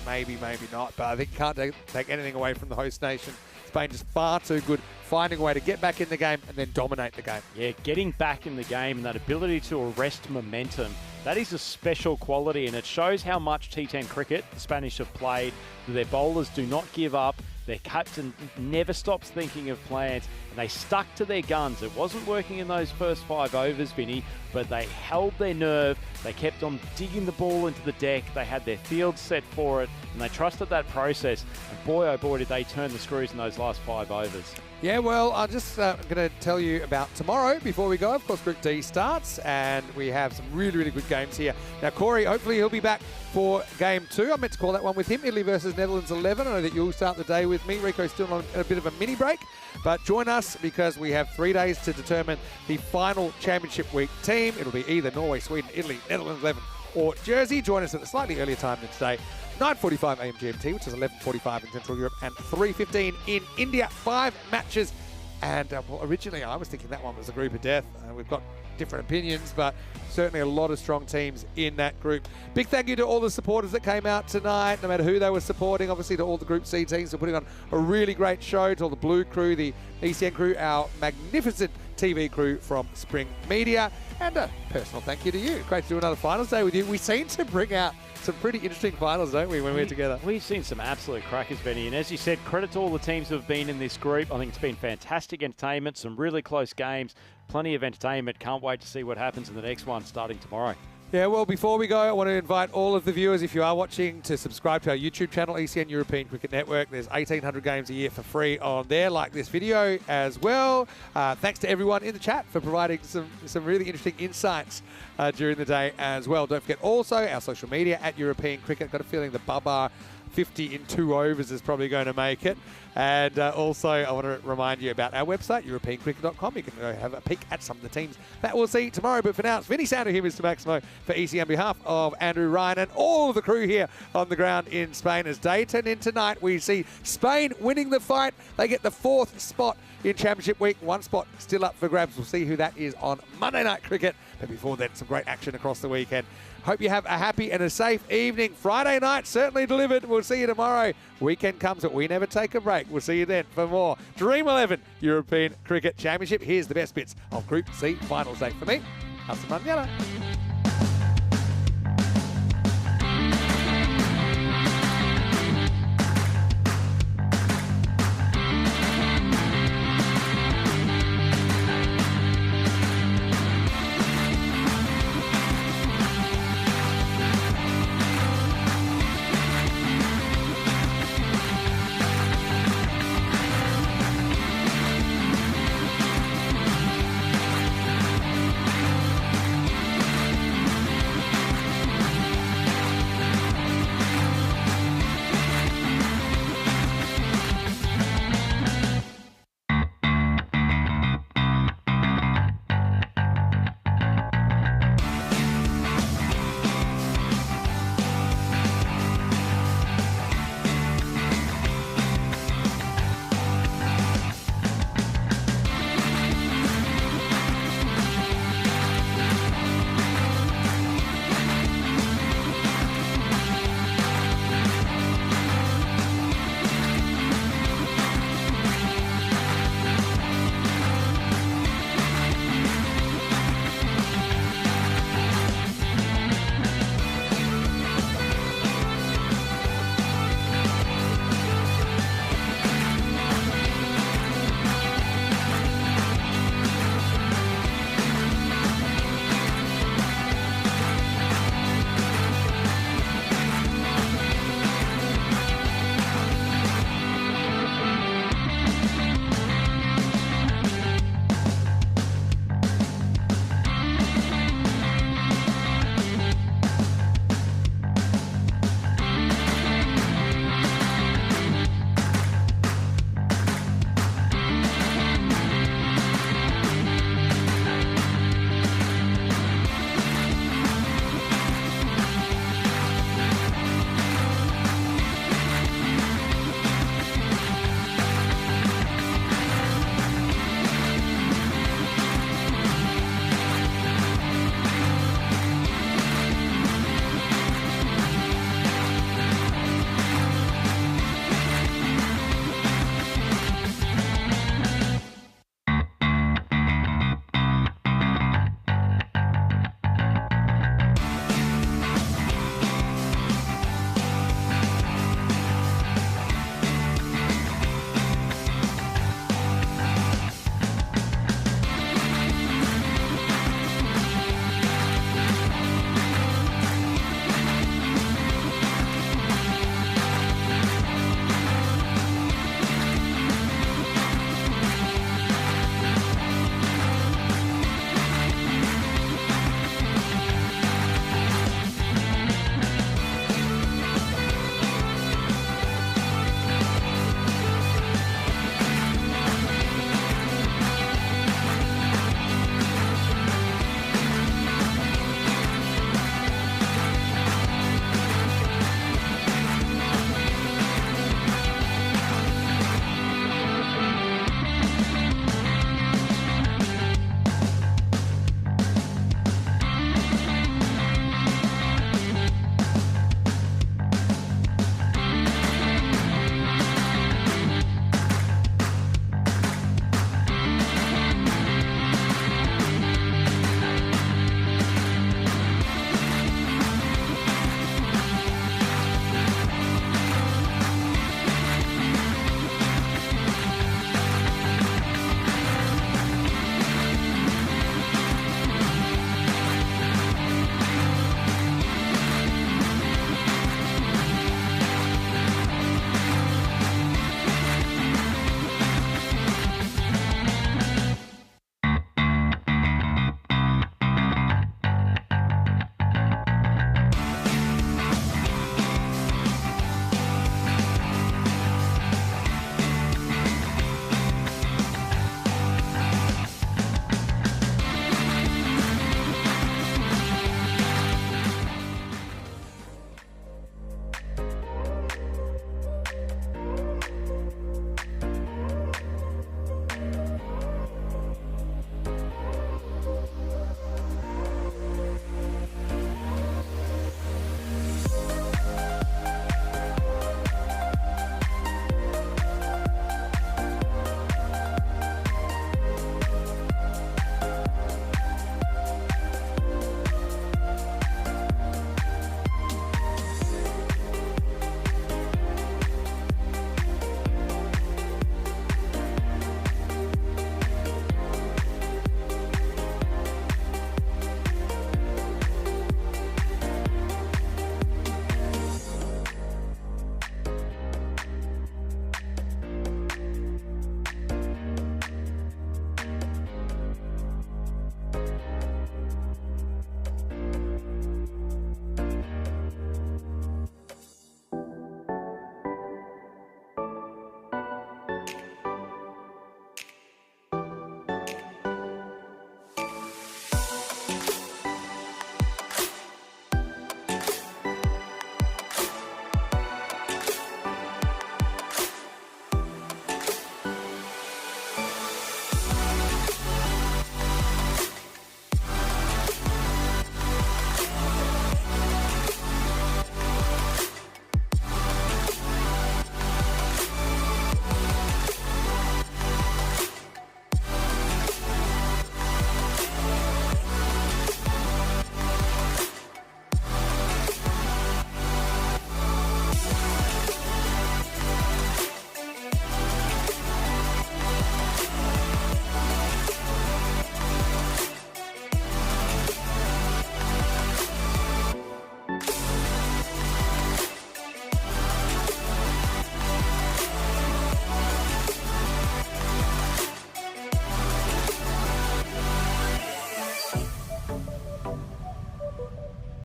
Maybe, maybe not. But I think you can't take anything away from the host nation. Spain just far too good, finding a way to get back in the game and then dominate the game. Yeah, getting back in the game and that ability to arrest momentum, that is a special quality, and it shows how much T10 cricket the Spanish have played. Their bowlers do not give up. Their captain never stops thinking of plans, and they stuck to their guns. It wasn't working in those first 5 overs, Vinny, but they held their nerve. They kept on digging the ball into the deck. They had their field set for it, and they trusted that process. And boy, oh boy, did they turn the screws in those last 5 overs. Yeah, well, I'm just going to tell you about tomorrow before we go. Of course, Group D starts, and we have some really, really good games here. Now, Corey, hopefully he'll be back for Game 2. I meant to call that one with him, Italy versus Netherlands 11. I know that you'll start the day with me. Rico's still on a bit of a mini break, but join us because we have 3 days to determine the final Championship Week team. It'll be either Norway, Sweden, Italy, Netherlands 11, or Jersey. Join us at a slightly earlier time than today. 9:45 a.m. GMT, which is 11:45 in Central Europe, and 3:15 in India. 5 matches. And well, originally I was thinking that one was a group of death. We've got different opinions, but certainly a lot of strong teams in that group. Big thank you to all the supporters that came out tonight, no matter who they were supporting. Obviously to all the Group C teams for putting on a really great show, to all the Blue crew, the ECN crew, our magnificent TV crew from Spring Media, and a personal thank you to you. Great to do another finals day with you. We seem to bring out some pretty interesting finals, don't we, when we're together? We've seen some absolute crackers, Benny. And as you said, credit to all the teams who have been in this group. I think it's been fantastic entertainment, some really close games, plenty of entertainment. Can't wait to see what happens in the next one starting tomorrow. Yeah, well, before we go, I want to invite all of the viewers, if you are watching, to subscribe to our YouTube channel, ECN European Cricket Network. There's 1,800 games a year for free on there, like this video as well. Thanks to everyone in the chat for providing some really interesting insights during the day as well. Don't forget also our social media at European Cricket. Got a feeling the Babar 50 in 2 overs is probably going to make it. And also, I want to remind you about our website, europeancricket.com. You can go have a peek at some of the teams that we'll see tomorrow. But for now, it's Vinny Sander here, Mr. Maximo, for EC on behalf of Andrew Ryan and all of the crew here on the ground in Spain. As day turned into night, we see Spain winning the fight. They get the 4th spot in Championship Week. 1 spot still up for grabs. We'll see who that is on Monday Night Cricket. But before then, some great action across the weekend. Hope you have a happy and a safe evening. Friday night certainly delivered. We'll see you tomorrow. Weekend comes, but we never take a break. We'll see you then for more Dream11 European Cricket Championship. Here's the best bits of Group C Finals Day for me. Hasta mañana.